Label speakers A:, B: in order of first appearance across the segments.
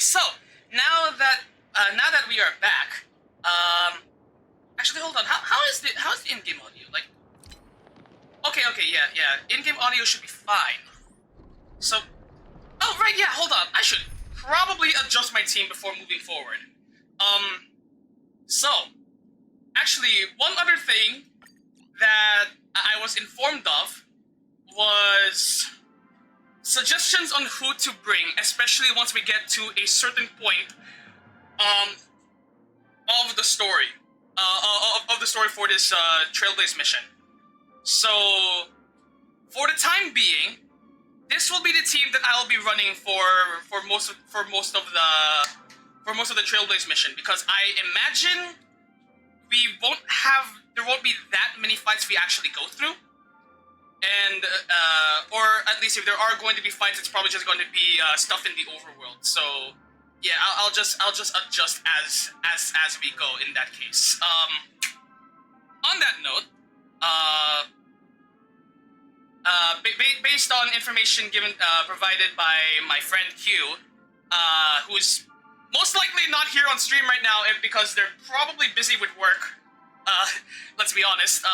A: so now that we are back, actually hold on. How is the in-game audio? Like, okay, yeah. In-game audio should be fine. So, oh right, yeah. Hold on. I should probably adjust my team before moving forward. So, actually, one other thing that I was informed of was suggestions on who to bring, especially once we get to a certain point of the story, of the story for this Trailblaze mission. So, for the time being, this will be the team that I will be running for most of the Trailblaze mission, because I imagine there won't be that many fights we actually go through. And, or at least if there are going to be fights, it's probably just going to be stuff in the overworld. So, yeah, I'll just adjust as we go in that case. On that note, based on information provided by my friend Q, who's most likely not here on stream right now because they're probably busy with work. Let's be honest.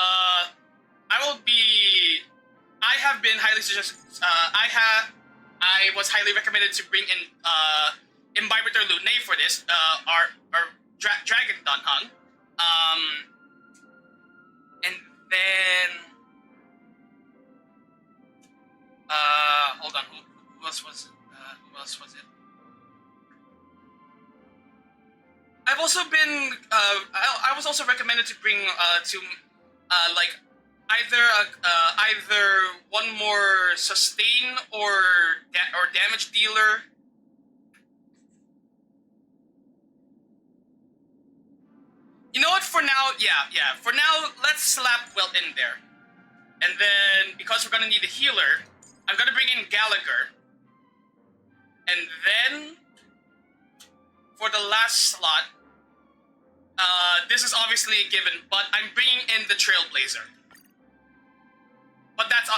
A: I have been highly suggested. I was highly recommended to bring in Imbibitor Lune for this. Our Dragon Danhang. And then hold on. Who else was it? I've also been. I was also recommended to bring like either one more sustain or damage dealer. You know what? For now, yeah. For now, let's slap Welt in there, and then because we're gonna need a healer, I'm gonna bring in Gallagher, and then for the last slot, this is obviously a given, but I'm bringing in the Trailblazer. But that's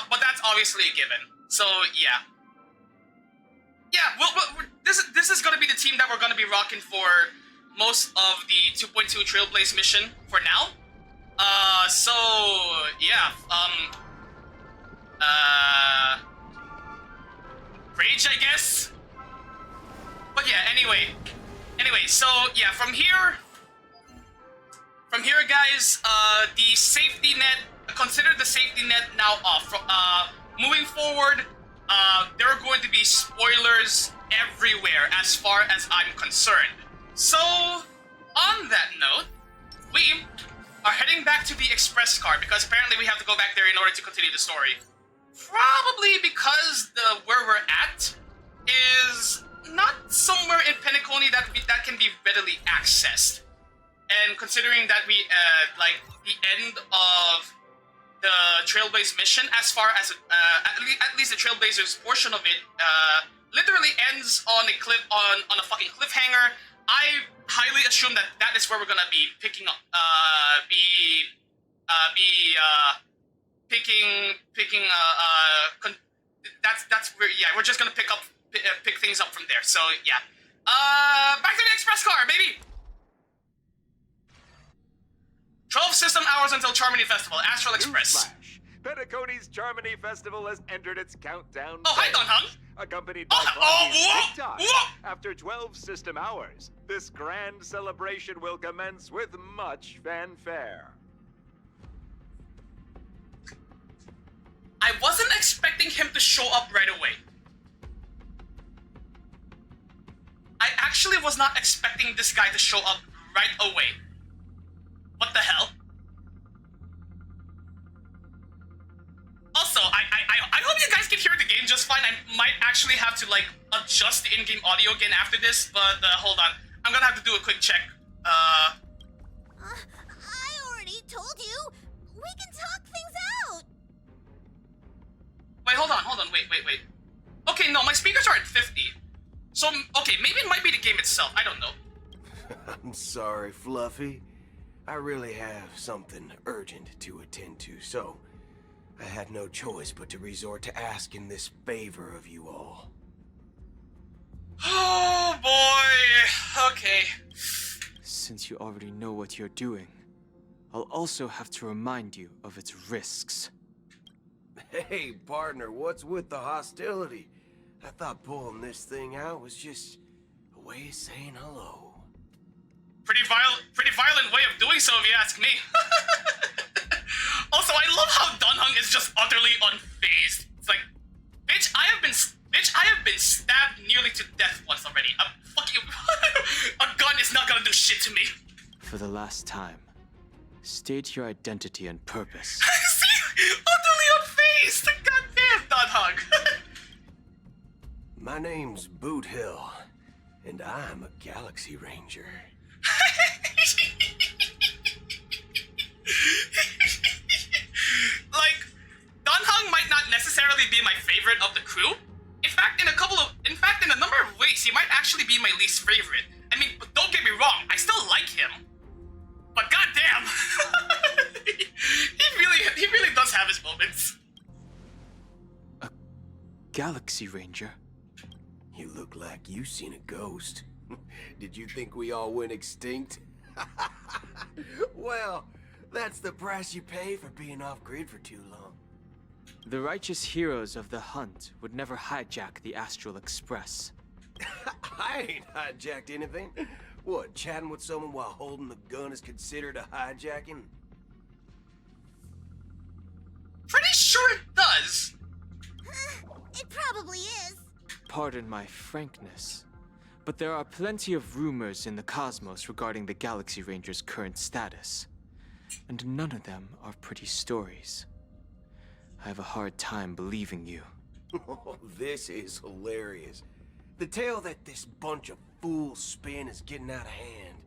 A: obviously a given. So yeah. This is gonna be the team that we're gonna be rocking for most of the 2.2 Trailblaze mission for now. So yeah. Rage, I guess. But yeah. Anyway. So yeah, from here, guys. The safety net. Consider the safety net now off. Moving forward, there are going to be spoilers everywhere as far as I'm concerned. So, on that note, we are heading back to the express car because apparently we have to go back there in order to continue the story. Probably because where we're at is not somewhere in Penacony that can be readily accessed. And considering that we, like, the end of the Trailblaze mission, as far as at least the Trailblazers portion of it, literally ends on a fucking cliffhanger. I highly assume that is where we're gonna be picking up, that's where, yeah, we're just gonna pick things up from there. So yeah, back to the express car, baby. 12 system hours until Charmony Festival, Astral Express.
B: Newsflash. Penacony's Charmony Festival has entered its countdown
A: phase. Hi, Danhang.
B: Accompanied by TikTok. After 12 system hours, this grand celebration will commence with much fanfare.
A: I wasn't expecting him to show up right away. I actually was not expecting this guy to show up right away. What the hell? Also, I hope you guys can hear the game just fine. I might actually have to, like, adjust the in-game audio again after this, but hold on. I'm gonna have to do a quick check.
C: I already told you. We can talk things out.
A: Wait, hold on. Wait. Okay, no, my speakers are at 50. So, okay, maybe it might be the game itself. I don't know.
D: I'm sorry, Fluffy. I really have something urgent to attend to, so I had no choice but to resort to asking this favor of you all.
A: Oh boy! Okay.
E: Since you already know what you're doing, I'll also have to remind you of its risks.
D: Hey, partner, what's with the hostility? I thought pulling this thing out was just a way of saying hello.
A: Pretty violent way of doing so, if you ask me. Also, I love how Dunhung is just utterly unfazed. It's like, bitch, I have been stabbed nearly to death once already. A gun is not gonna do shit to me.
E: For the last time, state your identity and purpose.
A: See, utterly unfazed. Goddamn, Dunhung.
D: My name's Boot Hill, and I'm a Galaxy Ranger.
A: Like, Dunhung might not necessarily be my favorite of the crew. In fact, in a number of ways, he might actually be my least favorite. I mean, don't get me wrong, I still like him. But goddamn, he really does have his moments.
E: A Galaxy Ranger?
D: You look like you seen a ghost. Did you think we all went extinct? Well, that's the price you pay for being off-grid for too long.
E: The righteous heroes of the hunt would never hijack the Astral Express.
D: I ain't hijacked anything. What, chatting with someone while holding the gun is considered a hijacking?
A: Pretty sure it does.
C: It probably is.
E: Pardon my frankness, but there are plenty of rumors in the cosmos regarding the Galaxy Ranger's current status, and none of them are pretty stories. I have a hard time believing you.
D: Oh, this is hilarious. The tale that this bunch of fools spin is getting out of hand.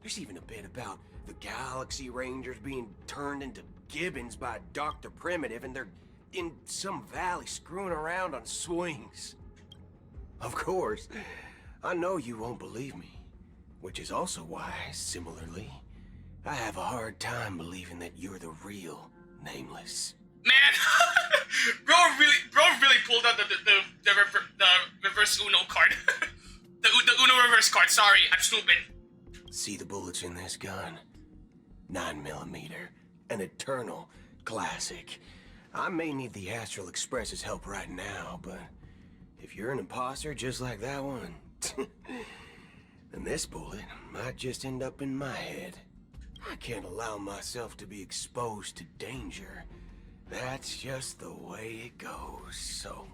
D: There's even a bit about the Galaxy Rangers being turned into gibbons by Dr. Primitive, and they're in some valley screwing around on swings. Of course, I know you won't believe me, which is also why, similarly, I have a hard time believing that you're the real Nameless.
A: Man, bro really pulled out the reverse Uno card. the Uno reverse card. Sorry, I'm stupid.
D: See the bullets in this gun? 9mm, an eternal classic. I may need the Astral Express's help right now, but if you're an imposter just like that one, then this bullet might just end up in my head. I can't allow myself to be exposed to danger. That's just the way it goes, so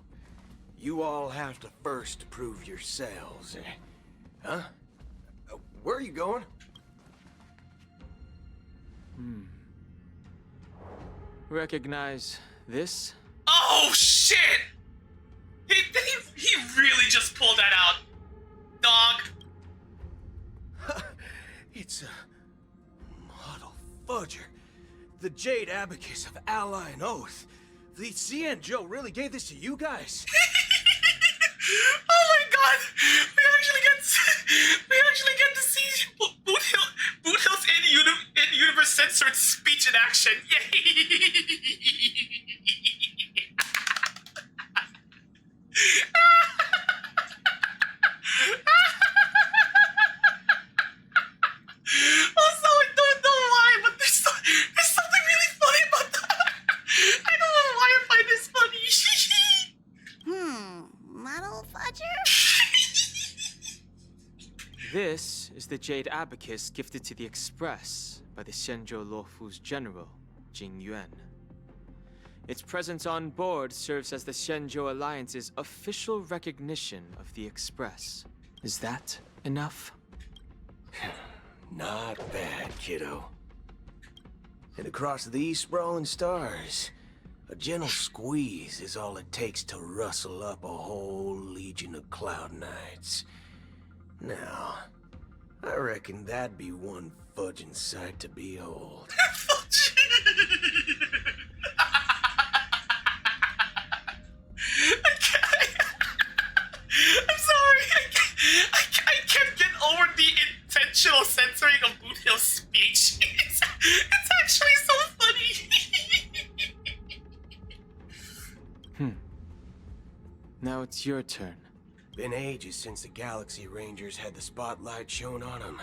D: you all have to first prove yourselves, eh? Huh? Where are you going?
E: Recognize this?
A: Oh shit! He really just pulled that out, dog.
D: It's a model fudger. The Jade Abacus of Ally and Oath. The CN Joe really gave this to you guys?
A: Oh my god! We actually get to see Boot Hill's in-universe censored speech in action. Yay! Also, I don't know why, but there's something really funny about that. I don't know why I find this funny.
C: Model fudger?
E: This is the Jade Abacus gifted to the Express by the Xianzhou Luofu's general, Jing Yuan. Its presence on board serves as the Xianzhou Alliance's official recognition of the Express. Is that enough?
D: Not bad, kiddo. And across these sprawling stars, a gentle squeeze is all it takes to rustle up a whole legion of Cloud Knights. Now, I reckon that'd be one fudging sight to behold.
A: I'm sorry. I can't get over the intentional censoring of Boot Hill's speech. It's actually so funny.
E: Now it's your turn.
D: Been ages since the Galaxy Rangers had the spotlight shown on them.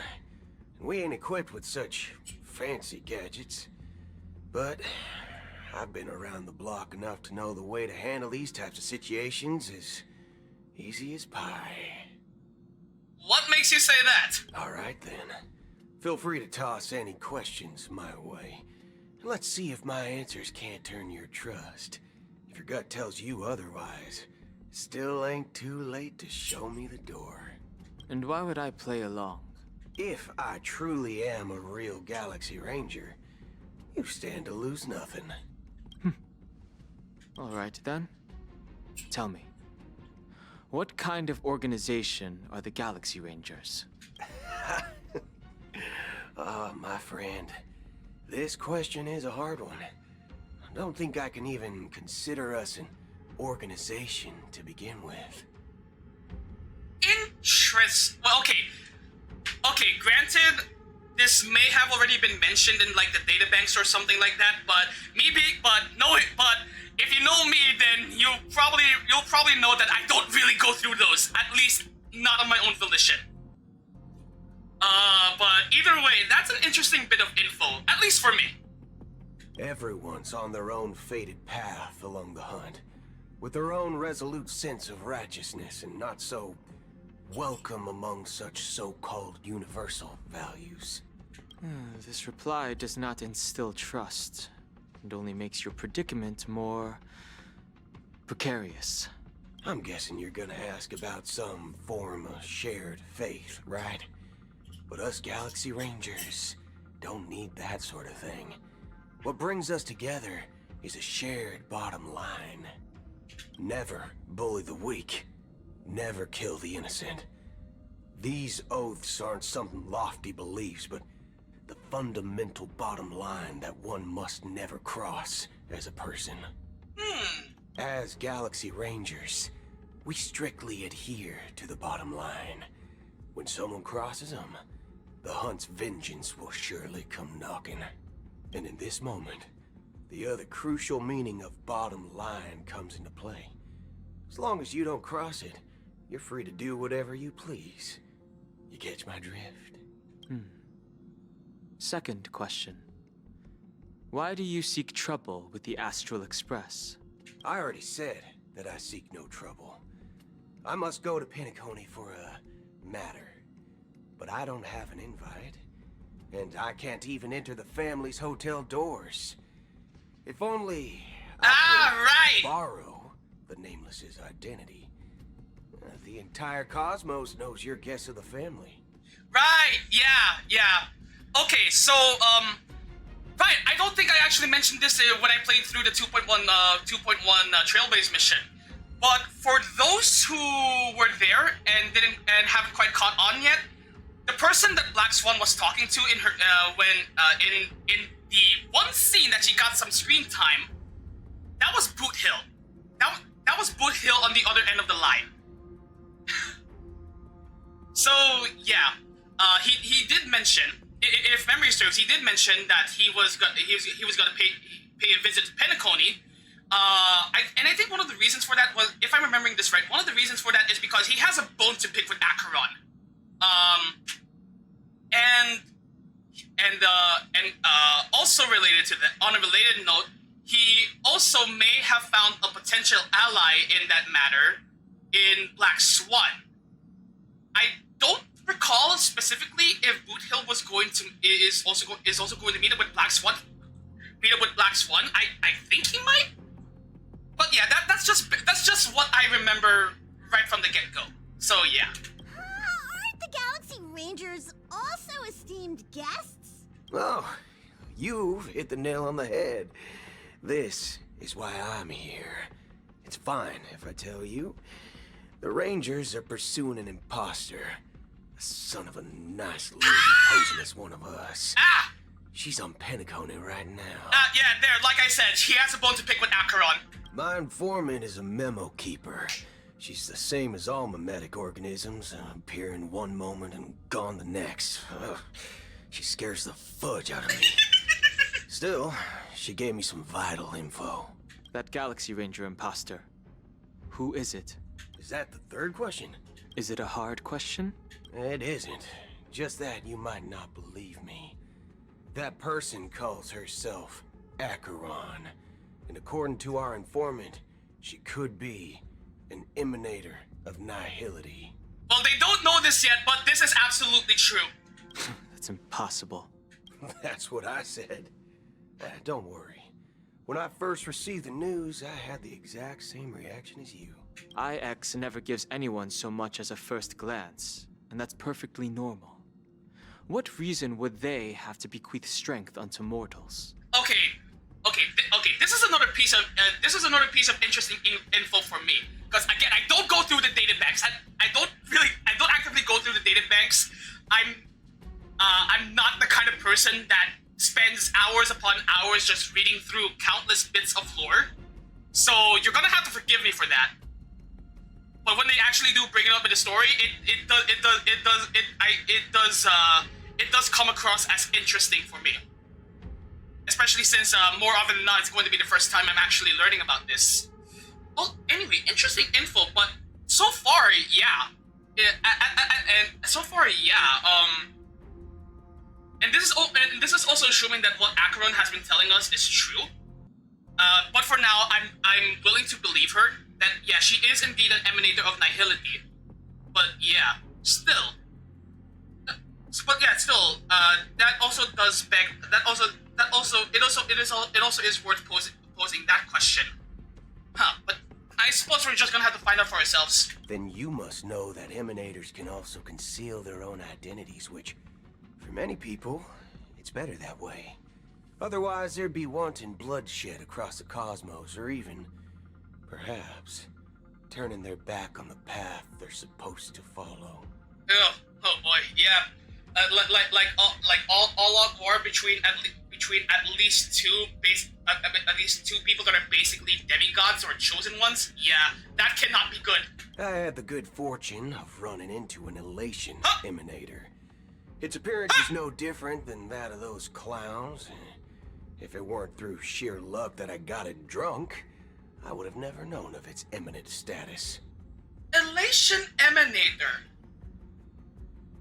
D: And we ain't equipped with such fancy gadgets. But I've been around the block enough to know the way to handle these types of situations is easy as pie.
A: What makes you say that?
D: Alright then. Feel free to toss any questions my way. And let's see if my answers can't turn your trust. If your gut tells you otherwise, still ain't too late to show me the door.
E: And why would I play along?
D: If I truly am a real Galaxy Ranger, you stand to lose nothing.
E: Alright then. Tell me, what kind of organization are the Galaxy Rangers?
D: Ah, my friend. This question is a hard one. I don't think I can even consider us an organization to begin with.
A: Well, okay, granted, this may have already been mentioned in like the databanks or something like that, but if you know me, then you'll probably know that I don't really go through those, at least not on my own volition. But either way, that's an interesting bit of info, at least for me.
D: Everyone's on their own fated path along the hunt, with their own resolute sense of righteousness and not so welcome among such so-called universal values.
E: This reply does not instill trust, and only makes your predicament more precarious.
D: I'm guessing you're gonna ask about some form of shared faith, right? But us Galaxy Rangers don't need that sort of thing. What brings us together is a shared bottom line. Never bully the weak. Never kill the innocent. These oaths aren't some lofty beliefs, but the fundamental bottom line that one must never cross as a person. As Galaxy Rangers, we strictly adhere to the bottom line. When someone crosses them, the hunt's vengeance will surely come knocking. And in this moment, the other crucial meaning of bottom line comes into play. As long as you don't cross it, you're free to do whatever you please. You catch my drift?
E: Second question. Why do you seek trouble with the Astral Express?
D: I already said that I seek no trouble. I must go to Penacony for a matter. But I don't have an invite. And I can't even enter the family's hotel doors. If only I could borrow the Nameless's identity. The entire cosmos knows your guess of the family.
A: Right, yeah. Okay, so, right, I don't think I actually mentioned this when I played through the 2.1 Trailblaze mission. But for those who were there and haven't quite caught on yet, the person that Black Swan was talking to in her in the one scene that she got some screen time, that was Boot Hill. That was Boot Hill on the other end of the line. So yeah, he did mention, if memory serves, he did mention that he was gonna pay a visit to Penacony. I think one of the reasons for that was, if I'm remembering this right, one of the reasons for that is because he has a bone to pick with Acheron. Also related to that, on a related note, he also may have found a potential ally in that matter in Black Swan. I don't recall specifically if Boot Hill is also going to meet up with Black Swan. I think he might. But yeah, that's just what I remember right from the get-go. So yeah.
C: Aren't the Galaxy Rangers also esteemed guests?
D: Oh, you've hit the nail on the head. This is why I'm here. It's fine if I tell you. The Rangers are pursuing an imposter. A son of a nice lady posing as one of us. She's on Penacony right now.
A: Yeah, there, like I said, he has a bone to pick with Acheron.
D: My informant is a memo keeper. She's the same as all mimetic organisms, appearing one moment and gone the next. Ugh. She scares the fudge out of me. Still, she gave me some vital info.
E: That Galaxy Ranger imposter. Who is it?
D: Is that the third question?
E: Is it a hard question?
D: It isn't. Just that you might not believe me. That person calls herself Acheron. And according to our informant, she could be an emanator of nihility.
A: Well, they don't know this yet, but this is absolutely true.
E: That's impossible.
D: That's what I said. Don't worry. When I first received the news, I had the exact same reaction as you.
E: IX never gives anyone so much as a first glance, and that's perfectly normal. What reason would they have to bequeath strength unto mortals?
A: Okay. This is another piece of interesting info for me. Because again, I don't go through the data banks. I don't actively go through the data banks. I'm not the kind of person that spends hours upon hours just reading through countless bits of lore. So you're gonna have to forgive me for that. But when they actually do bring it up in the story, it does come across as interesting for me. Especially since more often than not, it's going to be the first time I'm actually learning about this. Well, anyway, interesting info, but so far, yeah. And this is also assuming that what Acheron has been telling us is true. But for now, I'm willing to believe her that yeah, she is indeed an emanator of nihility. But yeah, still. That also does beg. It also is worth posing that question. Huh? But I suppose we're just gonna have to find out for ourselves.
D: Then you must know that emanators can also conceal their own identities, which, for many people, it's better that way. Otherwise, there'd be wanton bloodshed across the cosmos, or even, perhaps, turning their back on the path they're supposed to follow.
A: Oh boy, yeah. All-out war between at least two people that are basically demigods or chosen ones. Yeah, that cannot be good.
D: I had the good fortune of running into an elation emanator. Its appearance is no different than that of those clowns. If it weren't through sheer luck that I got it drunk, I would have never known of its eminent status.
A: Elation emanator.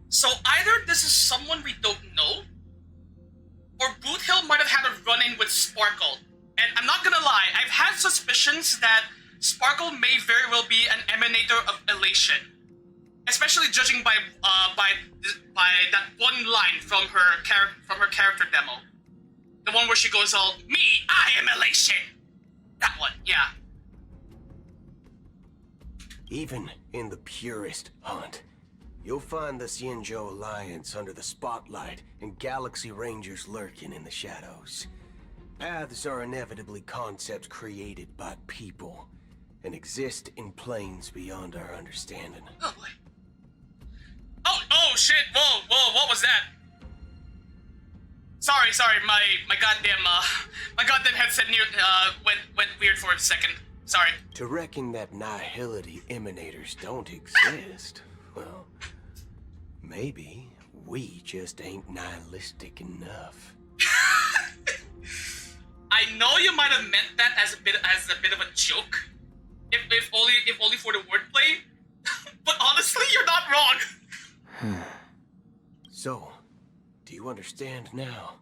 A: So either this is someone we don't know, or Boot Hill might have had a run-in with Sparkle. And I'm not gonna lie, I've had suspicions that Sparkle may very well be an emanator of elation, especially judging by that one line from her character demo, the one where she goes all, "Me, I am elation." That one, yeah.
D: Even in the purest hunt, you'll find the Xianzhou Alliance under the spotlight and Galaxy Rangers lurking in the shadows. Paths are inevitably concepts created by people and exist in planes beyond our understanding.
A: Oh boy. Oh shit, whoa, what was that? Sorry, my goddamn headset went weird for a second. Sorry.
D: To reckon that nihility emanators don't exist, well, maybe we just ain't nihilistic enough.
A: I know you might have meant that as a bit of a joke, if only for the wordplay. But honestly, you're not wrong.
D: So, do you understand now?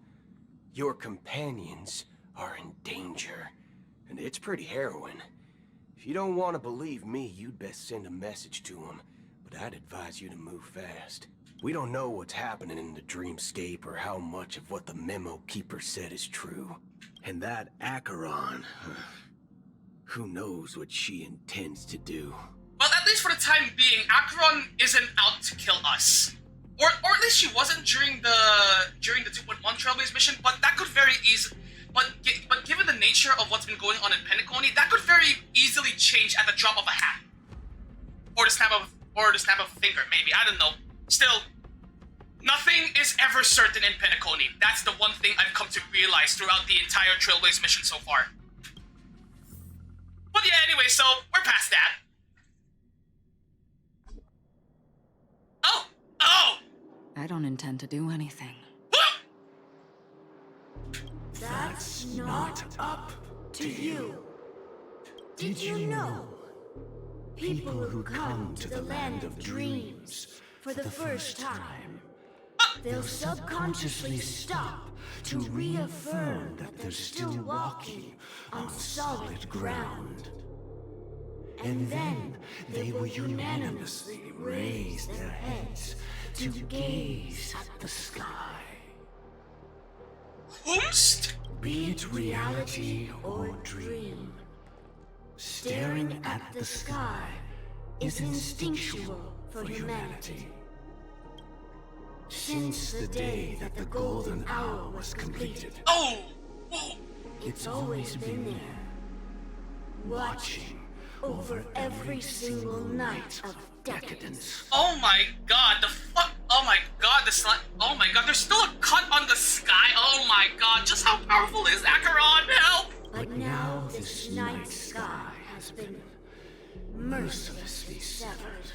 D: Your companions are in danger, and it's pretty harrowing. If you don't want to believe me, you'd best send a message to them, but I'd advise you to move fast. We don't know what's happening in the dreamscape or how much of what the memo keeper said is true. And that Acheron, who knows what she intends to do.
A: Well, at least for the time being, Acheron isn't out to kill us. Or at least she wasn't during the 2.1 Trailblaze mission, but that could very easily... But given the nature of what's been going on in Penacony, that could very easily change at the drop of a hat. Or the snap of a finger, maybe. I don't know. Still, nothing is ever certain in Penacony. That's the one thing I've come to realize throughout the entire Trailblaze mission so far. But yeah, anyway, so we're past that. Oh!
F: I don't intend to do anything.
C: That's not up to you. Did you know? People who come to the land of dreams for the first time, they'll subconsciously stop to reaffirm that they're still walking on solid ground. And then they will unanimously raise their heads to gaze at the sky.
A: Whomst?
C: Be it reality or dream, staring at the sky is instinctual for humanity. Since the day that the golden hour was completed,
A: Oh!
C: it's always been there, watching over every single night of decadence.
A: Oh my god, the fuck? Oh my god, the slime. Oh my god, there's still a cut on the sky. Oh my god, just how powerful is Acheron? Help!
C: But now this night sky has been mercilessly severed,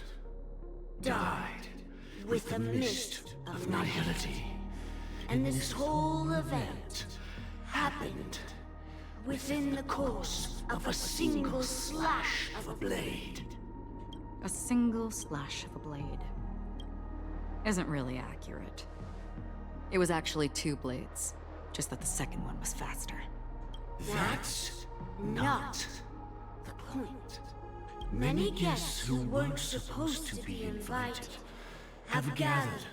C: dyed with the mist of nihility. And this whole event happened within the course of a single slash of a blade.
F: A single slash of a blade. Isn't really accurate. It was actually 2 blades, just that the second one was faster.
C: That's not the point. Many guests who weren't supposed to be invited have gathered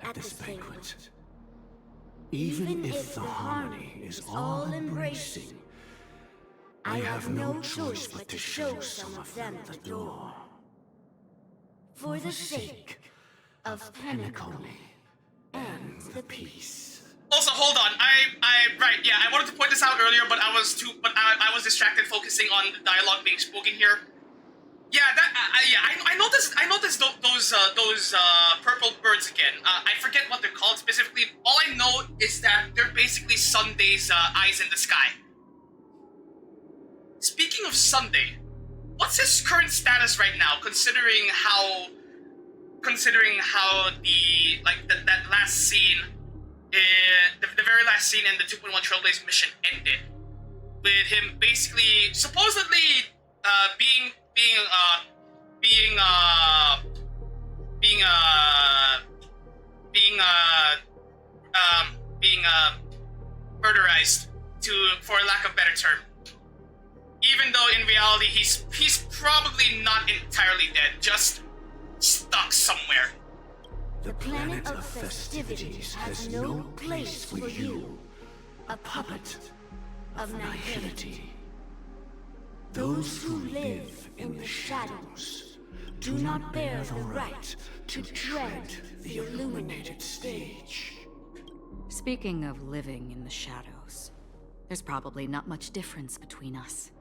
C: at this banquet. Even if the harmony is all-embracing, I have no choice but to show some of them the door. For the sake of Penacony and the peace.
A: Also, hold on. Right, yeah, I wanted to point this out earlier, but I was distracted focusing on the dialogue being spoken here. Yeah, I noticed those purple birds again. I forget what they're called specifically. All I know is that they're basically Sunday's eyes in the sky. Speaking of Sunday, what's his current status right now, considering how that last scene, the very last scene in the 2.1 Trailblaze mission ended with him basically supposedly being murderized, for a lack of better term. Even though in reality he's probably not entirely dead, just stuck somewhere.
C: The planet of festivities has no place for you, a puppet of nihility. Those who live in the shadows do not bear the right to tread the illuminated stage.
F: Speaking of living in the shadows, there's probably not much difference between us.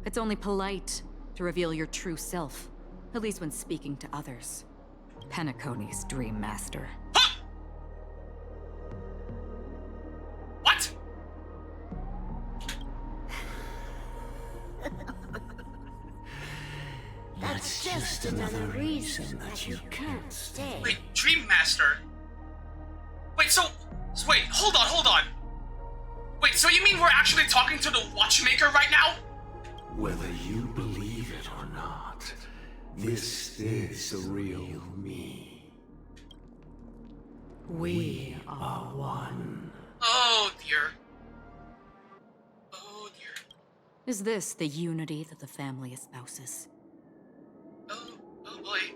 F: It's only polite to reveal your true self, at least when speaking to others. Penacony's Dream Master.
A: Huh? What?
C: That's just another reason that you can't stay.
A: Wait, Dream Master? Wait, wait, hold on. Wait, so you mean we're actually talking to the Watchmaker right now?
C: Whether you believe it or not, this is the real me. We are one.
A: Oh dear. Oh dear.
F: Is this the unity that the family espouses?
A: Oh boy.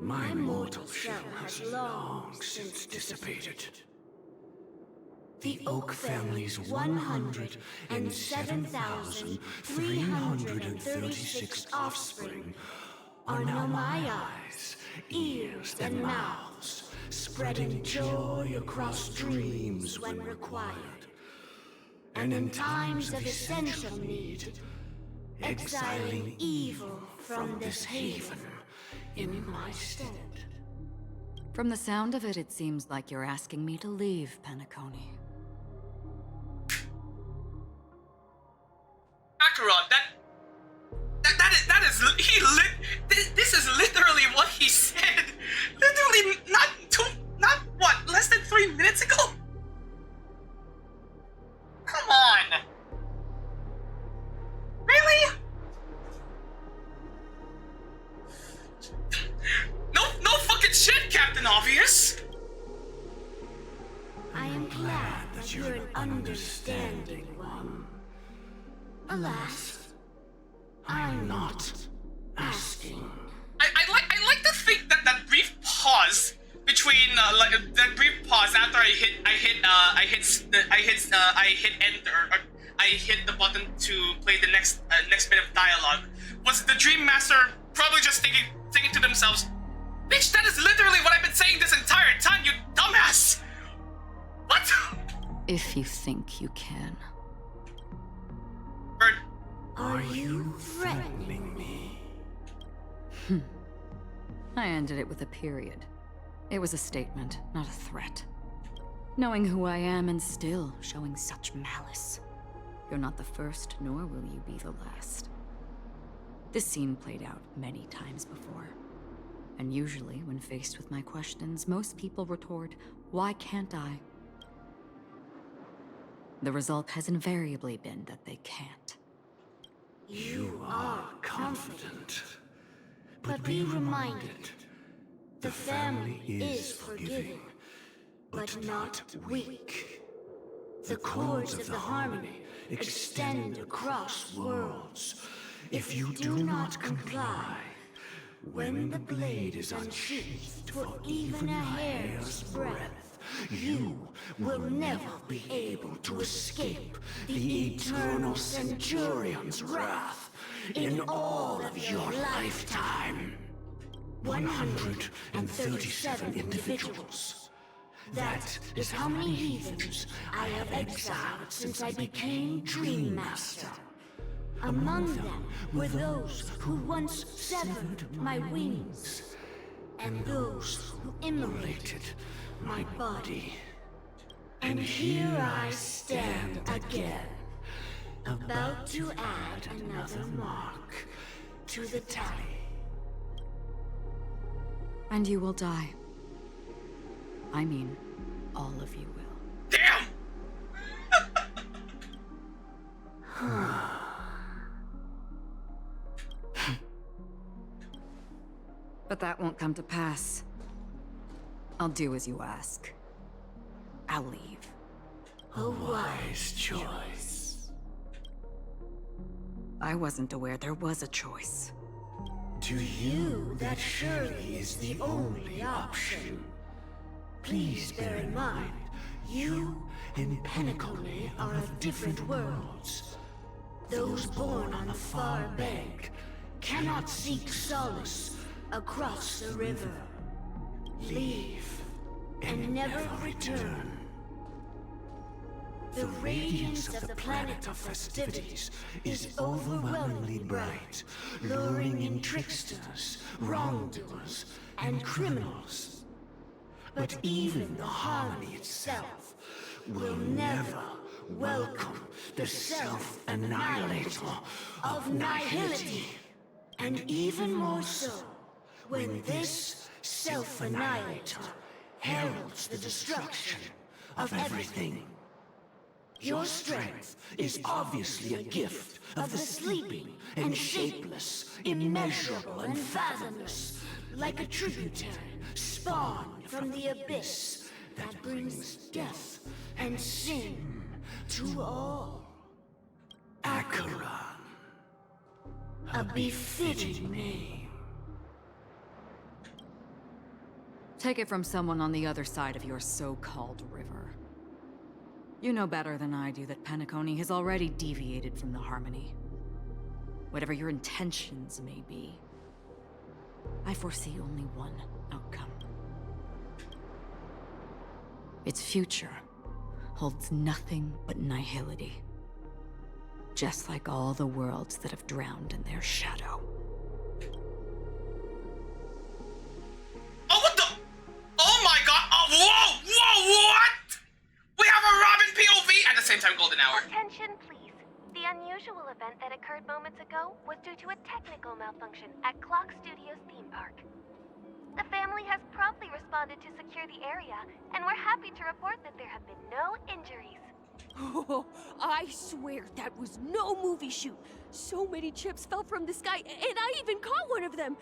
C: My mortal shell has long since dissipated. The Oak family's 107,336 offspring are now my eyes, ears, and mouths, spreading joy across dreams when required. And in times of essential need, exiling evil from this haven in my stead.
F: From the sound of it, it seems like you're asking me to leave, Penacony.
A: Acheron, this is literally what he said. Literally not what, less than 3 minutes ago? Come on. Really? serious?
C: I am glad that you're an understanding one. Alas, I'm not asking.
A: I like to think that that brief pause between like that brief pause after I hit enter, or I hit the button to play the next bit of dialogue was the Dream Master probably just thinking to themselves, "Bitch, that is literally what I've been saying this entire time, you dumbass." What?
F: If you think you can.
A: Bird.
C: Are you threatening me?
F: I ended it with a period. It was a statement, not a threat. Knowing who I am and still showing such malice. You're not the first, nor will you be the last. This scene played out many times before. And usually, when faced with my questions, most people retort, "Why can't I?" The result has invariably been that they can't.
C: You are confident. But be reminded, the family is forgiving, but not weak. The cords of the harmony extend across worlds. If you do not comply, when the blade is unsheathed for even a hair's breadth, you will never be able to escape the eternal Centurion's wrath in all of your lifetime. 137 individuals. That is how many heathens I have exiled since I became Dream Master. Among them were those who once severed my wings, and those who immolated my body. And here I stand again, about to add another mark to the tally.
F: And you will die. I mean, all of you will.
A: Damn!
F: But that won't come to pass. I'll do as you ask. I'll leave.
C: A wise choice.
F: I wasn't aware there was a choice.
C: To you, that surely is the only option. Please bear in mind, you and Penacony are of different worlds. Those born on the far bank cannot seek solace across the river. Leave and never return. The radiance of the planet of festivities is overwhelmingly bright, luring in tricksters, wrongdoers, and criminals. But even the harmony itself will never welcome the self-annihilator of nihility. And even more so, when this self-annihilator heralds the destruction of everything. Your strength is obviously a gift of the sleeping and shapeless, immeasurable and fathomless, like a tributary spawned from the abyss that brings death and sin to all. Acheron, a befitting name.
F: Take it from someone on the other side of your so-called river. You know better than I do that Penacony has already deviated from the harmony. Whatever your intentions may be, I foresee only one outcome. Its future holds nothing but nihility. Just like all the worlds that have drowned in their shadow.
A: Oh, what the? Oh my god! Oh, whoa! What? We have a Robin POV at the same time golden hour.
G: Attention, please. The unusual event that occurred moments ago was due to a technical malfunction at Clock Studios theme park. The family has promptly responded to secure the area, and we're happy to report that there have been no injuries.
H: Oh, I swear that was no movie shoot. So many chips fell from the sky, and I even caught one of them.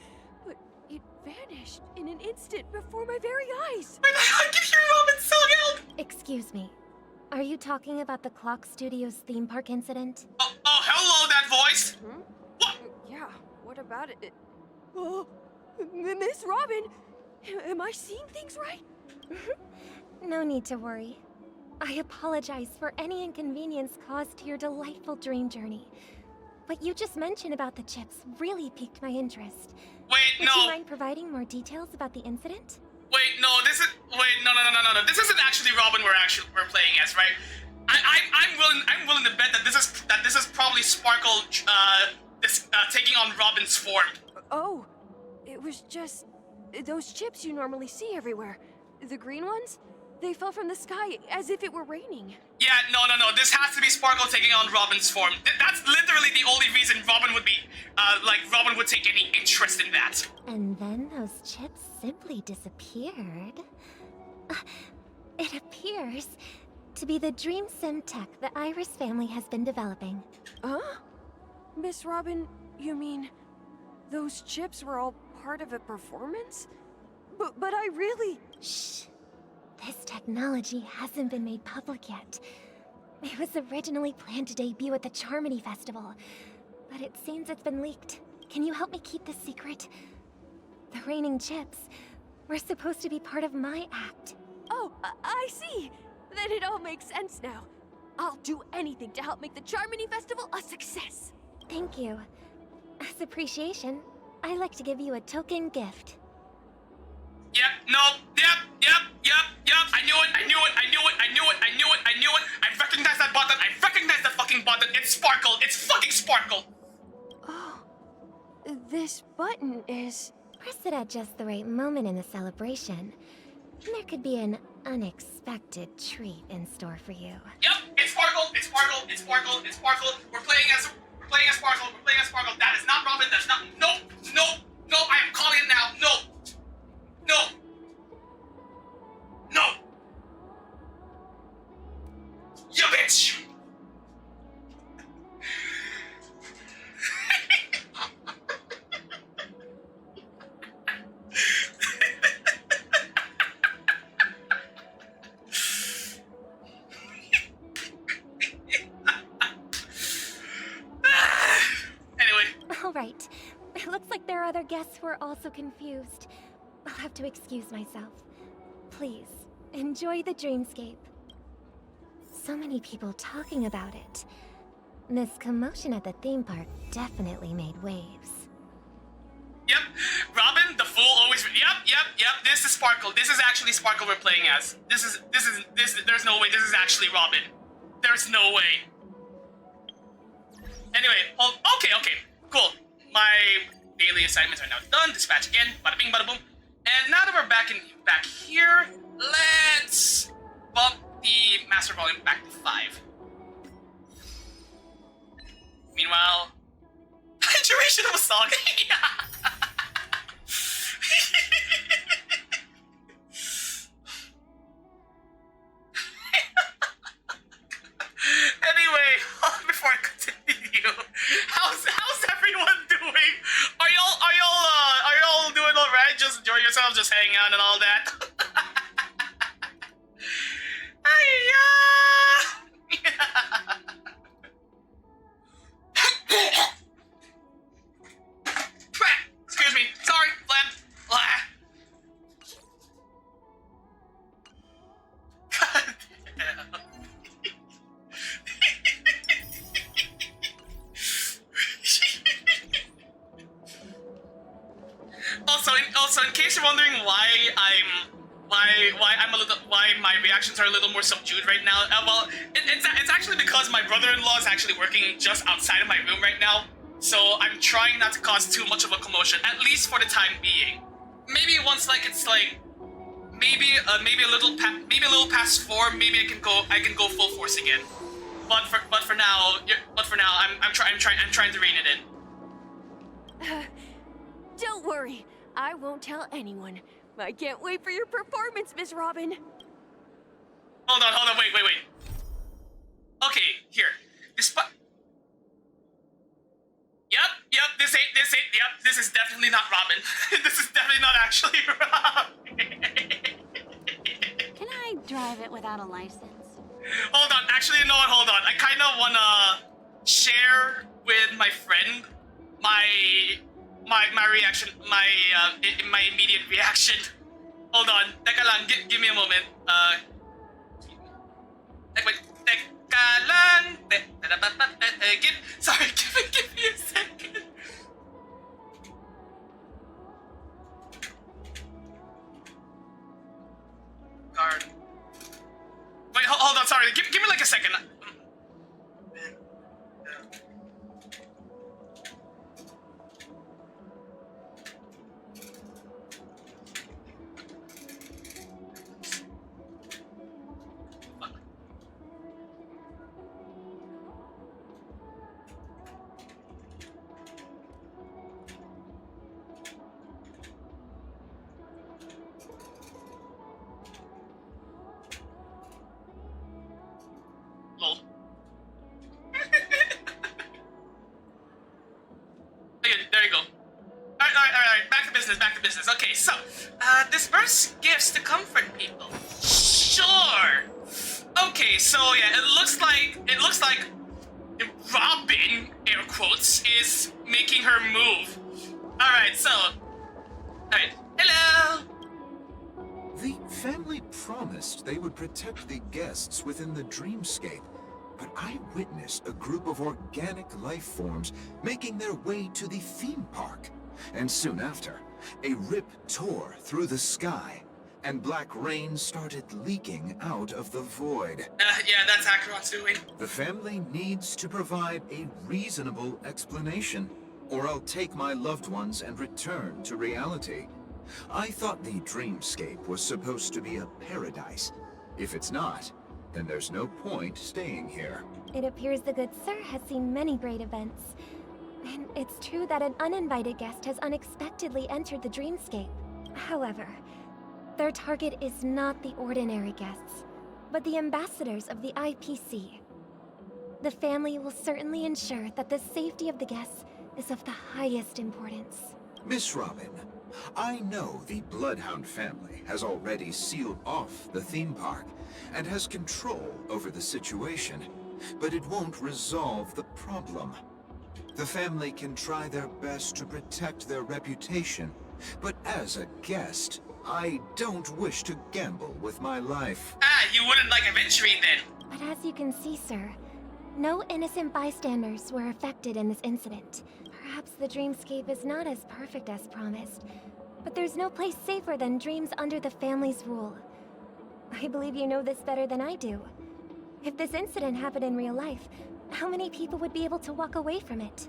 H: But it vanished in an instant before my very eyes.
A: I can hear Robin so help!
G: Excuse me. Are you talking about the Clock Studios theme park incident?
A: Oh, hello, that voice!
H: Hmm?
A: What?
H: Yeah, what about it? Oh, Miss Robin, am I seeing things right?
G: No need to worry. I apologize for any inconvenience caused to your delightful dream journey. What you just mentioned about the chips really piqued my interest.
A: Wait,
G: Would
A: no.
G: you mind providing more details about the incident?
A: Wait, no, this is... Wait, no. This isn't actually Robin we're playing as, right? I'm willing to bet that this is probably Sparkle, taking on Robin's form.
H: Oh, it was just those chips you normally see everywhere. The green ones? They fell from the sky as if it were raining.
A: Yeah, no. This has to be Sparkle taking on Robin's form. That's literally the only reason Robin would be, Robin would take any interest in that.
G: And then those chips simply disappeared. It appears to be the dream sim tech the Iris family has been developing.
H: Huh? Miss Robin, you mean those chips were all part of a performance? But I really...
G: Shh. This technology hasn't been made public yet. It was originally planned to debut at the Charmony Festival, but it seems it's been leaked. Can you help me keep this secret? The raining chips were supposed to be part of my act.
H: Oh, I see. Then it all makes sense now. I'll do anything to help make the Charmony Festival a success.
G: Thank you. As appreciation, I'd like to give you a token gift.
A: Yep, no, yep. I knew it. I recognized that button. I recognized that fucking button. It's Sparkle. It's fucking Sparkle.
H: Oh, this button is...
G: Press it at just the right moment in the celebration. There could be an unexpected treat in store for you.
A: Yep, it's Sparkle. We're playing as Sparkle. That is not Robin. That's not... No, I am calling it now. No. You bitch! Anyway.
G: All right. It looks like there are other guests who are also confused. I'll have to excuse myself. Please, enjoy the dreamscape. So many people talking about it. This commotion at the theme park definitely made waves.
A: Yep, Robin, the fool always... Yep, this is Sparkle. This is actually Sparkle we're playing as. There's no way this is actually Robin. There's no way. Anyway, okay, cool. My daily assignments are now done. Dispatch again, bada bing, bada boom. And now that we're back here, let's bump the master volume back to 5. Meanwhile, duration of a song. Anyway, before I continue, how's everyone doing? Are y'all doing alright? Just enjoy yourselves, just hanging out and all that. Excuse me. Sorry, phlegm. God damn. Also, in case you're wondering why my reactions are a little more subdued right now, well, it's actually because my brother-in-law is actually working just outside of my room right now, so I'm trying not to cause too much of a commotion, at least for the time being. Maybe once maybe a little past 4, maybe I can go full force again. But for now, I'm trying to rein it in.
H: Don't worry, I won't tell anyone. I can't wait for your performance, Miss Robin.
A: Hold on, wait. Okay, here. Yep. Yep, this is definitely not Robin. This is definitely not actually Robin.
I: Can I drive it without a license?
A: Hold on, actually, you know what? Hold on. I kind of wanna share with my friend my reaction, my immediate reaction. Hold on, teka lang, give me a moment. Teka lang. Sorry, give me a second. Guard. Wait, hold on, sorry. Give me like a second. Lol. Okay, there you go. Alright. Back to business. Okay, so, disperse gifts to comfort people. Sure. Okay, so yeah, it looks like Robin, air quotes, is making her move. Alright, so, alright, hello.
J: The family promised they would protect the guests within the dreamscape, but I witnessed a group of organic life forms making their way to the theme park. And soon after, a rip tore through the sky, and black rain started leaking out of the void.
A: Yeah, that's Acheron's doing.
J: The family needs to provide a reasonable explanation, or I'll take my loved ones and return to reality. I thought the dreamscape was supposed to be a paradise. If it's not, then there's no point staying here.
G: It appears the good sir has seen many great events. And it's true that an uninvited guest has unexpectedly entered the dreamscape. However, their target is not the ordinary guests, but the ambassadors of the IPC. The family will certainly ensure that the safety of the guests is of the highest importance.
J: Miss Robin, I know the Bloodhound family has already sealed off the theme park and has control over the situation, but it won't resolve the problem. The family can try their best to protect their reputation, but as a guest, I don't wish to gamble with my life.
A: You wouldn't like adventuring then.
G: But as you can see, sir, no innocent bystanders were affected in this incident. Perhaps the dreamscape is not as perfect as promised, but there's no place safer than dreams under the family's rule. I believe you know this better than I do. If this incident happened in real life, how many people would be able to walk away from it?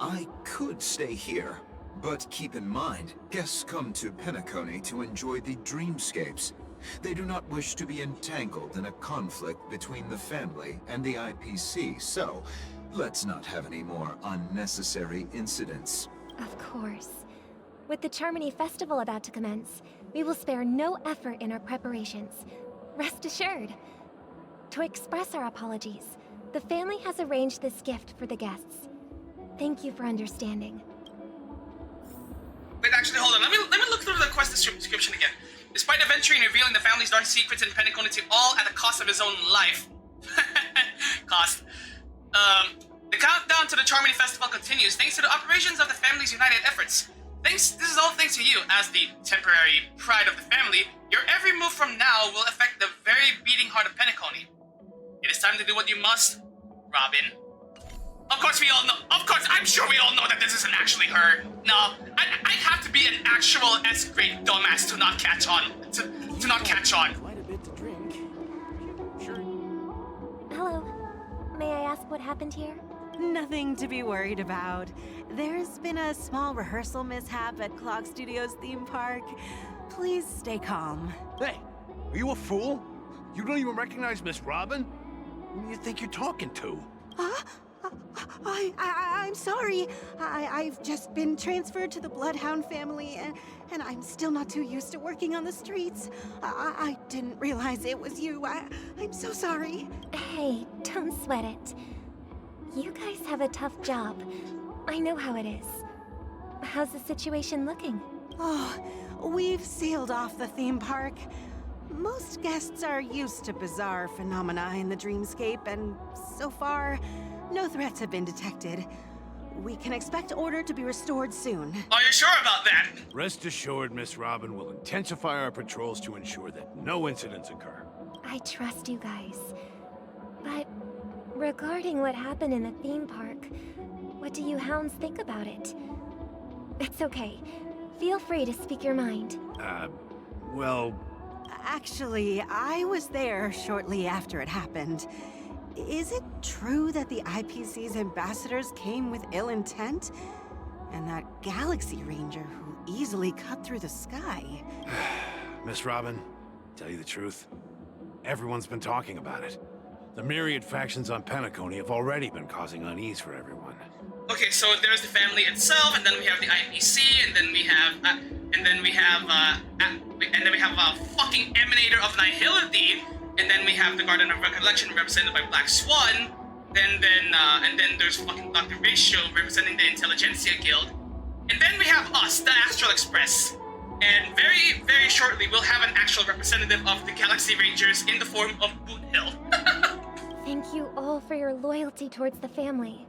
J: I could stay here, but keep in mind, guests come to Penacony to enjoy the dreamscapes. They do not wish to be entangled in a conflict between the family and the IPC, so let's not have any more unnecessary incidents.
G: Of course. With the Charmony Festival about to commence, we will spare no effort in our preparations. Rest assured. To express our apologies, the family has arranged this gift for the guests. Thank you for understanding.
A: Wait, actually, hold on. Let me look through the quest description again. Despite adventuring and revealing the family's dark secrets in Penacony to all at the cost of his own life. Cost. The countdown to the Charmony Festival continues thanks to the operations of the family's united efforts. This is all thanks to you, as the temporary pride of the family. Your every move from now will affect the very beating heart of Penacony. It is time to do what you must, Robin. Of course we all know, I'm sure we all know that this isn't actually her. No, I have to be an actual S-grade dumbass to not catch on. To not catch on.
C: Quite a bit to drink. Sure.
G: Hello. May I ask what happened here?
I: Nothing to be worried about. There's been a small rehearsal mishap at Clock Studios theme park. Please stay calm.
K: Hey, are you a fool? You don't even recognize Miss Robin? Who do you think you're talking to?
I: I'm sorry. I've just been transferred to the Bloodhound family, and I'm still not too used to working on the streets. I didn't realize it was you. I'm so sorry.
G: Hey, don't sweat it. You guys have a tough job. I know how it is. How's the situation looking?
I: Oh, we've sealed off the theme park. Most guests are used to bizarre phenomena in the dreamscape, and so far, no threats have been detected. We can expect order to be restored soon.
A: Are you sure about that?
K: Rest assured, Miss Robin will intensify our patrols to ensure that no incidents occur.
G: I trust you guys. But regarding what happened in the theme park, what do you hounds think about it? It's okay. Feel free to speak your mind.
K: Well...
I: Actually, I was there shortly after it happened. Is it true that the IPC's ambassadors came with ill intent? And that Galaxy Ranger who easily cut through the sky?
K: Miss Robin, tell you the truth, everyone's been talking about it. The myriad factions on Penacony have already been causing unease for everyone.
A: Okay, so there's the family itself, and then we have the IPC, and then we have a fucking emanator of nihility, and then we have the Garden of Recollection represented by Black Swan, and then there's fucking Dr. Ratio representing the Intelligentsia Guild, and then we have us, the Astral Express, and very, very shortly we'll have an actual representative of the Galaxy Rangers in the form of Boot Hill.
G: Thank you all for your loyalty towards the family.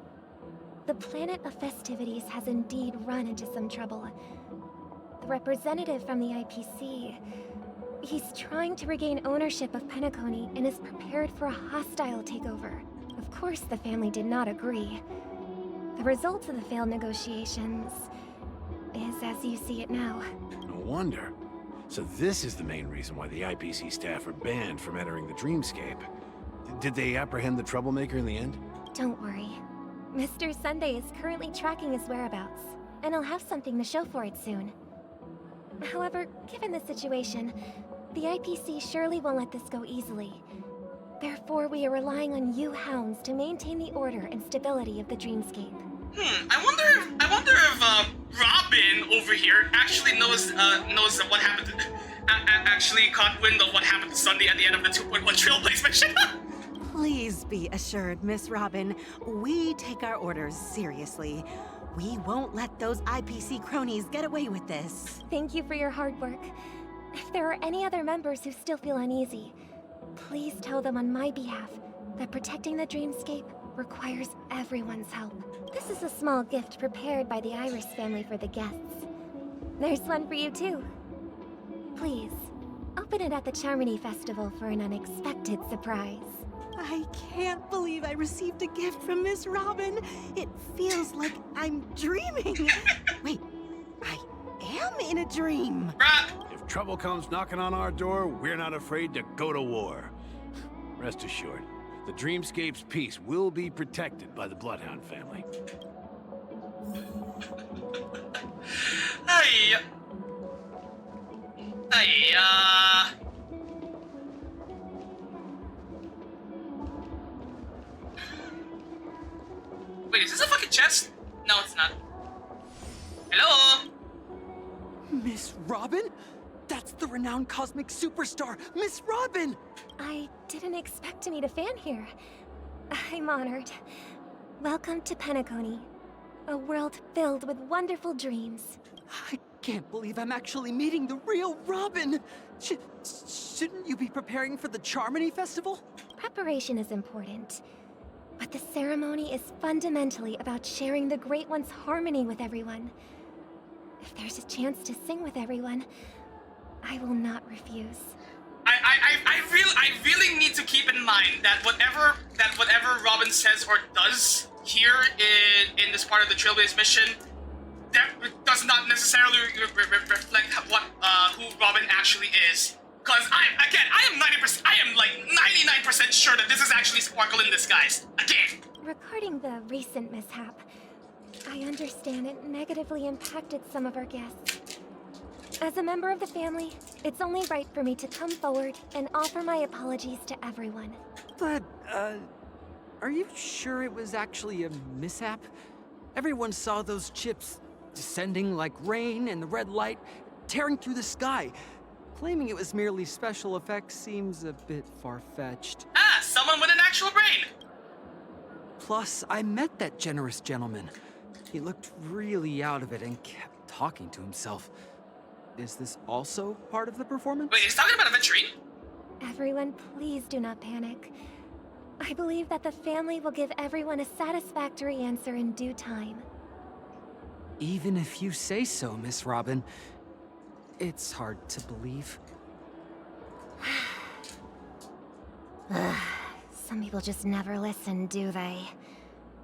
G: The planet of festivities has indeed run into some trouble. The representative from the IPC, he's trying to regain ownership of Penacony and is prepared for a hostile takeover. Of course, the family did not agree. The results of the failed negotiations is as you see it now.
K: No wonder. So this is the main reason why the IPC staff are banned from entering the dreamscape. Did they apprehend the troublemaker in the end?
G: Don't worry. Mr. Sunday is currently tracking his whereabouts, and I'll have something to show for it soon. However, given the situation, the IPC surely won't let this go easily. Therefore, we are relying on you hounds to maintain the order and stability of the dreamscape.
A: I wonder if Robin over here actually knows what happened to, actually caught wind of what happened to Sunday at the end of the 2.1 Trailblaze mission.
I: Please be assured, Miss Robin, we take our orders seriously. We won't let those IPC cronies get away with this.
G: Thank you for your hard work. If there are any other members who still feel uneasy, please tell them on my behalf that protecting the dreamscape requires everyone's help. This is a small gift prepared by the Iris family for the guests. There's one for you too. Please, open it at the Charmony Festival for an unexpected surprise.
I: I can't believe I received a gift from Miss Robin. It feels like I'm dreaming. Wait, I am in a dream.
K: If trouble comes knocking on our door, we're not afraid to go to war. Rest assured, the dreamscape's peace will be protected by the Bloodhound family.
A: Wait, is this a fucking chest? No, it's not. Hello?
L: Miss Robin? That's the renowned cosmic superstar, Miss Robin!
G: I didn't expect to meet a fan here. I'm honored. Welcome to Penacony, a world filled with wonderful dreams.
L: I can't believe I'm actually meeting the real Robin! Shouldn't you be preparing for the Charmony Festival?
G: Preparation is important, but the ceremony is fundamentally about sharing the Great One's harmony with everyone. If there's a chance to sing with everyone, I will not refuse.
A: I really need to keep in mind that whatever Robin says or does here in this part of the Trailblaze mission, that does not necessarily reflect who Robin actually is. Cause I am like 99% sure that this is actually Sparkle in disguise. Again.
G: Regarding the recent mishap, I understand it negatively impacted some of our guests. As a member of the family, it's only right for me to come forward and offer my apologies to everyone.
L: But, are you sure it was actually a mishap? Everyone saw those chips descending like rain and the red light tearing through the sky. Claiming it was merely special effects seems a bit far-fetched.
A: Someone with an actual brain!
L: Plus, I met that generous gentleman. He looked really out of it and kept talking to himself. Is this also part of the performance?
A: Wait, he's talking about a venturine?
G: Everyone, please do not panic. I believe that the family will give everyone a satisfactory answer in due time.
L: Even if you say so, Miss Robin, it's hard to believe.
G: Some people just never listen, do they?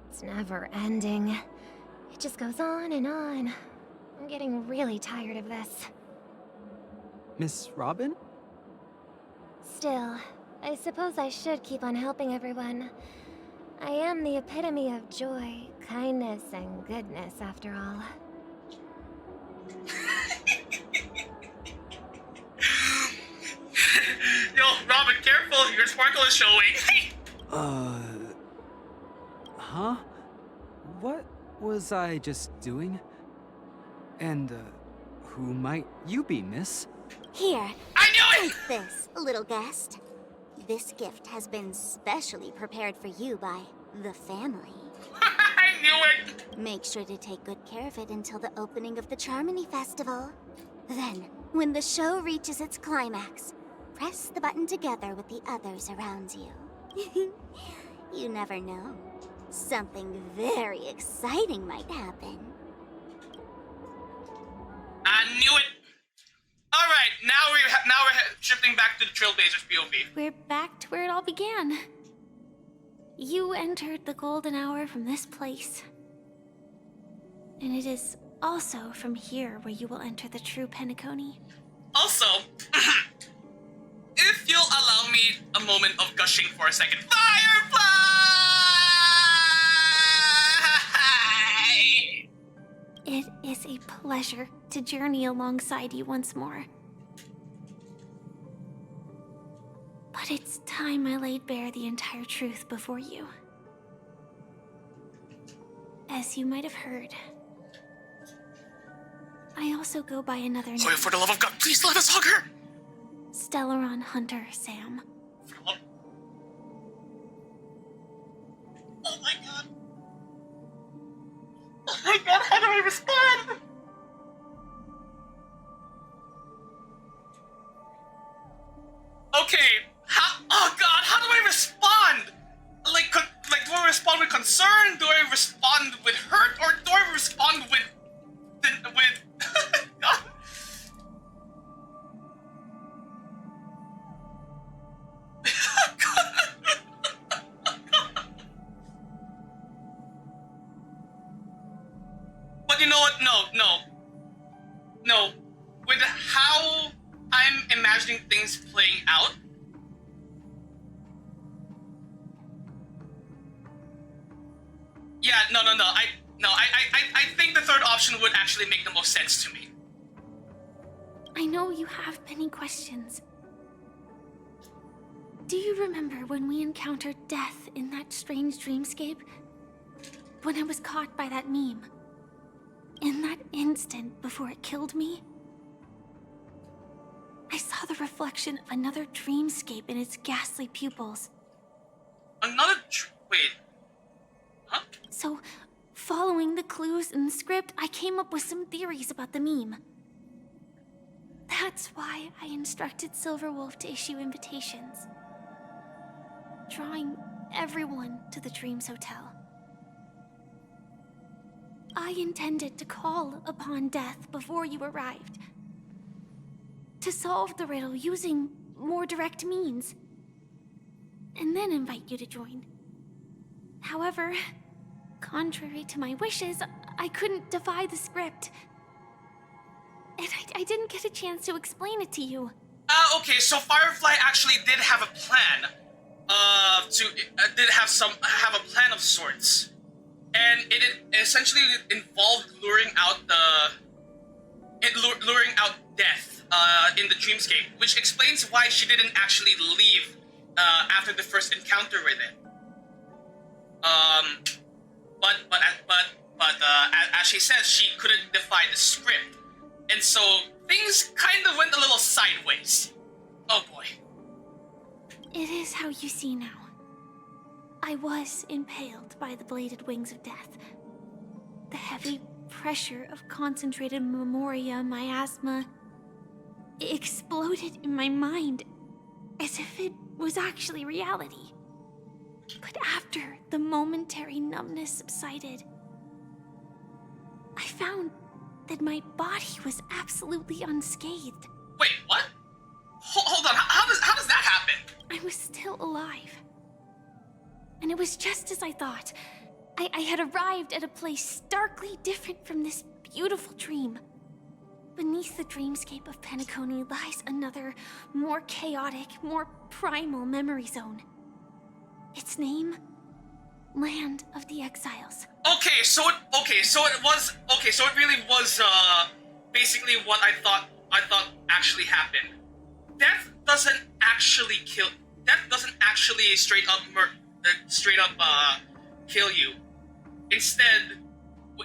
G: It's never ending. It just goes on and on. I'm getting really tired of this.
L: Miss Robin?
G: Still, I suppose I should keep on helping everyone. I am the epitome of joy, kindness, and goodness, after all.
A: Yo, Robin, careful! Your sparkle is showing!
L: Huh? What was I just doing? And, who might you be, miss?
M: Here.
A: I knew it!
M: Take this, little guest. This gift has been specially prepared for you by the family.
A: I knew it!
M: Make sure to take good care of it until the opening of the Charmony Festival. Then, when the show reaches its climax, press the button together with the others around you. You never know. Something very exciting might happen.
A: I knew it! Alright, now we're shifting back to the Trailblazers POV.
M: We're back to where it all began. You entered the golden hour from this place. And it is also from here where you will enter the true Penacony.
A: Also, if you'll allow me a moment of gushing for a second. Firefly!
M: It is a pleasure to journey alongside you once more. But it's time I laid bare the entire truth before you. As you might have heard, I also go by another name.
A: Oh, for the love of God, please let us hug her!
M: Stellaron Hunter Sam.
A: Oh my god. Oh my god, how do I respond? Okay, oh god, how do I respond? Like, do I respond with concern? Do I respond with hurt? Or do I respond with God. But you know what? No. With how I'm imagining things playing out, yeah, no. I think the third option would actually make the most sense to me.
M: I know you have many questions. Do you remember when we encountered death in that strange dreamscape? When I was caught by that meme? In that instant before it killed me? I saw the reflection of another dreamscape in its ghastly pupils.
A: Wait. Huh?
M: So, following the clues in the script, I came up with some theories about the meme. That's why I instructed Silverwolf to issue invitations, drawing everyone to the Dreams Hotel. I intended to call upon death before you arrived, to solve the riddle using more direct means, and then invite you to join. However, contrary to my wishes, I couldn't defy the script. And I didn't get a chance to explain it to you.
A: Okay, so Firefly actually did have a plan. Have a plan of sorts. And it essentially involved luring out death in the dreamscape, which explains why she didn't actually leave after the first encounter with it. But as she says, she couldn't defy the script, and so things kind of went a little sideways. Oh boy.
M: It is how you see now. I was impaled by the bladed wings of death. The heavy pressure of concentrated memoria miasma exploded in my mind as if it was actually reality. But after the momentary numbness subsided, I found that my body was absolutely unscathed.
A: Wait, what? Hold on, how does that happen?
M: I was still alive. And it was just as I thought. I had arrived at a place starkly different from this beautiful dream. Beneath the dreamscape of Penacony lies another, more chaotic, more primal memory zone. Its name? Land of the Exiles.
A: So it really was basically what I thought actually happened. Death doesn't actually straight up kill you. Instead,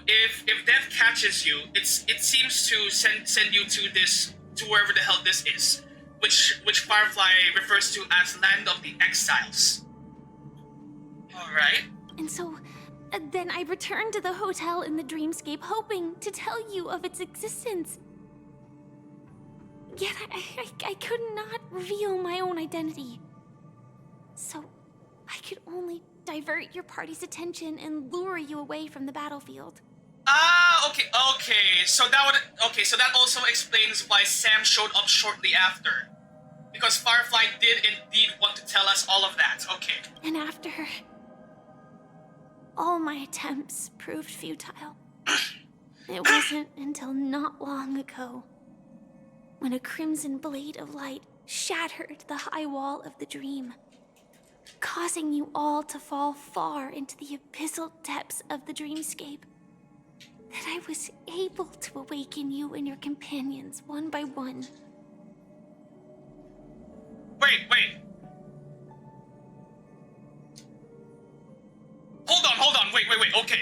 A: if death catches you, it seems to send you to wherever the hell this is, which Firefly refers to as Land of the Exiles. All right.
M: And so, then I returned to the hotel in the dreamscape, hoping to tell you of its existence. Yet I could not reveal my own identity. So, I could only divert your party's attention and lure you away from the battlefield.
A: Okay. So that also explains why Sam showed up shortly after. Because Firefly did indeed want to tell us all of that. Okay.
M: And after all my attempts proved futile. It wasn't until not long ago when a crimson blade of light shattered the high wall of the dream, causing you all to fall far into the abyssal depths of the dreamscape, that I was able to awaken you and your companions one by one.
A: Wait. Hold on, wait, okay.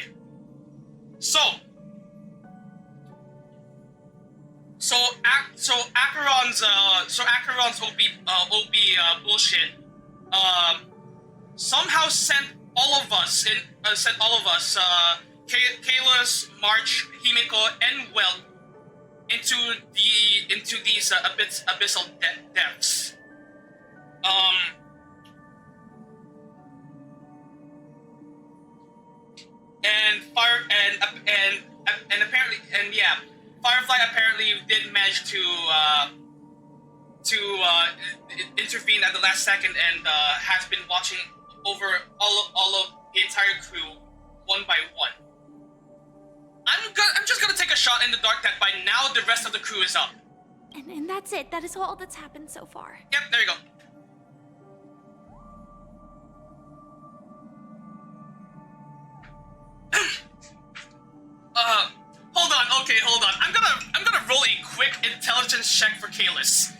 A: So Acheron's OB bullshit somehow sent all of us Kalos, March, Himiko, and Welt into these abyssal depths. Firefly apparently did manage to intervene at the last second and has been watching over all of the entire crew one by one. I'm just gonna take a shot in the dark that by now the rest of the crew is up.
M: And that's it. That is all that's happened so far.
A: Yep, there you go. Hold on. I'm gonna roll a quick intelligence check for Kalis.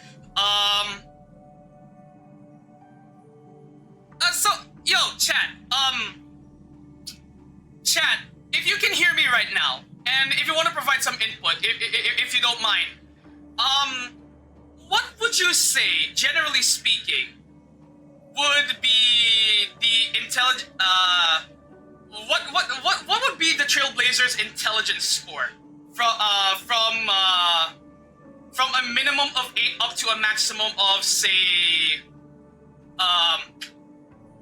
A: Chat, if you can hear me right now, and if you want to provide some input, if you don't mind, what would you say, generally speaking, would be the what would be the Trailblazers' intelligence score from a minimum of 8 up to a maximum of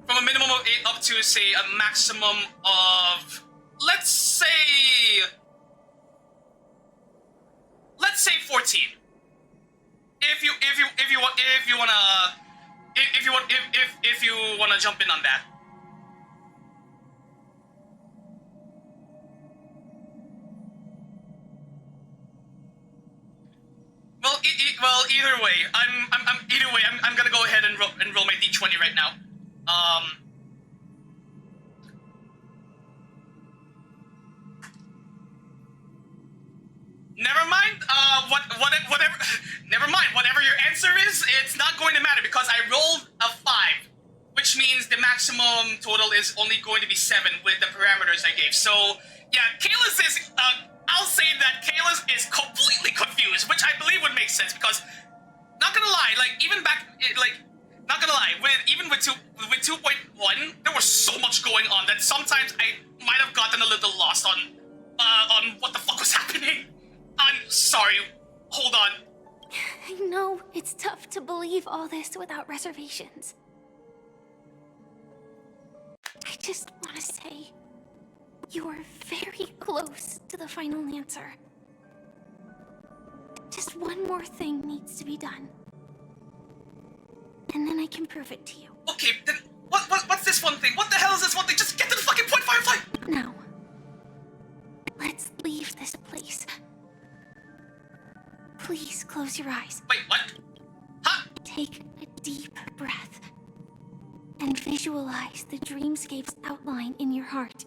A: from a minimum of 8 up to a maximum of let's say 14. If you wanna jump in on that. Well, either way, I'm gonna go ahead and roll my d20 right now. Never mind. Whatever. Never mind. Whatever your answer is, it's not going to matter because I rolled a 5, which means the maximum total is only going to be 7 with the parameters I gave. So yeah, Kalis is. I'll say that Kalis is completely confused, which I believe would make sense because, not gonna lie, not gonna lie, even with 2.1, there was so much going on that sometimes I might have gotten a little lost on what the fuck was happening. I'm sorry. Hold on.
M: I know it's tough to believe all this without reservations. I just want to say, you are very close to the final answer. Just one more thing needs to be done. And then I can prove it to you.
A: Okay, then what's this one thing? What the hell is this one thing? Just get to the fucking point, Firefly!
M: Now, let's leave this place. Please close your eyes.
A: Wait, what? Huh?
M: Take a deep breath and visualize the dreamscape's outline in your heart.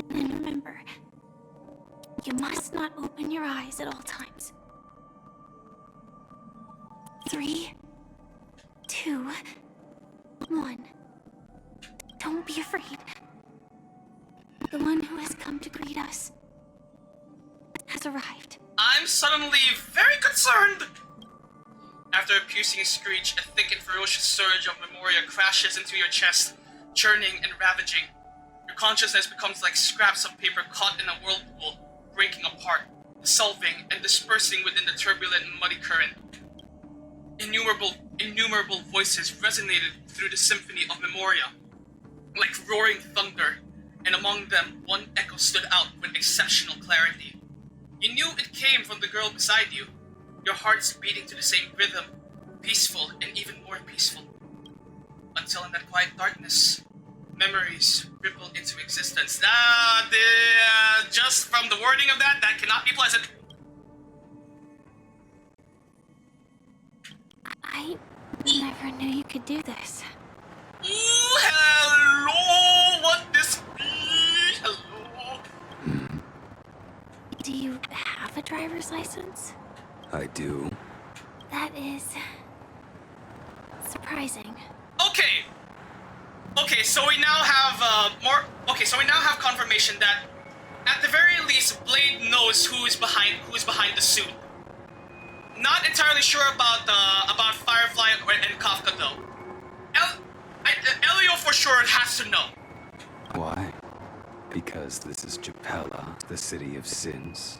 M: And remember, you must not open your eyes at all times. 3, 2, 1. Don't be afraid. The one who has come to greet us has arrived.
A: I'm suddenly very concerned. After a piercing screech, a thick and ferocious surge of memoria crashes into your chest, churning and ravaging. Your consciousness becomes like scraps of paper caught in a whirlpool, breaking apart, dissolving and dispersing within the turbulent and muddy current. Innumerable voices resonated through the symphony of memoria, like roaring thunder, and among them, one echo stood out with exceptional clarity. You knew it came from the girl beside you, your hearts beating to the same rhythm, peaceful and even more peaceful. Until in that quiet darkness, memories rippled into existence. Just from the wording of that cannot be pleasant.
M: I never knew you could do this.
A: Ooh, hello! What this be? Hello?
M: Do you have a driver's license?
J: I do.
M: That is surprising.
A: Okay. Okay, so we now have confirmation that at the very least Blade knows who is behind the suit. Not entirely sure about Firefly and Kafka though. Elio for sure has to know.
N: Why? Because this is Japella, the city of sins.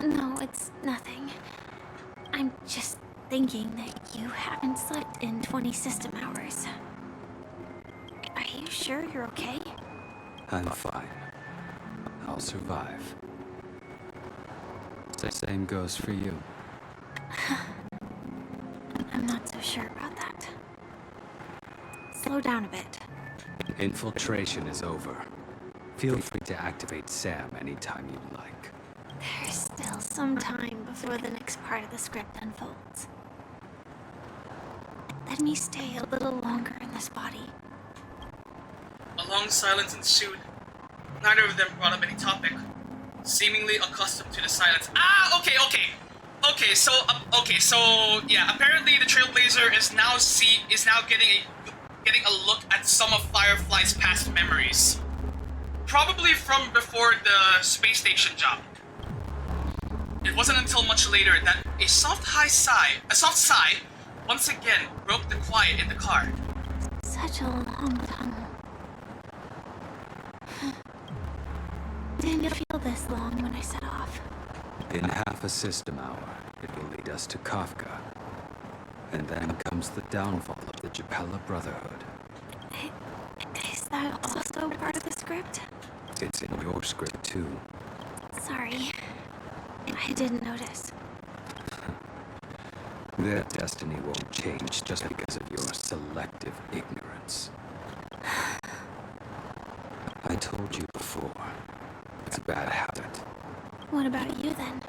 M: No, it's nothing. I'm just thinking that you haven't slept in 20 system hours. Are you sure you're okay?
N: I'm fine. I'll survive. The same goes for you.
M: I'm not so sure about that. Slow down a bit.
N: Infiltration is over. Feel free to activate Sam anytime you like.
M: There's still some time before the next part of the script unfolds. Let me stay a little longer in this body.
A: A long silence ensued. Neither of them brought up any topic. Seemingly accustomed to the silence. Okay, so yeah, apparently the Trailblazer is now getting a look at some of Firefly's past memories. Probably from before the space station job. It wasn't until much later that a soft sigh, once again broke the quiet in the car.
M: Such a long tunnel. Didn't feel this long when I set off.
N: In half a system hour, it will lead us to Kafka. And then comes the downfall of the Japella Brotherhood.
M: Is that also part of the script?
N: It's in your script too.
M: Sorry. I didn't notice.
N: Their destiny won't change just because of your selective ignorance. I told you before, it's a bad habit.
M: What about you then?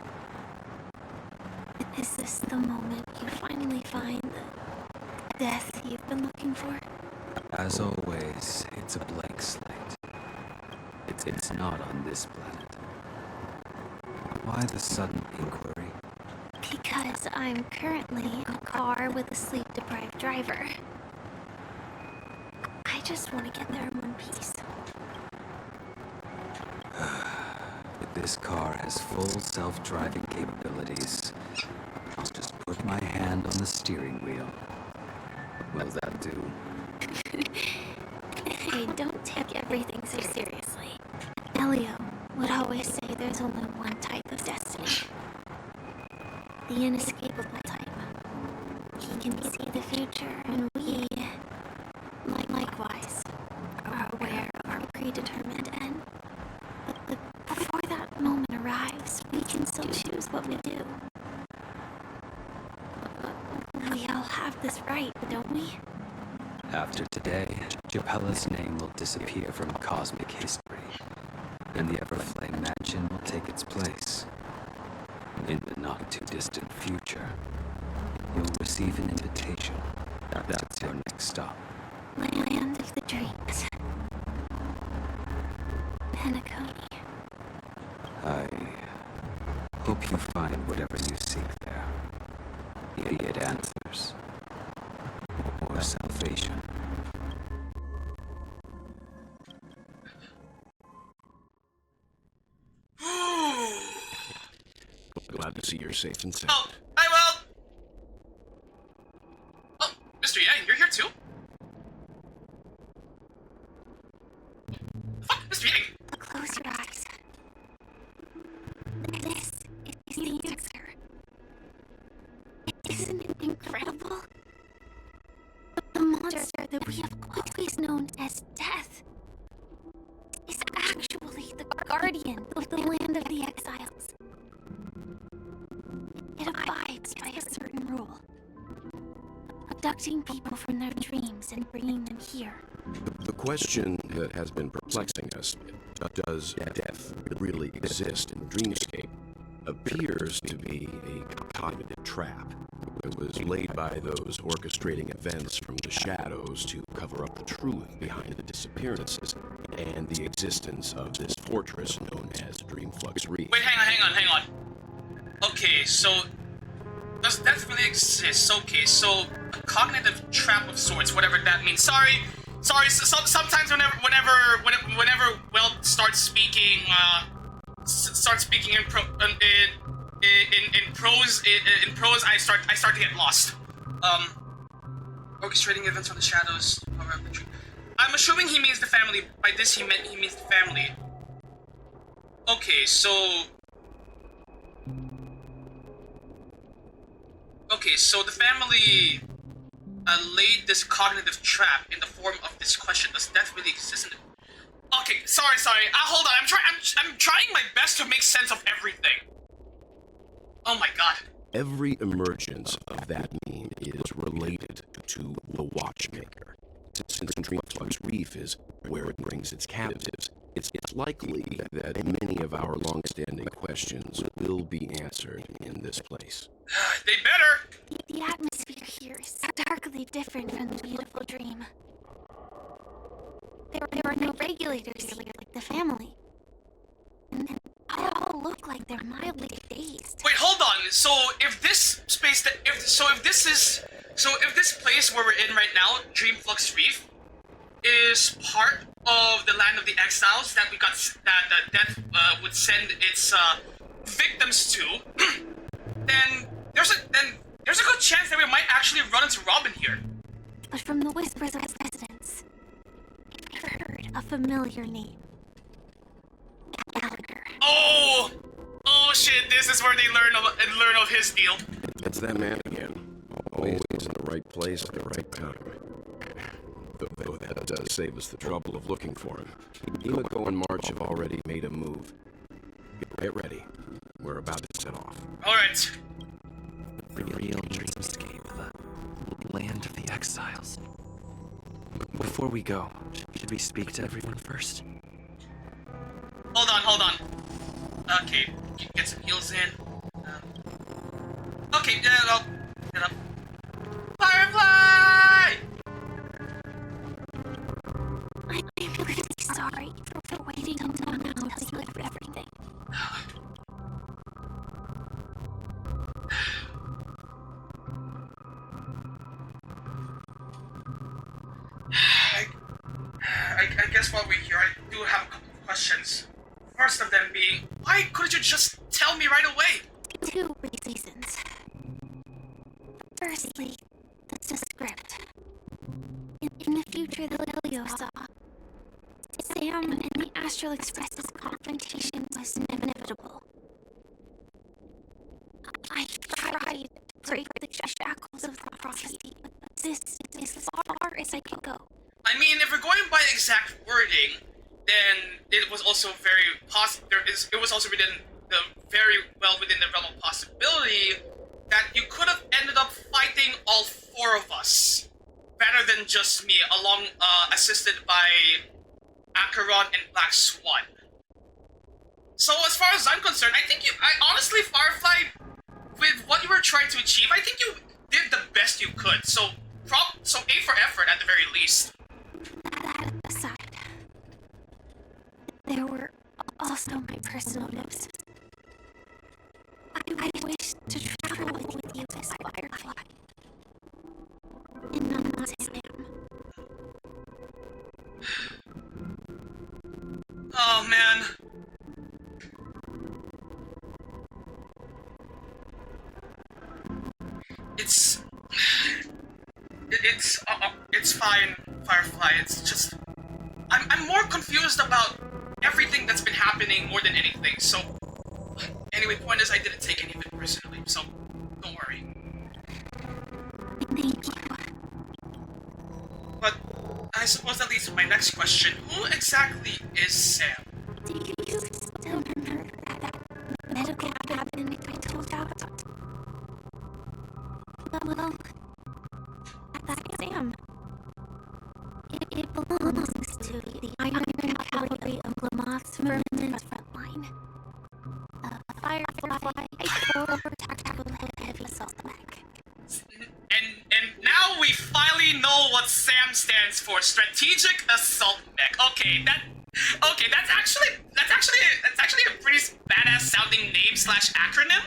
M: Is this the moment you finally find the death you've been looking for?
N: As always, it's a blank slate. It's not on this planet. Why the sudden inquiry?
M: Because I'm currently in a car with a sleep-deprived driver. I just want to get there in one piece.
N: If this car has full self-driving capabilities, I'll just put my hand on the steering wheel. Will that do?
M: Hey, don't take everything so seriously. Elio would always say there's only one type of destiny. The inescapable type. He can see the future, and we, likewise, are aware of our predetermined end. But before that moment arrives, we can still choose what we do. We all have this right, don't we?
N: After today, Japella's name will disappear from cosmic history, and the Everflame Mansion will take its place. In the not-too-distant future, you'll receive an invitation. That's your next stop.
M: Land of the dreams. Penacony.
N: I hope you find whatever you seek there. Be it answers or salvation.
K: Glad to see you're safe and sound.
A: Oh, hi, well. Oh, Mr. Yang, you're here too? Fuck, Mr. Yang!
M: Close your eyes. This is the answer. Isn't it incredible? The monster that we have always known as Death is actually the guardian of the land of the exiles. It abides by a certain rule. Abducting people from their dreams and bringing them here.
O: The question that has been perplexing us, does death really exist in Dreamscape, appears to be a cognitive trap. It was laid by those orchestrating events from the shadows to cover up the truth behind the disappearances and the existence of this fortress known as Dreamflux Reef.
A: Wait, hang on. Okay, so does death really exist? Okay, so a cognitive trap of sorts, whatever that means. Sorry. So sometimes whenever Welt starts speaking in prose, I start to get lost. Orchestrating events from the shadows. I'm assuming he means the family. By this he means the family. Okay, so the family laid this cognitive trap in the form of this question: does death really exist in it? Okay, sorry. Hold on. I'm trying my best to make sense of everything. Oh my god.
O: Every emergence of that meme is related to the Watchmaker. Since Dreamflux Reef is where it brings its captives, it's likely that many of our long-standing questions will be answered in this place.
A: They better!
M: The atmosphere here is starkly different from the beautiful dream. There are no regulators here like the family. And they all look like they're mildly dazed.
A: Wait, hold on. So if this place where we're in right now, Dreamflux Reef, is part of the land of the exiles that that Death would send its victims to, then there's a good chance that we might actually run into Robin here.
M: But from the whispers of his residents, I've heard a familiar name. Gallagher.
A: Oh shit! This is where they learn of his deal.
O: It's that man again. Always in the right place at the right time. Though that does save us the trouble of looking for him. Himiko and March have already made a move. Get ready. We're about to set off.
A: Alright.
N: The real dreamscape, the land of the exiles. Before we go, should we speak to everyone first?
A: Hold on. Okay, get some heals in. Okay, get up. Firefly!
M: I'm really sorry for waiting until now to tell you everything.
A: I guess while we're here, I do have a couple of questions. First of them being, why couldn't you just tell me right away?
M: 2 reasons. Firstly, the script. In the future that Leo saw, Sam and the Astral Express's confrontation was inevitable. I tried to break the shackles of the prophecy, but this is as far as I could go.
A: I mean, if we're going by exact wording, then it was also it was also within the very well within the realm of possibility that you could have ended up fighting all four of us, rather than just me, assisted by Acheron and Black Swan. So as far as I'm concerned, I honestly, Firefly, with what you were trying to achieve, I think you did the best you could. So A for effort at the very least.
M: That aside, there were also my personal motives. I wish to travel with you as Firefly, and not Sam.
A: Oh man. It's fine, Firefly. It's just I'm more confused about everything that's been happening more than anything. So anyway, point is I didn't take any of it personally, so don't worry.
M: Thank you.
A: But I suppose that leads to my next question. Who exactly is Sam?
M: Do you still remember that medical cabin I told you about? Well, that's Sam. It belongs to the Iron Cavalry of Lamoth's Vermin's frontline. Firefly, or tactical heavy assault mech.
A: And now we finally know what SAM stands for. Strategic Assault Mech. Okay, that's actually a pretty badass sounding name / acronym.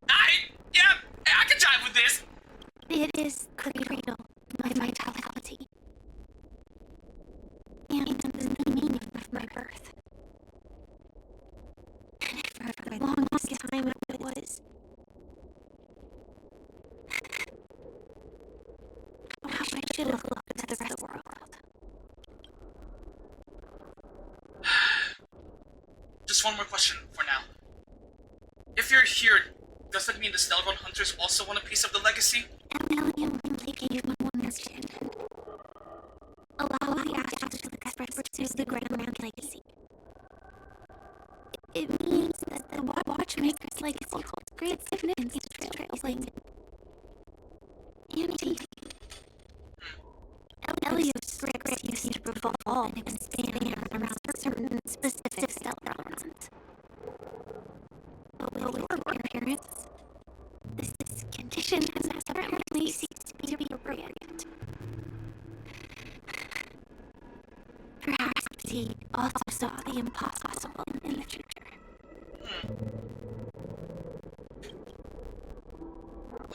A: I can jive with this.
M: It is cradle my vitality. And the meaning of my birth. And for the longest time it was how I should have looked at the rest of the world.
A: Just one more question for now. If you're here, does that mean the Snellrun Hunters also want a piece of the legacy?
M: Elliot only gave one suggestion. Allow the Astral Express to pursue the Grand Legacy. It means that the Watchmaker's legacy holds great significance to Trailblaze. And TV. Elio's scripts used to revolve and expand around certain specific Snellruns. But with your appearance, this condition has apparently ceased to be appropriate. Perhaps he also saw the impossible in the future.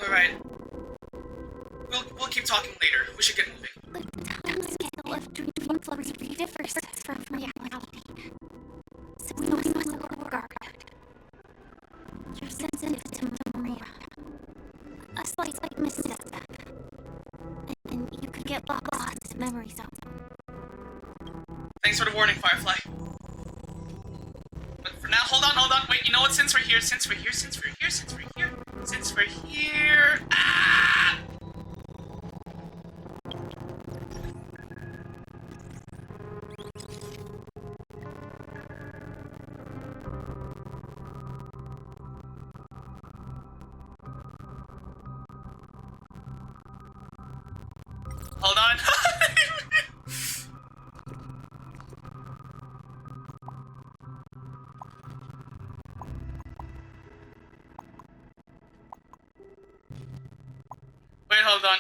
A: Alright. We'll keep talking later. We should get moving.
M: The time scale of dream flux differs from reality. So we must look guard. You're sensitive to Maria. A slight misstep. And you could get lost in memory zone.
A: Thanks for the warning, Firefly. But for now, hold on. Wait, you know what? Since we're here. Ah! Hold on. Wait, hold on.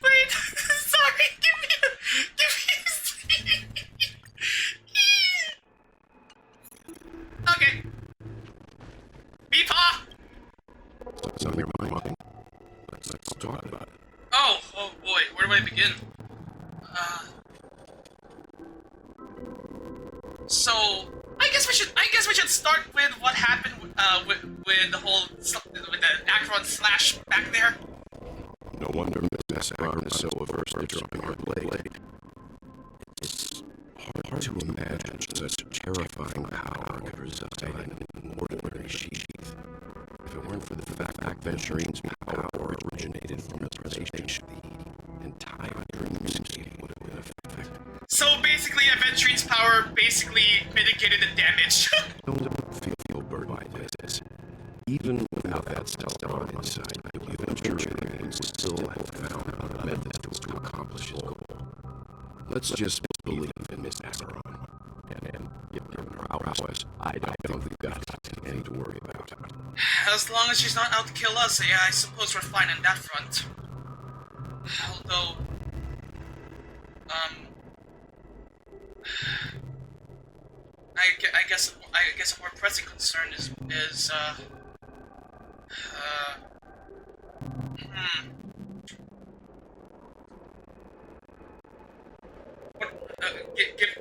A: Wait, sorry, give me Oh boy, where do I begin? So I guess we should start with what happened with the whole with the Akron slash back there.
O: No wonder Miss Akron is so averse to dropping her blade. It's hard to imagine such terrifying power could reside in an ordinary sheath. If it weren't for the fact that Venturine's power originated from its preservation, the entire dreamscape would have been affected.
A: So basically, Aventurine's power basically mitigated the damage.
O: Don't feel burdened by this. Even without that spell inside you, Aventurine would still have found other methods to accomplish his goal. Let's just believe in Miss Akron. And given her prowess, I don't think we've got anything to worry about.
A: As long as she's not out to kill us, yeah, I suppose we're fine on that front. Although, I guess a more pressing concern is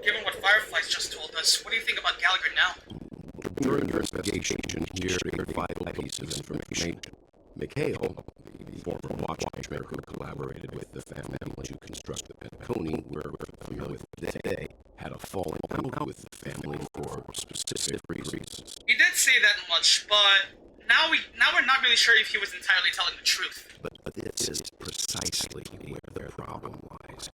A: given what Fireflies just told us, what do you think about Gallagher now?
O: During your investigation, here are 5 pieces of information. McHale, the former watchmaker who collaborated with the family to construct the Penacony we're familiar with today, had a falling out with the family for specific reasons.
A: He did say that much, but now we're not really sure if he was entirely telling the truth.
O: But this is precisely where the problem lies.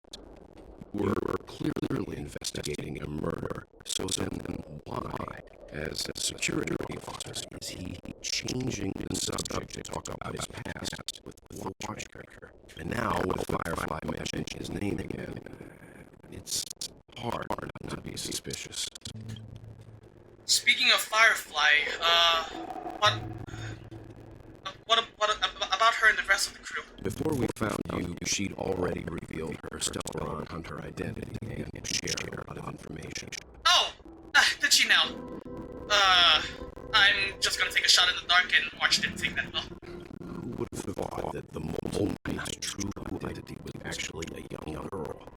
O: We're clearly investigating a murder, so then why, as a security officer, is he changing the subject to talk about his past with the watchmaker? And now, with Firefly mentioning his name again, it's hard not to be suspicious.
A: Speaking of Firefly, what about her and the rest of the crew?
O: Before we found you, she'd already revealed her Stellar Hunter identity and shared a lot of information.
A: Oh! Did she now? I'm just gonna take a shot in the dark and watch it take that well.
O: Who would have thought that the Mole Knight's true identity was actually a young girl?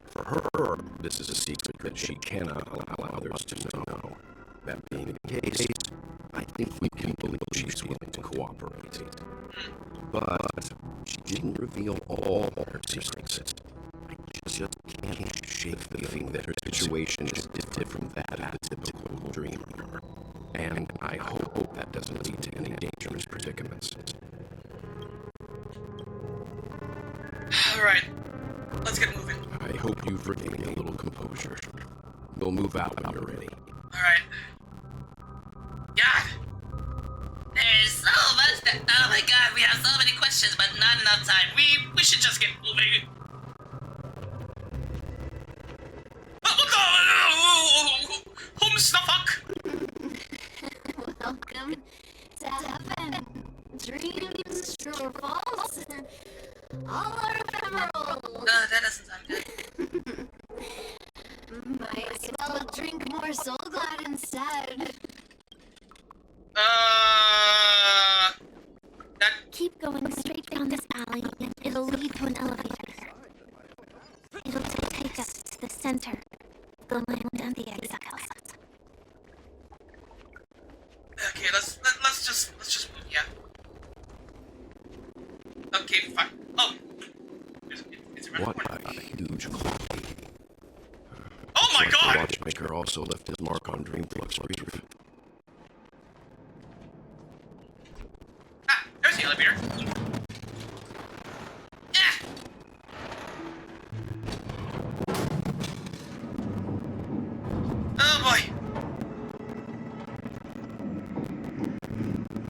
O: For her, this is a secret that she cannot allow others to know. That being the case, I think we can believe she's willing to cooperate. But she didn't reveal all her secrets. I just can't shake the feeling that her situation is different from that of the typical dreamer. And I hope that doesn't lead to any dangerous predicaments.
A: Alright, let's get moving.
O: I hope you've regained a little composure. We'll move out when you're ready.
A: Alright. God! There's so much that... Oh my god, we have so many questions, but not enough time. We should just get moving. Whom's the fuck?
M: Welcome to heaven. Dreams, true or false, all are ephemeral.
A: That doesn't sound good.
M: Might as well drink more Soul Glad instead. Keep going straight down this alley, and it'll lead to an elevator. It'll take us to the center of the land and the exiles.
A: Okay, let's just move, yeah. Okay, fine. Oh! It's around
O: What
A: the corner.
O: a huge quantity.
A: Oh my god!
O: The watchmaker also left his mark on Dreamflux Reef.
A: Ah, there's the elevator. Ah! Oh boy.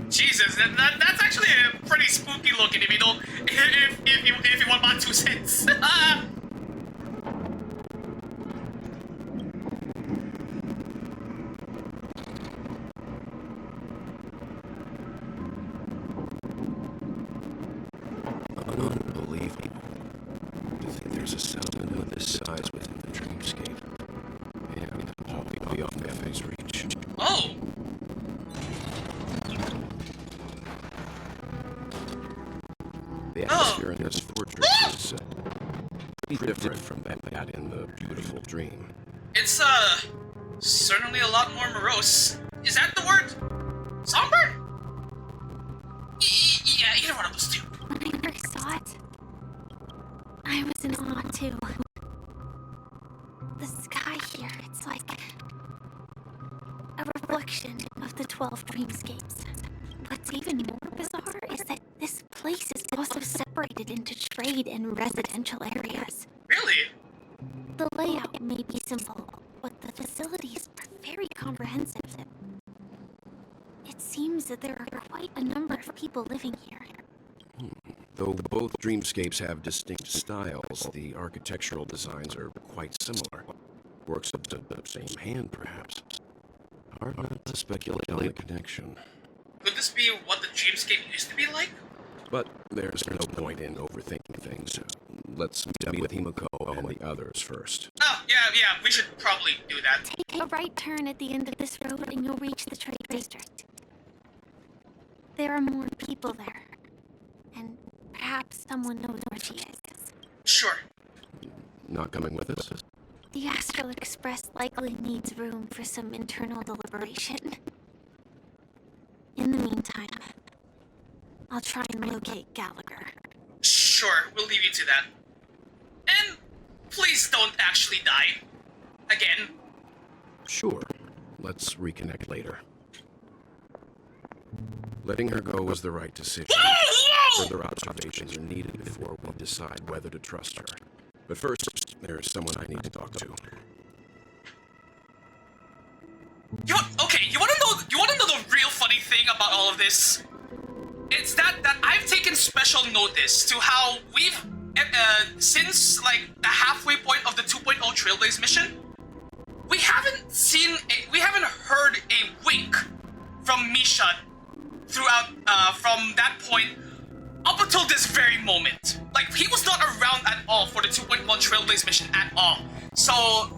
A: Jesus, that's actually a pretty spooky looking if you don't if you want my 2 cents.
O: Unbelievable. To think there's a settlement of this size within the dreamscape. And wholly beyond Mephi's reach.
A: Oh!
O: The
A: Oh!
O: atmosphere in this fortress is different from that in the beautiful dream.
A: It's, certainly a lot more morose. Is that the word? Somber? Yeah, either one of those two.
M: When I first saw it, I was in awe too. The sky here, it's like a reflection of the 12 dreamscapes. What's even more bizarre is that this place is also separated into trade and residential areas.
A: Really?
M: The layout may be simple, but the facilities are very comprehensive. It seems that there are quite a number of people living here.
O: Though both dreamscapes have distinct styles, the architectural designs are quite similar. Works of the same hand, perhaps. Hard not to speculate on the connection.
A: Could this be what the dreamscape used to be like?
O: But there's no point in overthinking things. Let's meet with Himiko and the others first.
A: Oh, yeah, we should probably do that.
M: Take a right turn at the end of this road and you'll reach the trade district. There are more people there. And perhaps someone knows where she is.
A: Sure.
O: Not coming with us?
M: The Astral Express likely needs room for some internal deliberation. In the meantime, I'll try and locate Gallagher.
A: Sure, we'll leave you to that. And please don't actually die. Again.
O: Sure. Let's reconnect later. Letting her go was the right decision.
A: Whoa!
O: Further observations are needed before we decide whether to trust her. But first, there's someone I need to talk to.
A: You wanna know the real funny thing about all of this? It's that I've taken special notice to how we've since like the halfway point of the 2.0 Trailblaze mission, we haven't heard a wink from Misha throughout from that point up until this very moment. Like, he was not around at all for the 2.1 Trailblaze mission at all. So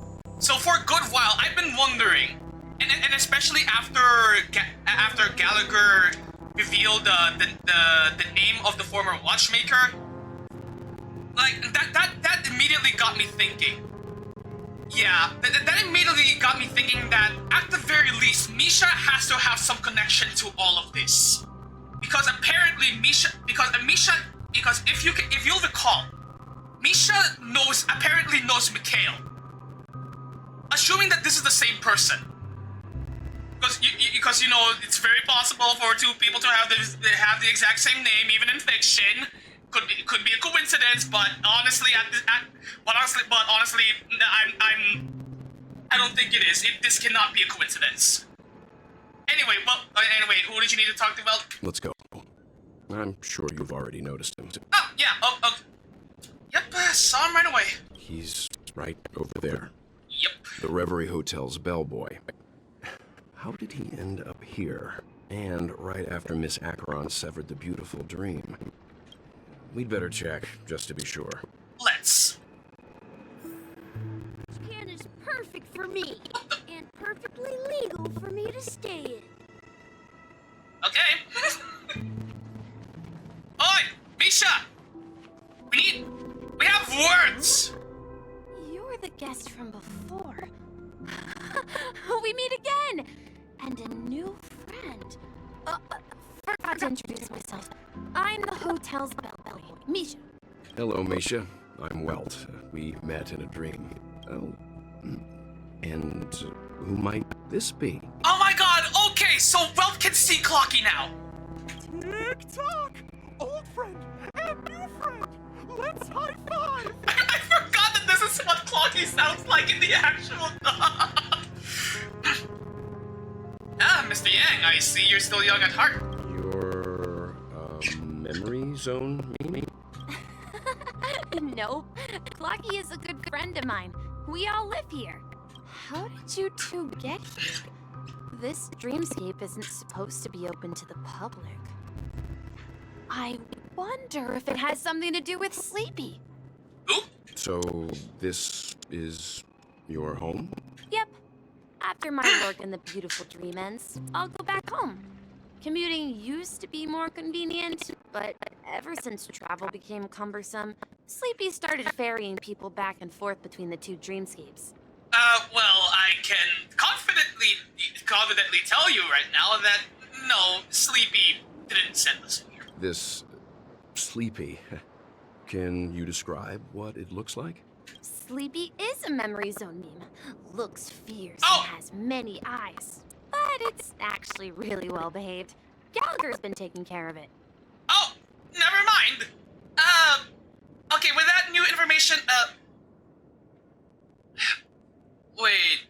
A: for a good while, I've been wondering, and especially after Gallagher revealed the name of the former watchmaker, like that immediately got me thinking. Yeah, that immediately got me thinking that at the very least, Misha has to have some connection to all of this, because apparently because if you'll recall, Misha apparently knows Mikhail. Assuming that this is the same person, because you know it's very possible for two people to have the exact same name, even in fiction. Could be a coincidence, but honestly, I don't think it is. This cannot be a coincidence. Anyway, who did you need to talk to about?
O: Let's go. I'm sure you've already noticed him.
A: Oh, yeah. Oh. Yep, saw him right away.
O: He's right over there.
A: Yep.
O: The Reverie Hotel's bellboy. How did he end up here? And right after Miss Acheron severed the beautiful dream. We'd better check, just to be sure.
A: Let's.
C: This can is perfect for me, and perfectly legal for me to stay in.
A: Okay. Oi, Misha! We have words!
H: You're the guest from before. We meet again! And a new friend. Forgot to introduce myself. I'm the hotel's bellboy, Misha.
O: Hello, Misha. I'm Welt. We met in a dream. Oh. And who might this be?
A: Oh my god, okay, so Welt can see Clocky now.
B: Tick-tock! Old friend and new friend! Let's high-five!
A: I forgot that this is what Clocky sounds like in the actual... Mr. Yang, I see you're still young at heart.
O: Your, memory zone, maybe?
H: Nope. Clocky is a good friend of mine. We all live here. How did you two get here? This dreamscape isn't supposed to be open to the public. I wonder if it has something to do with Sleepy.
O: So, this is your home?
H: Yep. After my work in the beautiful dream ends, I'll go back home. Commuting used to be more convenient, but ever since travel became cumbersome, Sleepy started ferrying people back and forth between the two dreamscapes.
A: Well, I can confidently tell you right now that no, Sleepy didn't send us here.
O: This Sleepy, can you describe what it looks like?
H: Sleepy is a memory zone meme. Looks fierce
A: Oh!
H: and has many eyes. But it's actually really well behaved. Gallagher's been taking care of it.
A: Oh, never mind. Okay, with that new information, wait.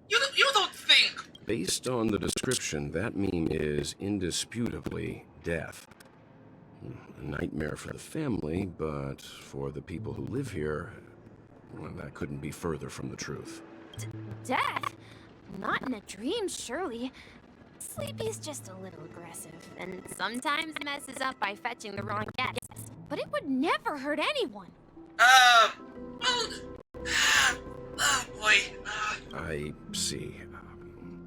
A: You don't think...
O: Based on the description, that meme is indisputably death. A nightmare for the family, but for the people who live here, well, that couldn't be further from the truth.
H: Death? Not in a dream, surely. Sleepy's just a little aggressive, and sometimes messes up by fetching the wrong guess. But it would never hurt anyone.
A: Well... oh boy.
O: I see.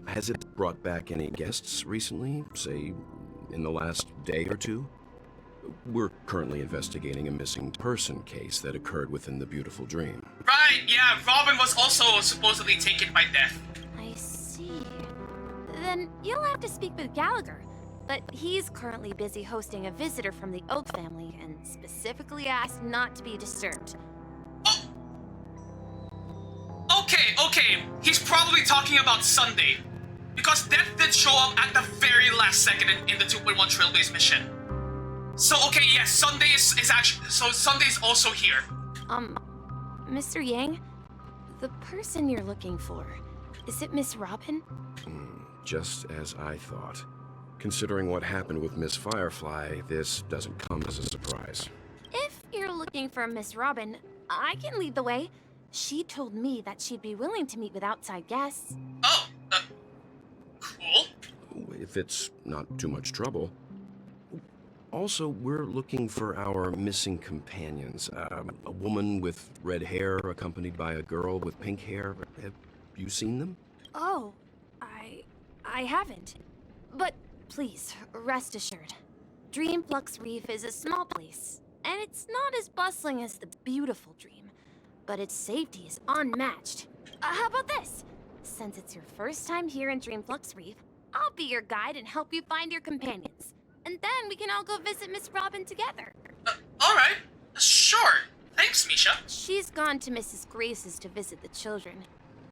O: Has it brought back any guests recently, say, in the last day or two? We're currently investigating a missing person case that occurred within the beautiful dream.
A: Right, yeah, Robin was also supposedly taken by death.
H: I see. Then you'll have to speak with Gallagher. But he's currently busy hosting a visitor from the Oak family and specifically asked not to be disturbed.
A: Okay, he's probably talking about Sunday. Because Death did show up at the very last second in the 2.1 Trailblaze mission. So, okay, yes, Sunday is actually... So, Sunday's also here.
H: Mr. Yang? The person you're looking for, is it Miss Robin?
O: Just as I thought. Considering what happened with Miss Firefly, this doesn't come as a surprise.
H: If you're looking for Miss Robin, I can lead the way. She told me that she'd be willing to meet with outside guests.
A: Oh, cool.
O: If it's not too much trouble. Also, we're looking for our missing companions. A woman with red hair accompanied by a girl with pink hair. Have you seen them?
H: Oh, I haven't. But please, rest assured. Dreamflux Reef is a small place, and it's not as bustling as the beautiful Dream. But its safety is unmatched. How about this? Since it's your first time here in Dreamflux Reef, I'll be your guide and help you find your companions. And then we can all go visit Miss Robin together.
A: Alright. Sure. Thanks, Misha.
H: She's gone to Mrs. Grace's to visit the children.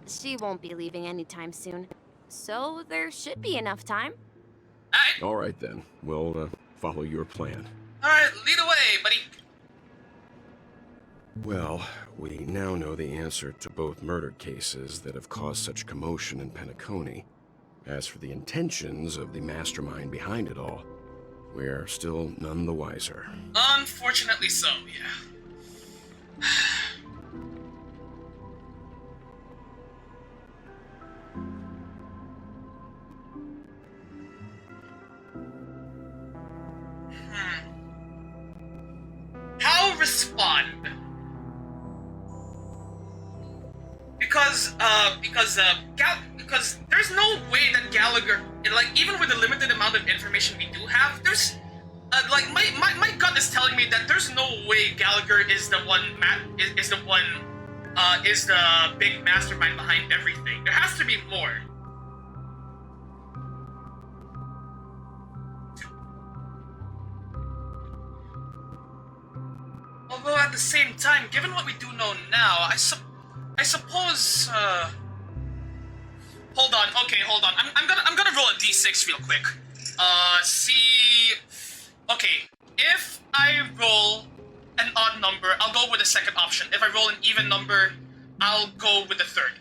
H: She won't be leaving anytime soon. So there should be enough time.
O: All right, then. We'll follow your plan.
A: Alright, lead away, buddy.
O: Well, we now know the answer to both murder cases that have caused such commotion in Penacony. As for the intentions of the mastermind behind it all, we're still none the wiser.
A: Unfortunately so, yeah. How respond? Because there's no way that Gallagher, like, even with the limited amount of information we do have, there's, like, my gut is telling me that there's no way Gallagher is the one, is the big mastermind behind everything. There has to be more. Although at the same time, given what we do know now, I suppose, hold on, okay, hold on. I'm gonna roll a d6 real quick. See... Okay, if I roll an odd number, I'll go with the second option. If I roll an even number, I'll go with the third.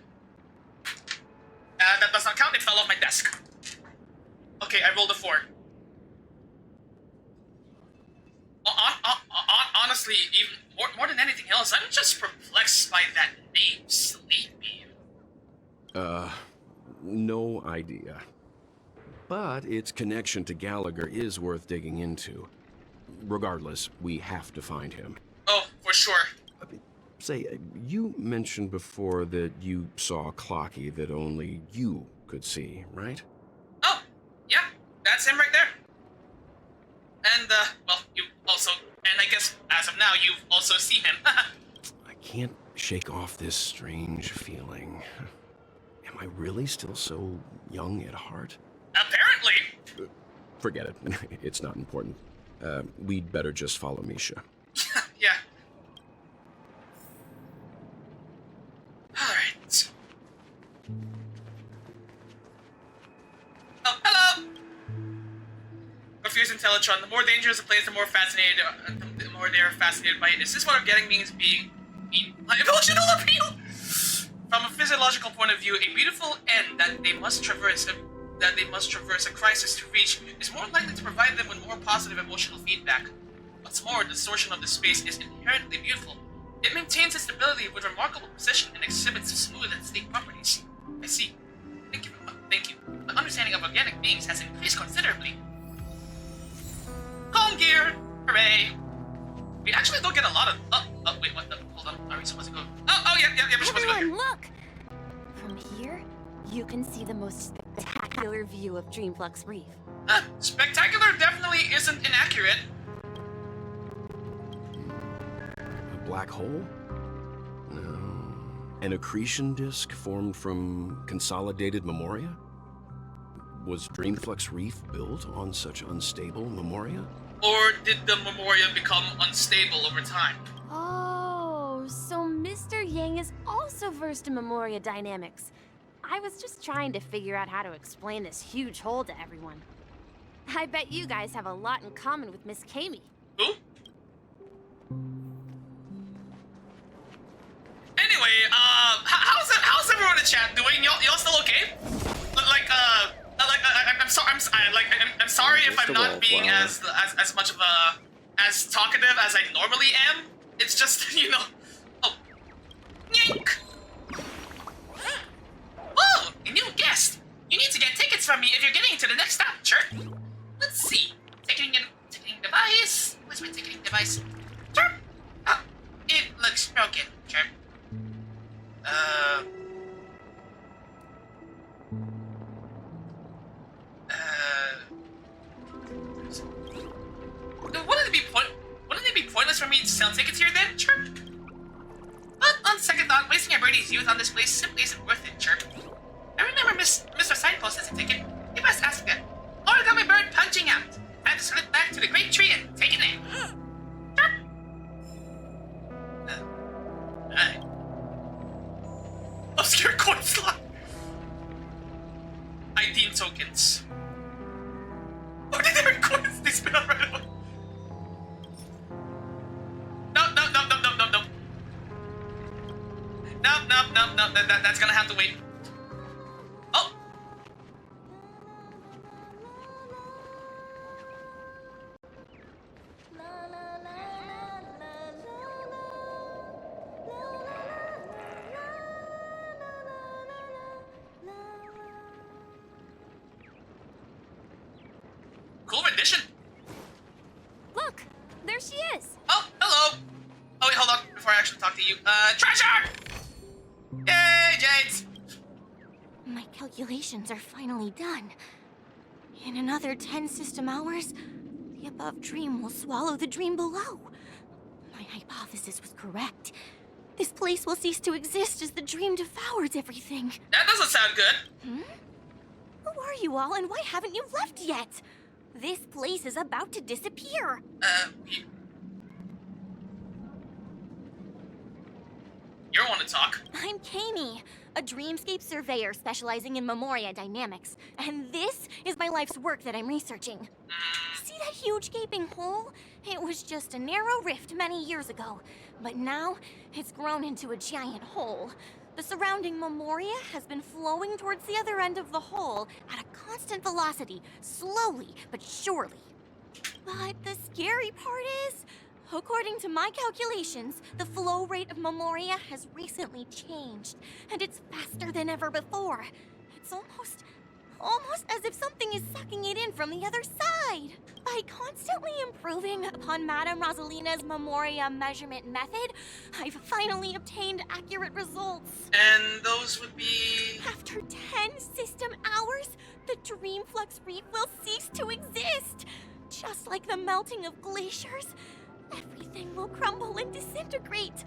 A: That does not count, it fell off my desk. Okay, I rolled a 4. Honestly, even more than anything else, I'm just perplexed by that name, Sleepy.
O: No idea. But its connection to Gallagher is worth digging into. Regardless, we have to find him.
A: Oh, for sure.
O: Say, you mentioned before that you saw Clocky that only you could see, right?
A: Oh, yeah. that's him right there. And, well, you also, and I guess as of now, you've also seen him.
O: I can't shake off this strange feeling. Am I really still so young at heart?
A: Apparently.
O: Forget it. It's not important. We'd better just follow Misha.
A: Yeah. Alright. Oh, hello! Confused Intellatron. The more dangerous a place, the more fascinated, the more they are fascinated by it. Is this what I'm getting means being emotional appeal? From a physiological point of view, a beautiful end that they must traverse a crisis to reach is more likely to provide them with more positive emotional feedback. What's more, the distortion of the space is inherently beautiful. It maintains its stability with remarkable precision and exhibits smooth and sleek properties. I see. Thank you. Thank you. My understanding of organic beings has increased considerably. Home gear! Hooray! We actually don't get a lot of. Oh, wait, what the? Hold on. Are we supposed to go? Yeah, we're supposed to go here.
H: Everyone, look! From here, you can see the most spectacular view of Dreamflux Reef.
A: Spectacular definitely isn't inaccurate.
O: A black hole? No. An accretion disk formed from consolidated memoria? Was Dreamflux Reef built on such unstable memoria?
A: Or did the memoria become unstable over time?
H: Oh, so Mr. Yang is also versed in memoria dynamics. I was just trying to figure out how to explain this huge hole to everyone. I bet you guys have a lot in common with Miss Kami.
A: Who? Anyway, how's everyone in chat doing? Y'all still okay? I'm sorry if I'm not being as much of as talkative as I normally am. It's just, you know. Oh, yank. Oh, a new guest. You need to get tickets from me if you're getting to the next stop, sure? Let's see. Ticketing device. Where's my ticketing device? Sure. Oh, it looks broken, sure. Wouldn't it be pointless for me to sell tickets here then, sure? But on second thought, wasting a birdie's youth on this place simply isn't worth it, chirp. I remember Mr. Signpost has a ticket. You must ask that. Origami bird punching out. Time to slip back to the great tree and take a nap. Chirp. Alright. Obscure coin slot. ID tokens. Ordinary coins, they spin out right away. No. That's gonna have to wait. Oh! Cool rendition.
H: Look, there she is.
A: Oh, hello. Oh, wait, hold on. Before I actually talk to you. Treasure! Yay, Jades!
M: My calculations are finally done. In another 10 system hours, the above dream will swallow the dream below. My hypothesis was correct. This place will cease to exist as the dream devours everything.
A: That doesn't sound good.
M: Who are you all, and why haven't you left yet? This place is about to disappear.
A: You want to talk?
M: I'm Kami, a dreamscape surveyor specializing in memoria dynamics. And this is my life's work that I'm researching. See that huge gaping hole? It was just a narrow rift many years ago, but now it's grown into a giant hole. The surrounding memoria has been flowing towards the other end of the hole at a constant velocity, slowly but surely. But the scary part is, according to my calculations, the flow rate of memoria has recently changed, and it's faster than ever before. It's almost as if something is sucking it in from the other side. By constantly improving upon Madame Rosalina's Memoria measurement method, I've finally obtained accurate results.
A: And those would be...
M: After 10 system hours, the Dreamflux Reef will cease to exist. Just like the melting of glaciers, everything will crumble and disintegrate.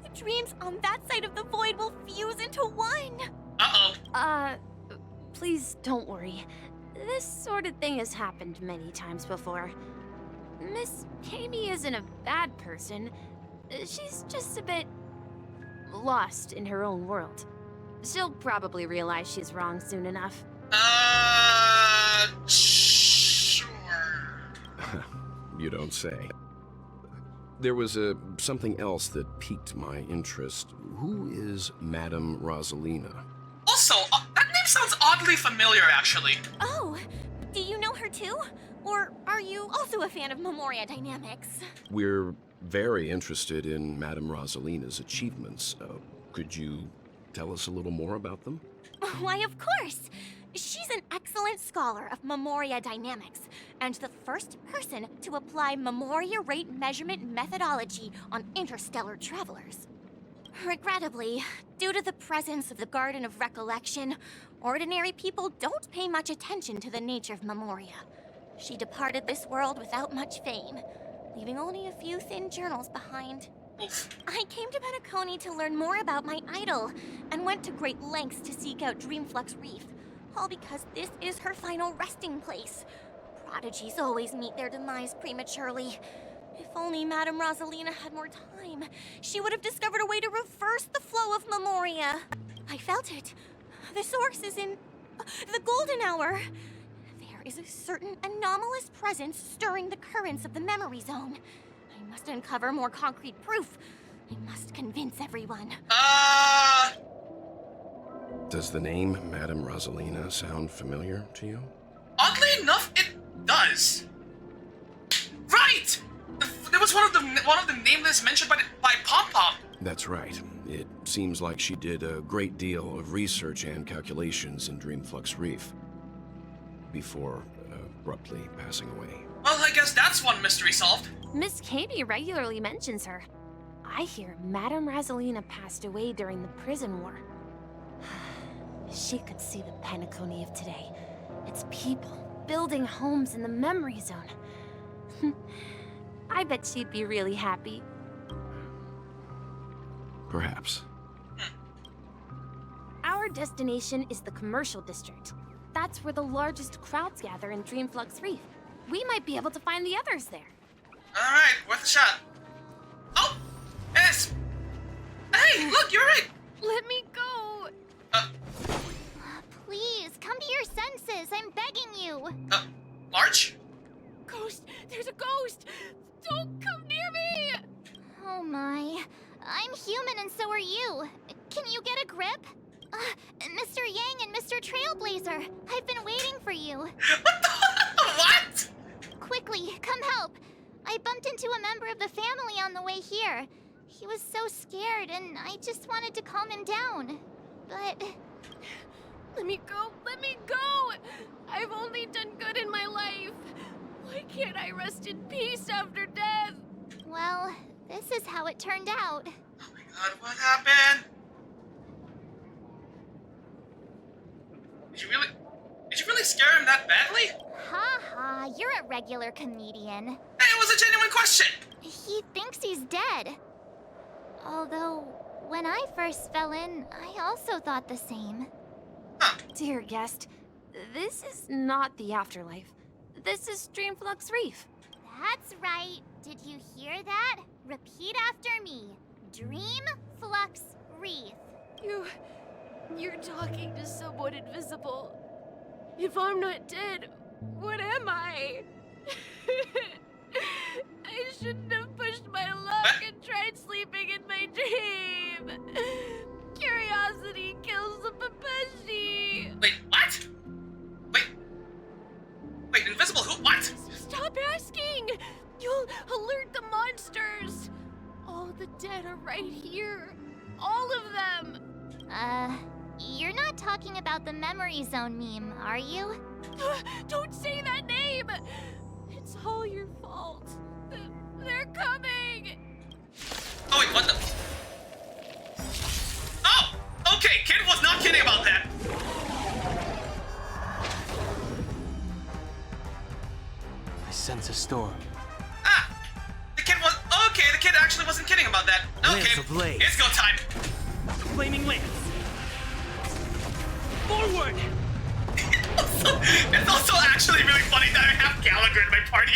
M: The dreams on that side of the void will fuse into one.
A: Uh-oh.
H: Please don't worry. This sort of thing has happened many times before. Miss Kami isn't a bad person. She's just a bit lost in her own world. She'll probably realize she's wrong soon enough.
A: Sure.
O: You don't say. There was something else that piqued my interest. Who is Madame Rosalina?
A: Also, that name sounds oddly familiar, actually.
M: Oh, do you know her too? Or are you also a fan of Memoria Dynamics?
O: We're very interested in Madame Rosalina's achievements. Could you tell us a little more about them?
M: Why, of course. She's an excellent scholar of Memoria Dynamics, and the first person to apply Memoria rate measurement methodology on interstellar travelers. Regrettably, due to the presence of the Garden of Recollection, ordinary people don't pay much attention to the nature of Memoria. She departed this world without much fame, leaving only a few thin journals behind.
A: Oof.
M: I came to Penacony to learn more about my idol, and went to great lengths to seek out Dreamflux Reef, all because this is her final resting place. Prodigies always meet their demise prematurely. If only Madame Rosalina had more time, she would have discovered a way to reverse the flow of Memoria. I felt it. The source is in the golden hour. There is a certain anomalous presence stirring the currents of the memory zone. I must uncover more concrete proof. I must convince everyone.
O: Does the name Madame Rosalina sound familiar to you?
A: Oddly enough, it does. Right! There was one of the nameless mentioned by Pom Pom.
O: That's right. It seems like she did a great deal of research and calculations in Dreamflux Reef before abruptly passing away.
A: Well, I guess that's one mystery solved.
H: Miss Kami regularly mentions her. I hear Madame Rosalina passed away during the prison war. She could see the Penacony of today. Its people building homes in the memory zone. I bet she'd be really happy.
O: Perhaps.
H: Our destination is the commercial district. That's where the largest crowds gather in Dreamflux Reef. We might be able to find the others there.
A: Alright, worth a shot. Oh! Yes! Hey, look, you're right!
H: Let me go!
M: Please, come to your senses. I'm begging you.
A: March?
H: Ghost! There's a ghost! Don't come near me!
M: Oh my. I'm human and so are you. Can you get a grip? Mr. Yang and Mr. Trailblazer, I've been waiting for you.
A: What?
M: Quickly, come help. I bumped into a member of the family on the way here. He was so scared and I just wanted to calm him down. But...
H: Let me go! Let me go! I've only done good in my life. Why can't I rest in peace after death?
M: Well, this is how it turned out.
A: Oh my god, what happened? Did you really scare him that badly?
M: Ha ha, you're a regular comedian.
A: Hey, it was a genuine question!
M: He thinks he's dead. Although, when I first fell in, I also thought the same.
A: Huh.
H: Dear guest, this is not the afterlife. This is Dreamflux Reef.
M: That's right. Did you hear that? Repeat after me. Dreamflux Reef.
H: You're talking to someone invisible. If I'm not dead, what am I? I shouldn't have pushed my luck and tried sleeping in my dream. Curiosity kills the Papeshi.
A: Wait, what? Wait, invisible who? What?
H: Stop asking! You'll alert the monsters. All the dead are right here. All of them.
P: You're not talking about the Memory Zone meme, are you?
H: Don't say that name! It's all your fault. They're coming!
A: Oh wait, what the? Oh! Okay, Kid was not kidding about that.
E: I sense a storm.
A: Ah! The kid was... Okay, the kid actually wasn't kidding about that. Okay,
E: Lance ablaze.
A: it's go time.
E: Flaming lance. Forward!
A: It's also actually really funny that I have Gallagher in my party.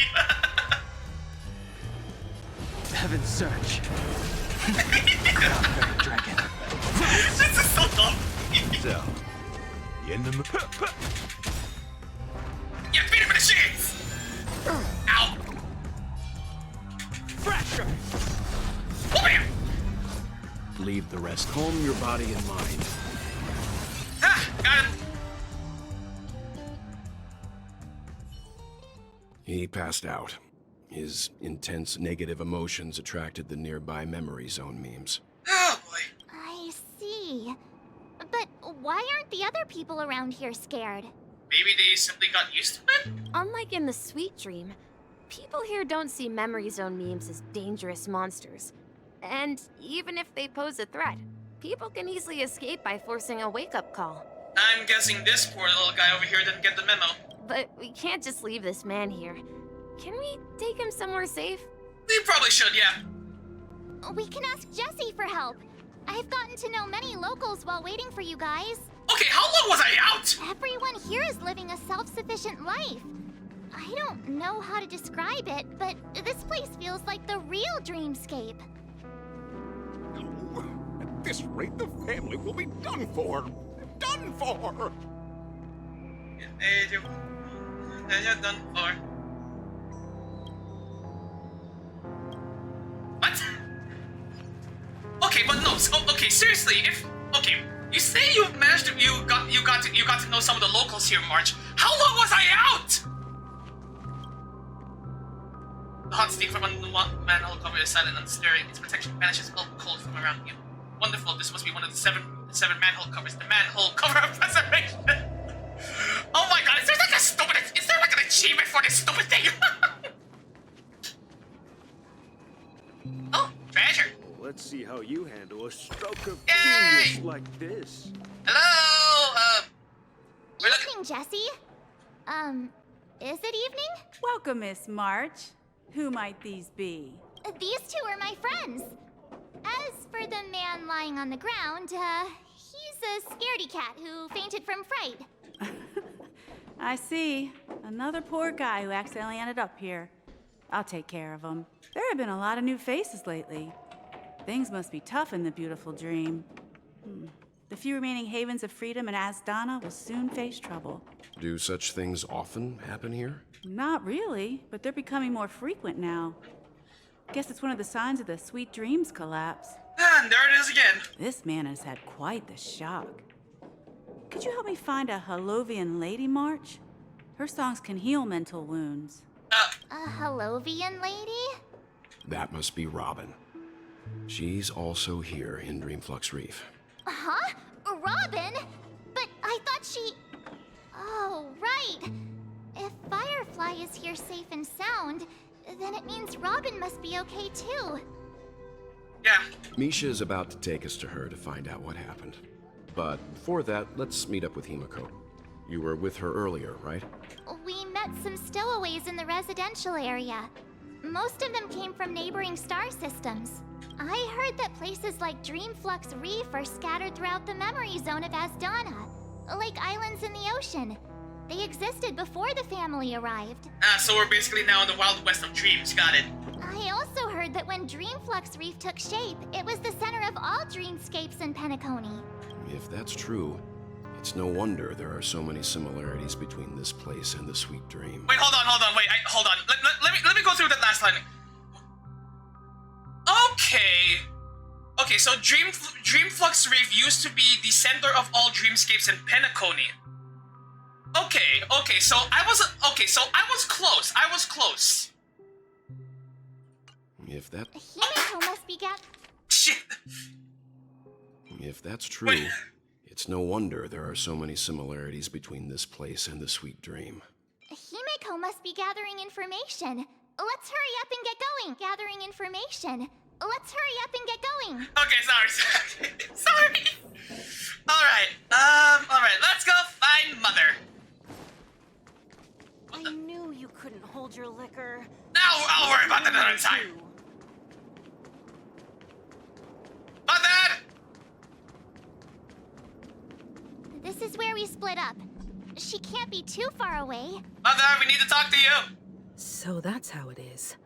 E: Heaven surge. Dragon.
A: This is so dumb.
K: So, you in the mood?
A: Yeah, beat him in the shades! Ow!
E: Fracture!
A: Oh, man!
O: Leave the rest. Calm your body and mind.
A: Ah, got him.
O: He passed out. His intense negative emotions attracted the nearby memory zone memes.
A: Oh, boy.
P: I see. But why aren't the other people around here scared?
A: Maybe they simply got used to it?
H: Unlike in the Sweet Dream, people here don't see Memory Zone memes as dangerous monsters. And even if they pose a threat, people can easily escape by forcing a wake-up call.
A: I'm guessing this poor little guy over here didn't get the memo.
H: But we can't just leave this man here. Can we take him somewhere safe?
A: We probably should, yeah.
P: We can ask Jesse for help. I've gotten to know many locals while waiting for you guys.
A: Okay, how long was I out?
P: Everyone here is living a self-sufficient life. I don't know how to describe it, but this place feels like the real dreamscape.
J: At this rate, the family will be done for. Done for!
A: You're done for. What? Okay, but no. Okay, seriously, you say you managed to you got to know some of the locals here, March. How long was I out? The hot steam from under the manhole cover is silent and stirring. Its protection banishes all cold from around you. Wonderful. This must be one of the seven manhole covers. The manhole cover of preservation. Oh my god! Is there like an achievement for this stupid thing? Oh, treasure.
B: Let's see how you handle a stroke of
A: Yay!
B: genius like this.
A: Hello.
P: Evening, Jesse. Is it evening?
Q: Welcome, Miss March. Who might these be?
P: These two are my friends. As for the man lying on the ground, he's a scaredy cat who fainted from fright.
Q: I see. Another poor guy who accidentally ended up here. I'll take care of him. There have been a lot of new faces lately. Things must be tough in the beautiful dream. The few remaining havens of freedom in Asdana will soon face trouble.
O: Do such things often happen here?
Q: Not really, but they're becoming more frequent now. Guess it's one of the signs of the Sweet Dreams collapse.
A: And there it is again.
Q: This man has had quite the shock. Could you help me find a Halovian lady, March? Her songs can heal mental wounds.
P: A Halovian lady?
O: That must be Robin. She's also here in Dreamflux Reef.
P: Huh? Robin? But I thought she... Oh, right. If Firefly is here safe and sound, then it means Robin must be okay too.
A: Yeah.
O: Misha is about to take us to her to find out what happened. But before that, let's meet up with Himiko. You were with her earlier, right?
P: We met some stowaways in the residential area. Most of them came from neighboring star systems. I heard that places like Dreamflux Reef are scattered throughout the memory zone of Asdana, like islands in the ocean. They existed before the family arrived.
A: So we're basically now in the Wild West of dreams. Got it.
P: I also heard that when Dreamflux Reef took shape, it was the center of all dreamscapes in Penacony.
O: If that's true, it's no wonder there are so many similarities between this place and the Sweet Dream.
A: Wait, hold on. Wait, hold on. Let me go through that last line. Okay, so Dreamflux Reef used to be the center of all dreamscapes in Penacony. Okay, so I was close.
O: If that...
P: Himiko must be
A: Shit.
O: If that's true, It's no wonder there are so many similarities between this place and the Sweet Dream.
P: Himeko must be gathering information. Let's hurry up and get going. Gathering information. Let's hurry up and get going.
A: Okay, sorry. Sorry. Alright, let's go find Mother.
I: I knew you couldn't hold your liquor.
A: I'll worry about that another time. Mother!
P: This is where we split up. She can't be too far away.
A: Mother, we need to talk to you.
R: So that's how it is.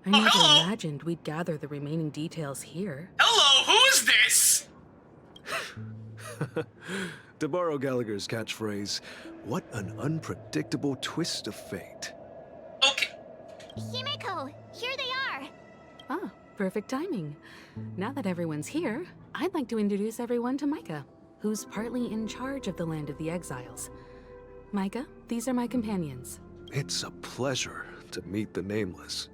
R: I
A: Oh,
R: never
A: hello.
R: imagined we'd gather the remaining details here.
A: Hello, who is this?
S: To borrow Gallagher's catchphrase, what an unpredictable twist of fate.
A: Okay.
P: Himeko, here they are.
R: Ah, perfect timing. Now that everyone's here, I'd like to introduce everyone to Micah, who's partly in charge of the Land of the Exiles. Micah, these are my companions.
S: It's a pleasure to meet the Nameless.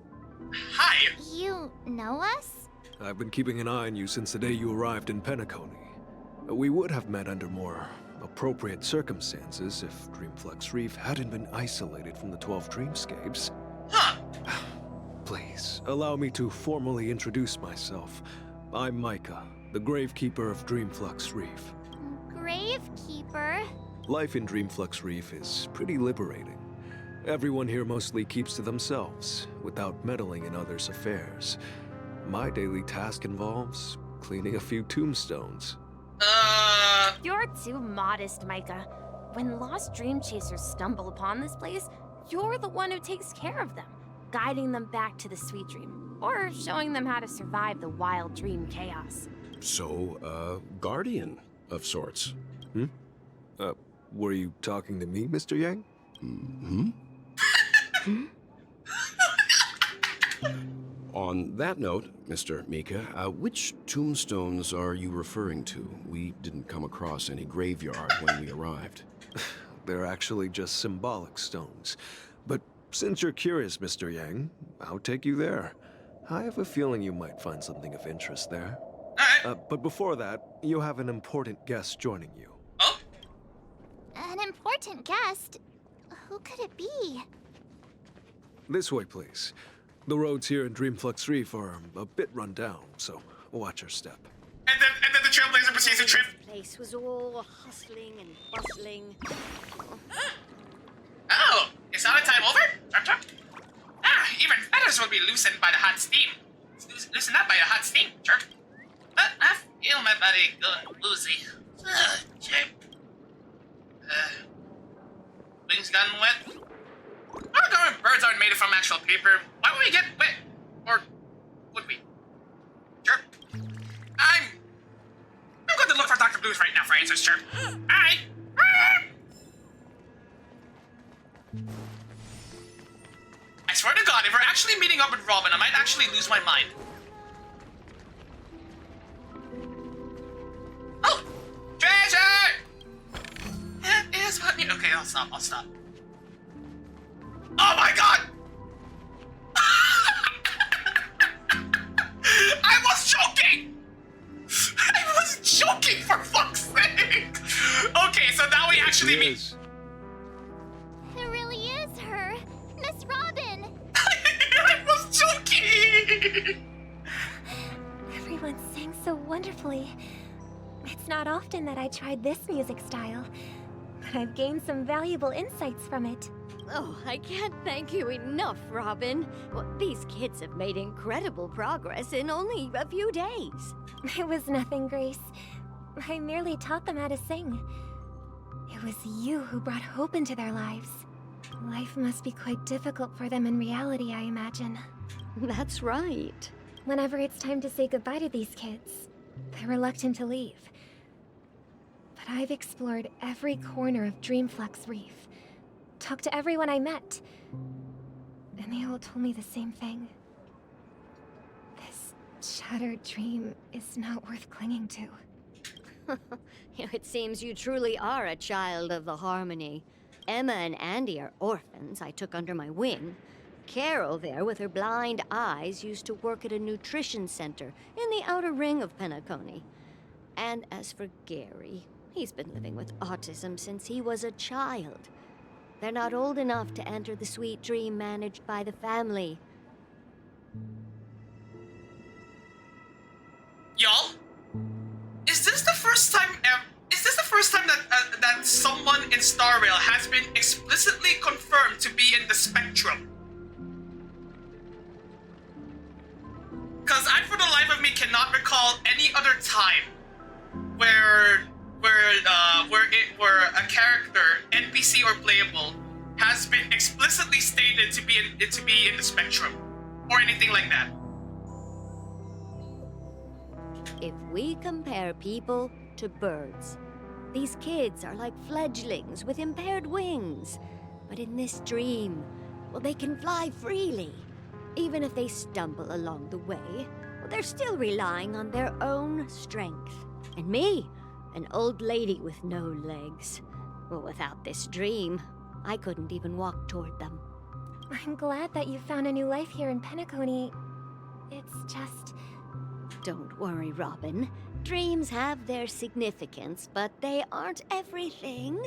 A: Hi.
P: You know us?
S: I've been keeping an eye on you since the day you arrived in Penacony. We would have met under more appropriate circumstances if Dreamflux Reef hadn't been isolated from the 12 Dreamscapes.
A: Huh.
S: Please, allow me to formally introduce myself. I'm Micah, the Gravekeeper of Dreamflux Reef.
P: Gravekeeper?
S: Life in Dreamflux Reef is pretty liberating. Everyone here mostly keeps to themselves, without meddling in others' affairs. My daily task involves cleaning a few tombstones.
H: You're too modest, Micah. When lost dream chasers stumble upon this place, you're the one who takes care of them, guiding them back to the sweet dream, or showing them how to survive the wild dream chaos.
O: So, guardian of sorts.
S: Were you talking to me, Mr. Yang?
O: On that note, Mr. Mika, which tombstones are you referring to? We didn't come across any graveyard when we arrived.
S: They're actually just symbolic stones. But since you're curious, Mr. Yang, I'll take you there. I have a feeling you might find something of interest there. But before that, you have an important guest joining you.
P: An important guest? Who could it be?
S: This way, please. The roads here in Dreamflux Reef are a bit run down, so watch your step.
A: And then the Trailblazer proceeds to trip.
C: This place was all hustling and bustling.
A: Oh, is our time over? Even feathers will be loosened by the hot steam. Loosened up by the hot steam, chirp. I feel my body going woozy. Chirp. Wings gotten wet. Our government birds aren't made from actual paper. Why would we get wet? Or would we? Chirp. I'm going to look for Dr. Blues right now for answers, chirp. Alright. I swear to God, if we're actually meeting up with Robin, I might actually lose my mind. Oh! Treasure! It is what me. Okay, I'll stop. Oh my God! I was joking! I was joking, for fuck's sake! Okay, so now we actually meet.
P: It really is her. Miss Robin!
A: I was joking!
G: Everyone sang so wonderfully. It's not often that I tried this music style, but I've gained some valuable insights from it.
C: Oh, I can't thank you enough, Robin. Well, these kids have made incredible progress in only a few days.
G: It was nothing, Grace. I merely taught them how to sing. It was you who brought hope into their lives. Life must be quite difficult for them in reality, I imagine.
C: That's right.
G: Whenever it's time to say goodbye to these kids, they're reluctant to leave. But I've explored every corner of Dreamflux Reef. Talked to everyone I met. And they all told me the same thing. This shattered dream is not worth clinging to.
C: It seems you truly are a child of the Harmony. Emma and Andy are orphans I took under my wing. Carol there, with her blind eyes, used to work at a nutrition center in the outer ring of Penacony. And as for Gary,
T: He's been living with autism since he was a child. They're not old enough to enter the sweet dream managed by the family.
A: Y'all, is this the first time that someone in Star Rail has been explicitly confirmed to be in the spectrum? Because I, for the life of me, cannot recall any other time where a character, NPC or playable, has been explicitly stated to be in the spectrum, or anything like that.
T: If we compare people to birds, these kids are like fledglings with impaired wings. But in this dream, well, they can fly freely. Even if they stumble along the way, well, they're still relying on their own strength. And me, an old lady with no legs. Well, without this dream, I couldn't even walk toward them.
M: I'm glad that you found a new life here in Penacony. It's just...
T: Don't worry, Robin. Dreams have their significance, but they aren't everything.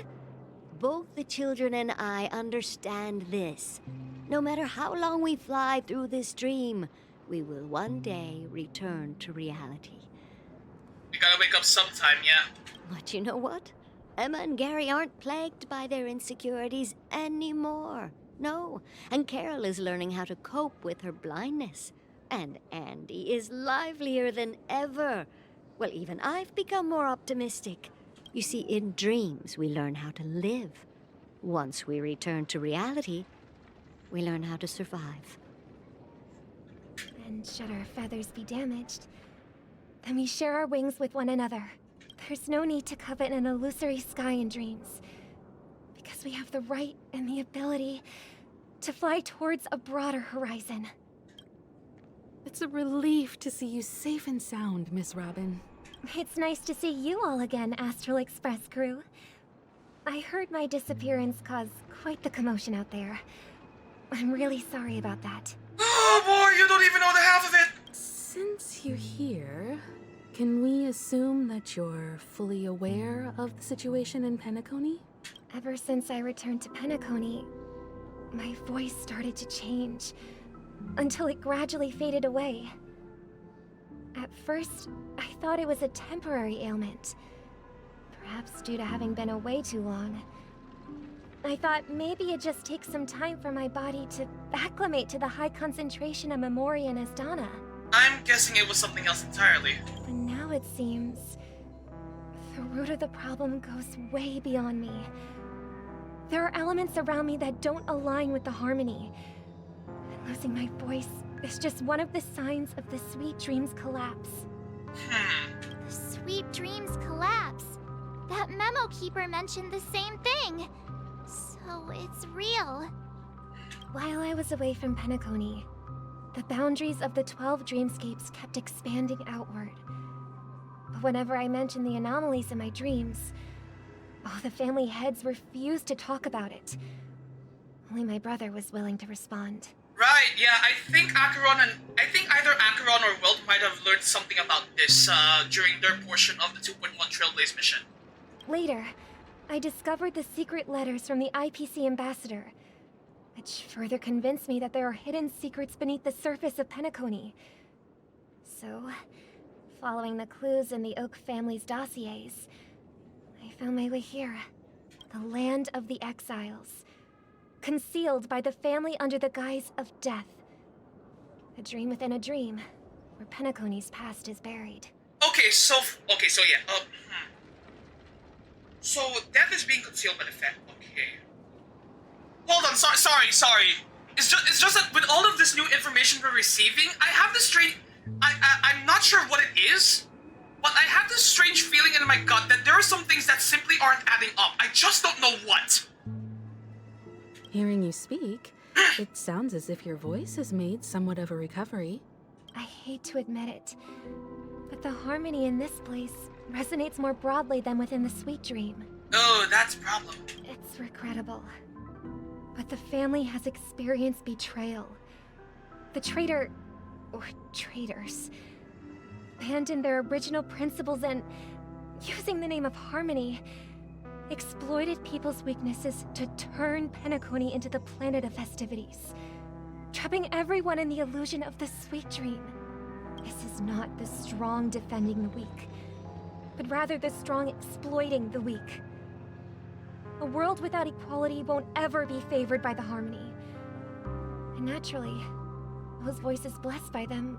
T: Both the children and I understand this. No matter how long we fly through this dream, we will one day return to reality.
A: We gotta wake up sometime, yeah.
T: But you know what? Emma and Gary aren't plagued by their insecurities anymore. No, and Carol is learning how to cope with her blindness. And Andy is livelier than ever. Well, even I've become more optimistic. You see, in dreams, we learn how to live. Once we return to reality, we learn how to survive.
M: And should our feathers be damaged, then we share our wings with one another. There's no need to covet an illusory sky in dreams, because we have the right and the ability to fly towards a broader horizon.
R: It's a relief to see you safe and sound, Miss Robin.
M: It's nice to see you all again, Astral Express crew. I heard my disappearance caused quite the commotion out there. I'm really sorry about that.
A: Oh boy, you don't even know the half of it!
R: Since you're here, can we assume that you're fully aware of the situation in Penacony?
M: Ever since I returned to Penacony, my voice started to change, until it gradually faded away. At first, I thought it was a temporary ailment, perhaps due to having been away too long. I thought maybe it just takes some time for my body to acclimate to the high concentration of Memoria and Asdana.
A: I'm guessing it was something else entirely.
M: But now it seems the root of the problem goes way beyond me. There are elements around me that don't align with the harmony. And losing my voice is just one of the signs of the Sweet Dreams collapse.
P: The Sweet Dreams collapse. That memo keeper mentioned the same thing. So it's real.
M: While I was away from Penacony, the boundaries of the 12 dreamscapes kept expanding outward. But whenever I mentioned the anomalies in my dreams, the family heads refused to talk about it. Only my brother was willing to respond.
A: Right, yeah, I think either Acheron or Wilt might have learned something about this during their portion of the 2.1 Trailblaze mission.
M: Later, I discovered the secret letters from the IPC ambassador, which further convinced me that there are hidden secrets beneath the surface of Penacony. So, following the clues in the Oak family's dossiers, I found my way here, the land of the exiles, concealed by the family under the guise of death. A dream within a dream, where Penacony's past is buried.
A: So yeah, So death is being concealed by the family. Okay. Hold on, sorry. It's just that with all of this new information we're receiving, I have this strange... I'm not sure what it is, but I have this strange feeling in my gut that there are some things that simply aren't adding up. I just don't know what.
R: Hearing you speak, it sounds as if your voice has made somewhat of a recovery.
M: I hate to admit it, but the harmony in this place resonates more broadly than within the Sweet Dream.
A: Oh, that's a problem.
M: It's regrettable, but the family has experienced betrayal. The traitor, or traitors, abandoned their original principles and
G: using the name of harmony, exploited people's weaknesses to turn Penacony into the planet of festivities, trapping everyone in the illusion of the sweet dream. This is not the strong defending the weak, but rather the strong exploiting the weak. A world without equality won't ever be favored by the harmony. And naturally, those voices blessed by them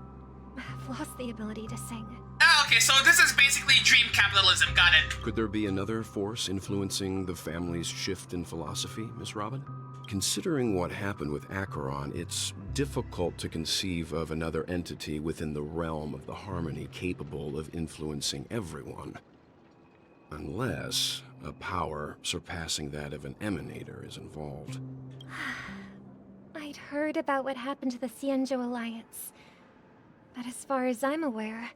G: have lost the ability to sing.
A: Ah, okay, so this is basically dream capitalism, got it.
O: Could there be another force influencing the family's shift in philosophy, Miss Robin? Considering what happened with Acheron, it's difficult to conceive of another entity within the realm of the harmony capable of influencing everyone. Unless a power surpassing that of an emanator is involved.
G: I'd heard about what happened to the Xianzhou Alliance. But as far as I'm aware,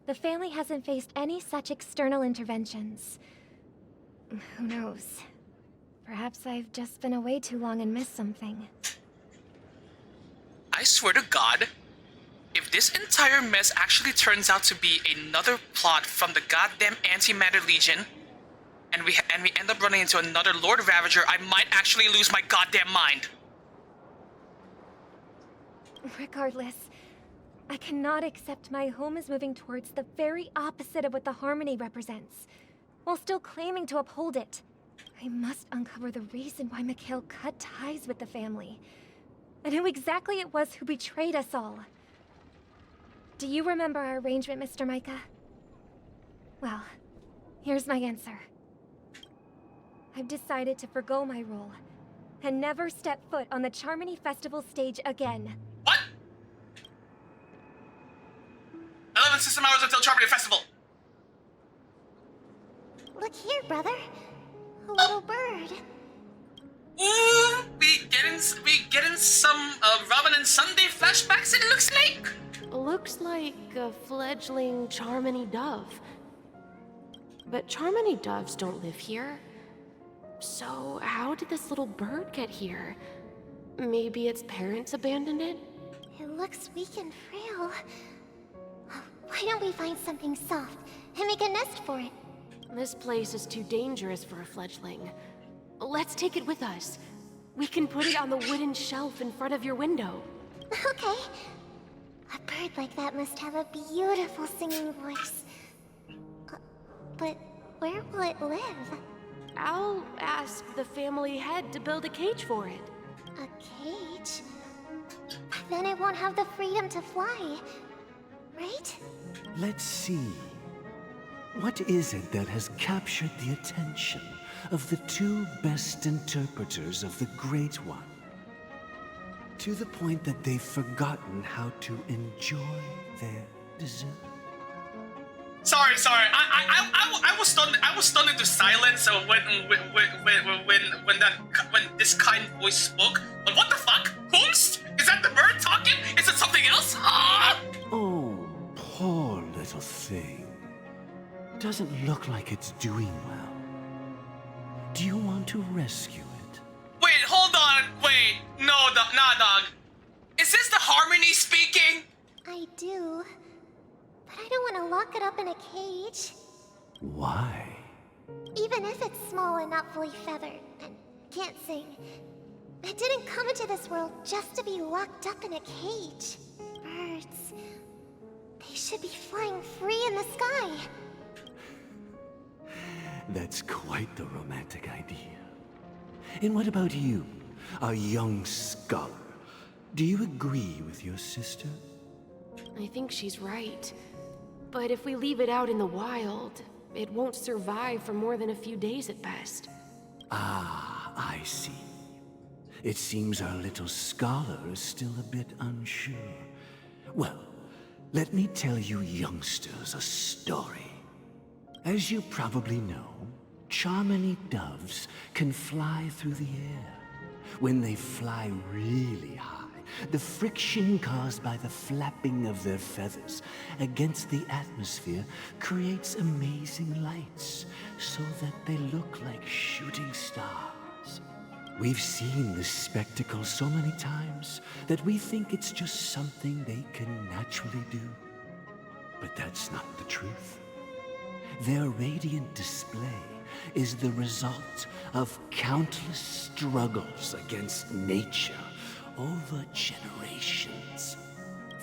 G: the family hasn't faced any such external interventions. Who knows? Perhaps I've just been away too long and missed something.
A: I swear to God, if this entire mess actually turns out to be another plot from the goddamn Antimatter Legion, and we end up running into another Lord Ravager, I might actually lose my goddamn mind.
G: Regardless, I cannot accept my home is moving towards the very opposite of what the harmony represents, while still claiming to uphold it. I must uncover the reason why Mikhail cut ties with the family, and who exactly it was who betrayed us all. Do you remember our arrangement, Mr. Micah? Well, here's my answer. I've decided to forgo my role, and never step foot on the Charmony Festival stage again.
A: 11 system hours until Charmony Festival.
P: Look here, brother. A little bird.
A: Ooh, we getting some Robin and Sunday flashbacks, it looks like.
U: Looks like a fledgling Charmony dove. But Charmony doves don't live here. So how did this little bird get here? Maybe its parents abandoned it?
P: It looks weak and frail. Why don't we find something soft and make a nest for it?
U: This place is too dangerous for a fledgling. Let's take it with us. We can put it on the wooden shelf in front of your window.
P: Okay. A bird like that must have a beautiful singing voice. But where will it live?
U: I'll ask the family head to build a cage for it.
P: A cage? Then it won't have the freedom to fly, right?
V: Let's see. What is it that has captured the attention of the two best interpreters of the Great One? To the point that they've forgotten how to enjoy their dessert.
A: Sorry. I was stunned. I was stunned into silence when this kind voice spoke. But what the fuck? Holmes? Is that the bird talking? Is it something else? Ah!
V: Oh, poor little thing. Doesn't look like it's doing well. Do you want to rescue it?
A: Wait, hold on. Wait, no, nah, dog. Is this the harmony speaking?
P: I do. But I don't want to lock it up in a cage.
V: Why?
P: Even if it's small and not fully feathered and can't sing. I didn't come into this world just to be locked up in a cage. Birds. They should be flying free in the sky.
V: That's quite the romantic idea. And what about you, a young scholar? Do you agree with your sister?
U: I think she's right. But if we leave it out in the wild, it won't survive for more than a few days at best.
V: Ah, I see. It seems our little scholar is still a bit unsure. Well, let me tell you youngsters a story. As you probably know, Charmony doves can fly through the air. When they fly really high, the friction caused by the flapping of their feathers against the atmosphere creates amazing lights, so that they look like shooting stars. We've seen this spectacle so many times that we think it's just something they can naturally do. But that's not the truth. Their radiant display is the result of countless struggles against nature over generations.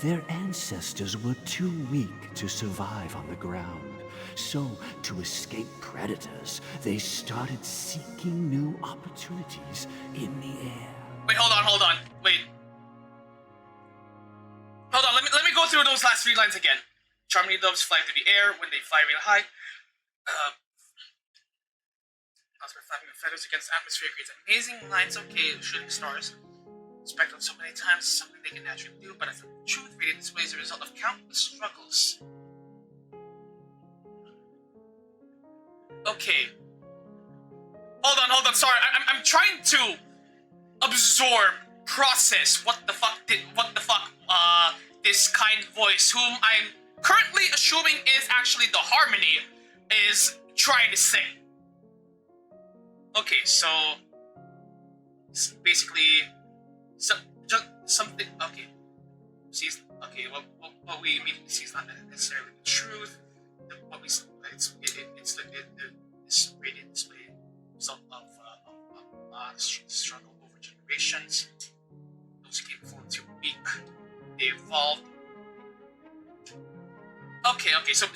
V: Their ancestors were too weak to survive on the ground, so to escape predators, they started seeking new opportunities in the air.
A: Wait, hold on. Wait. Hold on, let me go through those last 3 lines again. Charming doves fly through the air when they fly real high. Cosmic flapping of feathers against atmosphere creates amazing lines. Okay, shooting stars. Spectrum so many times, something they can naturally do, but as the truth, radiant display is a result of countless struggles. Okay. Hold on, sorry, I'm trying to absorb, process what the fuck, this kind voice, whom I'm currently assuming is actually the Harmony, is trying to say. Okay, so basically, just something. Okay, what we immediately see is not necessarily the truth. What we it's this radiant display result of struggle over generations. Those who came before too weak, they evolved. Okay, so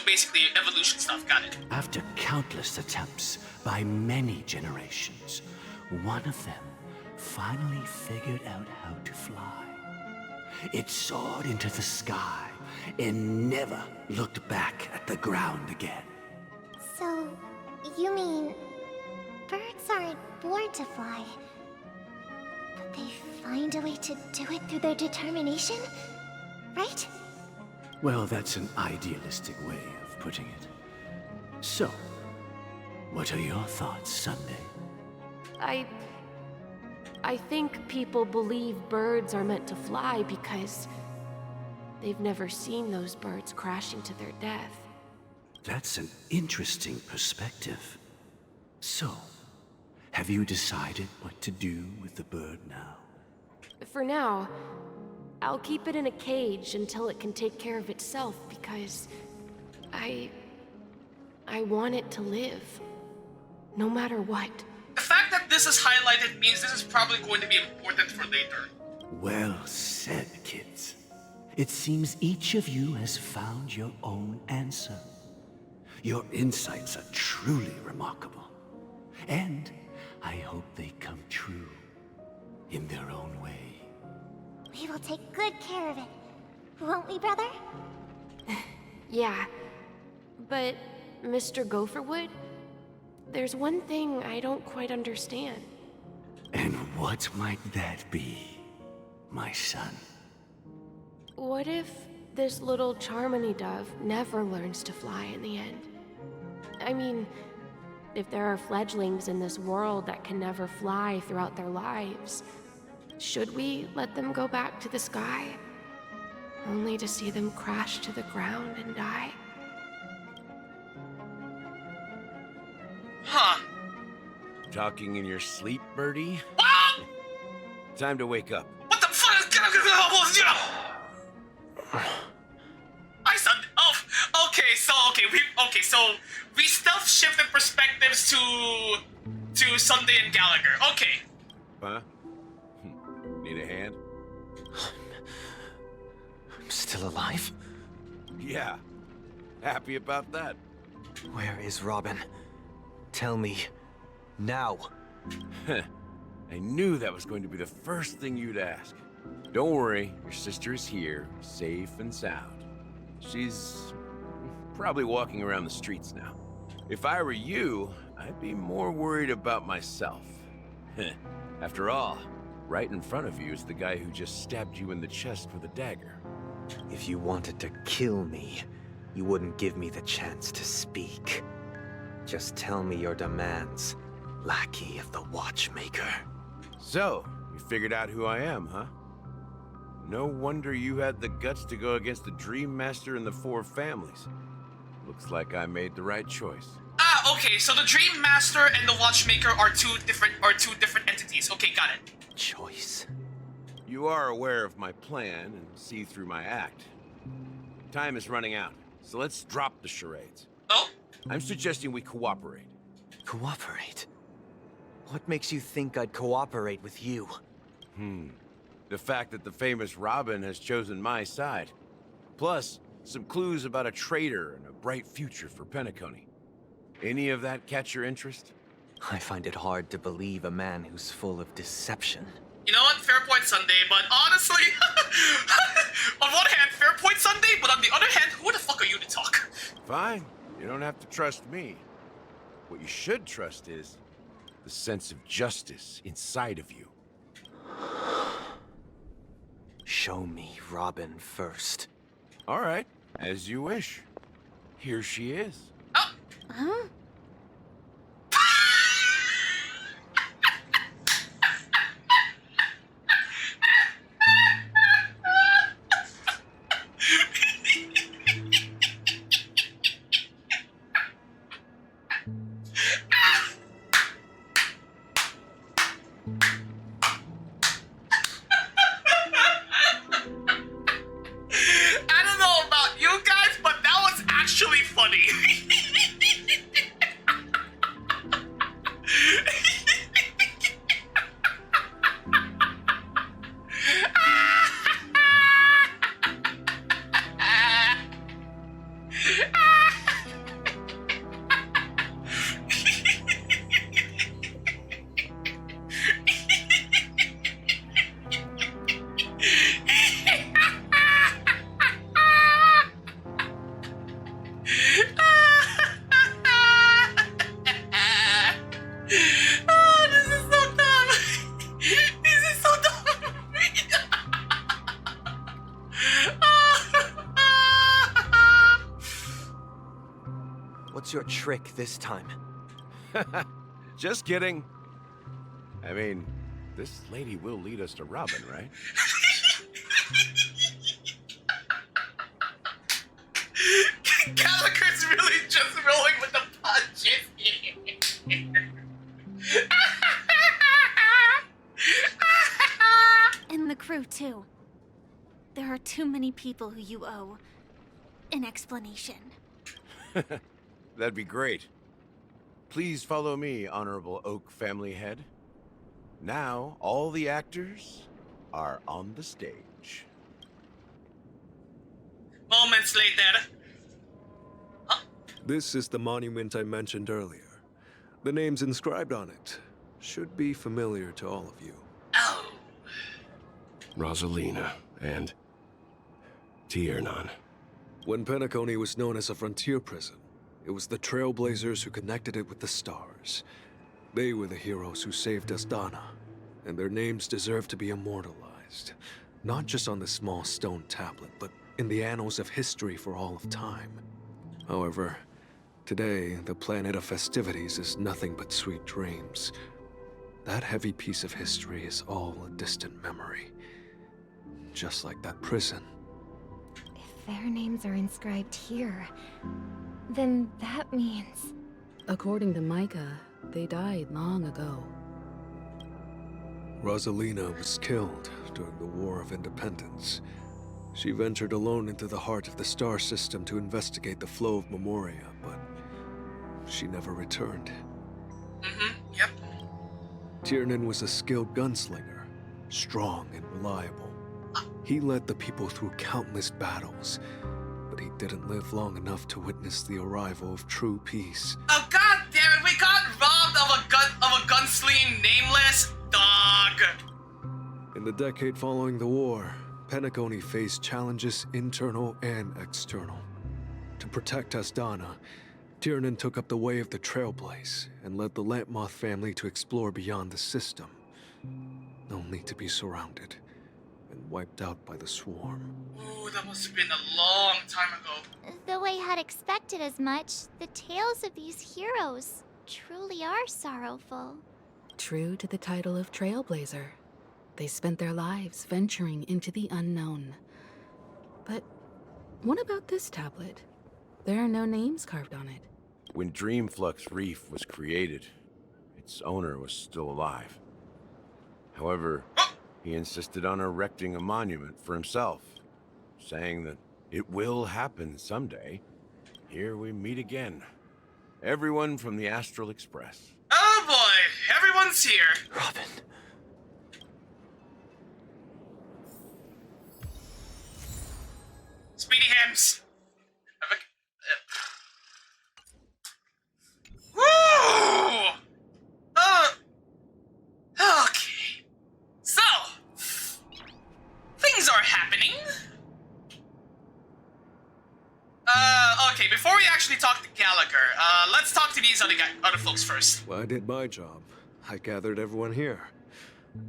A: basically evolution stuff. Got it.
V: After countless attempts by many generations, one of them finally figured out how to fly. It soared into the sky and never looked back at the ground again.
P: So, you mean birds aren't born to fly, but they find a way to do it through their determination, right?
V: Well, that's an idealistic way of putting it. So, what are your thoughts, Sunday?
U: I think people believe birds are meant to fly because they've never seen those birds crashing to their death.
V: That's an interesting perspective. So, have you decided what to do with the bird now?
U: For now, I'll keep it in a cage until it can take care of itself because I want it to live, no matter what.
A: The fact that this is highlighted means this is probably going to be important for later.
V: Well said, kids. It seems each of you has found your own answer. Your insights are truly remarkable. And I hope they come true in their own way.
P: We will take good care of it, won't we, brother?
U: Yeah, but Mr. Gopherwood, there's one thing I don't quite understand.
V: And what might that be, my son?
U: What if this little Charmony dove never learns to fly in the end? I mean, if there are fledglings in this world that can never fly throughout their lives, should we let them go back to the sky, only to see them crash to the ground and die?
A: Huh.
K: Talking in your sleep, Birdie? Time to wake up.
A: What the fuck? I said, oh, okay, so we stealth shifted perspectives to Sunday and Gallagher. Okay.
K: Huh? Need a hand?
E: I'm still alive?
K: Yeah. Happy about that.
E: Where is Robin? Tell me. Now.
K: I knew that was going to be the first thing you'd ask. Don't worry, your sister is here, safe and sound. She's probably walking around the streets now. If I were you, I'd be more worried about myself. After all, right in front of you is the guy who just stabbed you in the chest with a dagger.
E: If you wanted to kill me, you wouldn't give me the chance to speak. Just tell me your demands, lackey of the Watchmaker.
K: So, you figured out who I am, huh? No wonder you had the guts to go against the Dream Master and the Four Families. Looks like I made the right choice.
A: Ah, okay, so the Dream Master and the Watchmaker are two different entities. Okay, got it.
E: Choice?
K: You are aware of my plan and see through my act. Time is running out, so let's drop the charades.
A: Oh?
K: I'm suggesting we cooperate.
D: Cooperate? What makes you think I'd cooperate with you?
K: The fact that the famous Robin has chosen my side. Plus, some clues about a traitor and a bright future for Penacony. Any of that catch your interest?
D: I find it hard to believe a man who's full of deception.
A: You know what? Fair point, Sunday, but honestly, on one hand, fair point, Sunday, but on the other hand, who the fuck are you to talk?
K: Fine. You don't have to trust me. What you should trust is the sense of justice inside of you.
D: Show me Robin first.
K: All right, as you wish. Here she is.
H: Huh?
A: I don't know about you guys, but that was actually funny. Oh, this is so dumb. This is so dumb.
D: What's your trick this time?
K: Just kidding. I mean, this lady will lead us to Robin, right?
A: Gallagher's really just rolling with the punches.
M: And the crew, too. There are too many people who you owe an explanation.
K: That'd be great. Please follow me, Honorable Oak family head. Now, all the actors are on the stage.
A: Moments later.
S: This is the monument I mentioned earlier. The names inscribed on it should be familiar to all of you.
A: Oh.
O: Rosalina and Tiernan.
S: When Penacony was known as a frontier prison, it was the Trailblazers who connected it with the stars. They were the heroes who saved Asdana, and their names deserve to be immortalized. Not just on the small stone tablet, but in the annals of history for all of time. However, today, the planet of festivities is nothing but sweet dreams. That heavy piece of history is all a distant memory. Just like that prison.
F: If their names are inscribed here, then that means...
R: According to Micah, they died long ago.
S: Rosalina was killed during the War of Independence. She ventured alone into the heart of the star system to investigate the flow of Memoria, but she never returned.
A: Yep.
S: Tiernan was a skilled gunslinger, strong and reliable. He led the people through countless battles, but he didn't live long enough to witness the arrival of true peace.
A: Oh god damn it, we got robbed of a gunslinging nameless dog.
S: In the decade following the war, Penacony faced challenges internal and external. To protect Asdana, Tiernan took up the way of the Trailblaze and led the Lampmoth family to explore beyond the system, only to be surrounded and wiped out by the swarm.
A: Ooh, that must have been a long time ago.
P: Though I had expected as much, the tales of these heroes truly are sorrowful.
R: True to the title of Trailblazer, they spent their lives venturing into the unknown. But what about this tablet? There are no names carved on it.
K: When Dreamflux Reef was created, its owner was still alive. However, he insisted on erecting a monument for himself, saying that it will happen someday. here we meet again. Everyone from the Astral Express.
A: Oh boy, everyone's here.
D: Robin.
A: Speedy Hams. Woo! Okay. So, things are happening. Okay, before we actually talk to Gallagher, let's talk to these other folks first.
S: Well, I did my job. I gathered everyone here.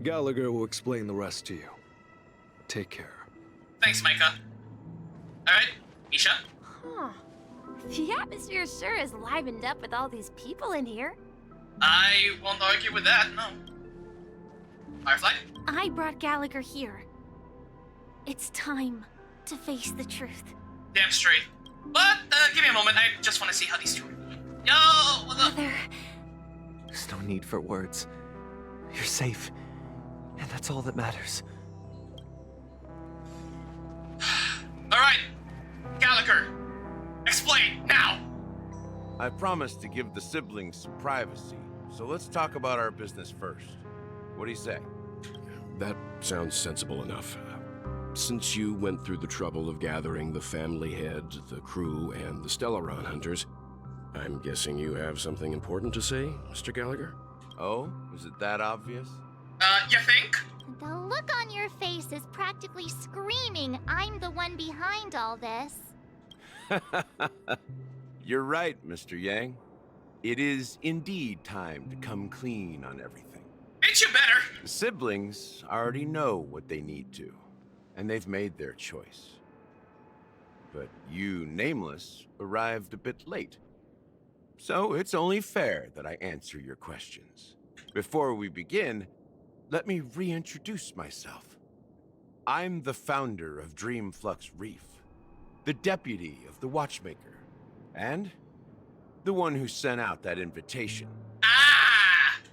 S: Gallagher will explain the rest to you. Take care.
A: Thanks, Micah. Alright, Isha?
H: Huh. The atmosphere sure is livened up with all these people in here.
A: I won't argue with that, no. Firefly?
M: I brought Gallagher here. It's time to face the truth.
A: Damn straight. But, give me a moment, I just want to see how these two are. Yo, what's up?
D: There's no need for words. You're safe. And that's all that matters.
A: Alright, Gallagher. Explain, now!
K: I promised to give the siblings some privacy, so let's talk about our business first. What do you say?
O: That sounds sensible enough. Since you went through the trouble of gathering the family head, the crew, and the Stellaron hunters, I'm guessing you have something important to say, Mr. Gallagher?
K: Oh? Is it that obvious?
A: You think?
P: The look on your face is practically screaming, I'm the one behind all this.
K: You're right, Mr. Yang. It is indeed time to come clean on everything.
A: Ain't you better?
K: The siblings already know what they need to, and they've made their choice. But you, Nameless, arrived a bit late. So it's only fair that I answer your questions. Before we begin, let me reintroduce myself. I'm the founder of Dreamflux Reef, the deputy of the Watchmaker, and the one who sent out that invitation.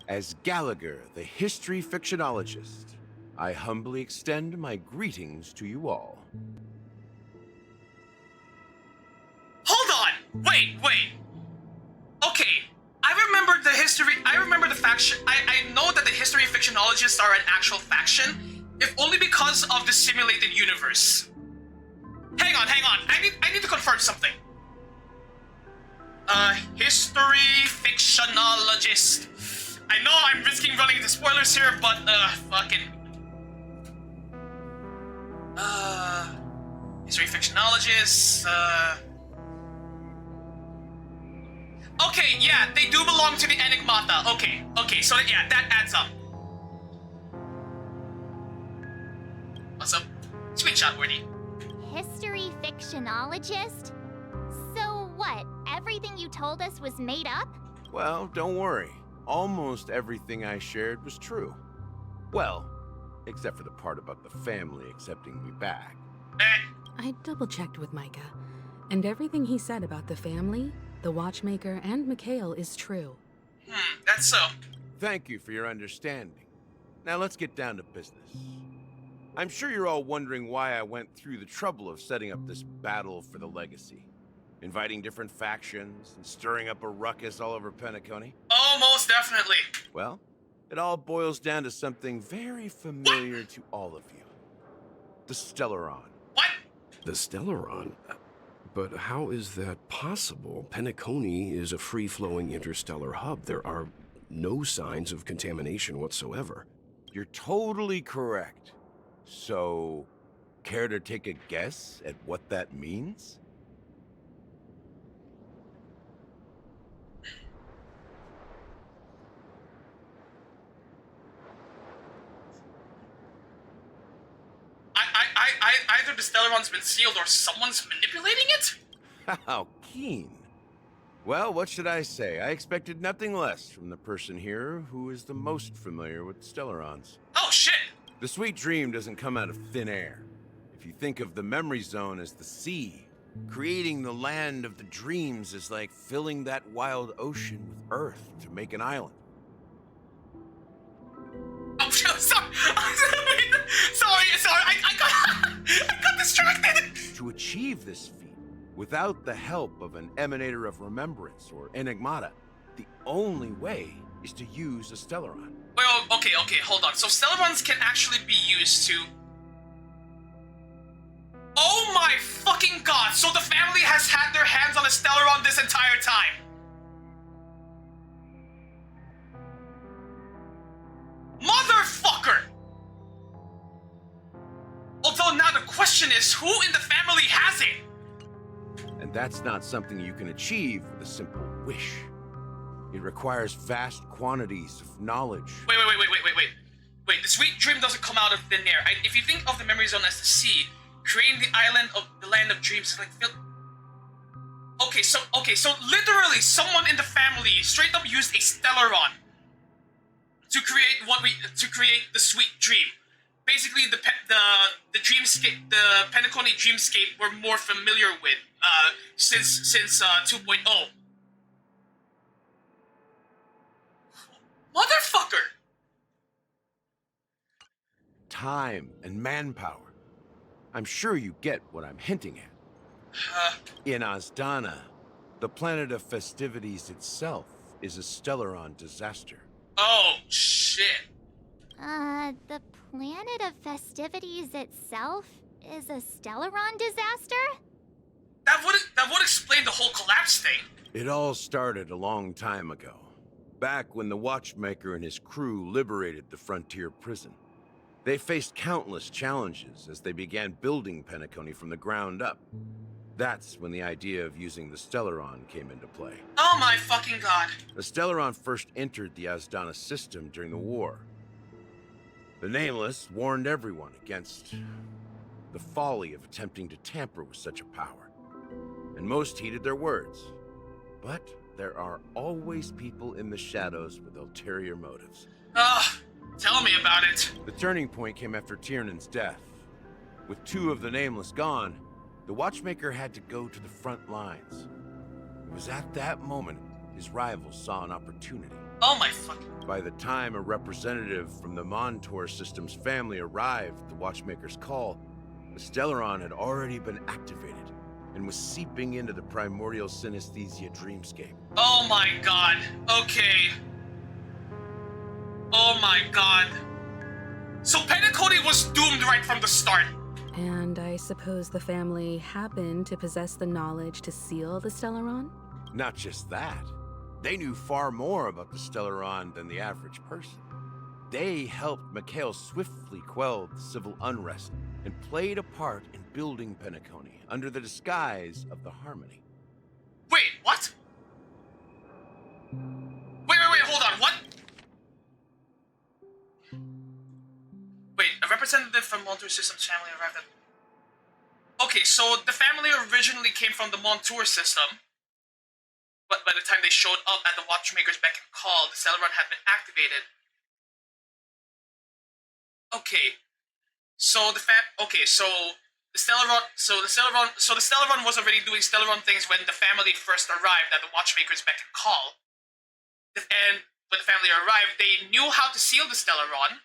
K: As Gallagher, the history fictionologist, I humbly extend my greetings to you all.
A: Hold on! Wait. Okay, I remember the faction. I know that the history fictionologists are an actual faction, if only because of the simulated universe. Hang on. I need to confirm something. History fictionologist. I know I'm risking running into spoilers here, but, history fictionologists, Okay, yeah, they do belong to the Enigmata. Okay, so yeah, that adds up. What's up? Screenshot worthy.
P: History fictionologist? So what, everything you told us was made up?
K: Well, don't worry. Almost everything I shared was true. Well, except for the part about the family accepting me back.
R: I double-checked with Micah, and everything he said about the family, the Watchmaker, and Mikhail is true.
A: That's so.
K: Thank you for your understanding. Now let's get down to business. I'm sure you're all wondering why I went through the trouble of setting up this battle for the legacy. Inviting different factions and stirring up a ruckus all over Penacony.
A: Oh, most definitely.
K: Well, it all boils down to something very familiar to all of you. The Stellaron.
A: What?
O: The Stellaron? But how is that possible? Penacony is a free-flowing interstellar hub. There are no signs of contamination whatsoever.
K: You're totally correct. So, care to take a guess at what that means?
A: Either the Stellaron's been sealed or someone's manipulating it?
K: How keen. Well, what should I say? I expected nothing less from the person here who is the most familiar with Stellarons.
A: Oh, shit!
K: The sweet dream doesn't come out of thin air. If you think of the memory zone as the sea, creating the land of the dreams is like filling that wild ocean with earth to make an island.
A: Oh, sorry! Sorry, I got distracted!
K: To achieve this feat, Without the help of an Emanator of Remembrance or Enigmata, the only way is to use a Stellaron.
A: Well, okay, hold on. So Stellarons can actually be used to... Oh my fucking god! So the family has had their hands on a Stellaron this entire time! Motherfucker! Although now the question is, who in the family has it?
K: And that's not something you can achieve with a simple wish. It requires vast quantities of knowledge.
A: Wait. Wait, the sweet dream doesn't come out of thin air. If you think of the memory zone as the sea, creating the island of the land of dreams is like... Okay, so literally someone in the family straight up used a Stellaron to create the sweet dream. Basically, the dreamscape, the Penacony dreamscape, we're more familiar with since 2.0. Motherfucker!
K: Time and manpower. I'm sure you get what I'm hinting at. In Asdana, the planet of festivities itself is a Stellaron disaster.
A: Oh, shit.
P: The planet of festivities itself is a Stellaron disaster?
A: That would explain the whole collapse thing.
K: It all started a long time ago, back when the Watchmaker and his crew liberated the frontier prison. They faced countless challenges as they began building Penacony from the ground up. That's when the idea of using the Stellaron came into play.
A: Oh my fucking god.
K: The Stellaron first entered the Asdana system during the war. The Nameless warned everyone against the folly of attempting to tamper with such a power, and most heeded their words. But there are always people in the shadows with ulterior motives.
A: Tell me about it.
K: The turning point came after Tiernan's death. With two of the Nameless gone, the Watchmaker had to go to the front lines. It was at that moment his rivals saw an opportunity.
A: Oh my fucking...
K: By the time a representative from the Montour System's family arrived at the Watchmaker's call, the Stellaron had already been activated and was seeping into the primordial synesthesia dreamscape.
A: Oh my god. Okay. Oh my god. So Penacony was doomed right from the start.
R: And I suppose the family happened to possess the knowledge to seal the Stellaron?
K: Not just that. They knew far more about the Stellaron than the average person. They helped Mikhail swiftly quell the civil unrest and played a part in building Penacony under the disguise of the Harmony.
A: Wait, what? Wait, hold on, what? Wait, a representative from Montour System's family arrived at... Okay, so the family originally came from the Montour System, but by the time they showed up at the Watchmaker's beck and call, the Stellaron had been activated. Okay, so the Stellaron was already doing Stellaron things when the family first arrived at the Watchmaker's beck and call. And when the family arrived, they knew how to seal the Stellaron.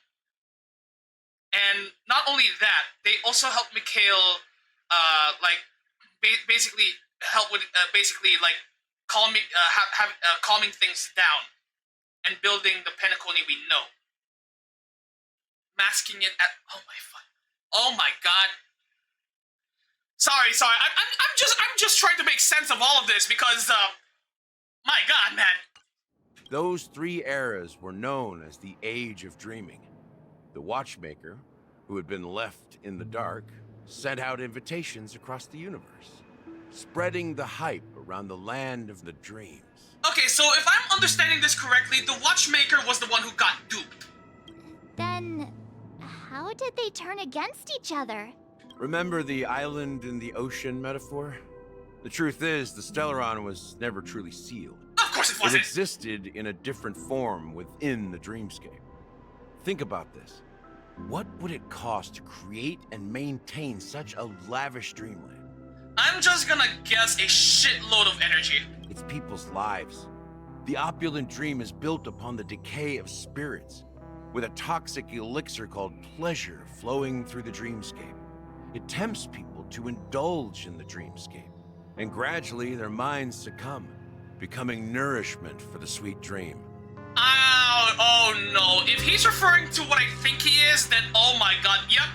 A: And not only that, they also helped Mikhail, basically help with, calming things down and building the Penacony we know. Masking it at, oh my god. Sorry, I'm just trying to make sense of all of this because, my god, man.
K: Those three eras were known as the Age of Dreaming. The Watchmaker, who had been left in the dark, sent out invitations across the universe, spreading the hype around the land of the dreams.
A: Okay, so if I'm understanding this correctly, the Watchmaker was the one who got duped.
P: Then, how did they turn against each other?
K: Remember the island in the ocean metaphor? The truth is, the Stellaron was never truly sealed.
A: Of course it wasn't!
K: It existed in a different form within the dreamscape. Think about this. What would it cost to create and maintain such a lavish dreamland?
A: I'm just gonna guess a shitload of energy.
K: It's people's lives. The opulent dream is built upon the decay of spirits, with a toxic elixir called pleasure flowing through the dreamscape. It tempts people to indulge in the dreamscape, And gradually, their minds succumb, becoming nourishment for the sweet dream.
A: Oh no. If he's referring to what I think he is, then oh my god, yep.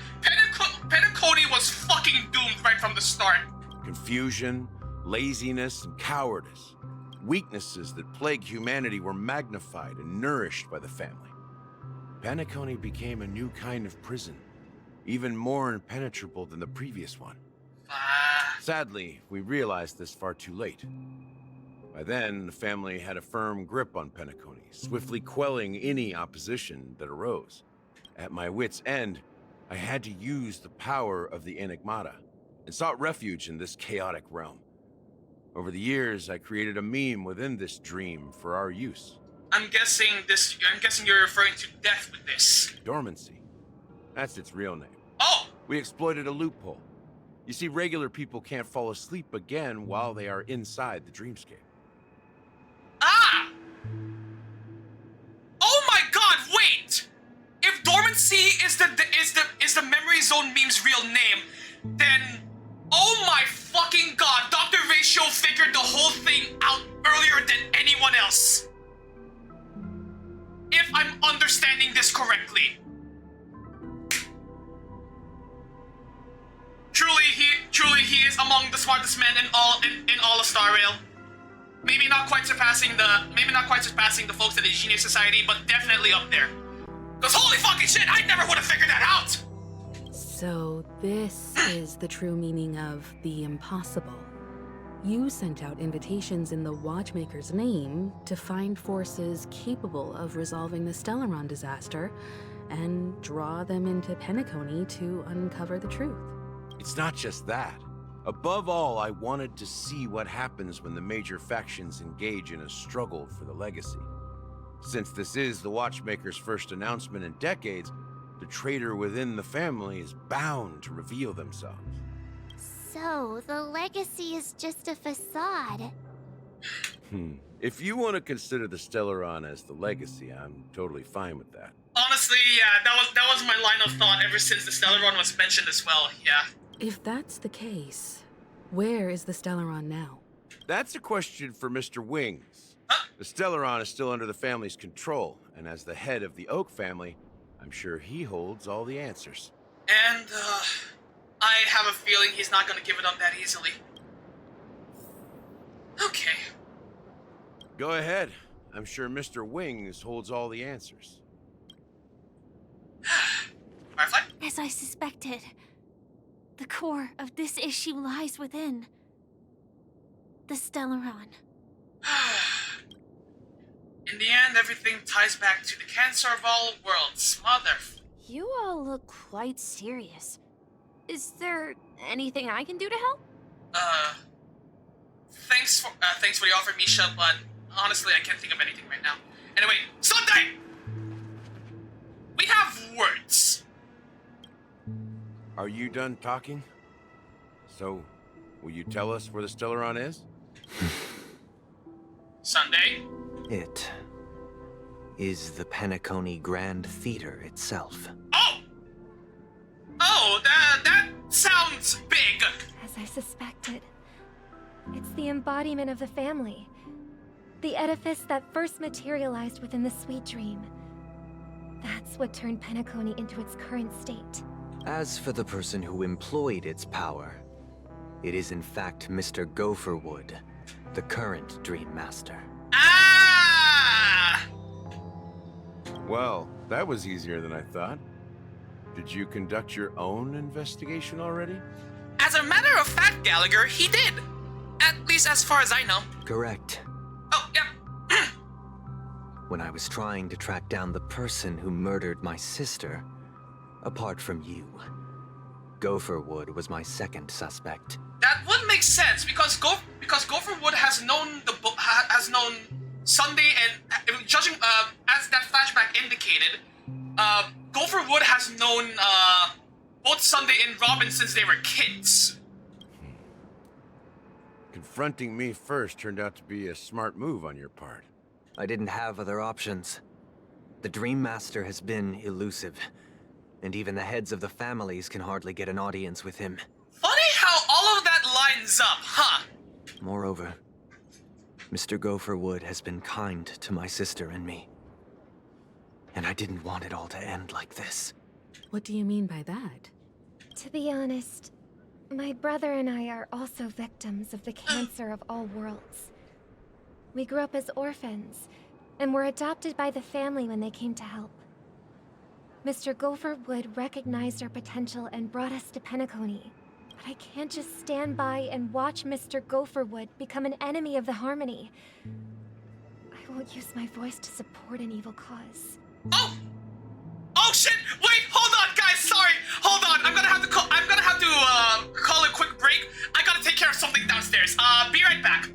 A: Penacony was fucking doomed right from the start.
K: Confusion, laziness, and cowardice. Weaknesses that plague humanity were magnified and nourished by the family. Penacony became a new kind of prison, even more impenetrable than the previous one. Sadly, we realized this far too late. By then, the family had a firm grip on Penacony, swiftly quelling any opposition that arose. At my wit's end, I had to use the power of the Enigmata, and sought refuge in this chaotic realm. Over the years, I created a meme within this dream for our use.
A: I'm guessing you're referring to death with this.
K: Dormancy. That's its real name.
A: Oh!
K: We exploited a loophole. You see, regular people can't fall asleep again while they are inside the dreamscape.
A: Ah! Oh my god, wait! If dormancy is the memory zone meme's real name, then oh my fucking god, Dr. Ratio figured the whole thing out earlier than anyone else. If I'm understanding this correctly. Truly he is among the smartest men in all of Star Rail. Maybe not quite surpassing the folks at the Genius Society, but definitely up there. Cause holy fucking shit, I never would have figured that out!
R: So this is the true meaning of the impossible. You sent out invitations in the Watchmaker's name to find forces capable of resolving the Stellaron disaster and draw them into Penacony to uncover the truth.
K: It's not just that. Above all, I wanted to see what happens when the major factions engage in a struggle for the legacy. Since this is the Watchmaker's first announcement in decades, the traitor within the family is bound to reveal themselves.
P: So, the legacy is just a facade.
K: If you want to consider the Stellaron as the legacy, I'm totally fine with that.
A: Honestly, yeah, that was my line of thought ever since the Stellaron was mentioned as well, yeah.
R: If that's the case, where is the Stellaron now?
K: That's a question for Mr. Wings. The Stellaron is still under the family's control, and as the head of the Oak family, I'm sure he holds all the answers.
A: And, I have a feeling he's not gonna give it up that easily. Okay.
K: Go ahead. I'm sure Mr. Wings holds all the answers.
A: Firefly?
M: As I suspected, the core of this issue lies within the Stellaron.
A: In the end, everything ties back to the cancer of all worlds, mother.
H: You all look quite serious. Is there anything I can do to help?
A: Thanks for the offer, Misha, but honestly, I can't think of anything right now. Anyway, Sunday! We have words.
K: Are you done talking? So, will you tell us where the Stellaron is?
A: Sunday?
D: It is the Penacony Grand Theater itself.
A: Oh, that sounds big.
F: As I suspected, it's the embodiment of the family. The edifice that first materialized within the sweet dream. That's what turned Penacony into its current state.
D: As for the person who employed its power, it is in fact Mr. Gopherwood, the current Dream Master.
A: Ah!
K: Well, that was easier than I thought. Did you conduct your own investigation already?
A: As a matter of fact, Gallagher, he did. At least as far as I know.
D: Correct.
A: Oh, yeah.
D: When I was trying to track down the person who murdered my sister, apart from you, Gopherwood was my second suspect.
A: That would make sense because Gopherwood has known Sunday, and judging as that flashback indicated, Gopherwood has known both Sunday and Robin since they were kids.
K: Confronting me first turned out to be a smart move on your part.
D: I didn't have other options. The Dream Master has been elusive, and even the heads of the families can hardly get an audience with him.
A: Funny how all of that lines up, huh?
D: Moreover, Mr. Gopherwood has been kind to my sister and me. And I didn't want it all to end like this.
R: What do you mean by that?
F: To be honest, my brother and I are also victims of the cancer of all worlds. We grew up as orphans, and were adopted by the family when they came to help. Mr. Gopherwood recognized our potential and brought us to Penacony. But I can't just stand by and watch Mr. Gopherwood become an enemy of the Harmony. I won't use my voice to support an evil cause.
A: Oh! Oh shit! Wait, hold on, guys. Sorry, hold on. I'm gonna have to call a quick break. I gotta take care of something downstairs. Be right back.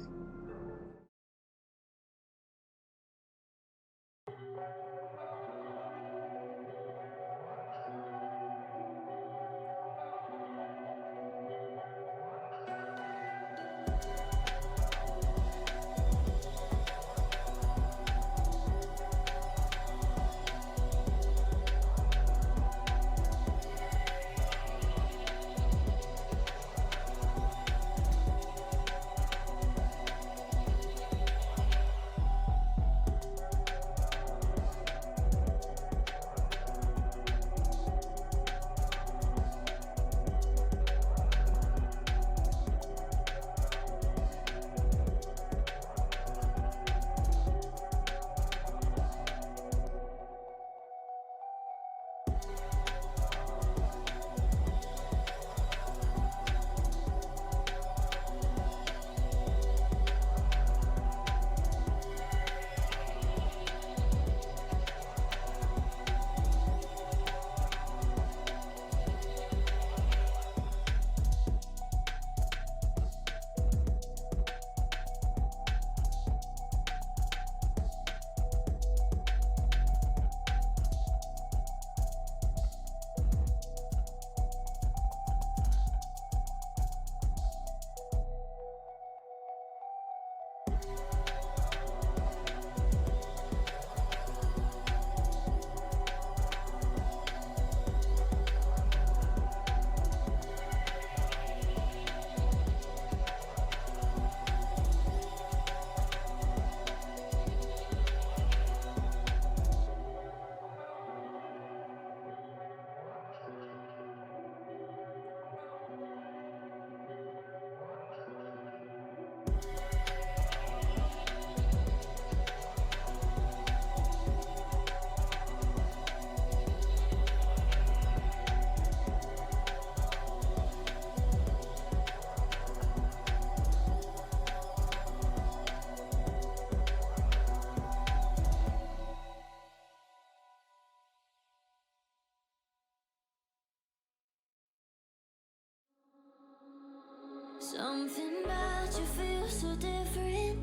C: Something about you feels so different.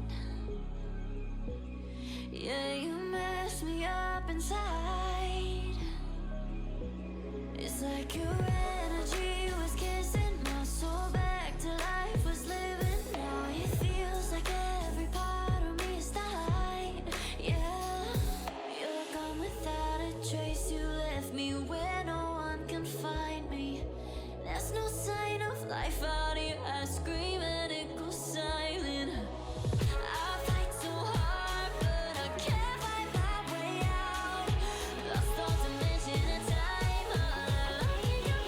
C: Yeah, you mess me up inside. It's like your energy was kissing my soul back to life, was living. Now it feels like every part of me is died. Yeah, you're gone without a trace. You left me where no one can find me. There's no sign of life out here. I scream and it goes silent. I fight so hard, but I can't find my way out. Lost all dimension and time. All I long in your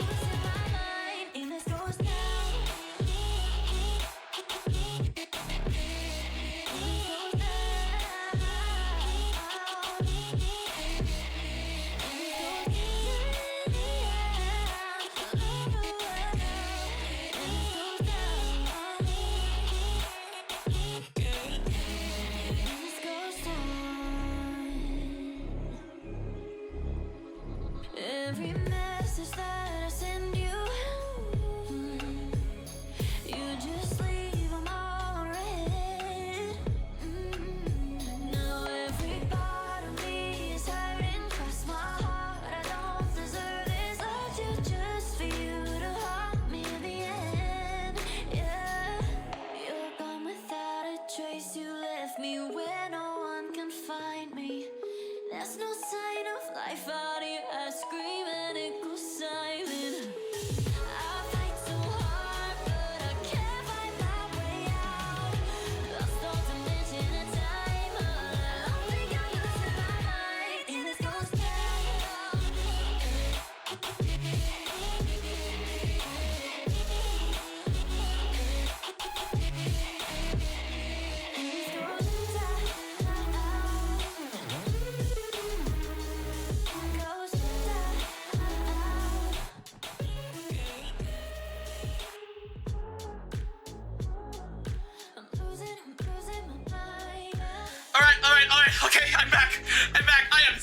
A: Alright. Okay, I'm back. I'm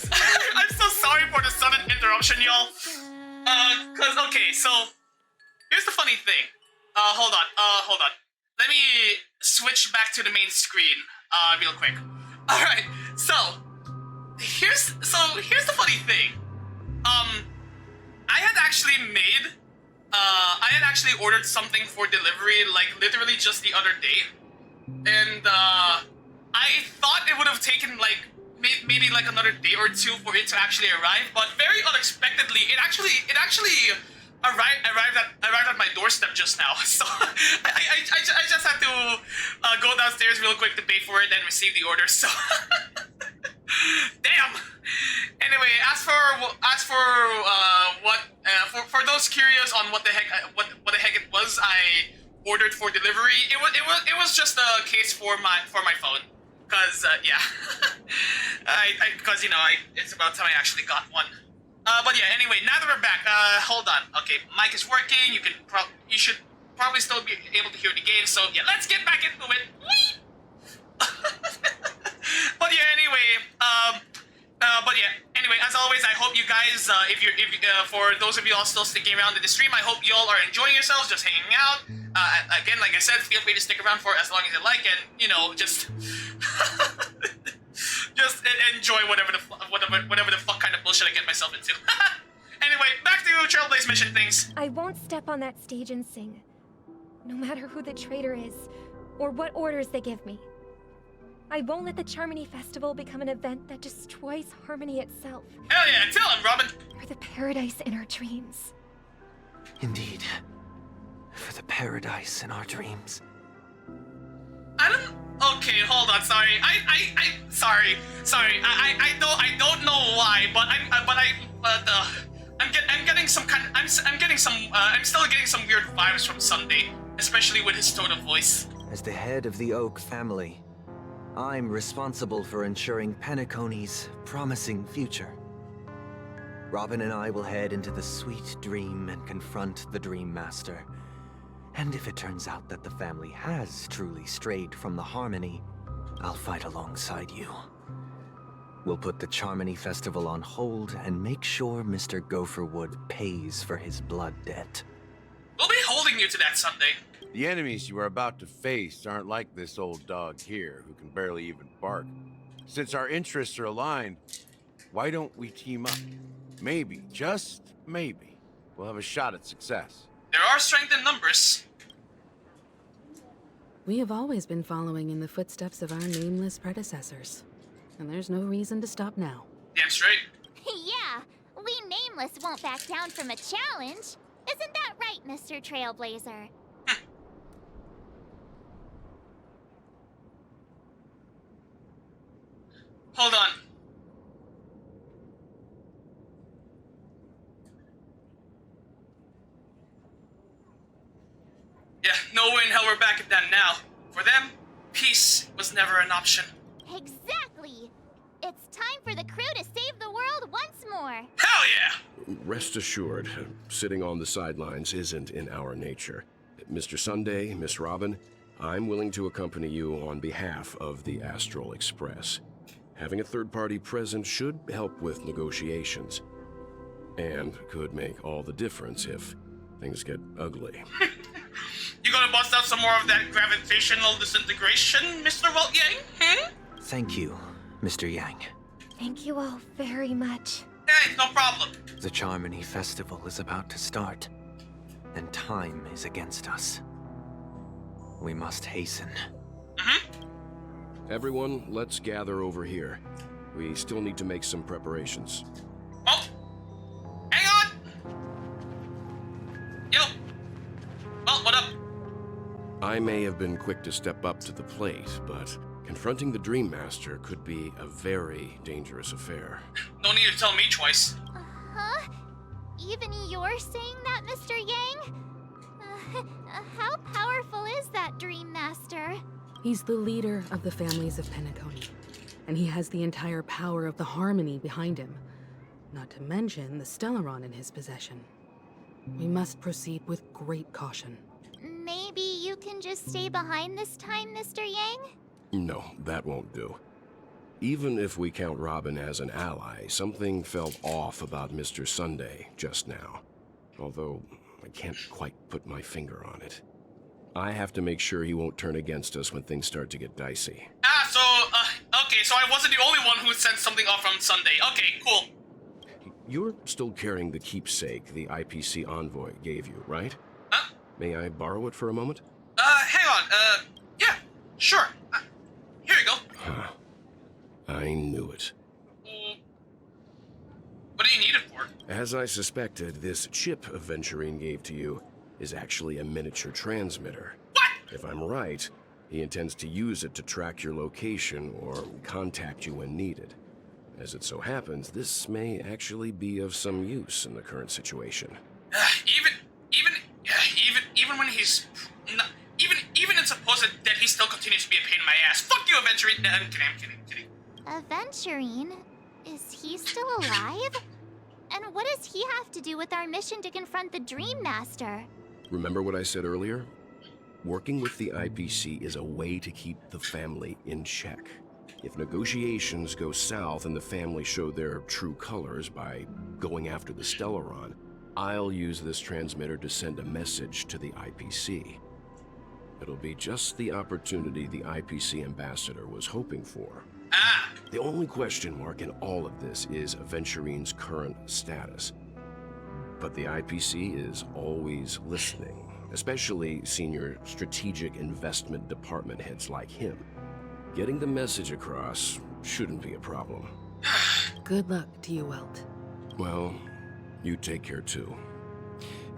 A: so sorry for the sudden interruption, y'all. Okay, so here's the funny thing. Hold on. Let me switch back to the main screen, real quick. Alright, so here's the funny thing. I had actually ordered something for delivery, like, literally just the other day. And, I thought it would have taken, like, maybe, like, another day or two for it to actually arrive, but very unexpectedly, it actually arrived at my doorstep just now. So, I just had to, go downstairs real quick to pay for it and receive the order, so... Damn! Anyway, for those curious on what the heck it was I ordered for delivery, it was just a case for my phone, cause yeah, it's about time I actually got one. But yeah, anyway, now that we're back, hold on. Okay, mic is working. You should probably still be able to hear the game. So yeah, let's get back into it. But yeah, anyway, as always, I hope you guys, for those of you all still sticking around in the stream, I hope you all are enjoying yourselves, just hanging out. Again, like I said, feel free to stick around for as long as you like, and just just enjoy whatever the fuck kind of bullshit I get myself into. Anyway, back to Trailblaze mission things.
F: I won't step on that stage and sing, no matter who the traitor is, or what orders they give me. I won't let the Charmony Festival become an event that destroys harmony itself.
A: Hell yeah, tell him, Robin!
F: For the paradise in our dreams.
D: Indeed. For the paradise in our dreams.
A: Okay, hold on, sorry. Sorry. I don't know why, but I'm still getting some weird vibes from Sunday, especially with his tone of voice.
D: As the head of the Oak family, I'm responsible for ensuring Penacony's promising future. Robin and I will head into the sweet dream and confront the Dream Master. And if it turns out that the family has truly strayed from the harmony, I'll fight alongside you. We'll put the Charmony Festival on hold and make sure Mr. Gopherwood pays for his blood debt.
A: We'll be holding you to that someday.
K: The enemies you are about to face aren't like this old dog here, who can barely even bark. Since our interests are aligned, why don't we team up? Maybe, just maybe, we'll have a shot at success.
A: There are strength in numbers.
R: We have always been following in the footsteps of our nameless predecessors, and there's no reason to stop now.
A: Damn straight.
P: Yeah, we Nameless won't back down from a challenge. Isn't that right, Mr. Trailblazer?
A: Hold on. Yeah, no way in hell we're back at them now. For them, peace was never an option.
P: Exactly! It's time for the crew to save the world once more!
A: Hell yeah!
O: Rest assured, sitting on the sidelines isn't in our nature. Mr. Sunday, Miss Robin, I'm willing to accompany you on behalf of the Astral Express. Having a third party present should help with negotiations. And could make all the difference if things get ugly.
A: You gonna bust out some more of that gravitational disintegration, Mr. Walt Yang?
D: Thank you, Mr. Yang.
F: Thank you all very much.
A: Hey, no problem.
D: The Charmony Festival is about to start, and time is against us. We must hasten.
O: Everyone, let's gather over here. We still need to make some preparations.
A: Oh! Hang on! Yo! Well, what up?
O: I may have been quick to step up to the plate, but confronting the Dream Master could be a very dangerous affair.
A: No need to tell me twice.
P: Huh? Even you're saying that, Mr. Yang? How powerful is that Dream Master?
R: He's the leader of the families of Penacony, and he has the entire power of the Harmony behind him, not to mention the Stellaron in his possession. We must proceed with great caution.
P: Maybe you can just stay behind this time, Mr. Yang?
O: No, that won't do. Even if we count Robin as an ally, something felt off about Mr. Sunday just now. Although, I can't quite put my finger on it. I have to make sure he won't turn against us when things start to get dicey.
A: Okay, so I wasn't the only one who sent something off on Sunday. Okay, cool.
O: You're still carrying the keepsake the IPC envoy gave you, right?
A: Huh?
O: May I borrow it for a moment?
A: Hang on, yeah, sure. Here you go.
O: Huh. I knew it.
A: What do you need it for?
O: As I suspected, this chip Aventurine gave to you is actually a miniature transmitter.
A: What?
O: If I'm right, he intends to use it to track your location or contact you when needed. As it so happens, this may actually be of some use in the current situation.
A: Even when he's not, even it's supposed that he still continues to be a pain in my ass. Fuck you, Aventurine. I'm kidding.
P: Aventurine? Is he still alive? And what does he have to do with our mission to confront the Dream Master?
O: Remember what I said earlier? Working with the IPC is a way to keep the family in check. If negotiations go south and the family show their true colors by going after the Stellaron, I'll use this transmitter to send a message to the IPC. It'll be just the opportunity the IPC ambassador was hoping for. The only question mark in all of this is Aventurine's current status. But the IPC is always listening, especially senior strategic investment department heads like him. Getting the message across shouldn't be a problem.
R: Good luck to you, Welt.
O: Well, you take care too.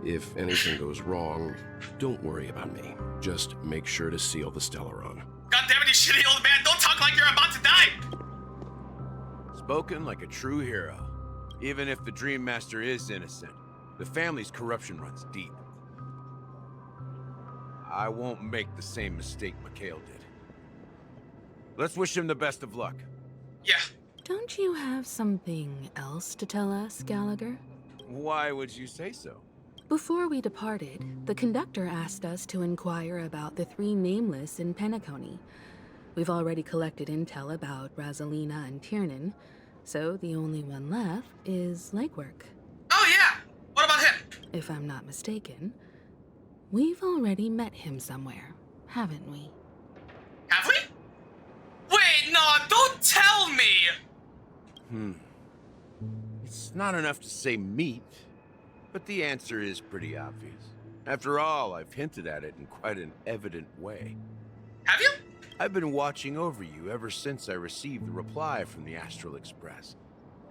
O: If anything goes wrong, don't worry about me. Just make sure to seal the Stellaron.
A: God damn it, you shitty old man! Don't talk like you're about to die!
K: Spoken like a true hero. Even if the Dream Master is innocent, the family's corruption runs deep. I won't make the same mistake Mikhail did. Let's wish him the best of luck.
A: Yeah.
R: Don't you have something else to tell us, Gallagher?
K: Why would you say so?
R: Before we departed, the conductor asked us to inquire about the 3 nameless in Penacony. We've already collected intel about Rosalina and Tiernan, so the only one left is Legwork.
A: Oh yeah! What about him?
R: If I'm not mistaken, we've already met him somewhere, haven't we?
A: Have we? Wait, no, don't tell me!
K: It's not enough to say meet, but the answer is pretty obvious. After all, I've hinted at it in quite an evident way.
A: Have you?
K: I've been watching over you ever since I received the reply from the Astral Express.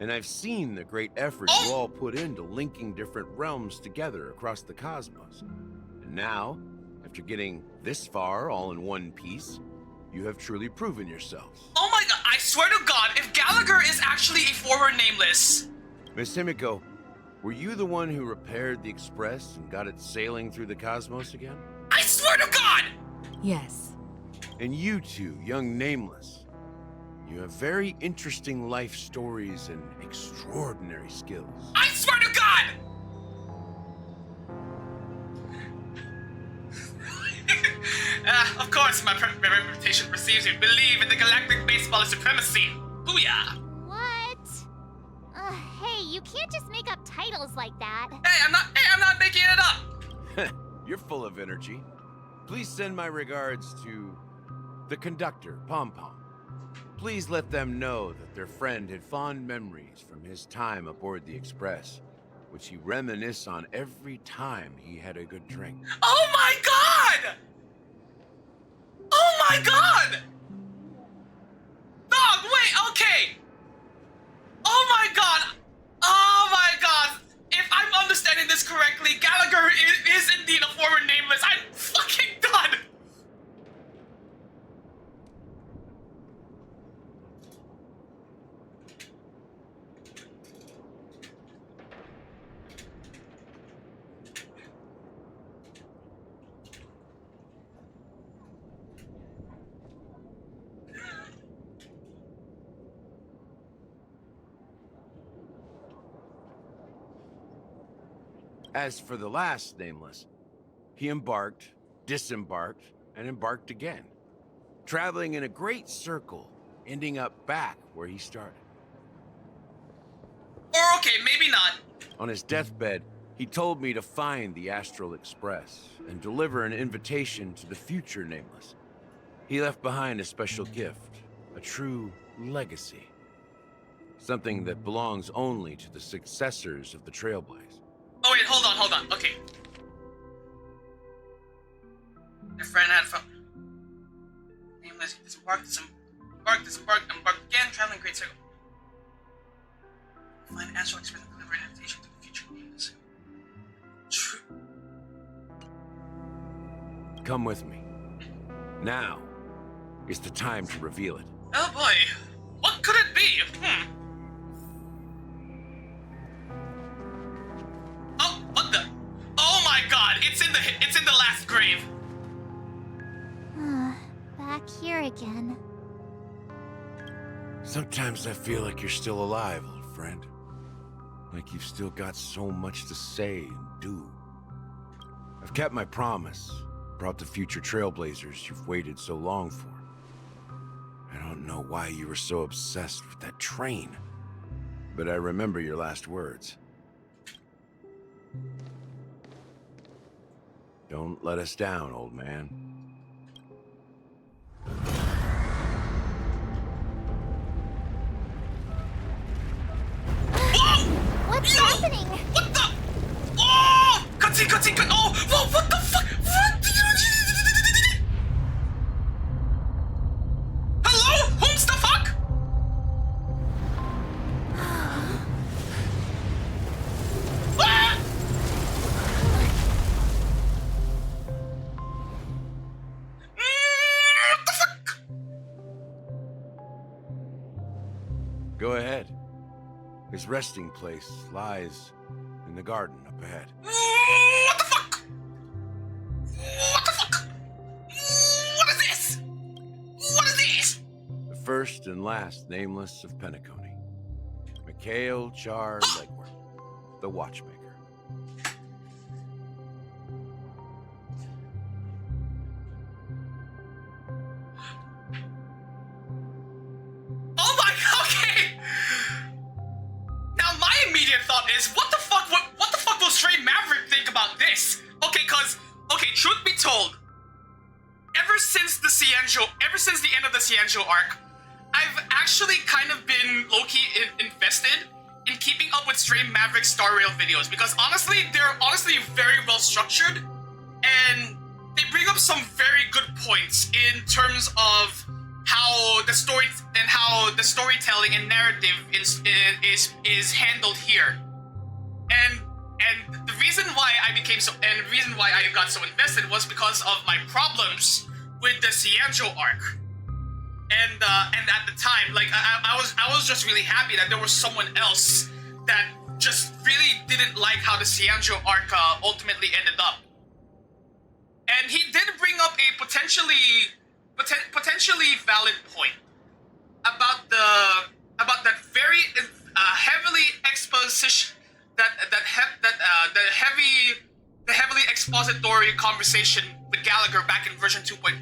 K: And I've seen the great effort you all put into linking different realms together across the cosmos. And now, after getting this far all in one piece, you have truly proven yourselves.
A: Oh my god, I swear to god, if Gallagher is actually a former nameless...
K: Miss Himiko, were you the one who repaired the Express and got it sailing through the cosmos again?
A: I swear to god!
R: Yes.
K: And you two, young nameless, you have very interesting life stories and extraordinary skills.
A: I swear to god! Of course, my reputation precedes me. Believe in the galactic baseball supremacy. Booyah!
P: What? Hey, you can't just make up titles like that.
A: Hey, I'm not making it up!
K: You're full of energy. Please send my regards to the conductor, Pom Pom. Please let them know that their friend had fond memories from his time aboard the Express, which he reminisced on every time he had a good drink.
A: Oh my god! Oh my god! Dog, wait, okay! Oh my god! Oh my god! If I'm understanding this correctly, Gallagher is indeed a former nameless. I'm fucking done!
K: As for the last nameless, he embarked, disembarked, and embarked again, traveling in a great circle ending up back where he started.
A: Or okay, maybe not.
K: On his deathbed, he told me to find the Astral Express and deliver an invitation to the future Nameless. He left behind a special gift, a true legacy. Something that belongs only to the successors of the Trailblaze.
A: Oh wait, hold on, okay. My friend had fun. Nameless, disembark, embark again, traveling great circle. Find Astral Express and deliver an invitation to the future Nameless. True.
K: Come with me. Now is the time to reveal it.
A: Oh boy, what could it be? Oh, what the? Oh my God! It's in the last grave.
P: Back here again.
K: Sometimes I feel like you're still alive, old friend. Like you've still got so much to say and do. I've kept my promise, brought the future Trailblazers you've waited so long for. I don't know why you were so obsessed with that train, but I remember your last words. Don't let us down, old man.
P: What's happening?
A: What the? Oh! Cutscene! Oh! Whoa! What the fuck? Hello? Who's the fuck? Ah! What the fuck?
K: Go ahead. His resting place lies in the garden up ahead.
A: What the fuck? What the fuck? What is this? What is this?
K: The first and last Nameless of Penacony. Mikhail Char Legworth, the Watchmaker.
A: Oh my God, okay! Now my immediate thought is, what the fuck will Stray Maverick think about this? Okay, truth be told, ever since the end of the Cianjo arc, I've actually kind of been low-key invested in keeping up with Stray Maverick's Star Rail videos, because honestly, they're very well structured, and they bring up some very good points in terms of how the storytelling and narrative is handled here. And the reason why I got so invested was because of my problems with the Cianjo arc. And at the time, like I was just really happy that there was someone else that just really didn't like how the Cianjo arc ultimately ended up. And he did bring up a potentially valid point about that very heavily exposition the heavily expository conversation with Gallagher back in version 2.1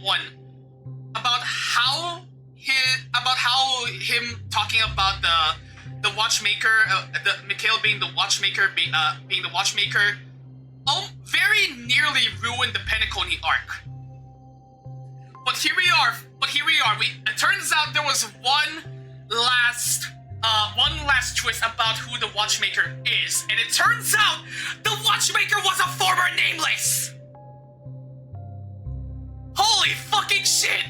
A: about how him talking about the watchmaker, the Mikhail being the watchmaker, being the watchmaker, very nearly ruined the Penacony arc. But here we are. It turns out there was one last twist about who the Watchmaker is, and it turns out the Watchmaker was a former Nameless. Holy fucking shit!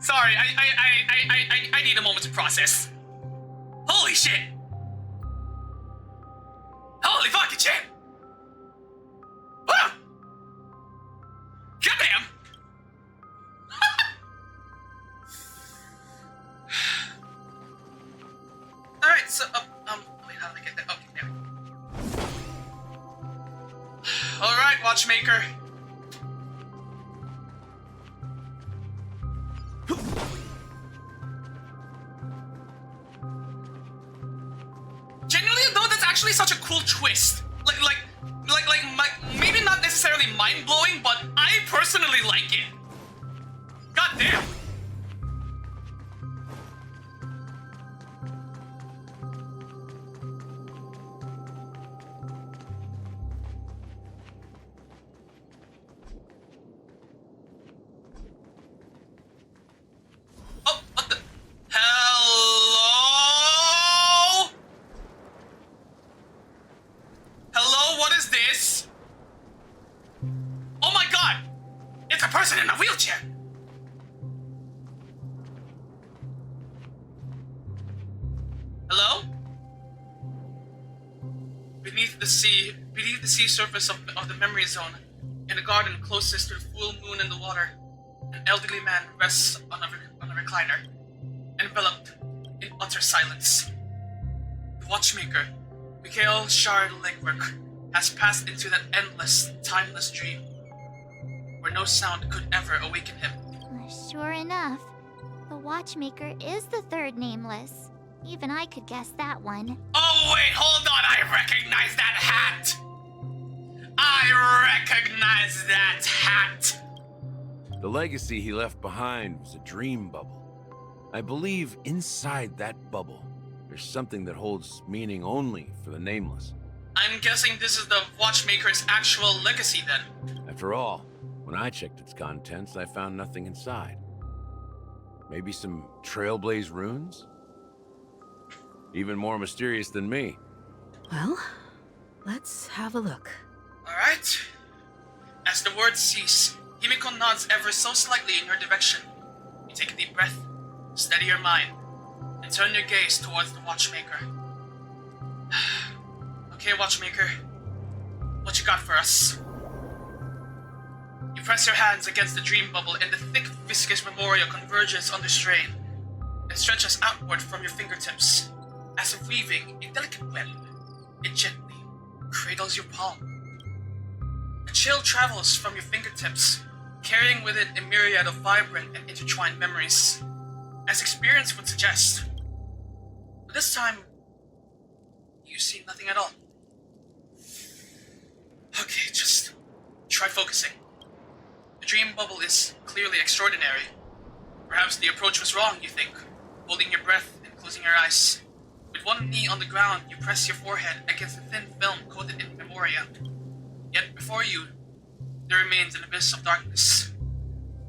A: Sorry, I need a moment to process. Holy shit! Holy fucking shit! Ah! Goddamn! Alright, so, wait, how did I get that? Okay, there. Alright, Watchmaker. Genuinely though, that's actually such a cool twist. Maybe not necessarily mind-blowing, but I personally like it. God damn. Oh, what the? Hello? Hello, what is this? Oh my god! It's a person in a wheelchair! Hello? Beneath the sea surface of the memory zone, in a garden closest to the full moon in the water, an elderly man rests on a recliner, enveloped in utter silence. The watchmaker, Mikhail Shard-Legwork, has passed into that endless, timeless dream, where no sound could ever awaken him.
P: Sure enough, the watchmaker is the third nameless. Even I could guess that one.
A: Oh wait, hold on, I recognize that hat! I recognize that hat!
K: The legacy he left behind was a dream bubble. I believe inside that bubble, there's something that holds meaning only for the nameless.
A: I'm guessing this is the watchmaker's actual legacy then.
K: After all, when I checked its contents, I found nothing inside. Maybe some Trailblaze runes? Even more mysterious than me.
R: Well, let's have a look.
A: Alright. As the words cease, Himiko nods ever so slightly in her direction. You take a deep breath, steady your mind, and turn your gaze towards the watchmaker. Okay, watchmaker. What you got for us? You press your hands against the dream bubble and the thick, viscous memorial converges under strain and stretches outward from your fingertips. As if weaving a delicate web, it gently cradles your palm. A chill travels from your fingertips, carrying with it a myriad of vibrant and intertwined memories, as experience would suggest. But this time, you see nothing at all. Okay, just try focusing. The dream bubble is clearly extraordinary. Perhaps the approach was wrong, you think, holding your breath and closing your eyes. With one knee on the ground, you press your forehead against a thin film coated in memoria. Yet before you, there remains an abyss of darkness.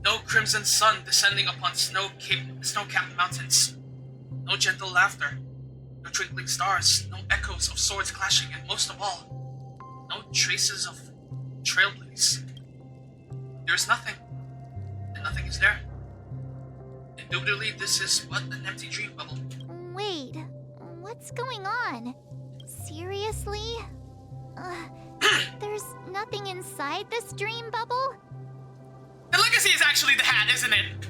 A: No crimson sun descending upon snow-capped mountains. No gentle laughter. No twinkling stars. No echoes of swords clashing. And most of all, no traces of Trailblaze. There is nothing. And nothing is there. Indubitably, this is but an empty dream bubble.
P: Wait, what's going on? Seriously? There's nothing inside this dream bubble?
A: The legacy is actually the hat, isn't it?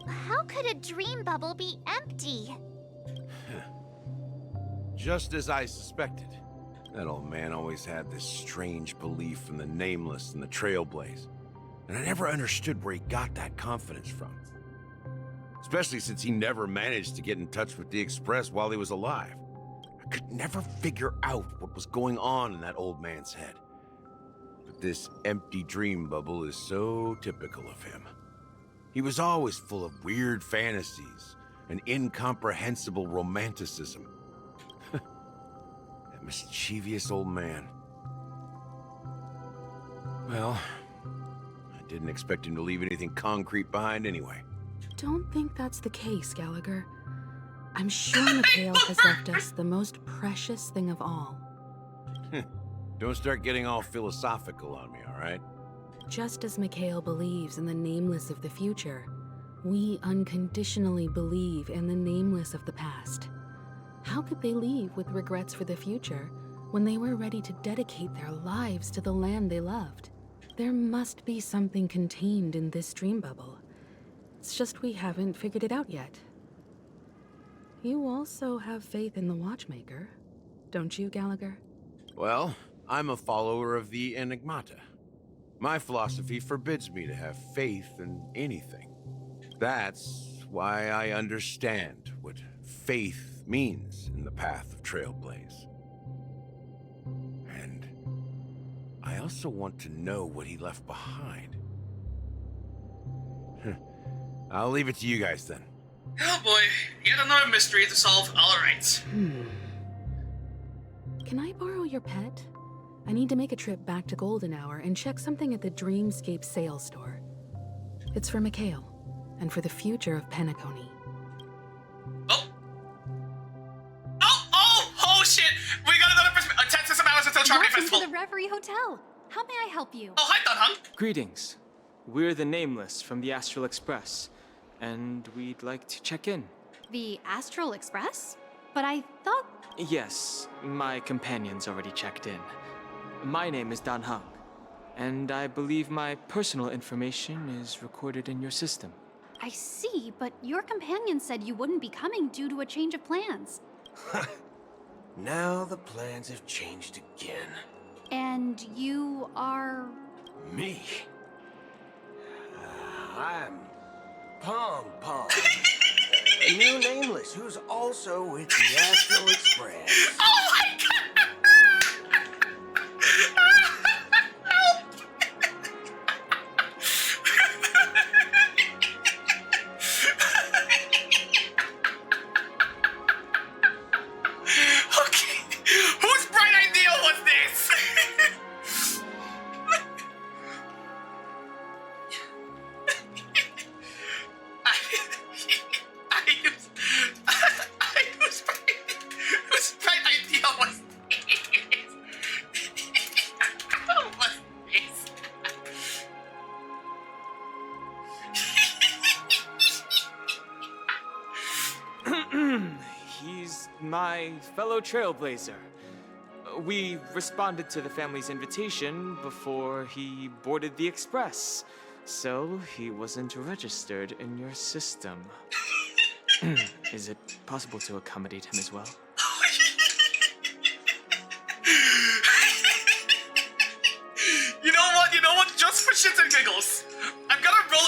P: How could a dream bubble be empty?
K: Just as I suspected. That old man always had this strange belief in the nameless and the Trailblaze. And I never understood where he got that confidence from. Especially since he never managed to get in touch with the Express while he was alive. I could never figure out what was going on in that old man's head. But this empty dream bubble is so typical of him. He was always full of weird fantasies and incomprehensible romanticism. That mischievous old man. Well, I didn't expect him to leave anything concrete behind anyway.
R: Don't think that's the case, Gallagher. I'm sure Mikhail has left us the most precious thing of all.
K: Don't start getting all philosophical on me, all right?
R: Just as Mikhail believes in the nameless of the future, we unconditionally believe in the nameless of the past. How could they leave with regrets for the future when they were ready to dedicate their lives to the land they loved? There must be something contained in this dream bubble. It's just we haven't figured it out yet. You also have faith in the Watchmaker, don't you, Gallagher?
K: Well, I'm a follower of the Enigmata. My philosophy forbids me to have faith in anything. That's why I understand what faith means in the path of Trailblaze. And I also want to know what he left behind. I'll leave it to you guys then.
A: Oh boy, yet another mystery to solve. Alright.
R: Can I borrow your pet? I need to make a trip back to Golden Hour and check something at the Dreamscape sales store. It's for Mikhail, and for the future of Penacony.
A: Oh shit! We got another person. 10 system hours until Charming
L: Welcome
A: Festival.
L: to the Reverie Hotel. How may I help you?
A: Oh, hi, Dunhung.
E: Greetings. We're the Nameless from the Astral Express, and we'd like to check in.
L: The Astral Express? But I thought...
E: Yes, my companion's already checked in. My name is Dan Hung, and I believe my personal information is recorded in your system.
L: I see, but your companion said you wouldn't be coming due to a change of plans.
N: Now the plans have changed again.
L: And you are...
N: Me? I'm Pom Pom. A new Nameless who's also with the Astral Express.
A: Oh my god! Okay, whose bright idea was this? Whose bright idea was this? What was this?
E: He's my fellow Trailblazer. We responded to the family's invitation before he boarded the express, so he wasn't registered in your system. Is it possible to accommodate him as well?
A: You know what? Just for shits and giggles, I'm gonna roll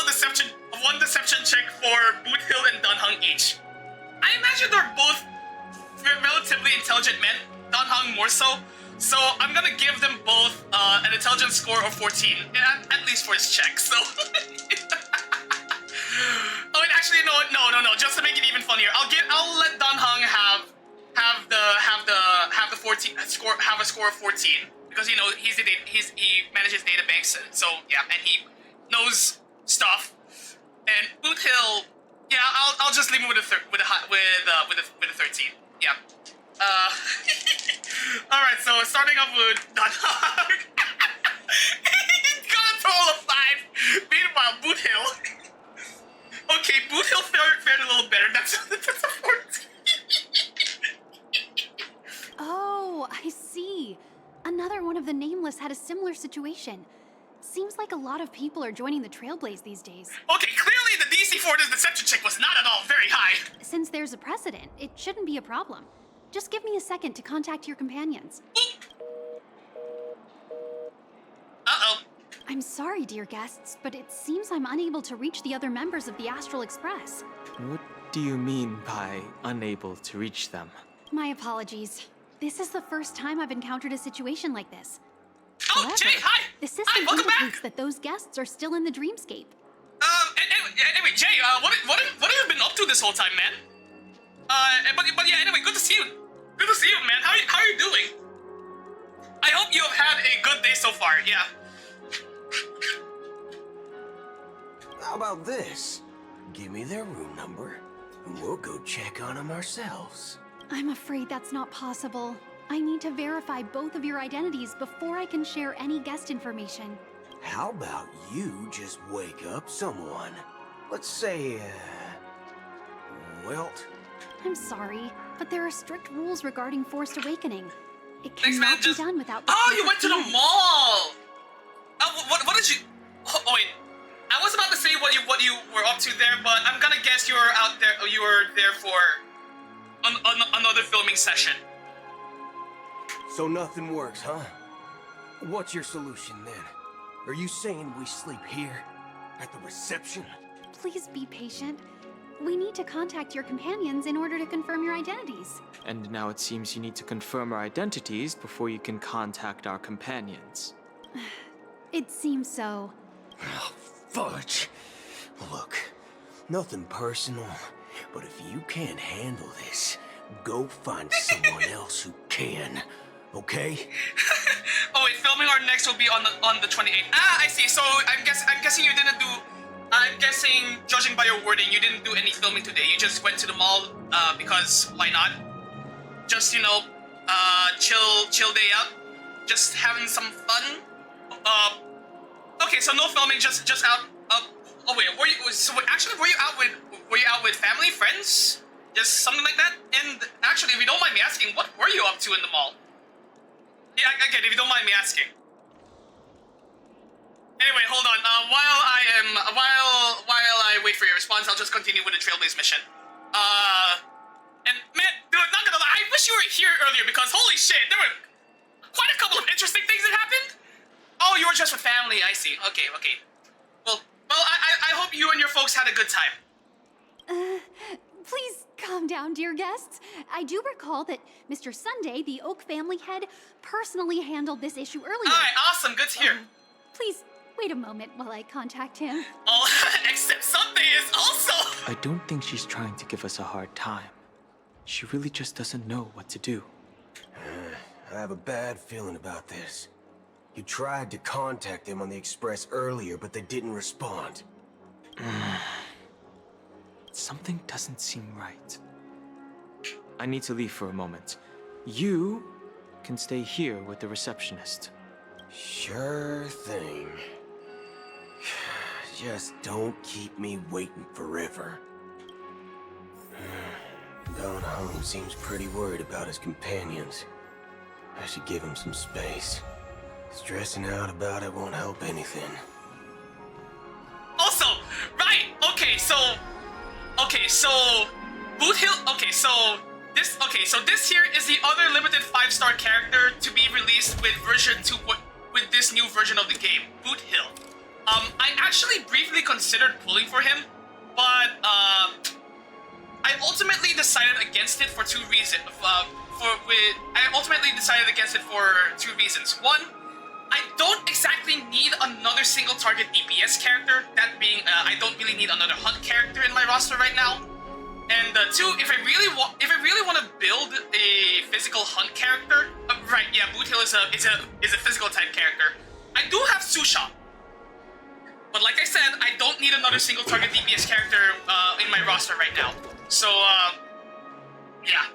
A: one deception check for Boot Hill and Dunhung each. I imagine they're both relatively intelligent men, Dunhung more so. So I'm gonna give them both an intelligence score of 14, at least for his check. So, oh wait, actually no, just to make it even funnier, I'll let Dunhung have the 14 score, have a score of 14 because he manages databanks, so yeah, and he knows stuff. And Boot Hill, yeah, I'll just leave him with a 13. Yeah. Alright, so starting off with Dunhung. He's got a total of 5. Meanwhile, Boot Hill. Okay, Boot Hill fared a little better. That's a 14.
L: Oh, I see. Another one of the Nameless had a similar situation. Seems like a lot of people are joining the Trailblaze these days.
A: Okay, clearly the DC for this deception check was not at all very high.
L: Since there's a precedent, it shouldn't be a problem. Just give me a second to contact your companions.
A: Uh-oh.
L: I'm sorry, dear guests, but it seems I'm unable to reach the other members of the Astral Express.
E: What do you mean by unable to reach them?
L: My apologies. This is the first time I've encountered a situation like this.
A: Oh,
L: However,
A: Jay, hi!
L: The system indicates that those guests are still in the dreamscape.
A: Anyway, Jay, what have you been up to this whole time, man? But yeah, anyway, good to see you. Good to see you, man. How are you doing? I hope you have had a good day so far, yeah.
N: How about this? Give me their room number, and we'll go check on them ourselves.
L: I'm afraid that's not possible. I need to verify both of your identities before I can share any guest information.
N: How about you just wake up someone? Let's say, Welt?
L: I'm sorry, but there are strict rules regarding forced awakening. It
A: Thanks, man.
L: cannot be done without the
A: Oh, you went to the
L: clearance.
A: mall! What did you... Oh, wait. I was about to say what you were up to there, but I'm gonna guess you were out there... You were there for another filming session.
N: So nothing works, huh? What's your solution then? Are you saying we sleep here? At the reception?
L: Please be patient. We need to contact your companions in order to confirm your identities.
E: And now it seems you need to confirm our identities before you can contact our companions.
L: It seems so.
N: Oh, fudge. Look, nothing personal, but if you can't handle this, go find someone else who can. Okay?
A: Oh wait, filming our next will be on the 28th. Ah, I see. So I'm guessing you didn't do. I'm guessing, judging by your wording, you didn't do any filming today. You just went to the mall because why not? Just chill day out, just having some fun. Okay, so no filming, just out. Oh wait, were you out with family, friends, just something like that? And actually, if you don't mind me asking, what were you up to in the mall? Yeah, again, if you don't mind me asking. Anyway, hold on. While I wait for your response, I'll just continue with the Trailblaze mission. And man, dude, not gonna lie, I wish you were here earlier because holy shit, there were quite a couple of interesting things that happened. Oh, you were just with family. I see. Okay. Well, I hope you and your folks had a good time.
L: Please calm down, dear guests. I do recall that Mr. Sunday, the Oak family head, personally handled this issue earlier.
A: Alright, awesome. Good to hear.
L: Please wait a moment while I contact him.
A: Oh, except Sunday is also...
E: I don't think she's trying to give us a hard time. She really just doesn't know what to do.
N: I have a bad feeling about this. You tried to contact them on the Express earlier, but they didn't respond.
E: Something doesn't seem right. I need to leave for a moment. You can stay here with the receptionist.
N: Sure thing. Just don't keep me waiting forever. Don Home seems pretty worried about his companions. I should give him some space. Stressing out about it won't help anything.
A: Also, right, so Boot Hill, so this here is the other limited 5-star character to be released with version 2, with this new version of the game, Boot Hill. I actually briefly considered pulling for him, but I ultimately decided against it for two reasons. One, I don't exactly need another single target DPS character. That being, I don't really need another hunt character in my roster right now. And two, if I really want to build a physical hunt character, right? Yeah, Boot Hill is a physical type character. I do have Susha, but like I said, I don't need another single target DPS character in my roster right now. So yeah.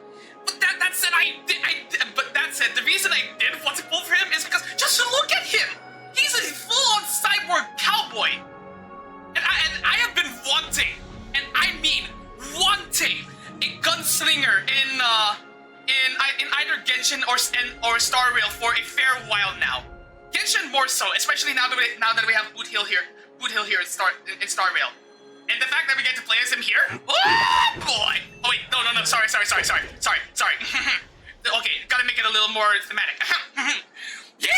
A: But that said, the reason I did want to pull for him is because just look at him. He's a full-on cyborg cowboy, and I have been wanting, and I mean wanting, a gunslinger in either Genshin or Star Rail for a fair while now. Genshin more so, especially now that we have Boot Hill here in Star Rail. And the fact that we get to play as him here, oh boy! Oh wait, no, sorry. Okay, gotta make it a little more thematic. Yeehaw!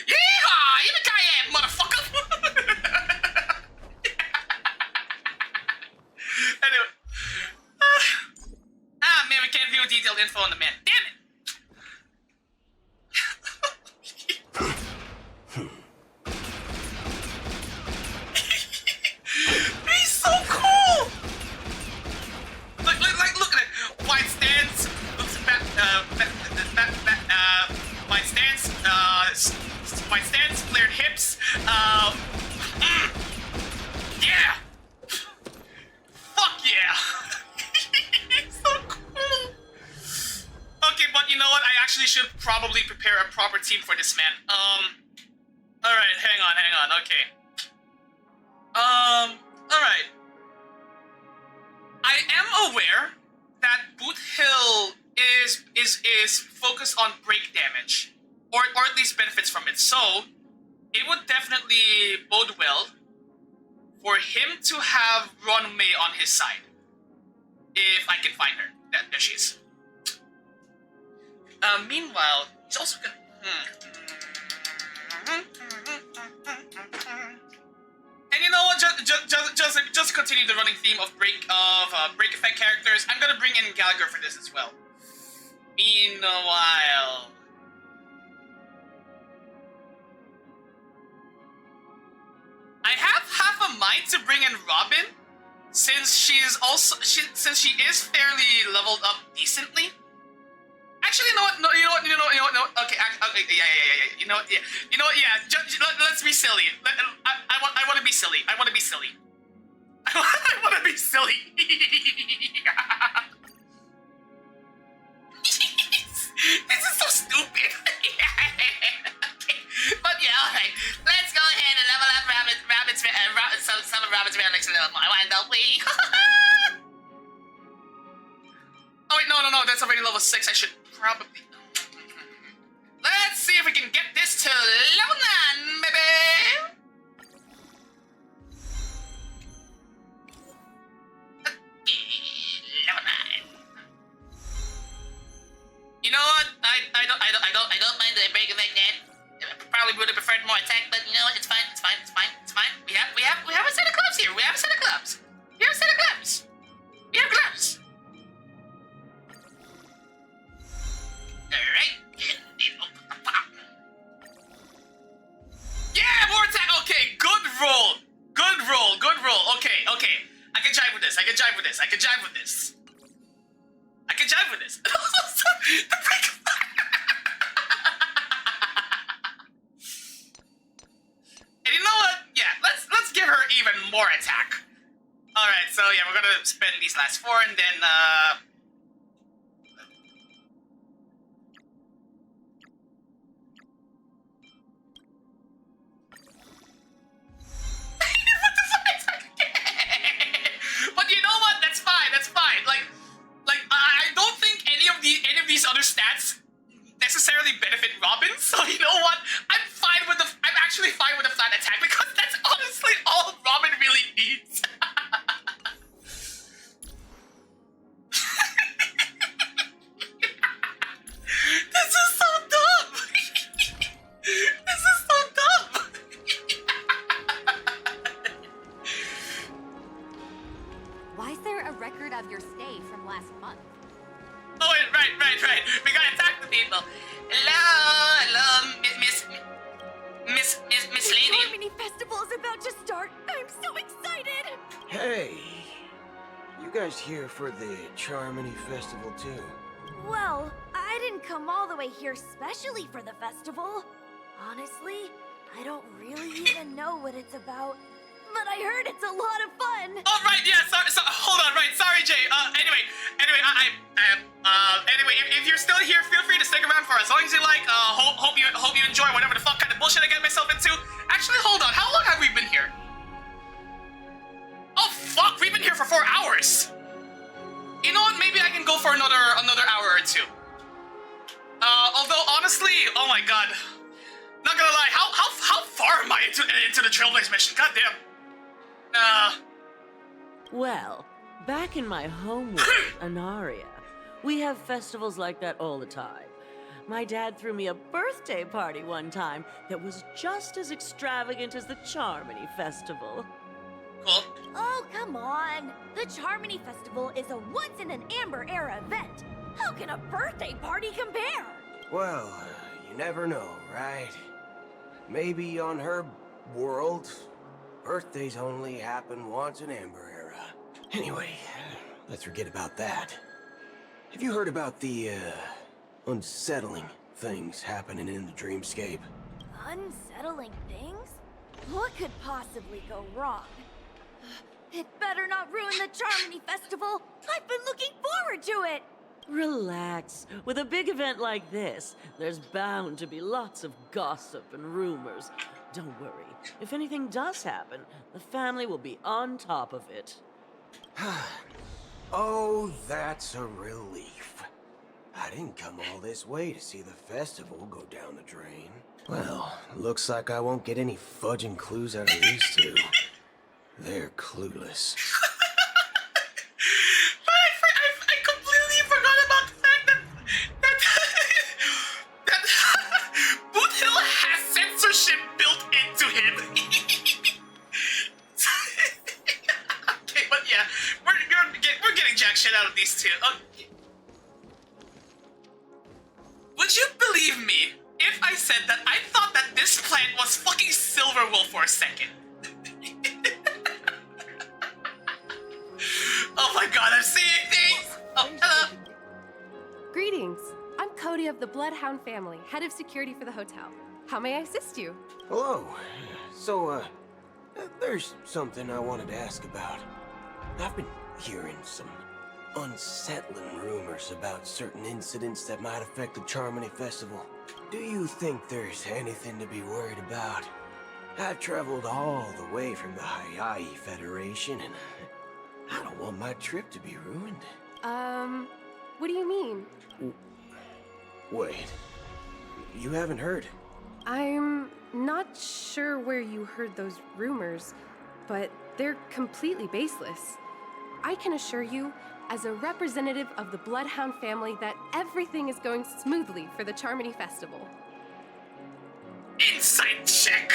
A: Yeehaw! Yippee-ki-yay, motherfucker! Anyway. Man, we can't view detailed info on the man. Damn it! He's so cool! Look at it. Wide stance, wide stance, flared hips. Yeah. Fuck yeah. He's so cool. Okay, but you know what? I actually should probably prepare a proper team for this man. All right, hang on. Okay. All right. I am aware that Boot Hill is focused on break damage, or at least benefits from it. So it would definitely bode well for him to have Ronmei on his side. If if I can find her. There she is. Meanwhile, he's also gonna... And you know what? Just continue the running theme of break effect characters. I'm gonna bring in Gallagher for this as well. Meanwhile, I have half a mind to bring in Robin, since she is fairly leveled up decently. Actually, you know what? No, you know what? Okay, yeah. You know what? Yeah. Let's be silly. I want to be silly. I want to be silly. This is so stupid. Okay. But yeah, alright. Let's go ahead and level up some of Rabbit's relics a little more. Why don't we? Oh wait, no. That's already level 6. I should probably... Let's see if we can get this to level 9, baby! Level 9. You know what? I don't mind the break effect then. Probably would have preferred more attack, but you know what? It's fine. We have a set of gloves here. We have gloves. Alright. Yeah, more attack. Okay, good roll. Okay. I can jive with this. And you know what? Yeah, let's give her even more attack. Alright, so yeah, we're gonna spend these last 4 and then But you know what? That's fine. Like I don't think any of these other stats necessarily benefit Robin. So you know what? I'm actually fine with the flat attack because that's honestly all Robin really needs. This is so dumb.
B: Why is there a record of your stay from last month?
A: Oh, wait, right. We gotta attack the people. Hello, Miss Lady.
M: The Harmony Festival is about to start. I'm so excited.
N: Hey, you guys here for the Charmony Festival too?
M: Well, I didn't come all the way here specially for the festival. Honestly, I don't really even know what it's about. But I heard it's a lot of fun.
A: Oh, right, yeah, sorry, hold on, right, sorry, Jay. Anyway, if you're still here, feel free to stick around for as long as you like. Hope you enjoy whatever the fuck kind of bullshit I get myself into. Actually, hold on, how long have we been here? Oh, fuck, we've been here for 4 hours. You know what, maybe I can go for another hour or 2. Although, honestly, oh my god. Not gonna lie, how far am I into the Trailblaze mission? Goddamn.
J: Well, back in my homeworld, Anaria, we have festivals like that all the time. My dad threw me a birthday party one time that was just as extravagant as the Charmony Festival.
A: Cool.
M: Oh, come on. The Charmony Festival is a once-in-an-Amber-era event. How can a birthday party compare?
N: Well, you never know, right? Maybe on her world, birthdays only happen once in Amber Era. Anyway, let's forget about that. Have you heard about the, unsettling things happening in the dreamscape?
M: Unsettling things? What could possibly go wrong? It better not ruin the Charmony Festival. I've been looking forward to it.
J: Relax. With a big event like this, there's bound to be lots of gossip and rumors. Don't worry. If anything does happen, the family will be on top of it.
N: Oh, that's a relief. I didn't come all this way to see the festival go down the drain. Well, looks like I won't get any fudging clues out of these two. They're clueless.
A: jack shit out of these two. Would you believe me if I said that I thought that this plant was fucking Silverwolf for a second? Oh my god, I'm seeing things! Oh, hello!
I: Greetings. I'm Cody of the Bloodhound family, head of security for the hotel. How may I assist you?
N: Hello. So, there's something I wanted to ask about. I've been hearing some unsettling rumors about certain incidents that might affect the Charmony Festival. Do you think there's anything to be worried about? I've traveled all the way from the Hayaii Federation, and I don't want my trip to be ruined.
I: What do you mean?
N: Wait, you haven't heard?
I: I'm not sure where you heard those rumors, but they're completely baseless. I can assure you, as a representative of the Bloodhound family, that everything is going smoothly for the Charmony Festival.
A: Insight check!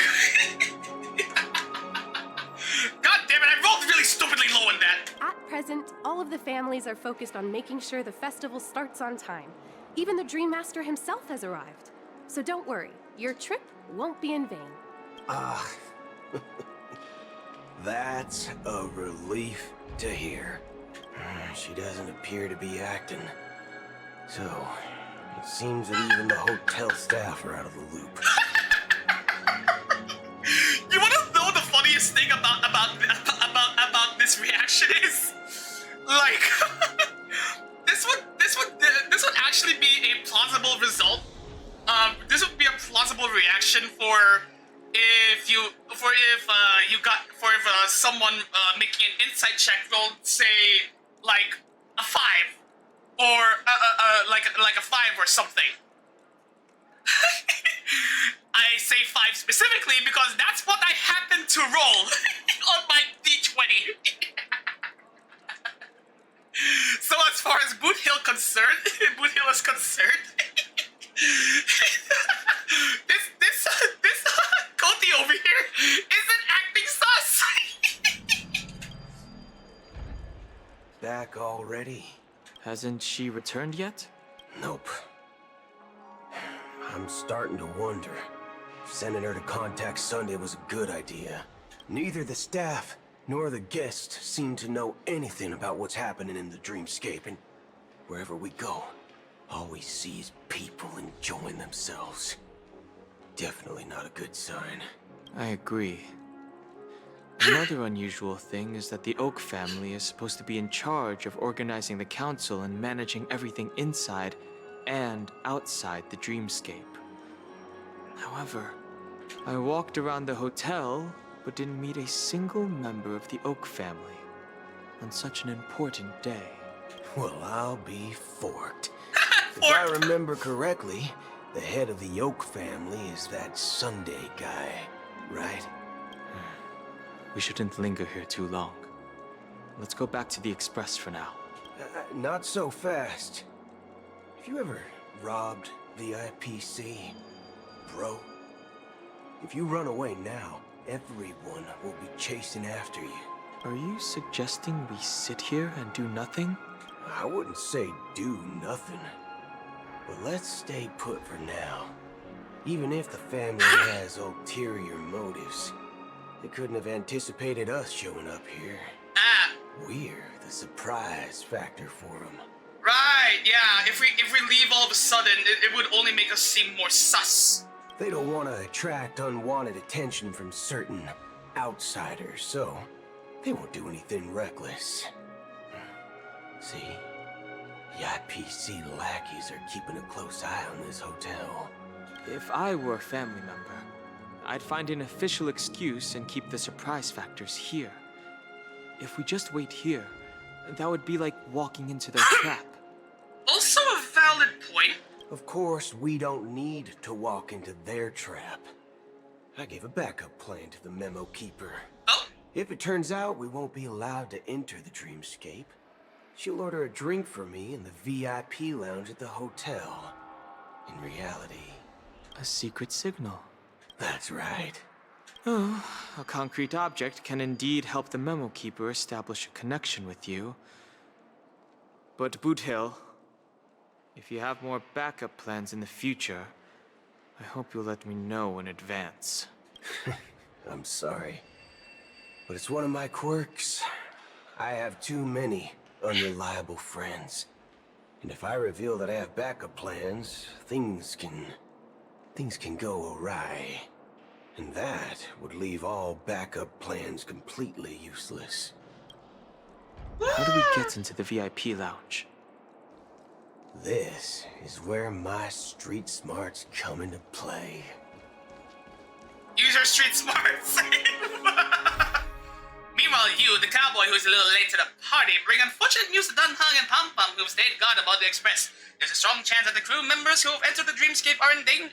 A: God damn it, I rolled really stupidly low in that!
I: At present, all of the families are focused on making sure the festival starts on time. Even the Dream Master himself has arrived. So don't worry, your trip won't be in vain.
N: That's a relief to hear. She doesn't appear to be acting. So, it seems that even the hotel staff are out of the loop.
A: You wanna know the funniest thing about this reaction is? Like, this would actually be a plausible result. This would be a plausible reaction for someone making an insight check rolled, say, like a 5, or like a 5 or something. I say 5 specifically because that's what I happen to roll on my d20. So as far as Boot Hill is concerned, this Cody over here isn't acting sus.
N: Back already?
E: Hasn't she returned yet?
N: Nope. I'm starting to wonder if sending her to Contact Sunday was a good idea. Neither the staff nor the guests seem to know anything about what's happening in the dreamscape, and wherever we go, all we see is people enjoying themselves. Definitely not a good sign.
E: I agree. Another unusual thing is that the Oak family is supposed to be in charge of organizing the council and managing everything inside and outside the dreamscape. However, I walked around the hotel but didn't meet a single member of the Oak family on such an important day.
N: Well, I'll be forked. If I remember correctly, the head of the Oak family is that Sunday guy, right?
E: We shouldn't linger here too long. Let's go back to the Express for now.
N: Not so fast. Have you ever robbed VIPC, bro? If you run away now, everyone will be chasing after you.
E: Are you suggesting we sit here and do nothing?
N: I wouldn't say do nothing. But let's stay put for now. Even if the family has ulterior motives, they couldn't have anticipated us showing up here. We're the surprise factor for them.
A: Right, yeah. If we leave all of a sudden, it would only make us seem more sus.
N: They don't want to attract unwanted attention from certain outsiders, so they won't do anything reckless. See? IPC lackeys are keeping a close eye on this hotel.
E: If I were a family member, I'd find an official excuse and keep the surprise factors here. If we just wait here, that would be like walking into their trap.
A: Also a valid point.
N: Of course, we don't need to walk into their trap. I gave a backup plan to the memo keeper.
A: Oh?
N: If it turns out we won't be allowed to enter the dreamscape, she'll order a drink for me in the VIP lounge at the hotel. In reality...
E: A secret signal.
N: That's right.
E: Oh, a concrete object can indeed help the memo keeper establish a connection with you. But Boot Hill, if you have more backup plans in the future, I hope you'll let me know in advance.
N: I'm sorry, but it's one of my quirks. I have too many unreliable friends. And if I reveal that I have backup plans, things can go awry. And that would leave all backup plans completely useless.
E: How do we get into the VIP lounge?
N: This is where my street smarts come into play.
A: Use your street smarts! Meanwhile, you, the cowboy who's a little late to the party, bring unfortunate news to Dun Hung and Pum Pum who've stayed guard about the express. There's a strong chance that the crew members who have entered the dreamscape are in danger.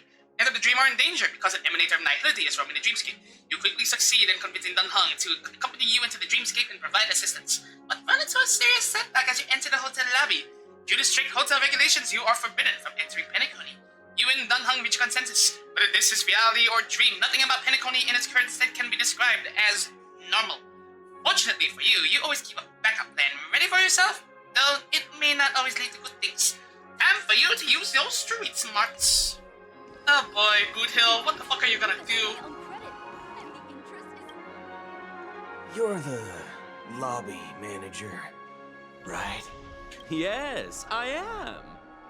A: Because an emanator of nihility is roaming the dreamscape. You quickly succeed in convincing Dun Hung to accompany you into the dreamscape and provide assistance, but run into a serious setback as you enter the hotel lobby. Due to strict hotel regulations, you are forbidden from entering Penacony. You and Dun Hung reach consensus. Whether this is reality or dream, nothing about Penacony in its current state can be described as normal. Fortunately for you, you always keep a backup plan ready for yourself, though it may not always lead to good things. Time for you to use your street smarts. Oh boy, Boot Hill, what the fuck are you gonna do?
N: You're the lobby manager, right?
Q: Yes, I am.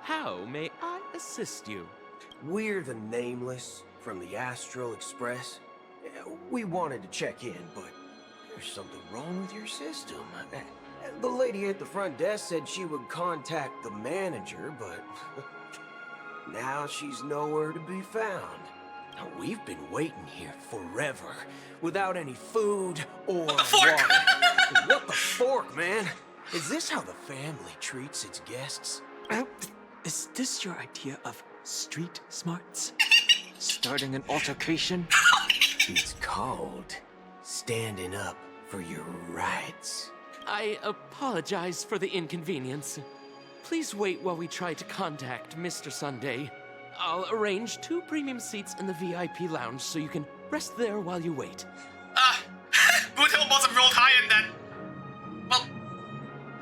Q: How may I assist you?
N: We're the Nameless from the Astral Express. We wanted to check in, but there's something wrong with your system. The lady at the front desk said she would contact the manager, but now she's nowhere to be found. Now, we've been waiting here forever, without any food or water. What the fork, man? Is this how the family treats its guests?
E: Is this your idea of street smarts? Starting an altercation?
N: It's called standing up for your rights.
Q: I apologize for the inconvenience. Please wait while we try to contact Mr. Sunday. I'll arrange 2 premium seats in the VIP lounge so you can rest there while you wait.
A: Boot Hill must have rolled high in that. Well,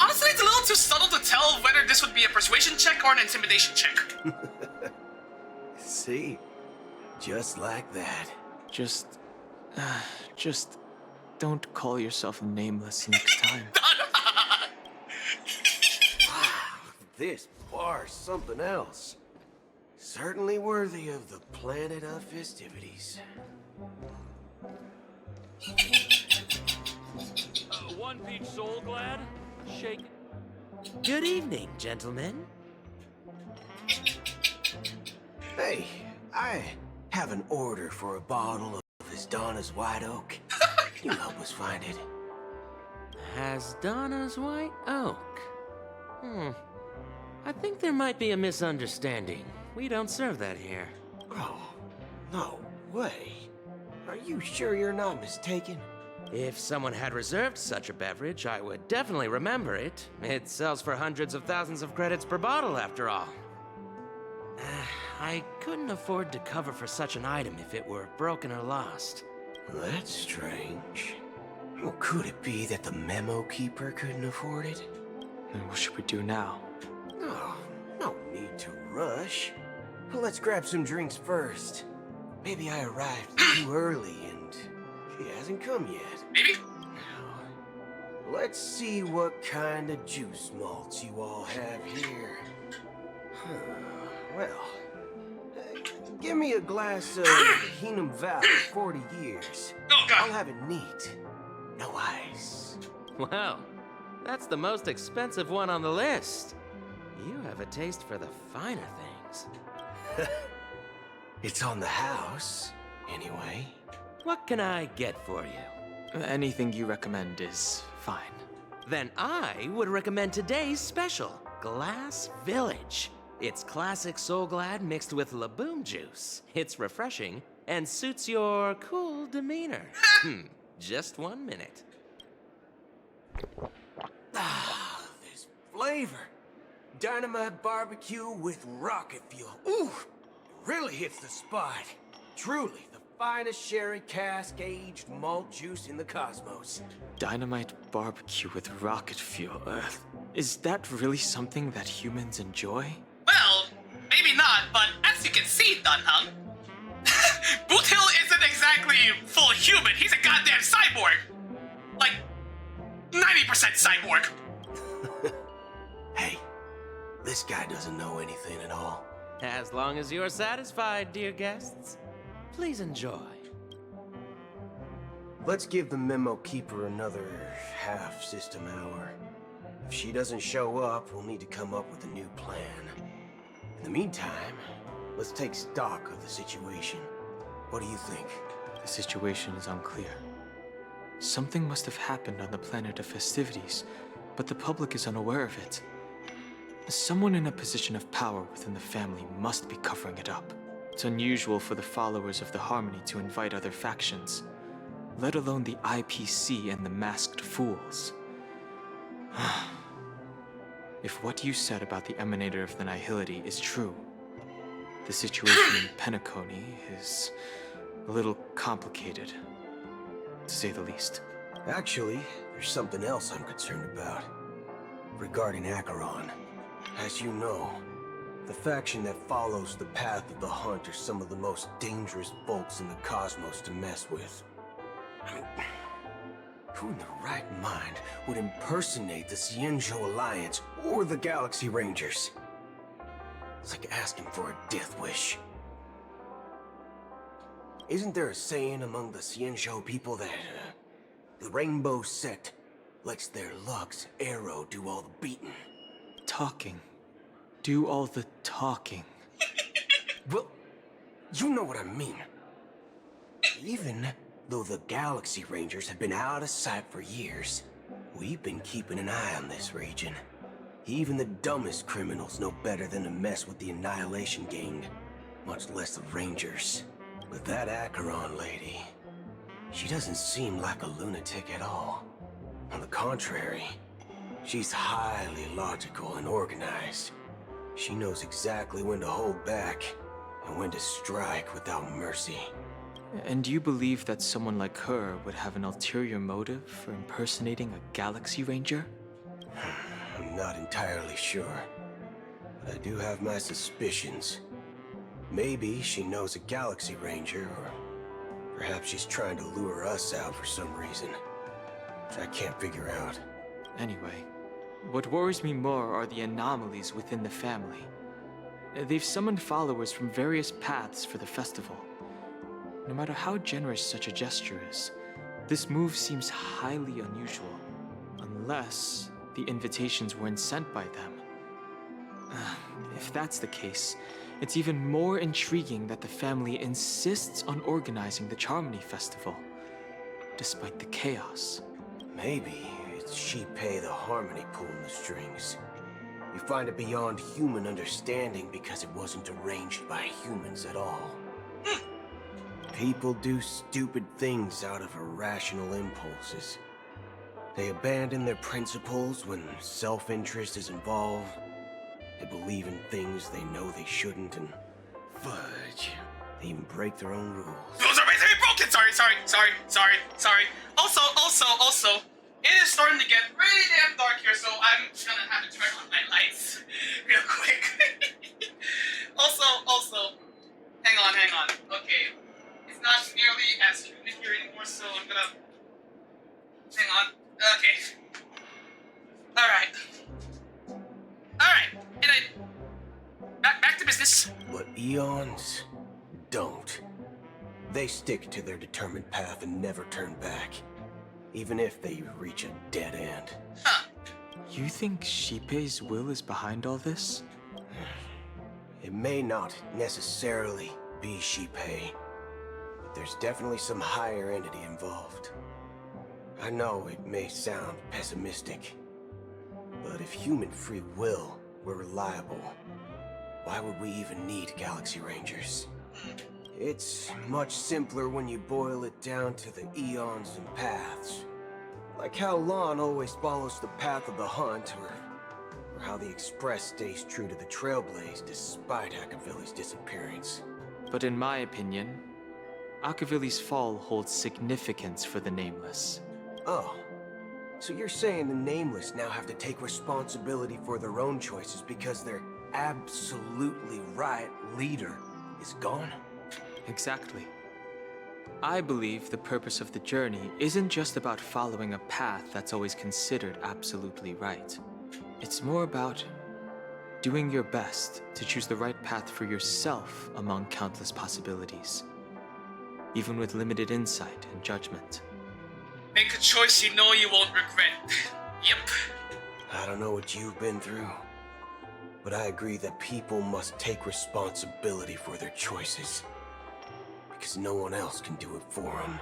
A: honestly, it's a little too subtle to tell whether this would be a persuasion check or an intimidation check.
N: See? Just like that.
E: Just don't call yourself Nameless next time.
N: Wow, this bar's something else. Certainly worthy of the planet of festivities.
Q: One peach soul glad? Shake.
T: Good evening, gentlemen.
N: Hey, I have an order for a bottle of His Donna's White Oak. Can you help us find it?
T: Has Donna's White Oak? I think there might be a misunderstanding. We don't serve that here.
N: Oh, no way. Are you sure you're not mistaken?
T: If someone had reserved such a beverage, I would definitely remember it. It sells for hundreds of thousands of credits per bottle, after all. I couldn't afford to cover for such an item if it were broken or lost.
N: That's strange. Well, could it be that the memo keeper couldn't afford it?
E: Then what should we do now?
N: Oh, no need to rush. Well, let's grab some drinks first. Maybe I arrived too early and she hasn't come yet.
A: Maybe?
N: Let's see what kind of juice malts you all have here. Well, give me a glass of Hingham Valley 40 years.
A: Oh, God.
N: I'll have it neat. No ice.
T: Well, that's the most expensive one on the list. You have a taste for the finer things.
N: It's on the house, anyway.
T: What can I get for you?
E: Anything you recommend is fine.
T: Then I would recommend today's special, Glass Village. It's classic Soul Glad mixed with Laboom juice. It's refreshing and suits your cool demeanor. Just 1 minute.
N: Ah, this flavor. Dynamite barbecue with rocket fuel. Ooh, really hits the spot. Truly the finest sherry cask-aged malt juice in the cosmos.
E: Dynamite barbecue with rocket fuel. Is that really something that humans enjoy?
A: Well, maybe not, but as you can see, Dunham, Boot Hill isn't exactly full human. He's a goddamn cyborg. Like, 90% cyborg.
N: Hey, this guy doesn't know anything at all.
T: As long as you're satisfied, dear guests, please enjoy.
N: Let's give the memo keeper another half-system hour. If she doesn't show up, we'll need to come up with a new plan. In the meantime, let's take stock of the situation. What do you think?
E: The situation is unclear. Something must have happened on the planet of festivities, but the public is unaware of it. Someone in a position of power within the family must be covering it up. It's unusual for the followers of the Harmony to invite other factions, let alone the IPC and the Masked Fools. If what you said about the Emanator of the Nihility is true, the situation in Penacony is a little complicated, to say the least.
N: Actually, there's something else I'm concerned about. Regarding Acheron. As you know, the faction that follows the path of the Hunt are some of the most dangerous folks in the cosmos to mess with. I mean, who in their right mind would impersonate the Xianzhou Alliance or the Galaxy Rangers? It's like asking for a death wish. Isn't there a saying among the Xianzhou people that the Rainbow Sect lets their Lux arrow do all the beating?
E: Talking. Do all the talking.
N: Well, you know what I mean. Even though the Galaxy Rangers have been out of sight for years, we've been keeping an eye on this region. Even the dumbest criminals know better than to mess with the Annihilation Gang, much less the Rangers. But that Acheron lady, she doesn't seem like a lunatic at all. On the contrary, she's highly logical and organized. She knows exactly when to hold back and when to strike without mercy.
E: And you believe that someone like her would have an ulterior motive for impersonating a Galaxy Ranger?
N: I'm not entirely sure, but I do have my suspicions. Maybe she knows a Galaxy Ranger, or perhaps she's trying to lure us out for some reason, which I can't figure out.
E: Anyway, what worries me more are the anomalies within the family. They've summoned followers from various paths for the festival. No matter how generous such a gesture is, this move seems highly unusual, unless the invitations weren't sent by them. If that's the case, it's even more intriguing that the family insists on organizing the Charmony Festival, despite the chaos.
N: Maybe it's Shipei the Harmony pulling the strings. You find it beyond human understanding because it wasn't arranged by humans at all. People do stupid things out of irrational impulses. They abandon their principles when self-interest is involved. They believe in things they know they shouldn't, and fudge, they even break their own rules.
A: Rules are made to be broken! Sorry. Also, it is starting to get really damn dark here, so I'm gonna have to turn on my lights real quick. Also, hang on. Okay, it's not nearly as humid here anymore, so I'm gonna... Hang on. Okay. Alright. And back to business.
N: But Eons don't. They stick to their determined path and never turn back, even if they reach a dead end.
E: You think Shipei's will is behind all this?
N: It may not necessarily be Shipei, but there's definitely some higher entity involved. I know it may sound pessimistic, but if human free will were reliable, why would we even need Galaxy Rangers? It's much simpler when you boil it down to the eons and paths. Like how Lon always follows the path of the Hunt, or how the Express stays true to the Trailblaze despite Akavili's disappearance.
E: But in my opinion, Akavili's fall holds significance for the Nameless.
N: Oh, So you're saying the Nameless now have to take responsibility for their own choices because their absolutely right leader is gone?
E: Exactly. I believe the purpose of the journey isn't just about following a path that's always considered absolutely right. It's more about doing your best to choose the right path for yourself among countless possibilities, even with limited insight and judgment.
A: Make a choice you know you won't regret. Yep.
N: I don't know what you've been through, but I agree that people must take responsibility for their choices. Because no one else can do it for them.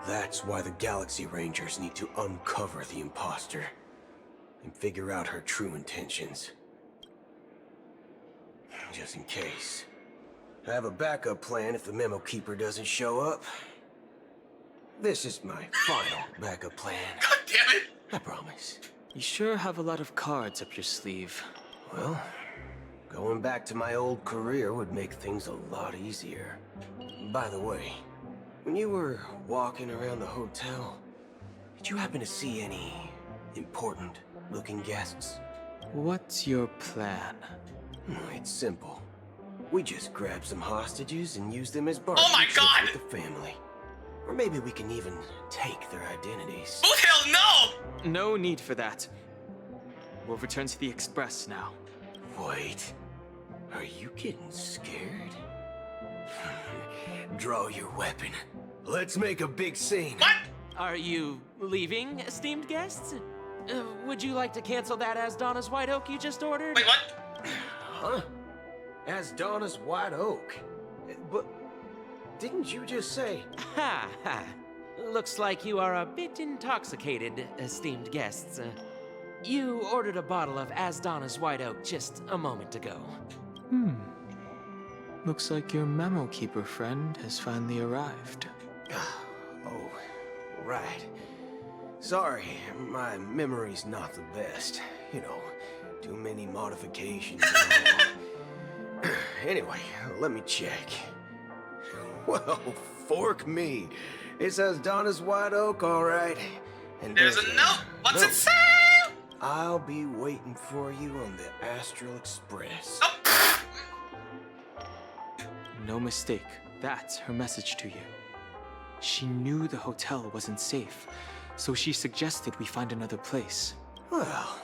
N: That's why the Galaxy Rangers need to uncover the imposter and figure out her true intentions. Just in case. I have a backup plan if the Memo Keeper doesn't show up. This is my final backup plan.
A: God damn it!
N: I promise.
E: You sure have a lot of cards up your sleeve.
N: Well, going back to my old career would make things a lot easier. By the way, when you were walking around the hotel, did you happen to see any important-looking guests?
E: What's your plan?
N: It's simple. We just grab some hostages and use them as bargaining
A: Oh my God!
N: chips with the family. Or maybe we can even take their identities.
A: Oh hell no!
E: No need for that. We'll return to the Express now.
N: Wait, are you getting scared? Draw your weapon. Let's make a big scene.
A: What?
T: Are you leaving, esteemed guests? Would you like to cancel that as Donna's White Oak you just ordered?
A: Wait, what?
N: Huh? As Donna's White Oak? But didn't you just say...
T: Ha ha. Looks like you are a bit intoxicated, esteemed guests. You ordered a bottle of As Donna's White Oak just a moment ago.
E: Looks like your Memo Keeper friend has finally arrived.
N: Oh, right. Sorry, my memory's not the best. You know, too many modifications and all. Anyway, let me check. Well, fork me. It says Donna's White Oak, all right. And
A: There's a note. What's it say?
N: I'll be waiting for you on the Astral Express.
A: Oh.
E: No mistake. That's her message to you. She knew the hotel wasn't safe, so she suggested we find another place.
N: Well,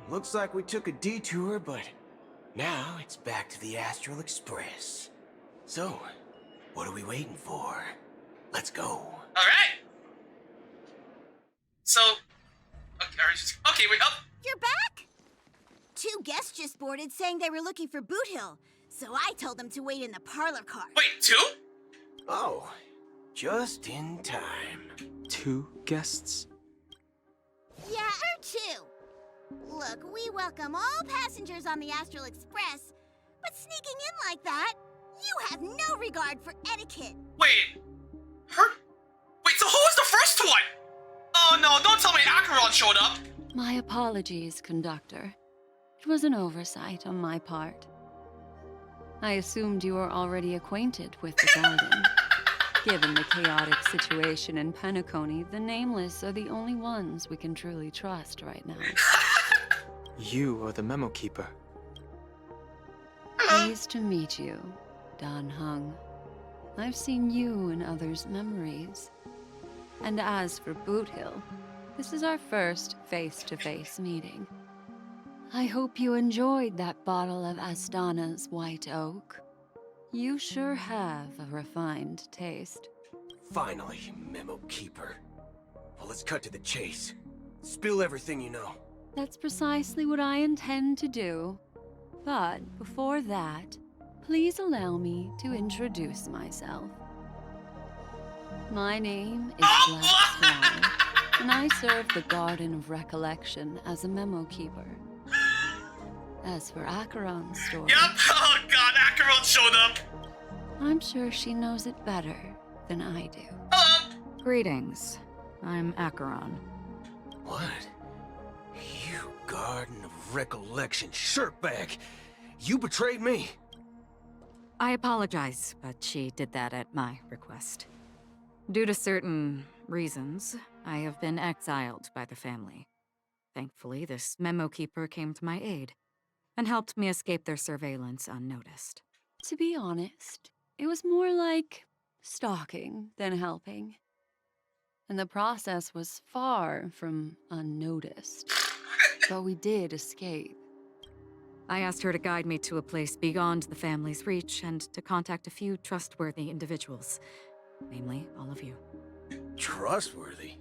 N: looks like we took a detour, but now it's back to the Astral Express. So, what are we waiting for? Let's go.
A: Alright. So, okay, wait, up.
G: You're back? 2 guests just boarded saying they were looking for Boot Hill, so I told them to wait in the parlor car.
A: Wait, 2?
N: Oh, just in time.
E: 2 guests?
G: Yeah, or 2. Look, we welcome all passengers on the Astral Express, but sneaking in like that, you have no regard for etiquette.
A: Wait, so who was the first one? Oh no, don't tell me Acheron showed up.
V: My apologies, conductor. It was an oversight on my part. I assumed you were already acquainted with the garden. Given the chaotic situation in Penacony, the Nameless are the only ones we can truly trust right now.
E: You are the Memo Keeper.
V: Pleased to meet you, Dan Hung. I've seen you in others' memories. And as for Boot Hill, this is our first face-to-face meeting. I hope you enjoyed that bottle of Astana's White Oak. You sure have a refined taste.
N: Finally, Memo Keeper. Well, let's cut to the chase. Spill everything you know.
V: That's precisely what I intend to do. But before that, please allow me to introduce myself. My name is Black Swan, and I serve the Garden of Recollection as a Memo Keeper. As for Acheron's story...
A: Yep, oh god, Acheron showed up!
V: I'm sure she knows it better than I do.
A: Hello!
W: Greetings. I'm Acheron.
N: What? You Garden of Recollection shirtbag! You betrayed me!
W: I apologize, but she did that at my request. Due to certain reasons, I have been exiled by the family. Thankfully, this memo keeper came to my aid and helped me escape their surveillance unnoticed.
V: To be honest, it was more like stalking than helping. And the process was far from unnoticed. But we did escape.
W: I asked her to guide me to a place beyond the family's reach and to contact a few trustworthy individuals. Namely, all of you.
N: Trustworthy?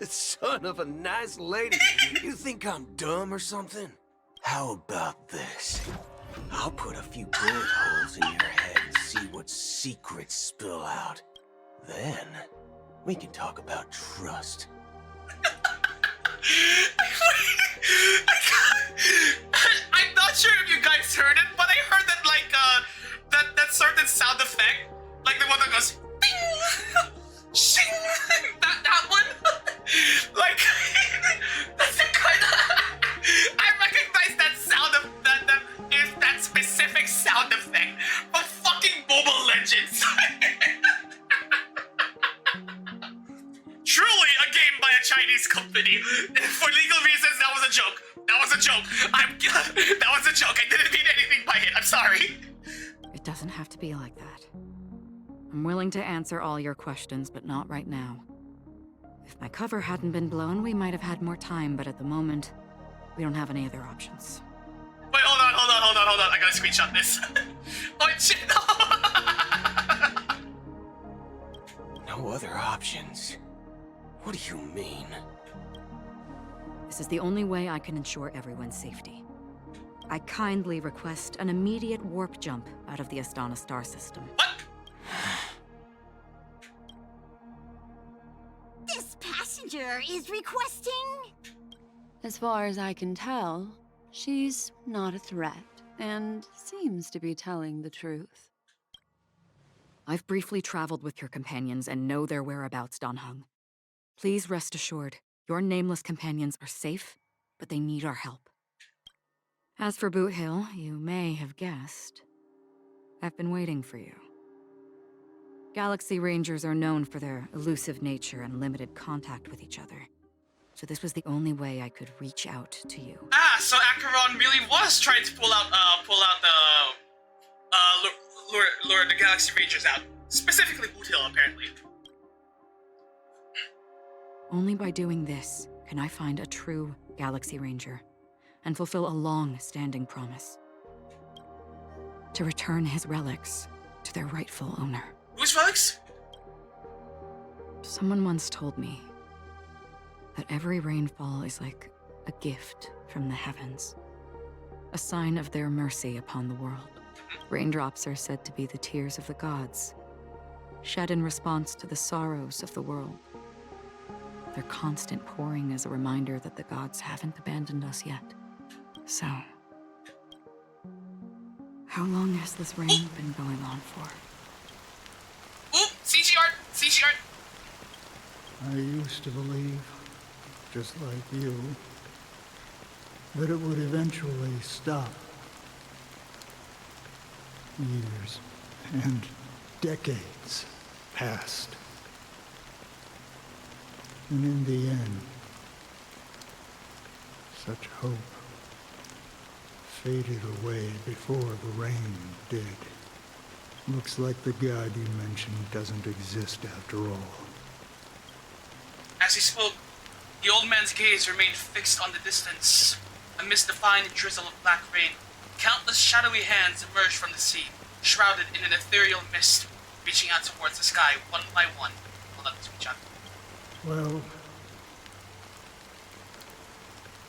N: Son of a nice lady. You think I'm dumb or something? How about this? I'll put a few bullet holes in your head and see what secrets spill out. Then, we can talk about trust.
A: I'm not sure if you guys heard it, but I heard that that certain sound effect, like the one that goes bing, shing, that one, like that's the kind of I recognize that sound of that specific sound effect from fucking Mobile Legends. Truly a game by a Chinese company. For legal reasons, that was a joke. That was a joke. That was a joke. I didn't mean anything by it. I'm sorry.
W: It doesn't have to be like that. I'm willing to answer all your questions, but not right now. If my cover hadn't been blown, we might have had more time, but at the moment, we don't have any other options.
A: Wait, hold on. I gotta screenshot this. Oh, shit, no.
N: No other options? What do you mean?
W: This is the only way I can ensure everyone's safety. I kindly request an immediate warp jump out of the Astana star system.
G: This passenger is requesting...
V: As far as I can tell, she's not a threat and seems to be telling the truth.
W: I've briefly traveled with your companions and know their whereabouts, Dan Heng. Please rest assured, your nameless companions are safe, but they need our help. As for Boot Hill, you may have guessed. I've been waiting for you. Galaxy Rangers are known for their elusive nature and limited contact with each other. So this was the only way I could reach out to you.
A: So Acheron really was trying to pull out lure the Galaxy Rangers out. Specifically Boot Hill, apparently.
W: Only by doing this can I find a true Galaxy Ranger and fulfill a long-standing promise. To return his relics to their rightful owner.
A: Whose relics?
W: Someone once told me that every rainfall is like a gift from the heavens, a sign of their mercy upon the world. Raindrops are said to be the tears of the gods, shed in response to the sorrows of the world. Their constant pouring is a reminder that the gods haven't abandoned us yet. So, how long has this rain been going on for?
A: Ooh, CG art! CG art!
H: I used to believe, just like you, that it would eventually stop. Years and decades passed. And in the end, such hope faded away before the rain did. Looks like the god you mentioned doesn't exist after all.
A: As he spoke, the old man's gaze remained fixed on the distance. Amidst the fine drizzle of black rain, countless shadowy hands emerged from the sea, shrouded in an ethereal mist, reaching out towards the sky one by one. Hold on, screenshot.
H: Well,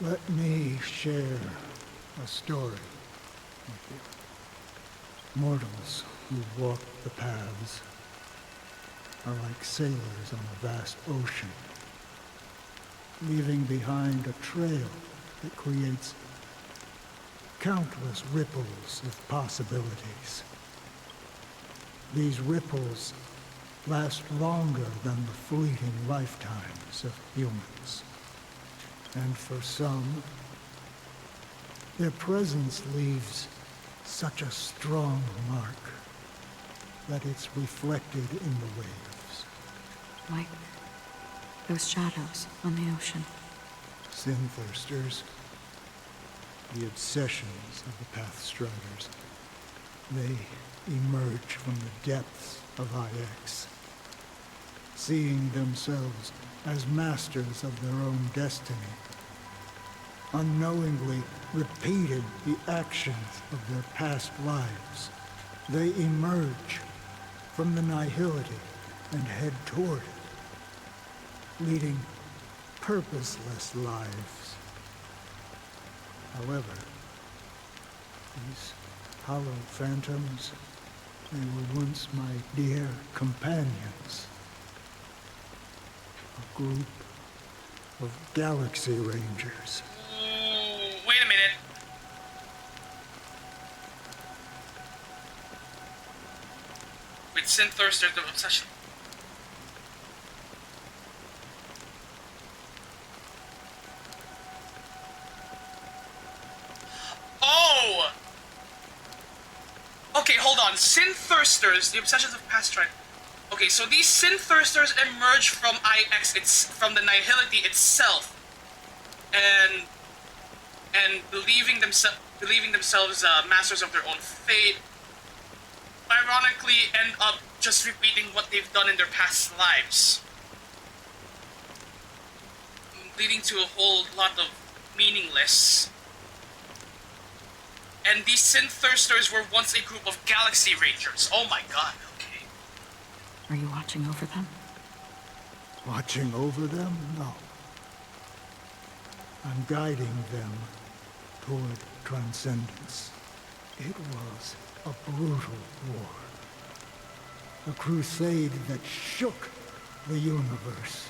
H: let me share a story with you. Mortals who walk the paths are like sailors on a vast ocean, leaving behind a trail that creates countless ripples of possibilities. These ripples last longer than the fleeting lifetimes of humans. And for some, their presence leaves such a strong mark that it's reflected in the waves.
W: like those shadows on the ocean.
H: Sin-thirsters, the obsessions of the Pathstriders. They emerge from the depths of IX, seeing themselves as masters of their own destiny, unknowingly repeating the actions of their past lives. They emerge from the nihility and head toward it, leading purposeless lives. However, these hollow phantoms, they were once my dear companions. A group of Galaxy Rangers.
A: Wait a minute. With Sin-thirster, the obsession. Oh! Okay, hold on. Sin-thirsters, the obsessions of past strike. Okay, so these Sin-thirsters emerge from IX, it's from the nihility itself, and believing themselves masters of their own fate. Ironically, end up just repeating what they've done in their past lives, leading to a whole lot of meaningless. And these Sin-thirsters were once a group of Galaxy Rangers. Oh my god.
W: Are you watching over them?
H: Watching over them? No. I'm guiding them toward transcendence. It was a brutal war. A crusade that shook the universe.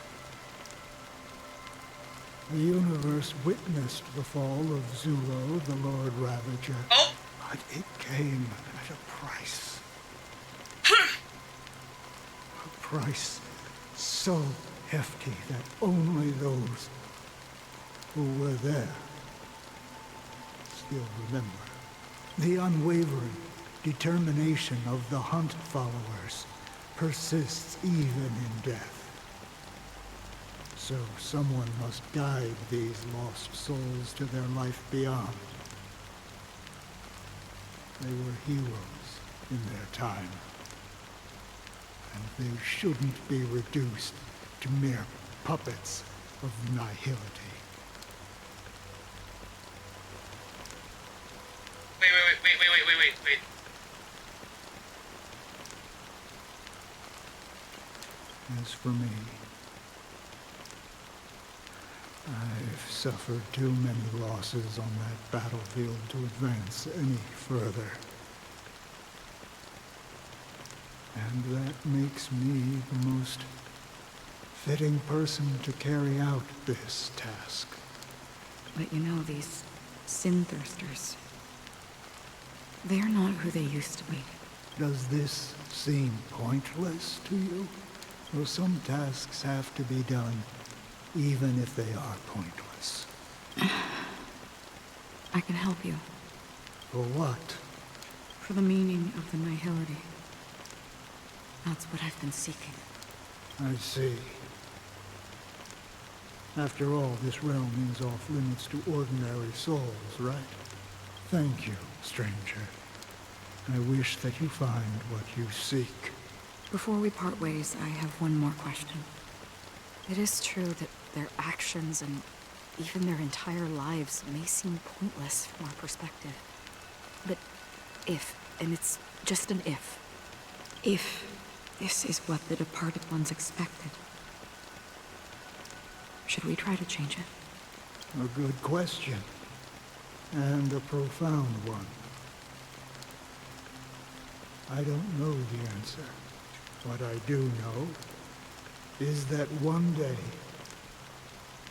H: The universe witnessed the fall of Zulo, the Lord Ravager.
A: Oh.
H: But it came at a price. Price so hefty that only those who were there still remember. The unwavering determination of the Hunt followers persists even in death. So someone must guide these lost souls to their life beyond. They were heroes in their time. And they shouldn't be reduced to mere puppets of nihility.
A: Wait.
H: As for me, I've suffered too many losses on that battlefield to advance any further. And that makes me the most fitting person to carry out this task.
W: But you know, these Sin-thirsters, they're not who they used to be.
H: Does this seem pointless to you? Or some tasks have to be done, even if they are pointless?
W: I can help you.
H: For what?
W: For the meaning of the nihility. That's what I've been seeking.
H: I see. After all, this realm is off limits to ordinary souls, right? Thank you, stranger. I wish that you find what you seek.
W: Before we part ways, I have one more question. It is true that their actions and even their entire lives may seem pointless from our perspective. But if, and it's just an if this is what the departed ones expected, should we try to change it?
H: A good question. And a profound one. I don't know the answer. What I do know is that one day,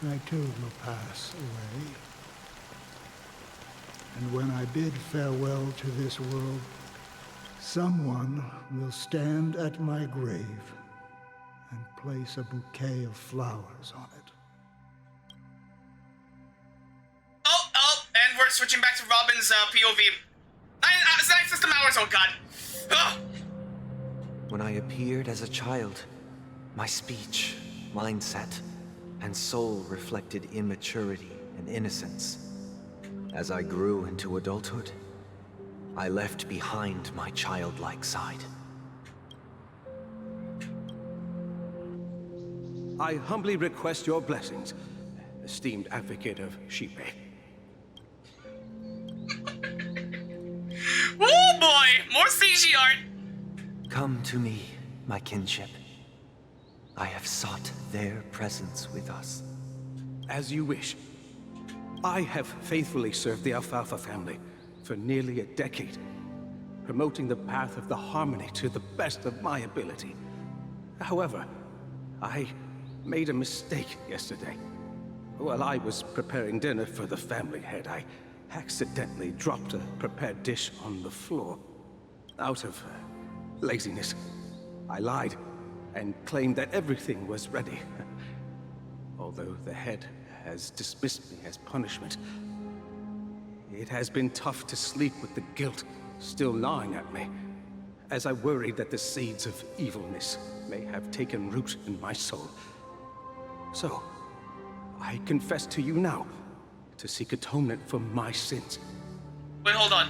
H: I too will pass away. And when I bid farewell to this world, someone will stand at my grave and place a bouquet of flowers on it.
A: And we're switching back to Robin's POV. Select system hours, oh god. Ugh.
D: When I appeared as a child, My speech, mindset, and soul reflected immaturity and innocence. As I grew into adulthood, I left behind my childlike side.
C: I humbly request your blessings, esteemed advocate of Shipe.
A: Oh boy! More CG art!
D: Come to me, my kinship. I have sought their presence with us.
C: As you wish. I have faithfully served the Alfalfa family for nearly a decade, promoting the path of the harmony to the best of my ability. However, I made a mistake yesterday. While I was preparing dinner for the family head, I accidentally dropped a prepared dish on the floor. Out of laziness, I lied and claimed that everything was ready. Although the head has dismissed me as punishment, it has been tough to sleep with the guilt still gnawing at me, as I worried that the seeds of evilness may have taken root in my soul. So, I confess to you now, to seek atonement for my sins.
A: Wait, hold on.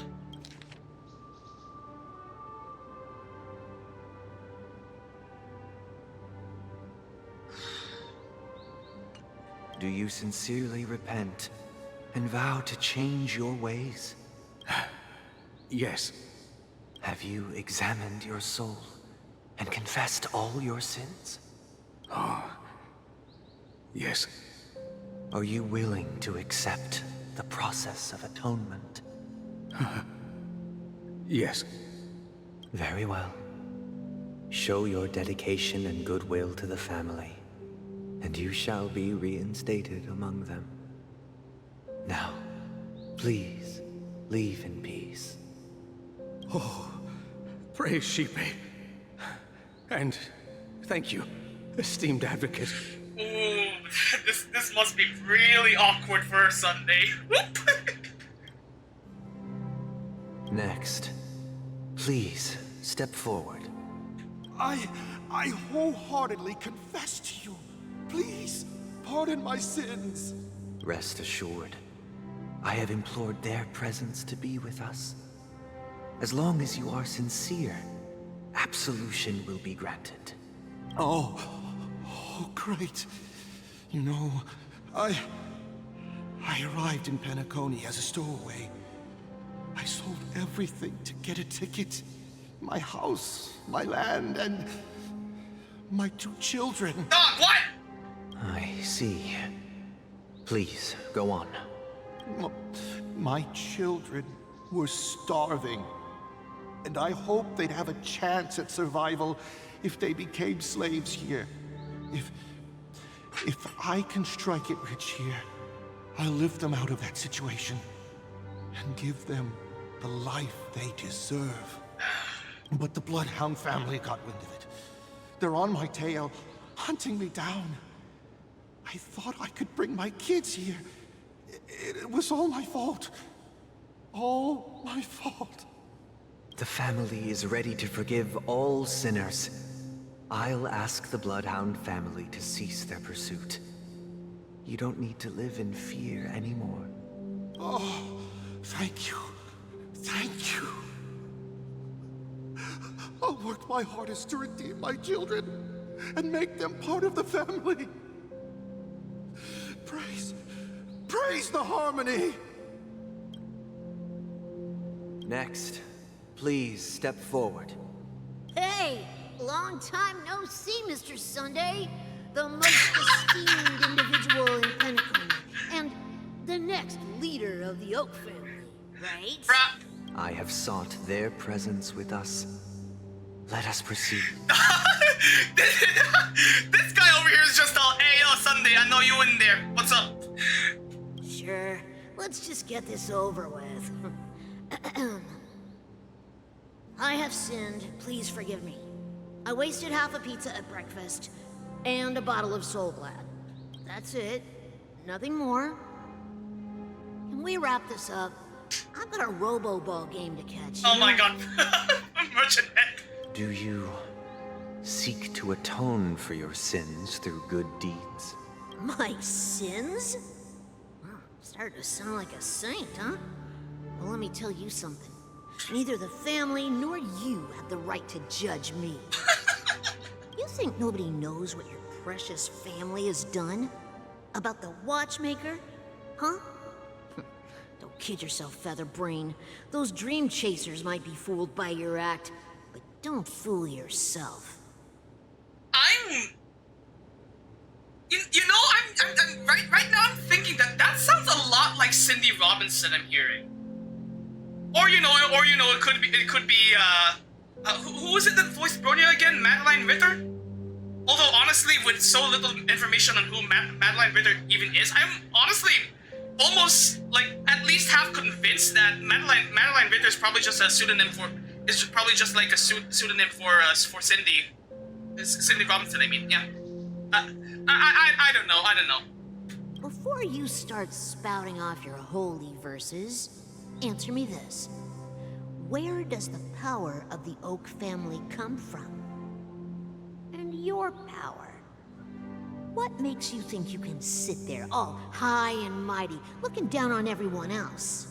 D: Do you sincerely repent and vow to change your ways?
C: Yes.
D: Have you examined your soul and confessed all your sins?
C: Yes.
D: Are you willing to accept the process of atonement?
C: Yes.
D: Very well. Show your dedication and goodwill to the family, and you shall be reinstated among them. Now, please, leave in peace.
C: Oh, praise Shipe. And thank you, esteemed advocate.
A: Ooh, this must be really awkward for Sunday.
D: Next, please step forward.
S: I wholeheartedly confess to you. Please, pardon my sins.
D: Rest assured, I have implored their presence to be with us. As long as you are sincere, absolution will be granted.
S: Oh, great. You know, I arrived in Penacony as a stowaway. I sold everything to get a ticket. My house, my land, and my 2 children.
A: Dog, what?
D: I see. Please, go on.
S: My children were starving, and I hoped they'd have a chance at survival if they became slaves here. If I can strike it rich here, I'll lift them out of that situation and give them the life they deserve. But the Bloodhound family got wind of it. They're on my tail, hunting me down. I thought I could bring my kids here. It was all my fault. All my fault.
D: The family is ready to forgive all sinners. I'll ask the Bloodhound family to cease their pursuit. You don't need to live in fear anymore.
S: Oh, thank you. Thank you. I'll work my hardest to redeem my children and make them part of the family. Praise the harmony!
D: Next, please step forward.
U: Hey, long time no see, Mr. Sunday. The most esteemed individual in Penacony, and the next leader of the Oak family, right?
D: I have sought their presence with us. Let us proceed.
A: This guy over here is just all, hey, yo, Sunday, I know you in there. What's up?
U: Sure, let's just get this over with. I have sinned, please forgive me. I wasted half a pizza at breakfast, and a bottle of Soul Glad. That's it. Nothing more. Can we wrap this up? I've got a Robo Ball game to catch.
A: Oh my god. Merchant head.
D: Do you seek to atone for your sins through good deeds.
U: My sins? Well, started to sound like a saint, huh? Well, let me tell you something. Neither the family nor you have the right to judge me. You think nobody knows what your precious family has done? About the watchmaker? Huh? Don't kid yourself, Featherbrain. Those dream chasers might be fooled by your act, but don't fool yourself.
A: I'm right now I'm thinking that sounds a lot like Cindy Robinson I'm hearing. Or you know, it could be who is it that voiced Bronya again? Madeline Ritter? Although honestly, with so little information on who Madeline Ritter even is, I'm honestly almost like at least half convinced that Madeline Ritter is probably just a pseudonym for like a pseudonym for Cindy. Cindy Robinson, I mean, yeah. I don't know.
U: Before you start spouting off your holy verses, answer me this. Where does the power of the Oak family come from? And your power? What makes you think you can sit there all high and mighty, looking down on everyone else?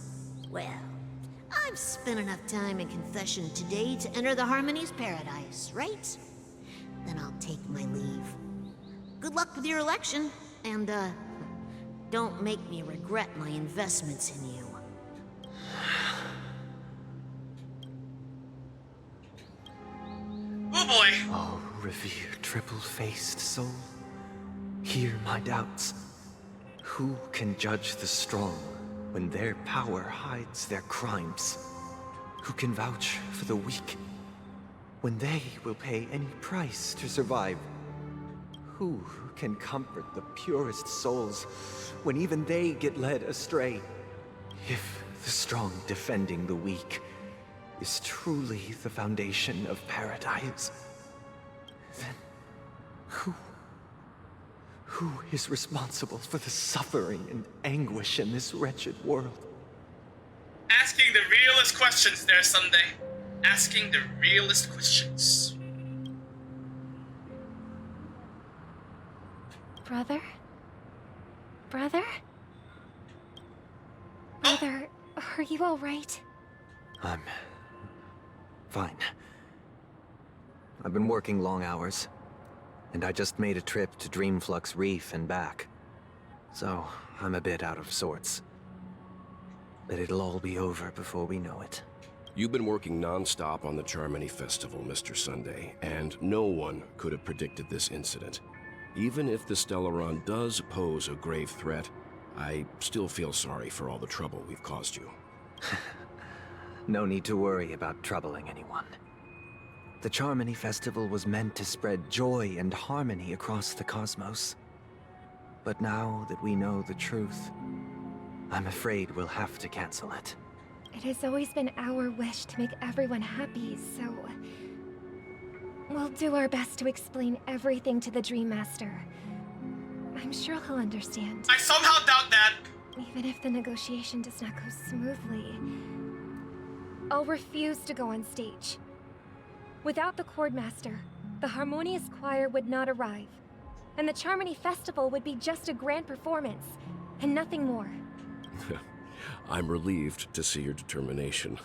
U: Well, I've spent enough time in confession today to enter the Harmony's paradise, right? Then I'll take my leave. Good luck with your election, and, don't make me regret my investments in you.
A: Oh boy!
D: Oh, revered triple-faced soul, hear my doubts. Who can judge the strong when their power hides their crimes? Who can vouch for the weak when they will pay any price to survive? Who can comfort the purest souls when even they get led astray? If the strong defending the weak is truly the foundation of paradise, then who is responsible for the suffering and anguish in this wretched world?
A: Asking the realest questions there, Sunday. Asking the realest questions.
M: Brother? Brother? Brother, are you all right?
D: I'm fine. I've been working long hours, and I just made a trip to Dreamflux Reef and back. So, I'm a bit out of sorts. But it'll all be over before we know it.
F: You've been working non-stop on the Charmony Festival, Mr. Sunday, and no one could have predicted this incident. Even if the Stellaron does pose a grave threat, I still feel sorry for all the trouble we've caused you.
D: No need to worry about troubling anyone. The Charmony Festival was meant to spread joy and harmony across the cosmos. But now that we know the truth, I'm afraid we'll have to cancel it.
M: It has always been our wish to make everyone happy, so... we'll do our best to explain everything to the Dream Master. I'm sure he'll understand.
A: I somehow doubt that.
M: Even if the negotiation does not go smoothly, I'll refuse to go on stage. Without the Chordmaster, the Harmonious Choir would not arrive, and the Charmony Festival would be just a grand performance, and nothing more.
F: I'm relieved to see your determination.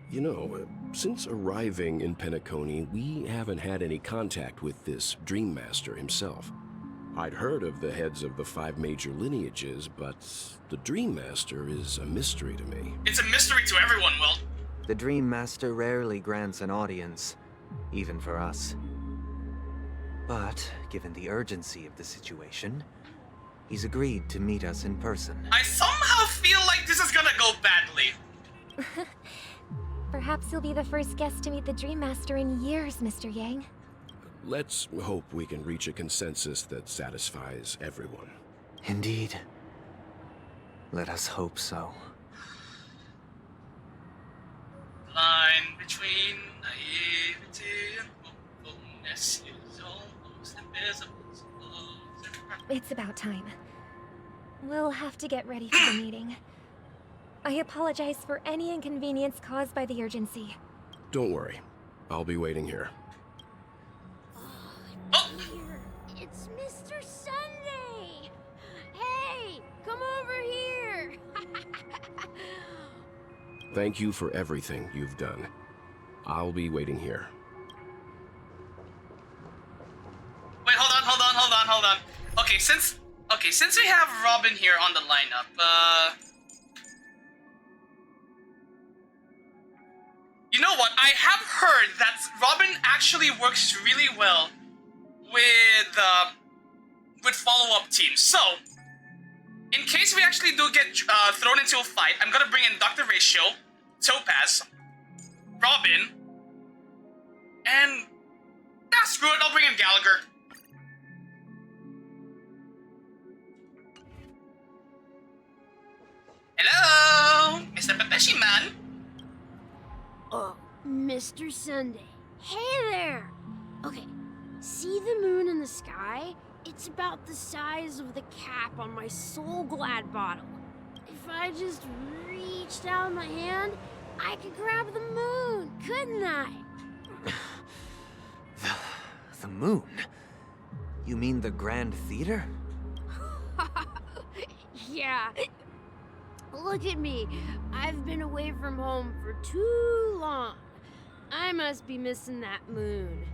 F: You know, since arriving in Penacony, we haven't had any contact with this Dream Master himself. I'd heard of the heads of the 5 major lineages, but the Dream Master is a mystery to me.
A: It's a mystery to everyone, Will.
D: The Dream Master rarely grants an audience, even for us. But, given the urgency of the situation, he's agreed to meet us in person.
A: I somehow feel like this is gonna go badly.
M: Perhaps you'll be the first guest to meet the Dream Master in years, Mr. Yang.
F: Let's hope we can reach a consensus that satisfies everyone.
D: Indeed. Let us hope so.
A: Line between naivety and hopefulness is almost invisible.
M: It's about time. We'll have to get ready for the meeting. I apologize for any inconvenience caused by the urgency.
F: Don't worry. I'll be waiting here. Thank you for everything you've done. I'll be waiting here.
A: Wait, hold on. Okay, since we have Robin here on the lineup, you know what? I have heard that Robin actually works really well with follow-up teams. So, in case we actually do get thrown into a fight, I'm gonna bring in Dr. Ratio, Topaz, Robin, and screw it, I'll bring in Gallagher. Hello, Mr. Pepeshi Man.
K: Mr. Sunday. Hey there! Okay, see the moon in the sky? It's about the size of the cap on my Soul Glad bottle. If I just reached out my hand, I could grab the moon, couldn't I?
D: The moon? You mean the Grand Theater?
K: Yeah. Look at me. I've been away from home for too long. I must be missing that moon.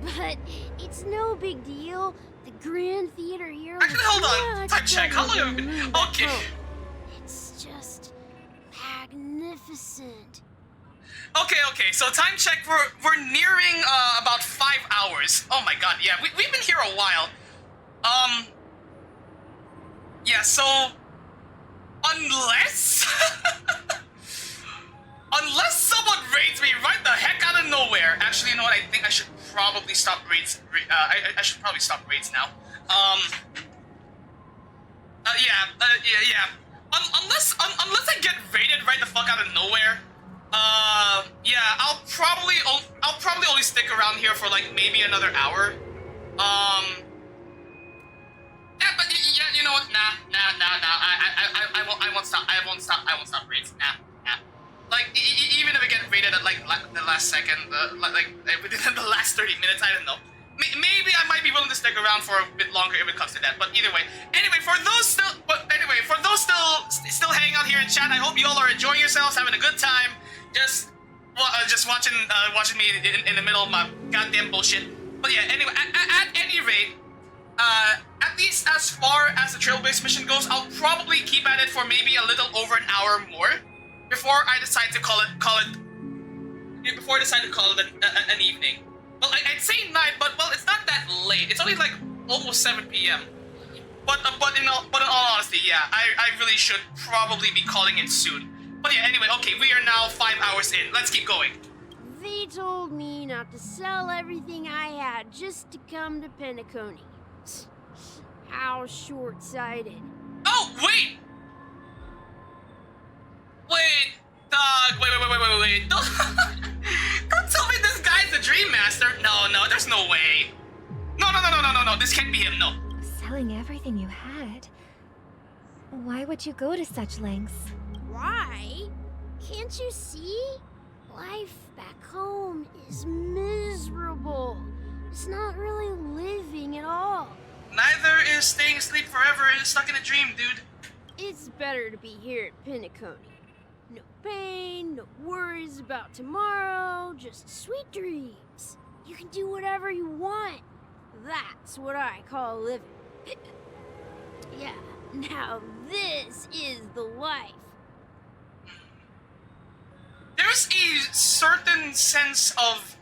K: But it's no big deal. The Grand Theater here.
A: Actually, hold on. Time check. How long have we been? Okay.
K: It's just magnificent.
A: Okay. So time check. We're nearing about 5 hours. Oh my god. Yeah, we've been here a while. Yeah. So unless someone raids me right the heck out of nowhere. Actually, you know what? I think I should probably stop raids. I should probably stop raids now. Yeah. Unless I get raided right the fuck out of nowhere. Yeah, I'll probably only stick around here for like maybe another hour. Yeah, but yeah, you know what? Nah. I won't stop raids. Nah. Like, even if I get raided at like the last second, within the last 30 minutes, I don't know. Maybe I might be willing to stick around for a bit longer if it comes to that. But either way, for those still hanging out here in chat, I hope you all are enjoying yourselves, having a good time, just watching me in the middle of my goddamn bullshit. But yeah, anyway, at any rate, at least as far as the Trailblaze mission goes, I'll probably keep at it for maybe a little over an hour more before I decide to call it an evening. Well, I'd say night, but well, it's not that late. It's only like almost 7 p.m. But in all honesty, yeah, I really should probably be calling it soon. But yeah, anyway, okay, we are now 5 hours in. Let's keep going.
K: They told me not to sell everything I had just to come to Penacony. How short-sighted.
A: Oh, wait! Dog, wait. Don't tell me this guy's the Dream Master. No, there's no way. No, this can't be him, no.
O: Selling everything you had? Why would you go to such lengths?
K: Why? Can't you see? Life back home is miserable. It's not really living at all.
A: Neither is staying asleep forever and stuck in a dream, dude.
K: It's better to be here at Penacony. No pain, no worries about tomorrow, just sweet dreams. You can do whatever you want. That's what I call living. Yeah, now this is the life.
A: There's a certain sense of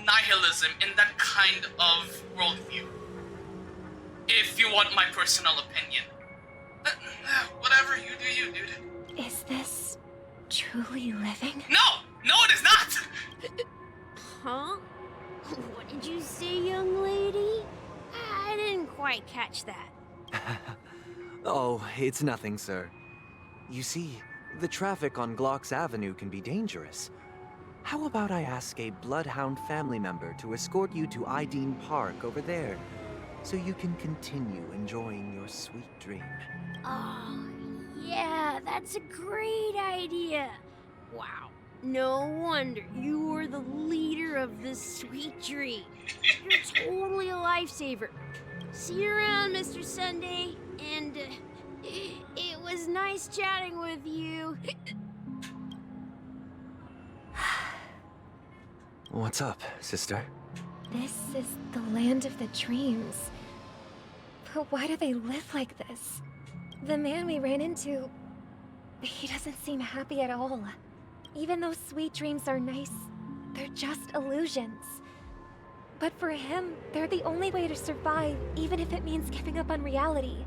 A: nihilism in that kind of worldview. If you want my personal opinion. Whatever, you do you, dude.
O: Is this truly living?
A: No, it is not!
K: Huh? What did you say, young lady? I didn't quite catch that.
D: Oh, it's nothing, sir. You see, the traffic on Glock's Avenue can be dangerous. How about I ask a Bloodhound family member to escort you to Ideen Park over there, so you can continue enjoying your sweet dream?
K: Oh, yeah, that's a great idea. Wow, no wonder you were the leader of this sweet dream. You're totally a lifesaver. See you around, Mr. Sunday, and it was nice nice chatting with you.
D: What's up, sister?
O: This is the land of the dreams. But why do they live like this? The man we ran into, he doesn't seem happy at all. Even though sweet dreams are nice, they're just illusions. But for him, they're the only way to survive, even if it means giving up on reality.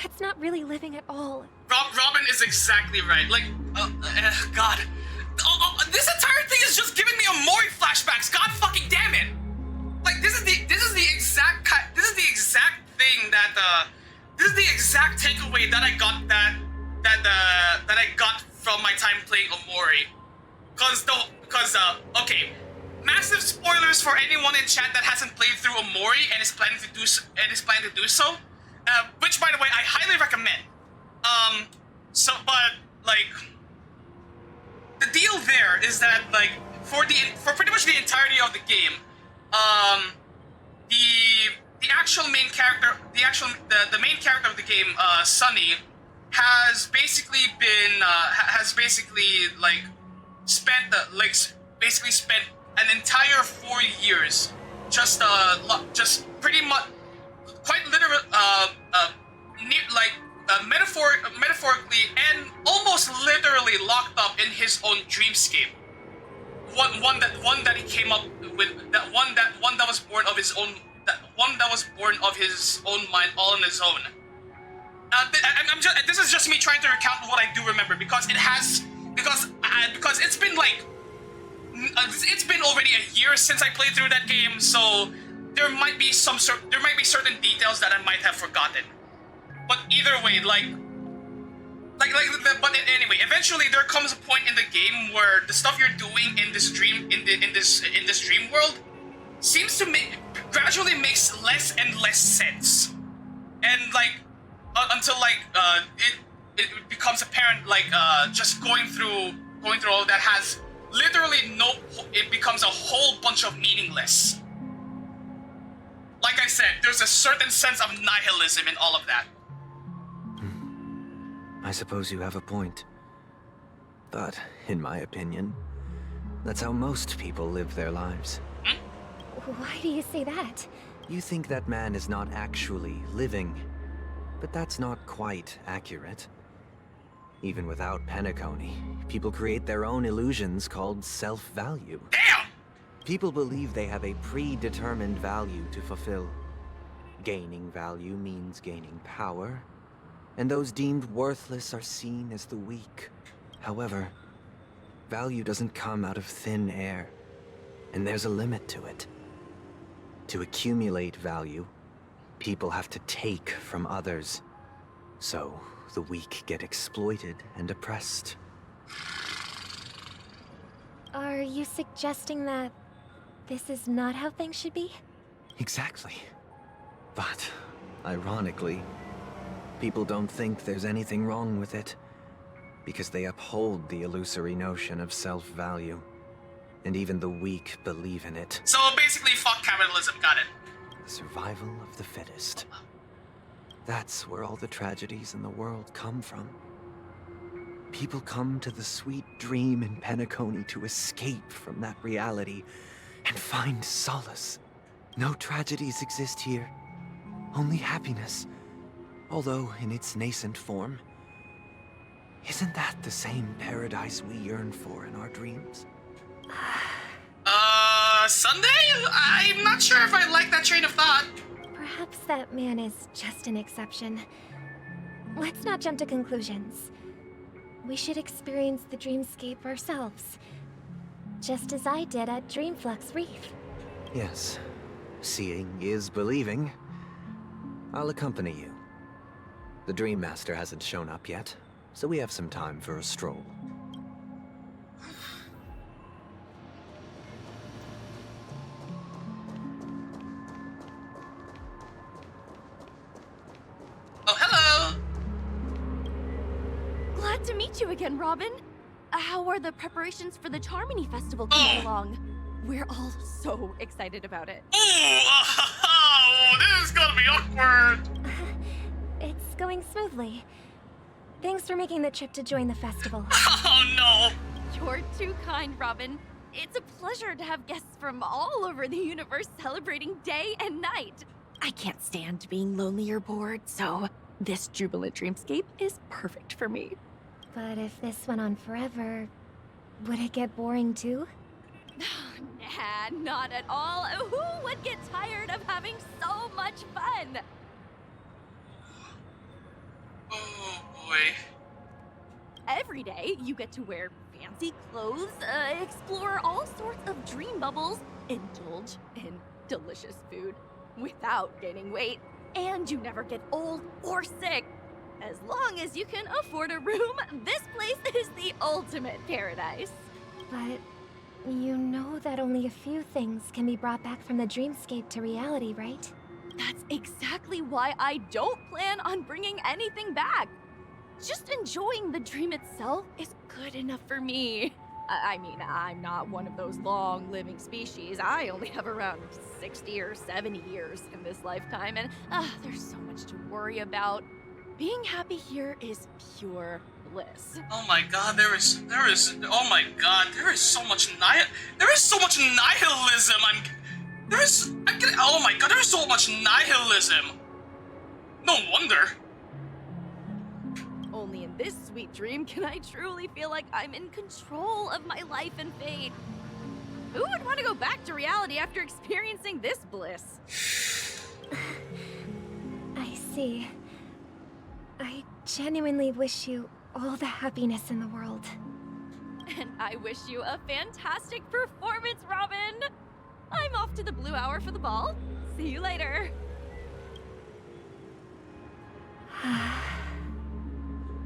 O: That's not really living at all.
A: Robin is exactly right. Like, God. This entire thing is just giving me Omori flashbacks. God fucking damn it! Like, this is the exact thing that this is the exact takeaway that I got that I got from my time playing Omori. Okay, massive spoilers for anyone in chat that hasn't played through Omori and is planning to do so. Which, by the way, I highly recommend. But like, the deal there is that, like, for pretty much the entirety of the game, the main character of the game, Sunny, has basically spent an entire 4 years just pretty much quite literally metaphorically and almost literally locked up in his own dreamscape. One that he came up with, one that was born of his own mind, all on his own. This is just me trying to recount what I do remember, because it's been like it's been already a year since I played through that game, so there might be certain details that I might have forgotten. But either way, but anyway, eventually there comes a point in the game where the stuff you're doing in this dream world seems to gradually makes less and less sense, and until it becomes apparent, just going through all that has literally it becomes a whole bunch of meaningless. Like I said, there's a certain sense of nihilism in all of that.
D: I suppose you have a point. But, in my opinion, that's how most people live their lives.
O: Why do you say that?
D: You think that man is not actually living, but that's not quite accurate. Even without Penacony, people create their own illusions called self-value.
A: Damn!
D: People believe they have a predetermined value to fulfill. Gaining value means gaining power, and those deemed worthless are seen as the weak. However, value doesn't come out of thin air, and there's a limit to it. To accumulate value, people have to take from others. So, the weak get exploited and oppressed.
O: Are you suggesting that this is not how things should be?
D: Exactly. But, ironically, people don't think there's anything wrong with it, because they uphold the illusory notion of self-value. And even the weak believe in it.
A: So basically, fuck capitalism, got it.
D: The survival of the fittest. That's where all the tragedies in the world come from. People come to the sweet dream in Penacony to escape from that reality and find solace. No tragedies exist here, only happiness, although in its nascent form. Isn't that the same paradise we yearn for in our dreams?
A: Sunday? I'm not sure if I like that train of thought.
O: Perhaps that man is just an exception. Let's not jump to conclusions. We should experience the dreamscape ourselves, just as I did at Dreamflux Reef.
D: Yes, seeing is believing. I'll accompany you. The Dream Master hasn't shown up yet, so we have some time for a stroll.
A: Oh, hello!
B: Glad to meet you again, Robin. How are the preparations for the Charmony Festival coming along? We're all so excited about it.
A: Oh, this is gonna be awkward!
O: It's going smoothly. Thanks for making the trip to join the festival.
A: Oh no!
B: You're too kind, Robin. It's a pleasure to have guests from all over the universe celebrating day and night. I can't stand being lonely or bored, so this jubilant dreamscape is perfect for me.
O: But if this went on forever, would it get boring too?
B: Nah, not at all. Who would get tired of having so much fun?
A: Oh boy.
B: Every day, you get to wear fancy clothes, explore all sorts of dream bubbles, indulge in delicious food without gaining weight, and you never get old or sick. As long as you can afford a room, this place is the ultimate paradise.
O: But you know that only a few things can be brought back from the dreamscape to reality, right?
B: That's exactly why I don't plan on bringing anything back. Just enjoying the dream itself is good enough for me. I mean, I'm not one of those long-living species. I only have around 60 or 70 years in this lifetime, and there's so much to worry about. Being happy here is pure bliss.
A: Oh my god, there is oh my god, there is so much nihilism. Oh my god, there is so much nihilism. No wonder.
B: Only in this sweet dream can I truly feel like I'm in control of my life and fate. Who would want to go back to reality after experiencing this bliss?
O: I see. I genuinely wish you all the happiness in the world.
B: And I wish you a fantastic performance, Robin! I'm off to the Blue Hour for the ball. See you later.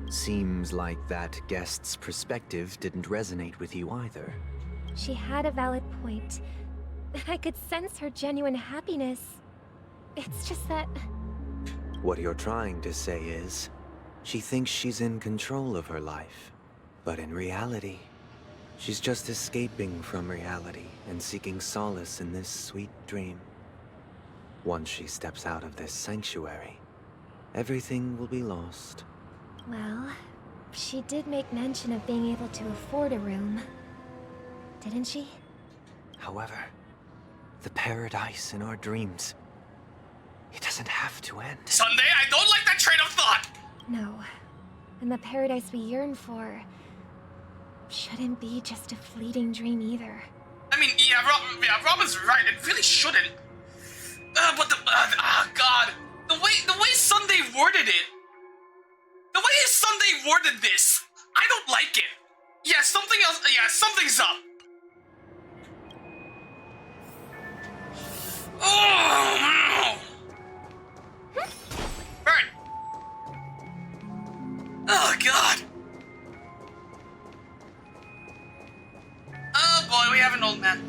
D: Seems like that guest's perspective didn't resonate with you either.
O: She had a valid point. I could sense her genuine happiness. It's just that...
D: What you're trying to say is, she thinks she's in control of her life. But in reality, she's just escaping from reality and seeking solace in this sweet dream. Once she steps out of this sanctuary, everything will be lost.
O: Well, she did make mention of being able to afford a room. Didn't she?
D: However, the paradise in our dreams, it doesn't have to end.
A: Sunday, I don't like that train of thought!
O: No. And the paradise we yearn for shouldn't be just a fleeting dream either.
A: I mean, yeah, Robin's right. It really shouldn't. But God, the way Sunday worded it, the way Sunday worded this, I don't like it. Yeah, something else. Yeah, something's up. Oh no! Burn. Oh God. Oh boy, we have an old man.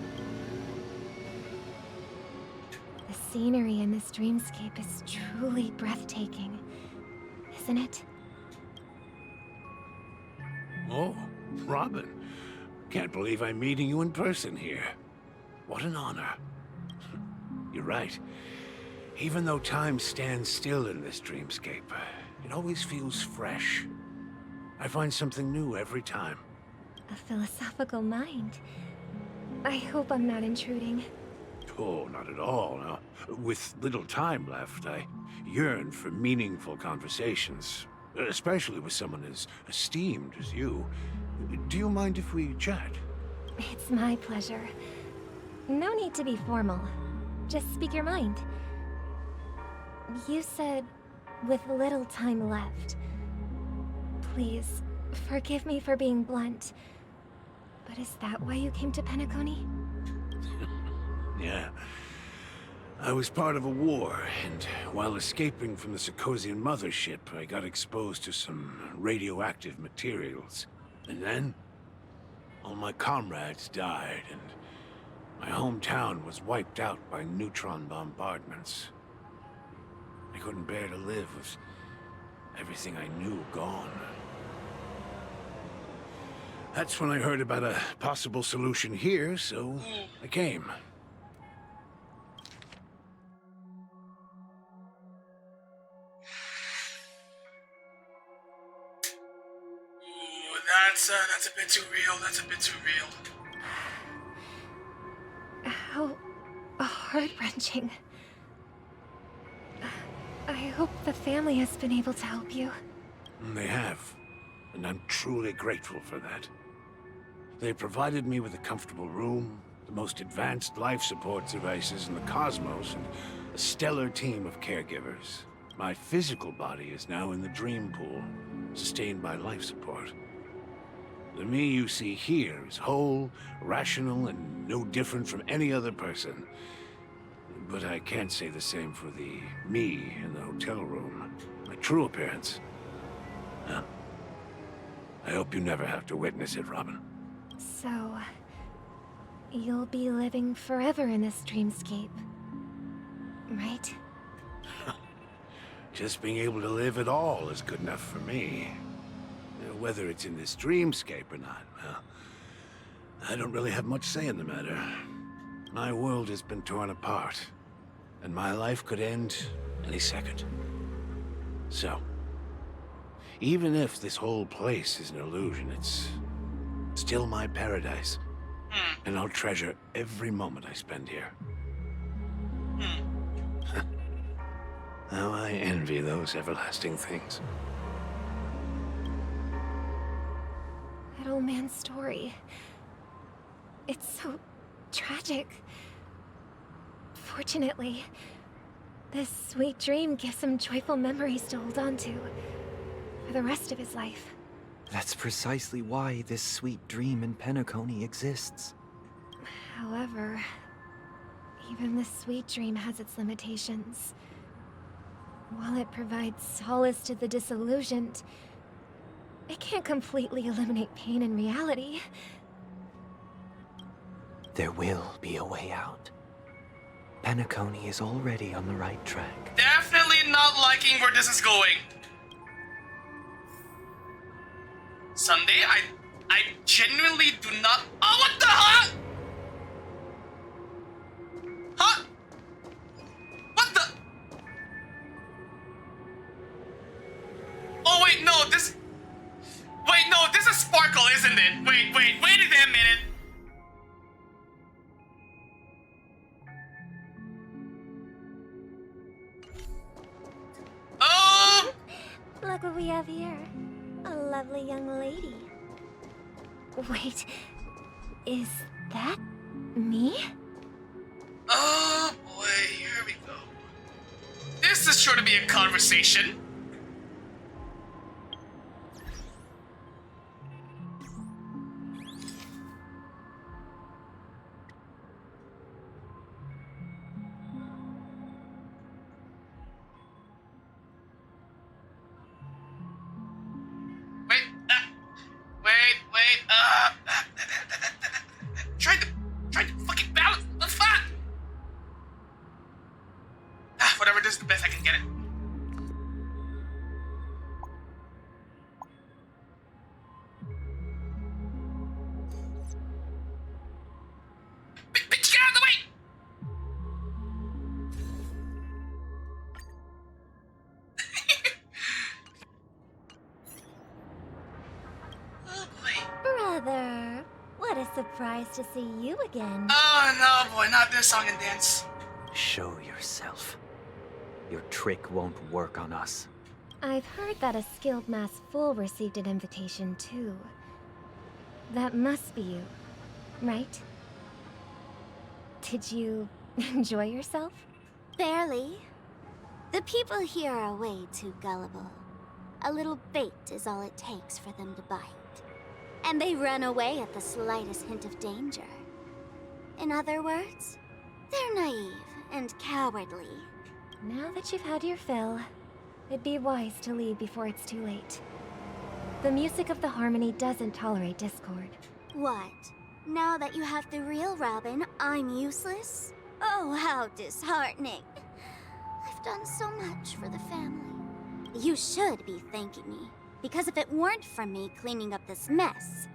O: The scenery in this dreamscape is truly breathtaking, isn't it?
C: Oh, Robin. Can't believe I'm meeting you in person here. What an honor. You're right. Even though time stands still in this dreamscape, it always feels fresh. I find something new every time.
O: A philosophical mind. I hope I'm not intruding.
C: Oh, not at all. Now, with little time left, I yearn for meaningful conversations, especially with someone as esteemed as you. Do you mind if we chat?
O: It's my pleasure. No need to be formal. Just speak your mind. You said, with little time left. Please, forgive me for being blunt. But is that why you came to Penacony?
C: Yeah. I was part of a war, and while escaping from the Sarkosian mothership, I got exposed to some radioactive materials. And then, all my comrades died, and my hometown was wiped out by neutron bombardments. I couldn't bear to live with everything I knew gone. That's when I heard about a possible solution here, so I came.
A: That's a bit too real. That's a bit too real.
O: How heart-wrenching. I hope the family has been able to help you.
L: They have, and I'm truly grateful for that. They provided me with a comfortable room, the most advanced life support devices in the cosmos, and a stellar team of caregivers. My physical body is now in the dream pool, sustained by life support. The me you see here is whole, rational, and no different from any other person. But I can't say the same for the me in the hotel room. My true appearance. Huh. I hope you never have to witness it, Robin.
O: So, you'll be living forever in this dreamscape, right?
L: Just being able to live at all is good enough for me. Whether it's in this dreamscape or not, well, I don't really have much say in the matter. My world has been torn apart, and my life could end any second. So, even if this whole place is an illusion, it's still my paradise. And I'll treasure every moment I spend here. How I envy those everlasting things.
O: That old man's story. It's so tragic. Fortunately, this sweet dream gives him joyful memories to hold on to for the rest of his life.
D: That's precisely why this sweet dream in Penacony exists.
O: However, even this sweet dream has its limitations. While it provides solace to the disillusioned, it can't completely eliminate pain in reality.
D: There will be a way out. Penacony is already on the right track.
A: Definitely not liking where this is going. Sunday, I genuinely do not. Oh, what the huh? Huh? What the? Oh wait, no, this. Wait, no, this is Sparkle, isn't it? Wait a damn minute. Oh!
O: Look what we have here. A lovely young lady. Wait, is that me?
A: Oh boy, here we go. This is sure to be a conversation. Try to fucking balance the fuck. Whatever, this is the best I can get it. Bitch, get out of the way!
O: Brother, what a surprise to see you again.
A: Oh no, boy, not this song and dance.
D: Show yourself. Your trick won't work on us.
O: I've heard that a skilled mass fool received an invitation too. That must be you, right? Did you enjoy yourself?
G: Barely. The people here are way too gullible. A little bait is all it takes for them to bite. And they run away at the slightest hint of danger. In other words, they're naive and cowardly.
O: Now that you've had your fill, it'd be wise to leave before it's too late. The music of the harmony doesn't tolerate discord.
G: What? Now that you have the real Robin, I'm useless? Oh, how disheartening. I've done so much for the family. You should be thanking me, because if it weren't for me cleaning up this mess,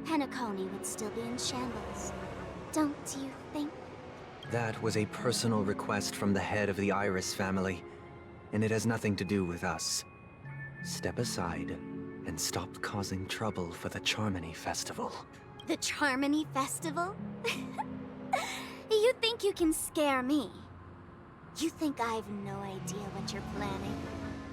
G: Penacony would still be in shambles. Don't you think?
D: That was a personal request from the head of the Iris family, and it has nothing to do with us. Step aside and stopped causing trouble for the Charmony Festival.
G: The Charmony Festival? You think you can scare me? You think I have no idea what you're planning?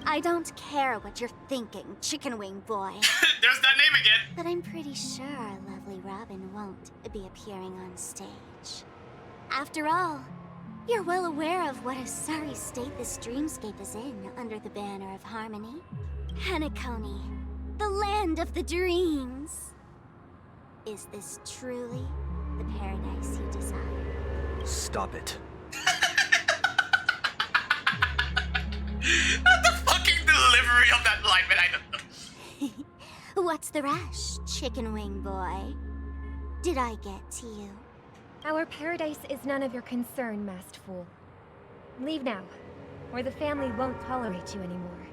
G: I don't care what you're thinking, Chicken Wing Boy.
A: There's that name again.
G: But I'm pretty sure our lovely Robin won't be appearing on stage. After all, you're well aware of what a sorry state this dreamscape is in under the banner of harmony. Penacony, the land of the dreams. Is this truly the paradise you desire?
D: Stop it.
A: The fucking delivery of that line, man, I don't know.
G: What's the rush, Chicken Wing Boy? Did I get to you?
O: Our paradise is none of your concern, masked fool. Leave now, or the family won't tolerate you anymore.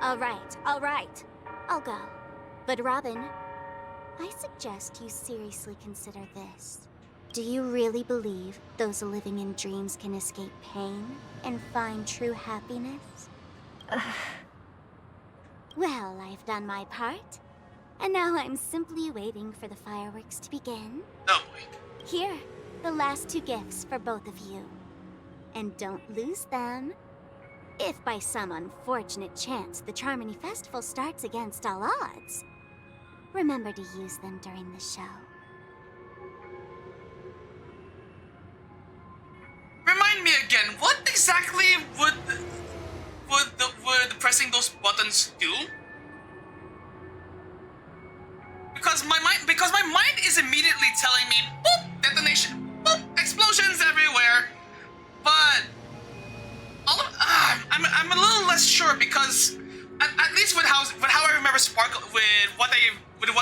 G: All right. I'll go. But Robin, I suggest you seriously consider this. Do you really believe those living in dreams can escape pain and find true happiness? Well, I've done my part, and now I'm simply waiting for the fireworks to begin.
A: Oh boy.
G: Here, the last 2 gifts for both of you. And don't lose them. If by some unfortunate chance the Charmony Festival starts against all odds, remember to use them during the show.
A: Remind me again, what exactly would pressing those buttons do? Because my mind is immediately telling me, boop, detonation, boop, explosions everywhere. But I'm a little less sure because at least with how I remember Sparkle, with what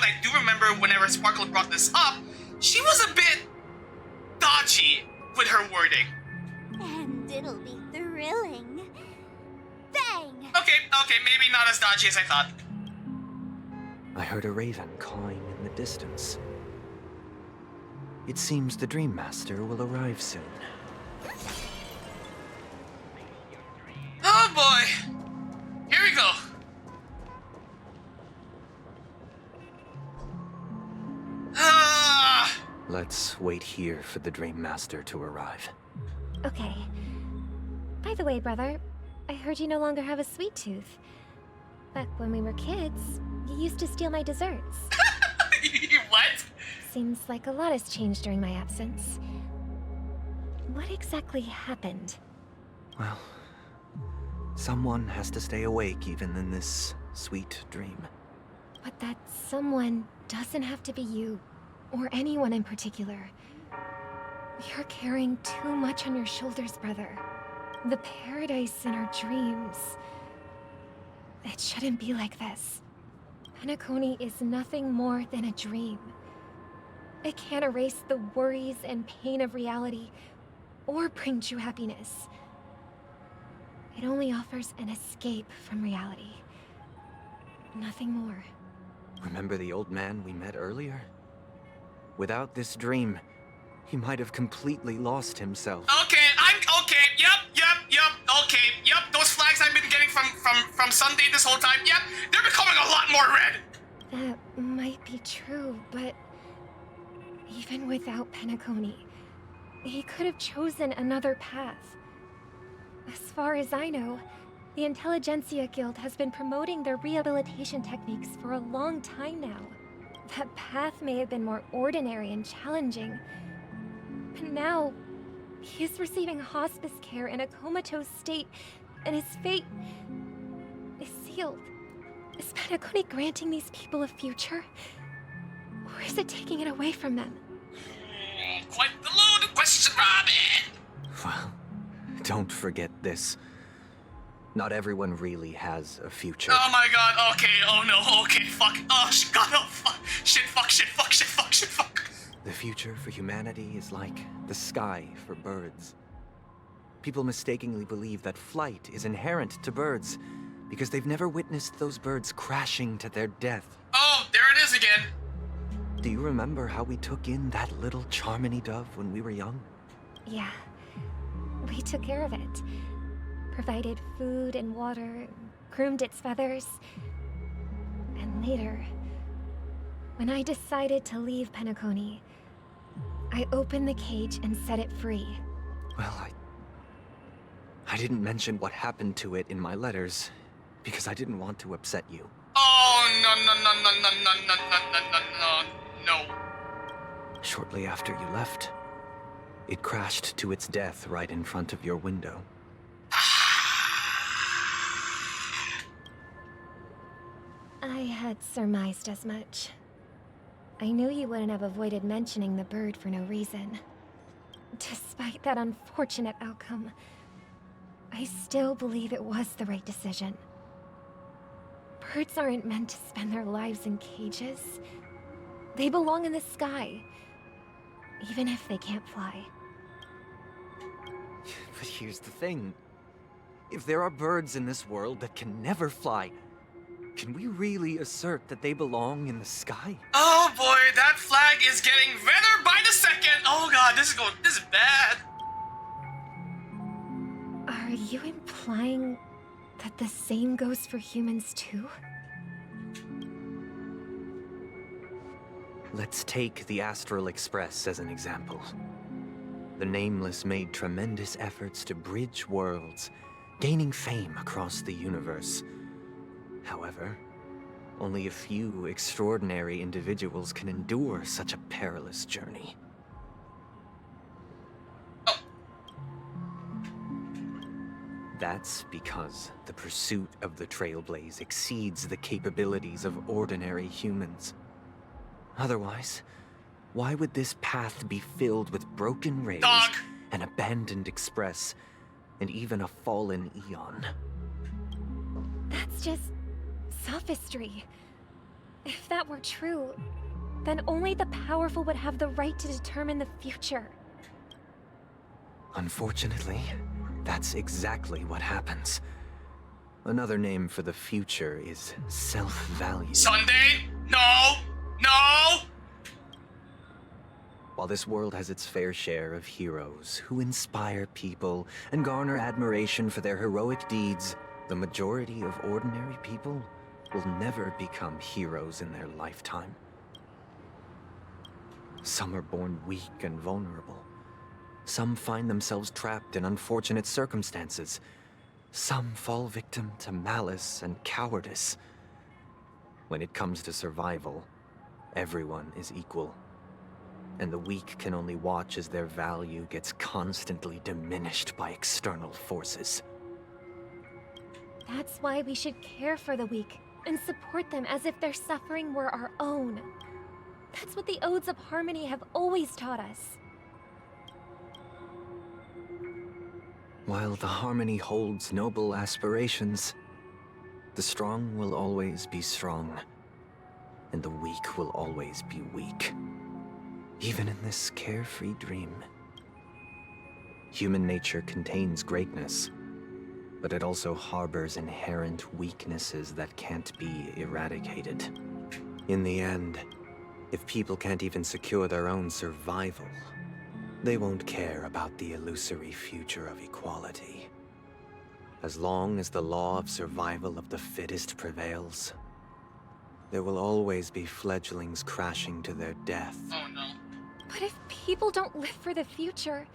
A: I do remember whenever Sparkle brought this up, she was a bit dodgy with her wording.
G: And it'll be thrilling. Bang!
A: Okay, maybe not as dodgy as I thought.
D: I heard a raven cawing in the distance. It seems the Dream Master will arrive soon.
A: Oh boy! Here we go.
D: Let's wait here for the Dream Master to arrive.
O: Okay. By the way, brother, I heard you no longer have a sweet tooth. Back when we were kids, you used to steal my desserts.
A: What?
O: Seems like a lot has changed during my absence. What exactly happened?
D: Well, someone has to stay awake even in this sweet dream.
O: But that someone doesn't have to be you, or anyone in particular. You're carrying too much on your shoulders, brother. The paradise in our dreams. It shouldn't be like this. Penacony is nothing more than a dream. It can't erase the worries and pain of reality, or bring true happiness. It only offers an escape from reality. Nothing more.
D: Remember the old man we met earlier? Without this dream, he might have completely lost himself.
A: Yep. Those flags I've been getting from Sunday this whole time, yep, they're becoming a lot more red.
O: That might be true, but even without Penacony, he could have chosen another path. As far as I know, the Intelligentsia Guild has been promoting their rehabilitation techniques for a long time now. That path may have been more ordinary and challenging, but now he is receiving hospice care in a comatose state, and his fate is sealed. Is Penacony granting these people a future? Or is it taking it away from them?
A: Quite the loaded question, Robin!
D: Well, don't forget this. Not everyone really has a future.
A: Oh my god, okay, oh no, okay, fuck. Oh, god, oh, fuck. Shit, fuck.
D: The future for humanity is like the sky for birds. People mistakenly believe that flight is inherent to birds because they've never witnessed those birds crashing to their death.
A: Oh, there it is again.
D: Do you remember how we took in that little Charmony dove when we were young?
O: Yeah. We took care of it. Provided food and water, groomed its feathers, and later, when I decided to leave Penacony, I opened the cage and set it free.
D: Well, I didn't mention what happened to it in my letters, because I didn't want to upset you.
A: Oh, no.
D: Shortly after you left, it crashed to its death right in front of your window.
O: I had surmised as much. I knew you wouldn't have avoided mentioning the bird for no reason. Despite that unfortunate outcome, I still believe it was the right decision. Birds aren't meant to spend their lives in cages. They belong in the sky, even if they can't fly.
D: But here's the thing. If there are birds in this world that can never fly, can we really assert that they belong in the sky?
A: Oh boy, that flag is getting redder by the second. Oh god, this is bad.
O: Are you implying that the same goes for humans too?
D: Let's take the Astral Express as an example. The Nameless made tremendous efforts to bridge worlds, gaining fame across the universe. However, only a few extraordinary individuals can endure such a perilous journey. That's because the pursuit of the Trailblaze exceeds the capabilities of ordinary humans. Otherwise, why would this path be filled with broken rails, an abandoned express, and even a fallen Eon?
O: That's just sophistry. If that were true, then only the powerful would have the right to determine the future.
D: Unfortunately, that's exactly what happens. Another name for the future is self-value.
A: Sunday? No! No!
D: While this world has its fair share of heroes who inspire people and garner admiration for their heroic deeds, the majority of ordinary people will never become heroes in their lifetime. Some are born weak and vulnerable. Some find themselves trapped in unfortunate circumstances. Some fall victim to malice and cowardice. When it comes to survival, everyone is equal. And the weak can only watch as their value gets constantly diminished by external forces.
O: That's why we should care for the weak and support them as if their suffering were our own. That's what the Odes of Harmony have always taught us.
D: While the Harmony holds noble aspirations, the strong will always be strong, and the weak will always be weak. Even in this carefree dream. Human nature contains greatness, but it also harbors inherent weaknesses that can't be eradicated. In the end, if people can't even secure their own survival, they won't care about the illusory future of equality. As long as the law of survival of the fittest prevails, there will always be fledglings crashing to their death.
A: Oh no.
O: But if people don't live for the future,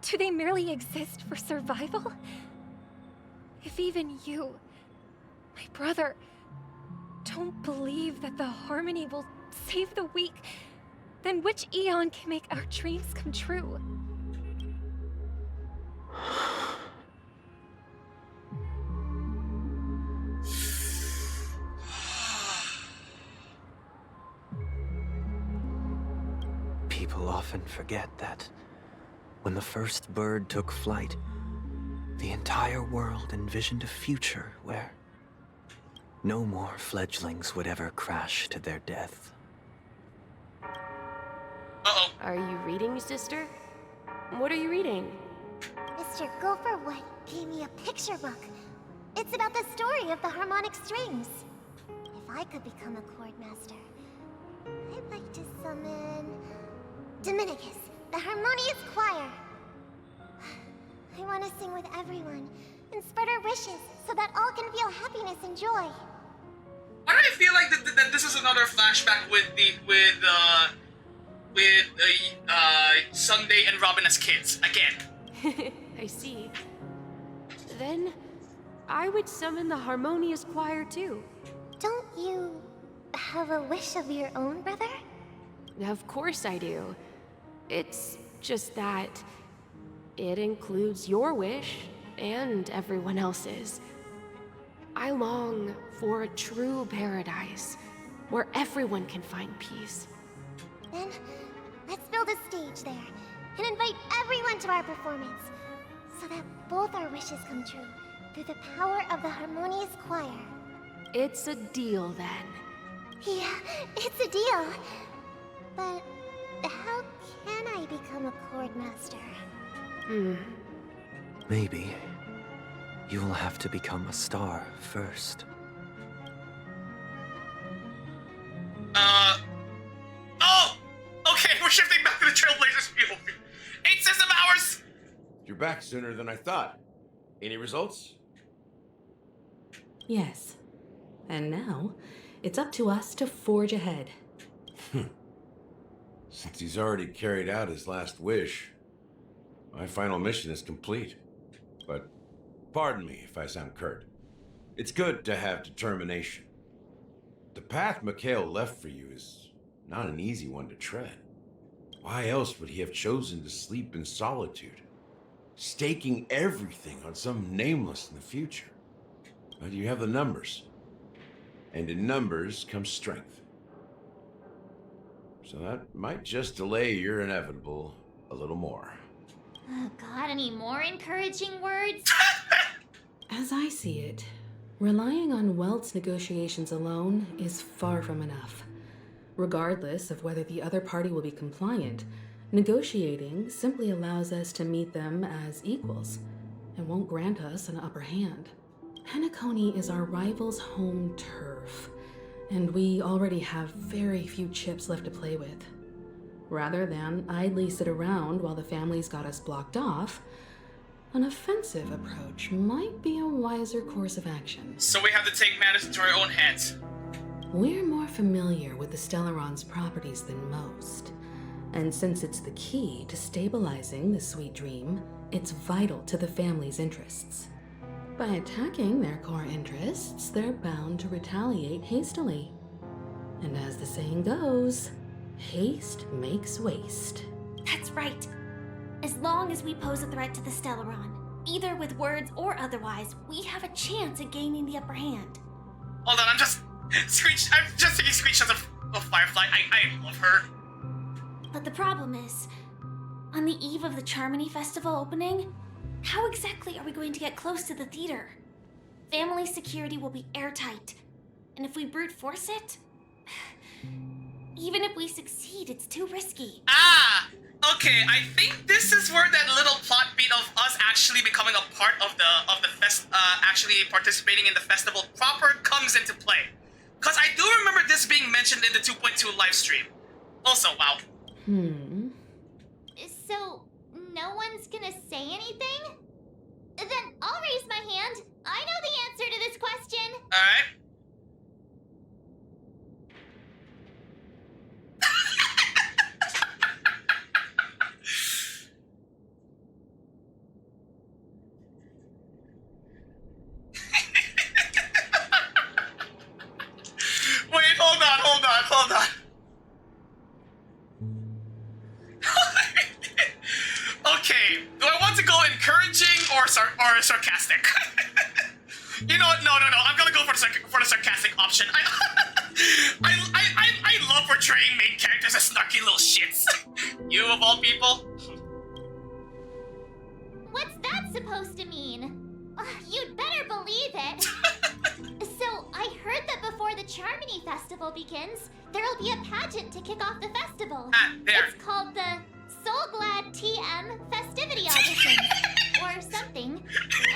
O: do they merely exist for survival? If even you, my brother, don't believe that the Harmony will save the weak, then which Eon can make our dreams come true?
D: People often forget that when the first bird took flight, the entire world envisioned a future where no more fledglings would ever crash to their death.
I: Are you reading, sister? What are you reading?
G: Mr. Gopherwood gave me a picture book. It's about the story of the harmonic strings. If I could become a chord master, I'd like to summon Dominicus, the harmonious choir. I want to sing with everyone and spread our wishes so that all can feel happiness and joy.
A: Why don't I feel like that this is another flashback with Sunday and Robin as kids again.
I: I see. Then I would summon the harmonious choir too.
M: Don't you have a wish of your own, brother?
I: Of course I do. It's just that it includes your wish and everyone else's. I long for a true paradise where everyone can find peace.
M: Then let's build a stage there and invite everyone to our performance so that both our wishes come true through the power of the harmonious choir.
I: It's a deal then.
M: Yeah, it's a deal. But how can I become a chord master?
D: Maybe you will have to become a star first.
A: Oh! Okay, we're shifting back to the Trailblazers field. 8 system hours!
J: You're back sooner than I thought. Any results?
P: Yes. And now, it's up to us to forge ahead.
J: Since he's already carried out his last wish, my final mission is complete. But pardon me if I sound curt. It's good to have determination. The path Mikhail left for you is not an easy one to tread. Why else would he have chosen to sleep in solitude, staking everything on some nameless in the future? But you have the numbers, and in numbers comes strength. So that might just delay your inevitable a little more.
R: Got any more encouraging words?
P: As I see it, relying on Welt's negotiations alone is far from enough. Regardless of whether the other party will be compliant, negotiating simply allows us to meet them as equals and won't grant us an upper hand. Penacony is our rival's home turf, and we already have very few chips left to play with. Rather than idly sit around while the family's got us blocked off, an offensive approach might be a wiser course of action.
A: So we have to take matters into our own hands.
P: We're more familiar with the Stellaron's properties than most, and since it's the key to stabilizing the sweet dream, it's vital to the family's interests. By attacking their core interests, they're bound to retaliate hastily. And as the saying goes, haste makes waste.
M: That's right. As long as we pose a threat to the Stellaron, either with words or otherwise, we have a chance at gaining the upper hand.
A: Hold on, I'm just taking screenshots of Firefly. I love her.
M: But the problem is, on the eve of the Charmony Festival opening, how exactly are we going to get close to the theater? Family security will be airtight, and if we brute force it, even if we succeed, it's too risky.
A: Ah! Okay, I think this is where that little plot beat of us actually becoming a part of the fest, actually participating in the festival proper comes into play. Cause I do remember this being mentioned in the 2.2 live stream. Also, wow.
R: So, no one's gonna say anything? Then I'll raise my hand. I know the answer to this question.
A: Alright. Wait, hold on. Okay, do I want to go encouraging or sarcastic? You know what? No. I'm gonna go for the sarcastic option. I love portraying main characters as snarky little shits. You of all people.
R: What's that supposed to mean? You'd better believe it. So, I heard that before the Charmony Festival begins, there'll be a pageant to kick off the festival. It's called the Soulglad TM Festivity Audition, or something.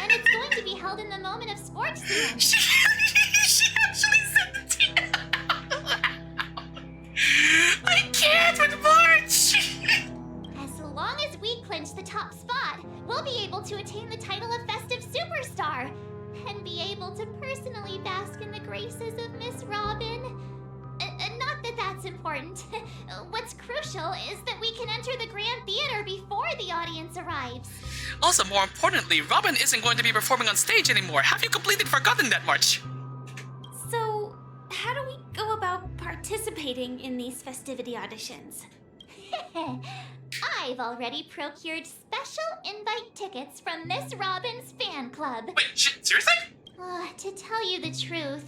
R: And it's going to be held in the moment of Scorch Theater.
A: She actually said the TM. I can't with March.
R: As long as we clinch the top spot, we'll be able to attain the title of Festive Superstar and be able to personally bask in the graces of Miss Robin. that that's important. What's crucial is that we can enter the Grand Theater before the audience arrives.
A: Also, more importantly, Robin isn't going to be performing on stage anymore. Have you completely forgotten that much?
M: So, how do we go about participating in these festivity auditions?
R: I've already procured special invite tickets from Miss Robin's fan club.
A: Wait, seriously?
R: To tell you the truth,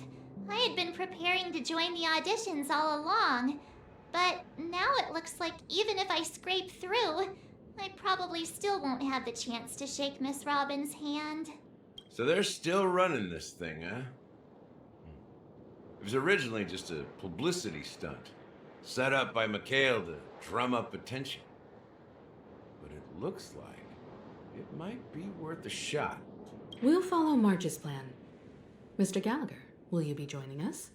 R: I had been preparing to join the auditions all along. But now it looks like even if I scrape through, I probably still won't have the chance to shake Miss Robin's hand.
J: So they're still running this thing, huh? It was originally just a publicity stunt, set up by Mikhail to drum up attention. But it looks like it might be worth a shot.
P: We'll follow March's plan. Mr. Gallagher, will you be joining us?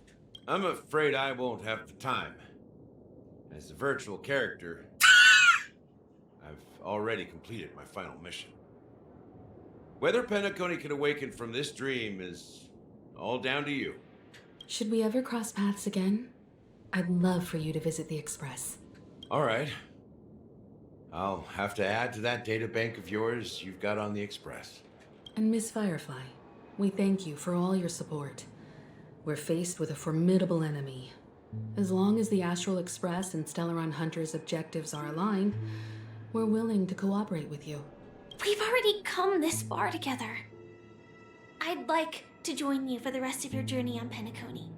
J: I'm afraid I won't have the time. As a virtual character, I've already completed my final mission. Whether Penacony can awaken from this dream is all down to you.
P: Should we ever cross paths again? I'd love for you to visit the Express.
J: All right. I'll have to add to that databank of yours you've got on the Express.
P: And Miss Firefly, we thank you for all your support. We're faced with a formidable enemy. As long as the Astral Express and Stellaron Hunter's objectives are aligned, we're willing to cooperate with you.
M: We've already come this far together. I'd like to join you for the rest of your journey on Penacony.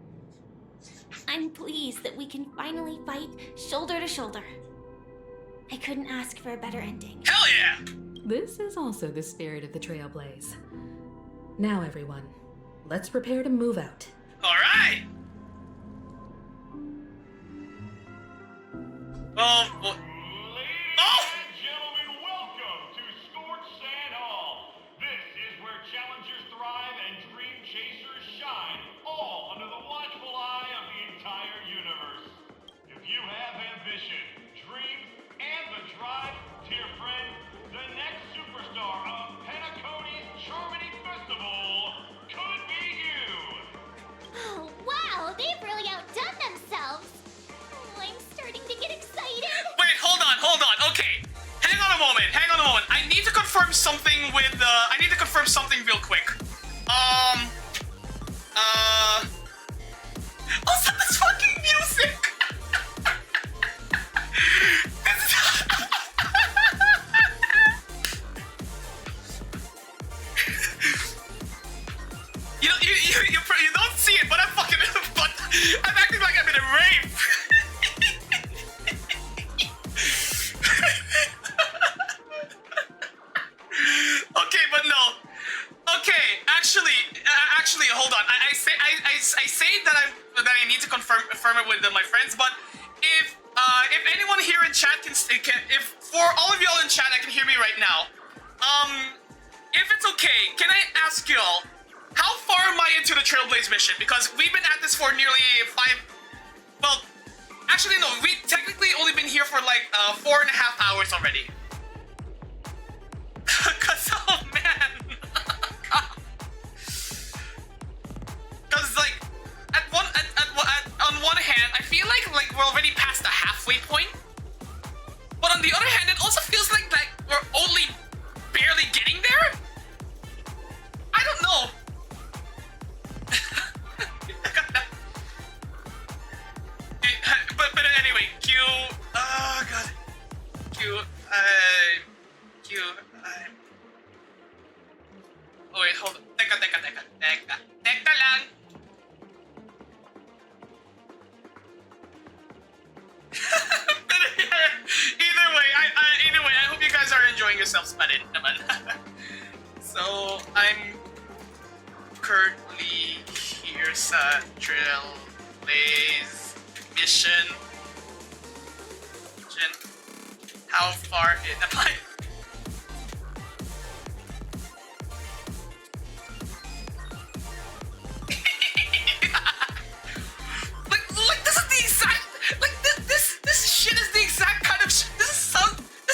M: I'm pleased that we can finally fight shoulder to shoulder. I couldn't ask for a better ending.
A: Hell yeah!
P: This is also the spirit of the Trailblaze. Now, everyone, let's prepare to move out.
A: All right. Oh.
E: Ladies and gentlemen, welcome to Scorched Sand Hall. This is where challengers thrive and dream chasers shine, all under the watchful eye of the entire universe. If you have ambition, dreams, and the drive, dear friend, the next superstar of Penacony's Charmony Festival could be you.
R: Oh, wow, they've really outdone themselves. Oh, I'm starting to get excited.
A: Wait, hold on. Okay. Hang on a moment. I need to confirm something with, real quick. Also, this fucking music! You don't see it, but I'm acting like I'm in a rave. Okay, but no. Okay, actually, hold on. I say that I need to confirm it with my friends, but if anyone here in chat if for all of y'all in chat that can hear me right now, if it's okay, can I ask y'all, how far am I into the Trailblaze mission? Because we've been at this for nearly actually no, we technically only been here for like 4.5 hours already. Cause oh man, cause like on one hand I feel like we're already past the halfway point, but on the other hand it also feels like we're only barely getting there. I don't know. but anyway, oh wait, hold on. Teka lang. Either way, I hope you guys are enjoying yourselves pa rin naman. So, I'm currently here sa Trailblaze mission. How far am I? like this is the exact, this shit is the exact kind of this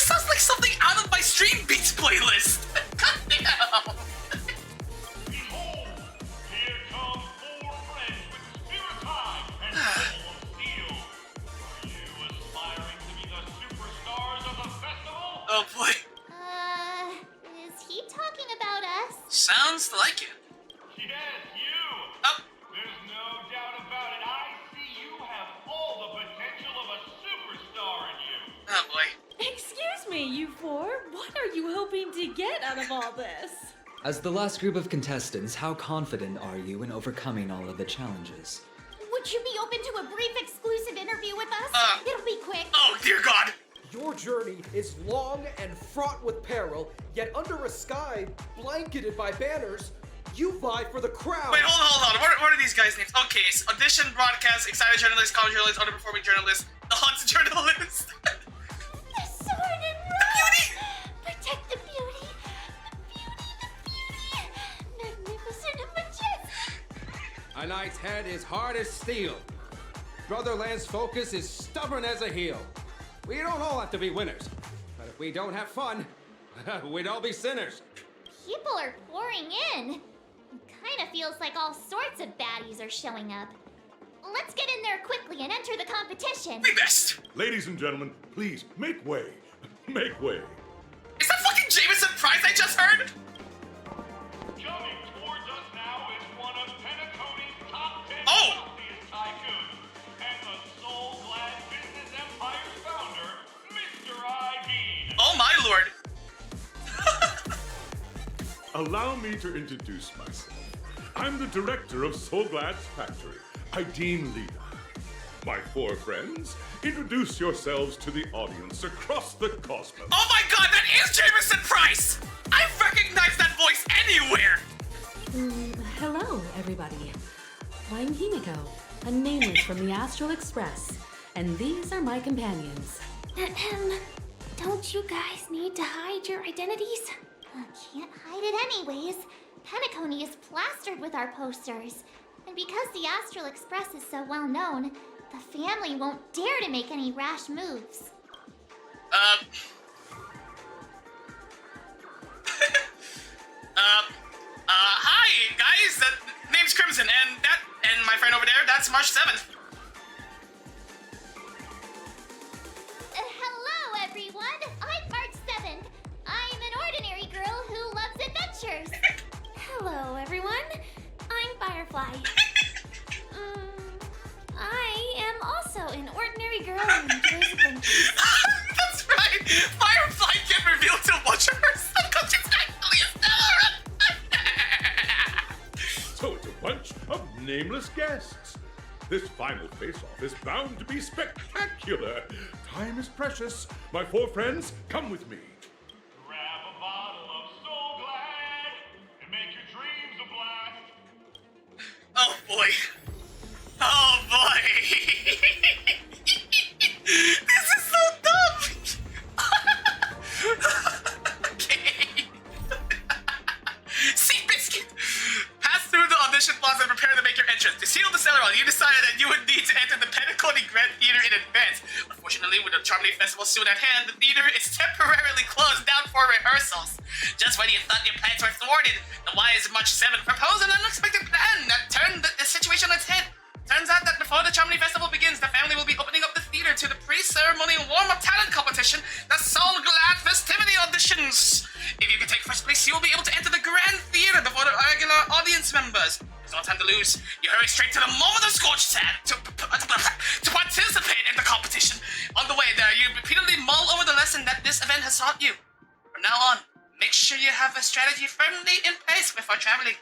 A: sounds like something out of my Stream Beats playlist. God damn.
E: Behold, here come 4 friends with the spirit of time and soul of steel.
N: you get out of all this?
Q: As the last group of contestants, how confident are you in overcoming all of the challenges?
R: Would you be open to a brief exclusive interview with us? It'll be quick.
A: Oh, dear God!
T: Your journey is long and fraught with peril, yet under a sky blanketed by banners, you vie for the crown.
A: Wait, hold on. What are these guys' names? Okay, so audition, broadcast, excited journalist, college journalist, underperforming journalist, the hot journalist.
R: Assorted, protect the beauty. Magnificent and majestic.
X: A knight's head is hard as steel. Brotherland's focus is stubborn as a heel. We don't all have to be winners, but if we don't have fun, we'd all be sinners.
R: People are pouring in. Kind of feels like all sorts of baddies are showing up. Let's get in there quickly and enter the competition.
A: Be best.
E: Ladies and gentlemen, please make way. Make way.
A: Is that fucking Jameson Price I just heard?
E: Coming towards us now is one of Penacony's top 10 wealthiest tycoons and the soul-glad business empire's founder, Mr. I.
A: Oh my lord.
E: Allow me to introduce myself. I'm the director of Soulglad's factory, Ideen Lida. My four friends, introduce yourselves to the audience across the cosmos.
A: Oh my god, that is Jameson Price! I recognize that voice anywhere!
P: Hello, everybody. I'm Himiko, a nameless from the Astral Express, and these are my companions.
M: Don't you guys need to hide your identities?
R: Can't hide it anyways. Penacony is plastered with our posters. And because the Astral Express is so well known, the family won't dare to make any rash moves.
A: Hi, guys. Name's Crimson, and my friend over there, that's March 7th.
R: Hello, everyone. I'm March 7th. I'm an ordinary girl who loves adventures.
M: Hello, everyone. I'm Firefly. I am also an ordinary girl who enjoys adventures.
A: That's right. Firefly can't reveal too much of herself because she's actually a stellar.
E: So it's a bunch of nameless guests. This final face-off is bound to be spectacular. Time is precious. My four friends, come with me. Grab a bottle of Soulglad and make your dreams a blast.
A: Oh boy. Oh boy. This is so dumb. Okay. Sea Biscuit. Pass through the audition plaza and prepare to make your entrance. To seal the ceremony, you decided that you would need to enter the Penacony Grand Theater in advance. Unfortunately, with the Charmony Festival soon at hand, the theater is temporarily closed down for rehearsals. Just when you thought your plans were thwarted, the wise March 7th proposed an unexpected plan that turned the situation on its head. Turns out that before the Charmony Festival begins, the family will be opening up the theater to the pre-ceremony warm-up talent competition, the Soulglad Festivity Auditions. If you can take first place, you will be able to enter the Grand Theater before the regular audience members. There's no time to lose. You hurry straight to the moment of scorch tag to participate in the competition. On the way there, you repeatedly mull over the lesson that this event has taught you. From now on, make sure you have a strategy firmly in place before traveling.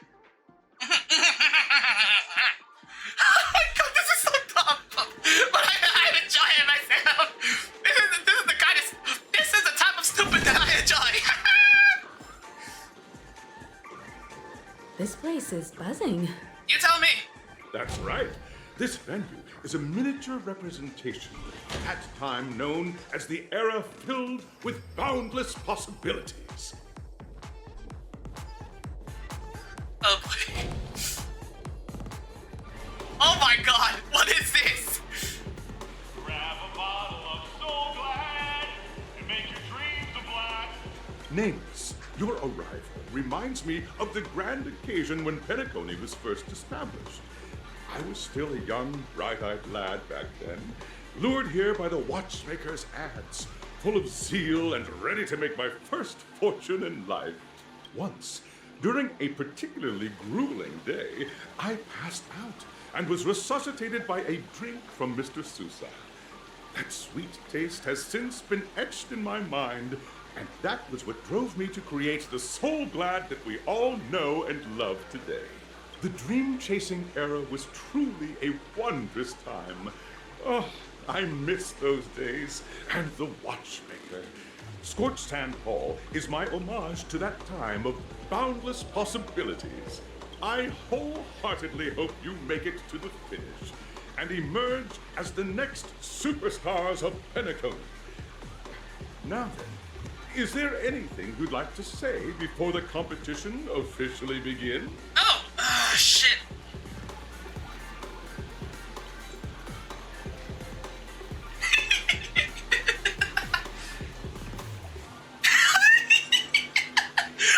A: Oh my god, this is so dumb, but I'm enjoying myself. This is the type of stupid that I enjoy.
P: This place is buzzing.
A: You tell me.
E: That's right. This venue is a miniature representation of that time known as the era filled with boundless possibilities.
A: Oh boy. Oh my god, what is this?
E: Grab a bottle of Soulglad and make your dreams a blast. Nameless, your arrival reminds me of the grand occasion when Penacony was first established. I was still a young, bright-eyed lad back then, lured here by the watchmaker's ads, full of zeal and ready to make my first fortune in life. Once, during a particularly grueling day, I passed out and was resuscitated by a drink from Mr. Sousa. That sweet taste has since been etched in my mind,
H: And that was what drove me to create the Soul Glad that we all know and love today. The dream-chasing era was truly a wondrous time. Oh, I miss those days, and the Watchmaker. Scorched Sand Hall is my homage to that time of boundless possibilities. I wholeheartedly hope you make it to the finish and emerge as the next superstars of Penacony. Now then, is there anything you'd like to say before the competition officially begins?
A: Oh, shit.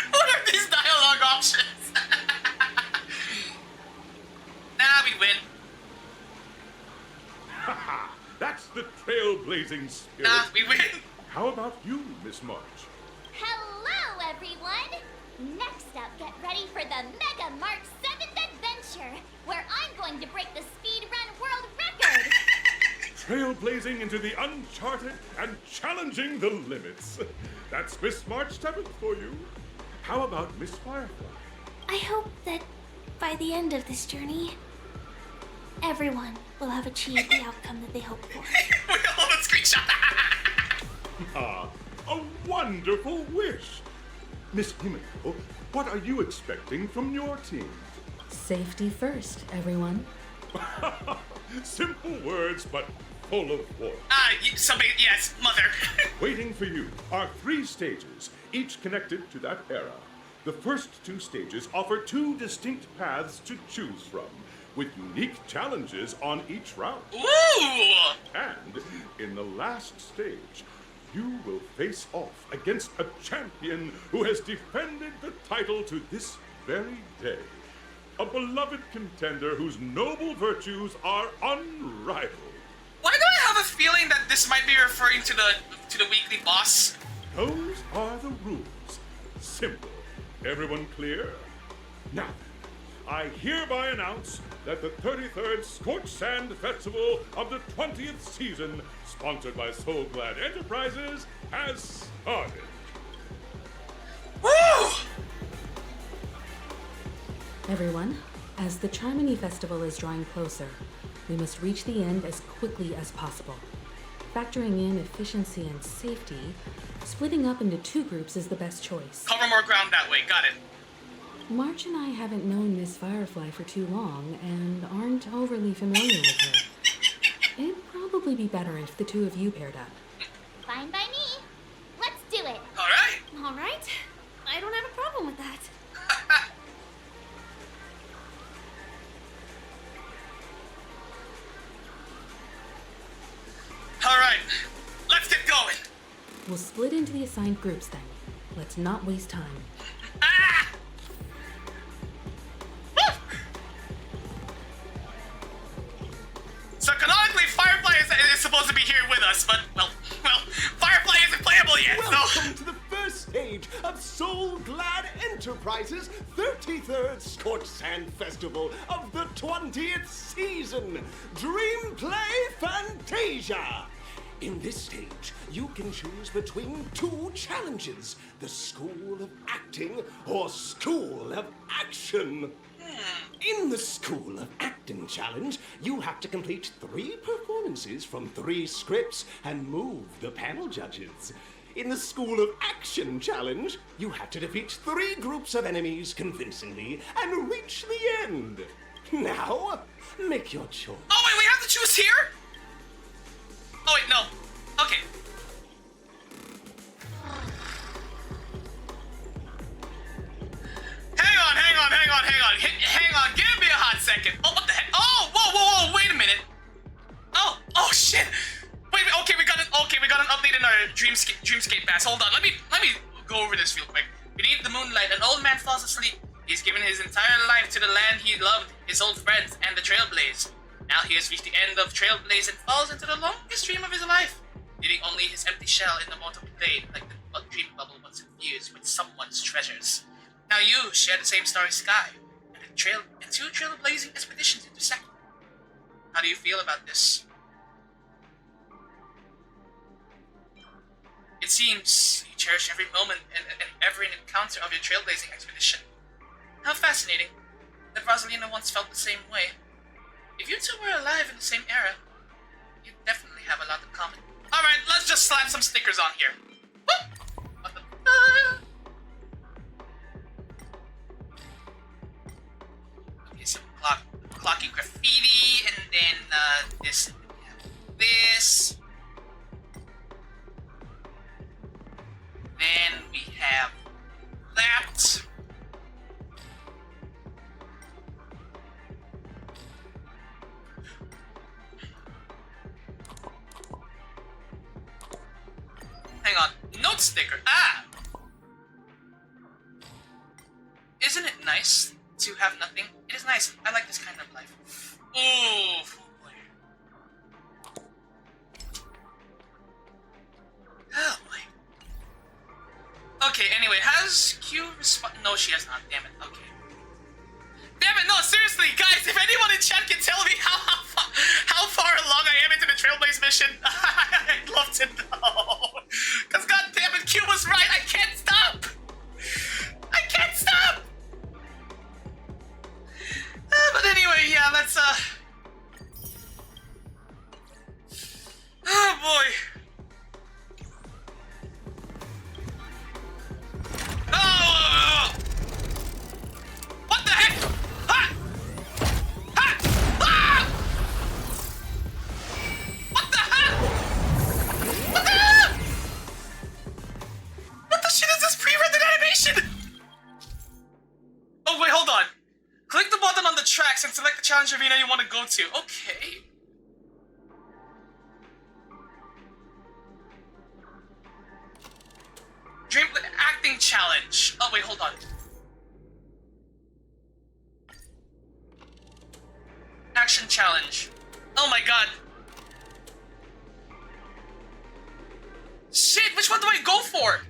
A: What are these dialogue options? Nah, we win.
H: Haha, that's the trailblazing spirit.
A: Nah, we win.
H: How about you, Miss March?
R: Hello, everyone! Next up, get ready for the Mega Mark 7th adventure, where I'm going to break the speedrun world record!
H: Trailblazing into the uncharted and challenging the limits. That's Miss March 7th for you. How about Miss Firefly?
M: I hope that by the end of this journey, everyone will have achieved the outcome that they hoped for.
A: Wait, hold on, screenshot.
H: Ah, a wonderful wish. Miss Himiko, what are you expecting from your team?
P: Safety first, everyone.
H: Simple words, but full of warmth.
A: Somebody, yes, mother.
H: Waiting for you are 3 stages, each connected to that era. The first 2 stages offer 2 distinct paths to choose from, with unique challenges on each route.
A: Ooh!
H: And in the last stage, you will face off against a champion who has defended the title to this very day. A beloved contender whose noble virtues are unrivaled.
A: Why do I have a feeling that this might be referring to the weekly boss?
H: Those are the rules. Simple. Everyone clear? Now, I hereby announce that the 33rd Scorched Sand Festival of the 20th season, sponsored by Soul Glad Enterprises, has started.
A: Woo!
P: Everyone, as the Charmony Festival is drawing closer, we must reach the end as quickly as possible. Factoring in efficiency and safety, splitting up into 2 groups is the best choice.
A: Cover more ground that way, got it.
P: March and I haven't known Miss Firefly for too long and aren't overly familiar with her. It'd probably be better if the 2 of you paired up.
R: Fine by me. Let's do it.
M: All right. I don't have a problem with that.
A: All right, let's get going.
P: We'll split into the assigned groups then. Let's not waste time.
A: So canonically, Firefly is supposed to be here with us, but, well, Firefly isn't playable yet,
N: Welcome to the first stage of Soul Glad Enterprises' 33rd Scorched Sand Festival of the 20th season, Dream Play Fantasia. In this stage, you can choose between 2 challenges, the School of Acting or School of Action. In the School of Acting challenge, you have to complete 3 performances from 3 scripts and move the panel judges. In the School of Action challenge, you have to defeat 3 groups of enemies convincingly and reach the end. Now, make your choice.
A: Oh, wait, we have to choose here? Oh, wait, no. Okay. Hang on. Give me a hot second. Oh, what the heck? Oh, whoa, wait a minute. Oh, shit. Wait, okay, we got an update in our Dreamscape pass. Hold on, let me go over this real quick. Beneath the moonlight, an old man falls asleep. He's given his entire life to the land he loved, his old friends, and the Trailblaze. Now he has reached the end of Trailblaze and falls into the longest dream of his life, leaving only his empty shell in the mortal plane, like the dream bubble once infused with someone's treasures. Now you share the same starry sky, and 2 trailblazing expeditions intersect. How do you feel about this? It seems cherish every moment and every encounter of your trailblazing expedition. How fascinating that Rosalina once felt the same way. If you two were alive in the same era, you'd definitely have a lot in common. Alright, let's just slap some stickers on here. Okay, some clocky graffiti, and then this. This. Then we have that. Hang on. Note sticker. Ah! Isn't it nice to have nothing? It is nice. I like this kind of life. Ooh. Oh boy. Okay, anyway, has Q no, she has not, damn it, okay. Damn it, no, seriously, guys, if anyone in chat can tell me how far along I am into the Trailblaze mission, I'd love to know. Cause god damn it, Q was right, I can't stop! I can't stop! But anyway, yeah, let's, oh boy. Oh! What the heck? Ha! Ha! Ah! What the heck? What the heck? What the shit is this pre-rendered animation? Oh wait, hold on. Click the button on the tracks and select the challenge arena you want to go to. Okay. Dream acting challenge. Oh wait, hold on. Action challenge. Oh my god. Shit, which one do I go for?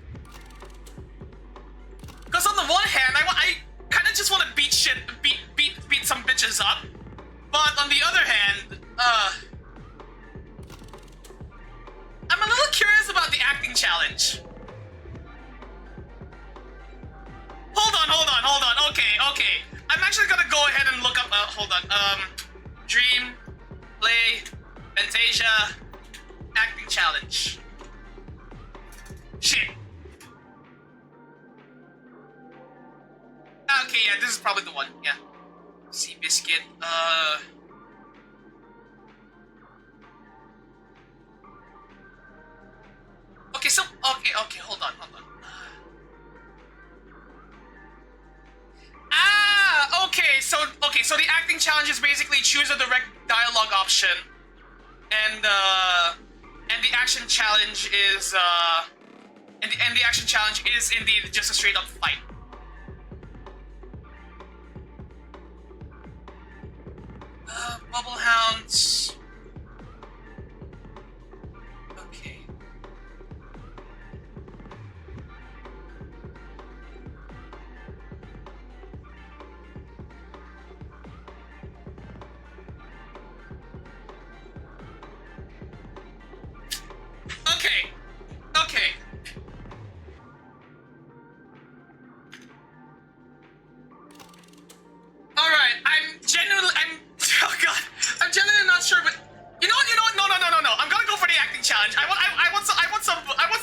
A: Because on the one hand, I kind of just want to beat some bitches up, but on the other hand, I'm a little curious about the acting challenge. Hold on. Okay. I'm actually gonna go ahead and look up. Hold on. Dream, play, Fantasia, acting challenge. Shit. Okay, yeah, this is probably the one. Yeah. Seabiscuit. Okay, so okay, hold on. Okay, so the acting challenge is basically choose a direct dialogue option, and the action challenge is and the action challenge is indeed just a straight up fight. Bubble hounds. Okay. Okay. Alright, I'm genuinely not sure, but you know what? No. I'm gonna go for the acting challenge. I want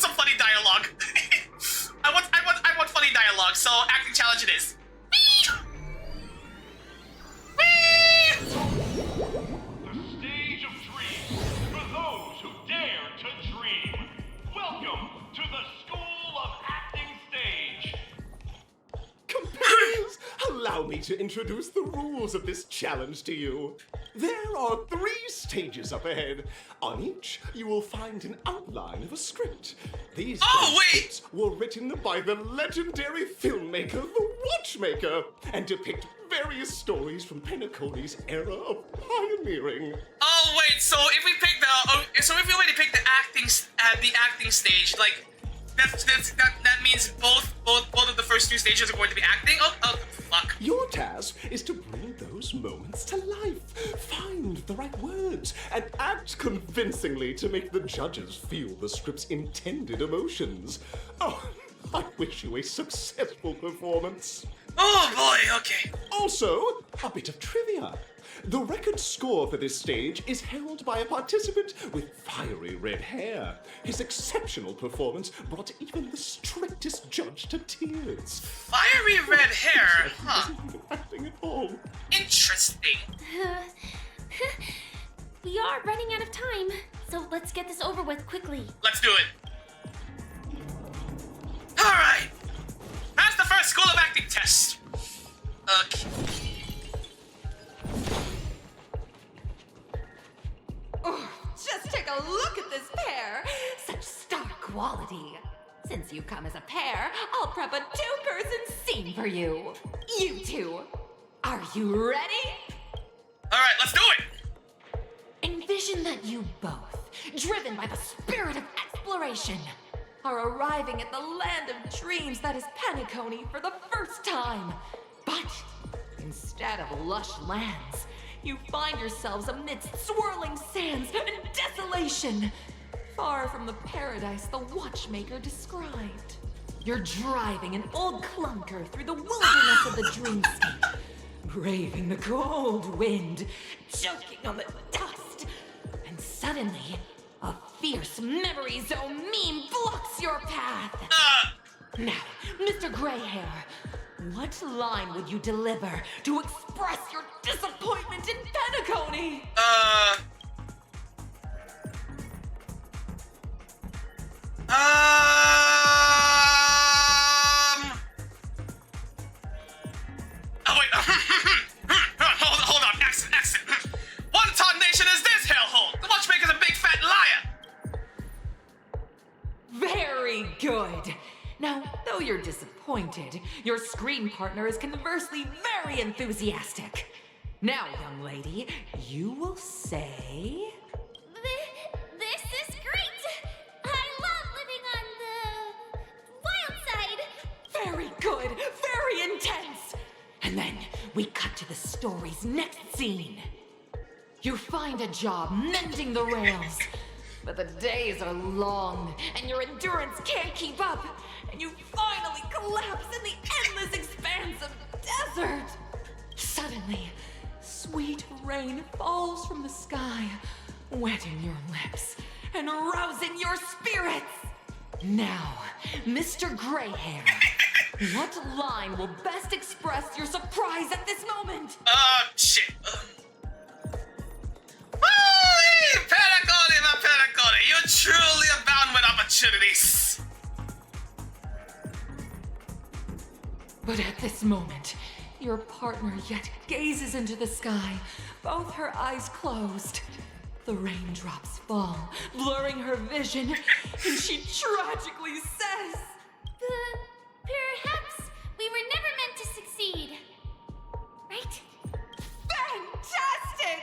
A: some funny dialogue. I want funny dialogue, so acting challenge it is.
E: The stage of dreams for those who dare to dream. Welcome to the School of Acting Stage.
N: Companions, allow me to introduce the rules of this challenge to you. There are 3 stages up ahead. On each, you will find an outline of a script. These scripts were written by the legendary filmmaker, The Watchmaker, and depict various stories from Penacony's era of pioneering.
A: Oh wait, so if we already pick the acting stage, like that means both of the first 2 stages are going to be acting. Oh fuck.
N: Your task is to bring those those moments to life. Find the right words and act convincingly to make the judges feel the script's intended emotions. Oh, I wish you a successful performance.
A: Oh boy, okay.
N: Also, a bit of trivia. The record score for this stage is held by a participant with fiery red hair. His exceptional performance brought even the strictest judge to tears.
A: Fiery red hair? Huh.
N: Wasn't even acting at all.
A: Interesting.
M: We are running out of time, so let's get this over with quickly.
A: Let's do it. Alright. That's the first School of Acting test. Okay.
S: Oh, just take a look at this pair. Such stark quality. Since you come as a pair, I'll prep a two-person scene for you. You two, are you ready?
A: Alright, let's do it!
S: Envision that you both, driven by the spirit of exploration, are arriving at the land of dreams that is Penacony for the first time. But instead of lush lands, you find yourselves amidst swirling sands and desolation, far from the paradise the watchmaker described. You're driving an old clunker through the wilderness of the dreamscape, braving the cold wind, choking on the dust, and suddenly, a fierce memory zone meme blocks your path. Now, Mr. Greyhair, what line would you deliver to express your disappointment in Penacony?
A: Oh wait, hold on, accent. What tarnation is this hellhole? The watchmaker's a big fat liar.
S: Very good. Now, though you're disappointed, your screen partner is conversely very enthusiastic. Now, young lady, you will say...
R: This is great! I love living on the wild side!
S: Very good, very intense! And then we cut to the story's next scene. You find a job mending the rails, but the days are long and your endurance can't keep up, and you finally collapse in the endless expanse of desert. Suddenly, sweet rain falls from the sky, wetting your lips and rousing your spirits. Now, Mr. Greyhair, what line will best express your surprise at this moment?
A: Shit. Holy Penacony, my Penacony, you're truly abound with opportunities.
S: But at this moment, your partner yet gazes into the sky, both her eyes closed. The raindrops fall, blurring her vision, and she tragically says,
R: Perhaps we were never meant to succeed. Right?
S: Fantastic!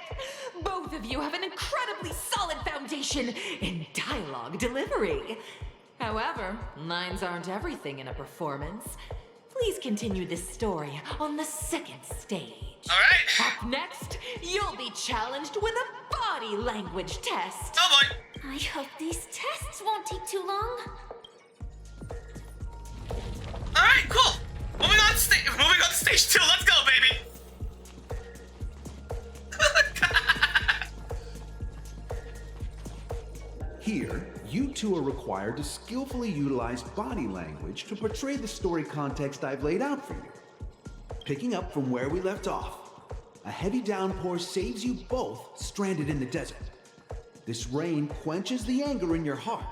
S: Both of you have an incredibly solid foundation in dialogue delivery. However, lines aren't everything in a performance. Please continue this story on the second stage.
A: All right.
S: Up next, you'll be challenged with a body language test.
A: Oh boy.
R: I hope these tests won't take too long.
A: All right, cool. Moving on to stage 2. Let's go, baby.
U: Here, you two are required to skillfully utilize body language to portray the story context I've laid out for you. Picking up from where we left off, a heavy downpour saves you both stranded in the desert. This rain quenches the anger in your heart.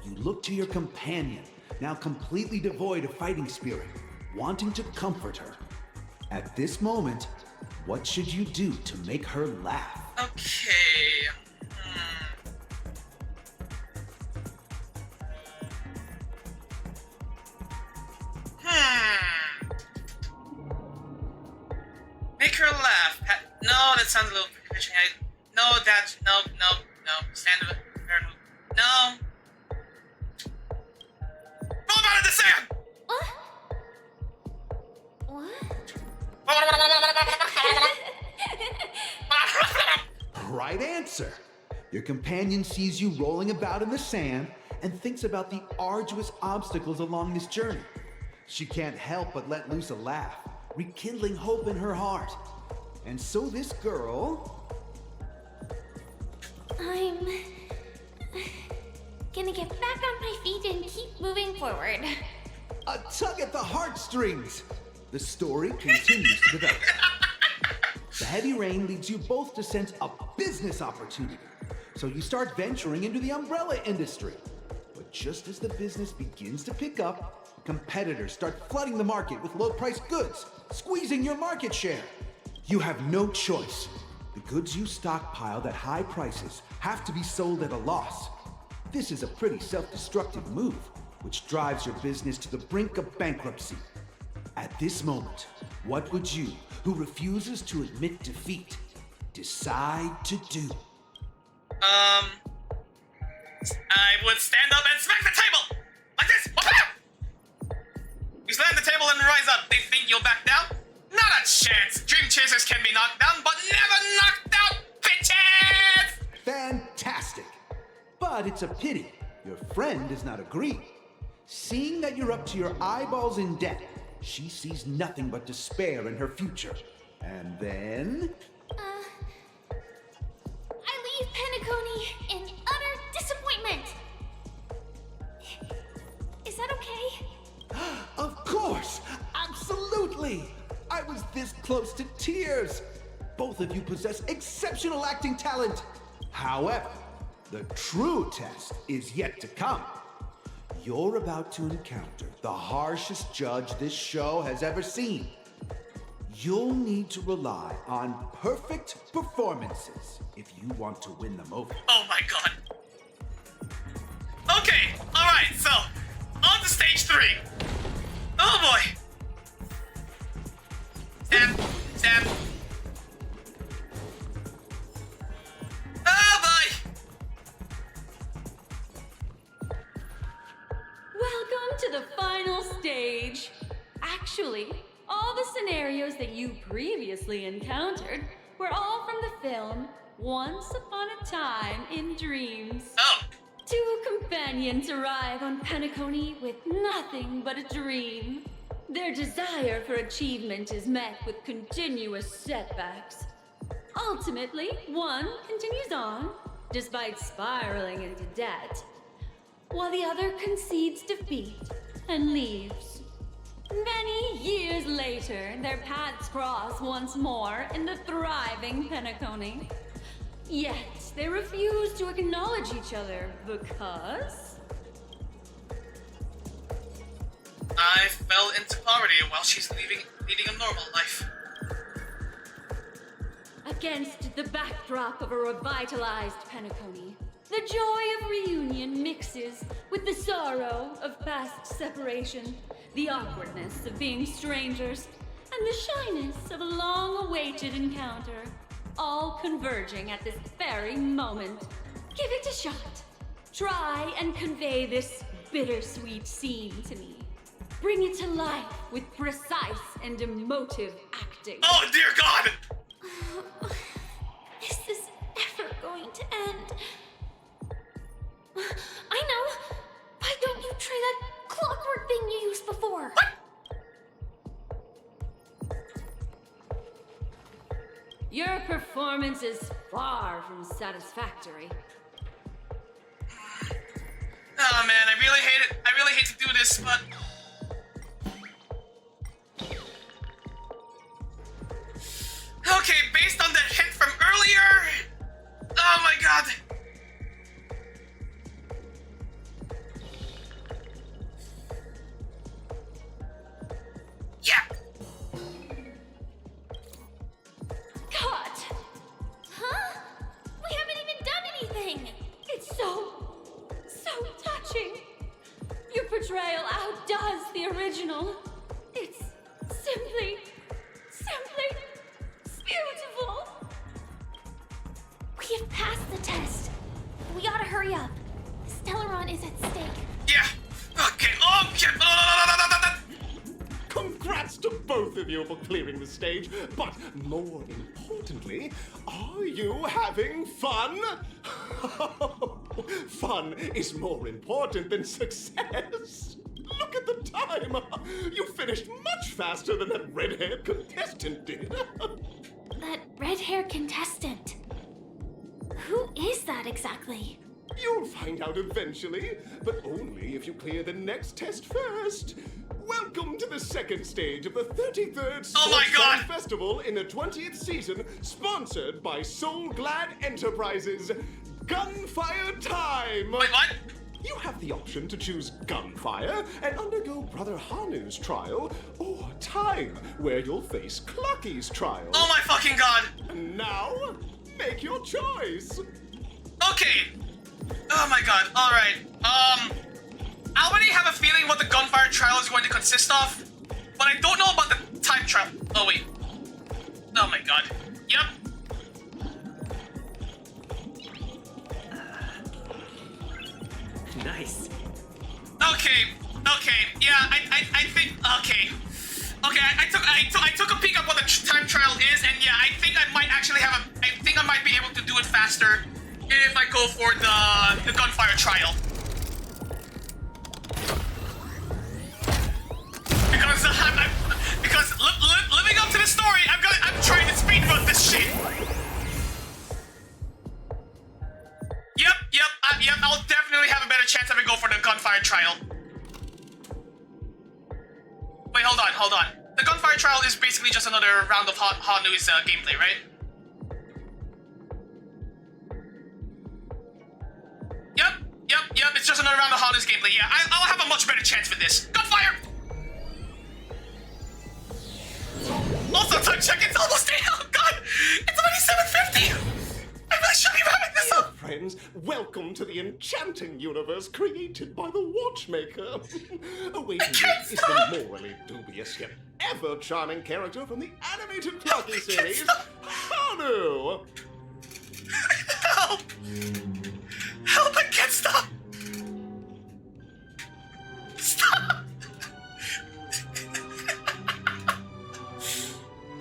U: You look to your companion, now completely devoid of fighting spirit, wanting to comfort her. At this moment, what should you do to make her laugh?
A: Okay. Make her laugh. No, that sounds a little pitching. No, Dad. No. Stand up. No. Roll about in the sand.
R: What?
U: right answer. Your companion sees you rolling about in the sand and thinks about the arduous obstacles along this journey. She can't help but let loose a laugh, rekindling hope in her heart. And so this girl...
M: I'm gonna get back on my feet and keep moving forward.
U: A tug at the heartstrings. The story continues to develop. The heavy rain leads you both to sense a business opportunity. So you start venturing into the umbrella industry. But just as the business begins to pick up, competitors start flooding the market with low-priced goods, squeezing your market share. You have no choice. The goods you stockpiled at high prices have to be sold at a loss. This is a pretty self-destructive move, which drives your business to the brink of bankruptcy. At this moment, what would you, who refuses to admit defeat, decide to do?
A: I would stand up and smack the table! Like this! You slam the table and rise up. They think you'll back down? Not a chance! Dream chasers can be knocked down, but never knocked out, bitches!
U: Fantastic! But it's a pity your friend does not agree. Seeing that you're up to your eyeballs in debt, she sees nothing but despair in her future. And then...
M: I leave Penacony in utter disappointment. Is that okay?
U: Of course! Absolutely! I was this close to tears! Both of you possess exceptional acting talent! However, the true test is yet to come. You're about to encounter the harshest judge this show has ever seen. You'll need to rely on perfect performances if you want to win them over.
A: Oh my god. Okay, alright, so, on to stage 3. Oh boy. Stand. Oh boy.
F: Welcome to the final stage. Actually, all the scenarios that you previously encountered were all from the film Once Upon a Time in Dreams.
A: Oh.
F: 2 companions arrive on Penacony with nothing but a dream. Their desire for achievement is met with continuous setbacks. Ultimately, one continues on, despite spiraling into debt, while the other concedes defeat and leaves. Many years later, their paths cross once more in the thriving Penacony. Yet, they refuse to acknowledge each other because...
A: I fell into poverty while she's leading a normal life.
F: Against the backdrop of a revitalized Penacony, the joy of reunion mixes with the sorrow of past separation, the awkwardness of being strangers, and the shyness of a long-awaited encounter, all converging at this very moment. Give it a shot. Try and convey this bittersweet scene to me. Bring it to life with precise and emotive acting.
A: Oh, dear God!
M: Is this ever going to end? I know! Why don't you try that clockwork thing you used before?
A: What?
F: Your performance is far from satisfactory.
A: Oh man, I really hate it. I really hate to do this, but... Okay, based on the hint from earlier... Oh my god. Yeah.
M: God! Huh? We haven't even done anything!
F: It's so touching. Your portrayal outdoes the original. It's simply beautiful.
M: We have passed the test. We ought to hurry up. Stellaron is at stake.
A: Yeah. Okay.
N: Congrats to both of you for clearing the stage, but more importantly, are you having fun? Fun is more important than success. Look at the time! You finished much faster than that red-haired contestant did.
M: That red-haired contestant. Who is that exactly?
N: You'll find out eventually, but only if you clear the next test first. Welcome to the second stage of the 33rd Sports Festival in the 20th season, sponsored by Soul Glad Enterprises. Gunfire time!
A: Wait, what?
N: You have the option to choose gunfire and undergo Brother Hanu's trial, or time, where you'll face Clucky's trial.
A: Oh my fucking god!
N: And now, make your choice.
A: Okay. Oh my god, alright. I already have a feeling what the gunfire trial is going to consist of, but I don't know about the time trial. Oh wait. Oh my god. Yep.
D: Nice.
A: Okay, yeah, I think, okay, I took a peek at what the time trial is, and yeah, I think I might actually I might be able to do it faster if I go for the gunfire trial. Because living up to the story, I'm trying to speedrun this shit. Yep, I'll definitely have a better chance if I go for the gunfire trial. Wait, hold on. The gunfire trial is basically just another round of Hanu's gameplay, right? Yep, it's just another round of Hanu's gameplay. Yeah, I'll have a much better chance with this. Gunfire! Also, time check, it's almost 8. Oh god! It's already 7:50! I really should be wrapping this up!
N: Friends, welcome to the enchanting universe created by the Watchmaker. Awaiting you is the morally dubious yet ever charming character from the animated Clucky series, Hanu!
A: Help! Help, I can't stop! Stop!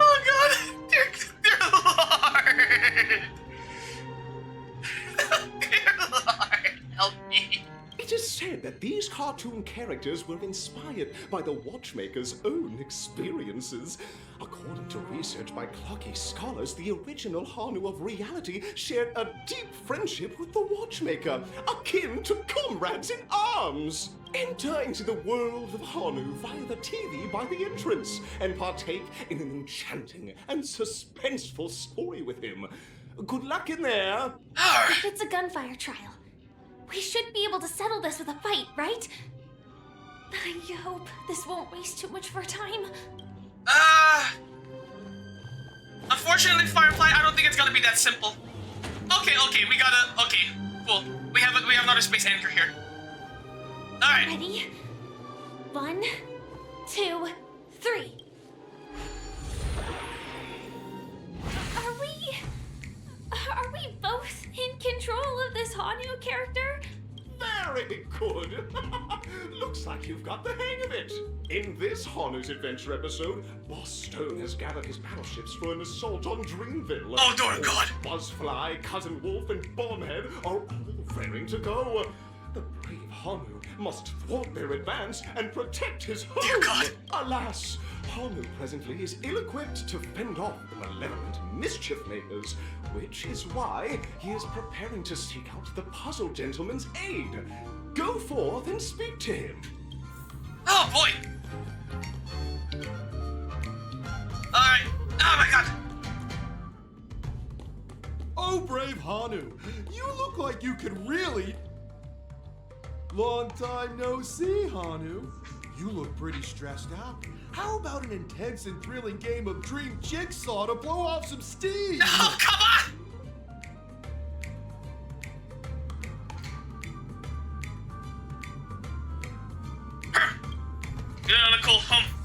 A: Oh god! Dear Lord! Dear Lord, help me.
N: It is said that these cartoon characters were inspired by the Watchmaker's own experiences. According to research by Clucky scholars, the original Hanu of reality shared a deep friendship with the Watchmaker, akin to comrades in arms. Enter into the world of Hanu via the TV by the entrance and partake in an enchanting and suspenseful story with him. Good luck in there.
M: If it's a gunfire trial, we should be able to settle this with a fight, right? I hope this won't waste too much of our time.
A: Unfortunately, Firefly, I don't think it's gonna be that simple. Okay, we gotta, okay, cool. We have another space anchor here. Alright.
M: Ready? 1, 2, 3. Are we both in control of this Hanu character?
N: Very good. Looks like you've got the hang of it. In this Hanu's Adventure episode, Boss Stone has gathered his battleships for an assault on Dreamville.
A: Oh, dear God.
N: Buzzfly, Cousin Wolf, and Bombhead are all raring to go. The brave Hanu must thwart their advance and protect his home.
A: Dear God.
N: Alas, Hanu presently is ill-equipped to fend off the malevolent mischief makers, which is why he is preparing to seek out the Puzzle Gentleman's aid. Go forth and speak to him.
A: Oh boy! Alright. Oh my god!
B: Oh, brave Hanu, you look like you could really... Long time no see, Hanu. You look pretty stressed out. How about an intense and thrilling game of Dream Jigsaw to blow off some steam?
A: Oh, come on! Cool.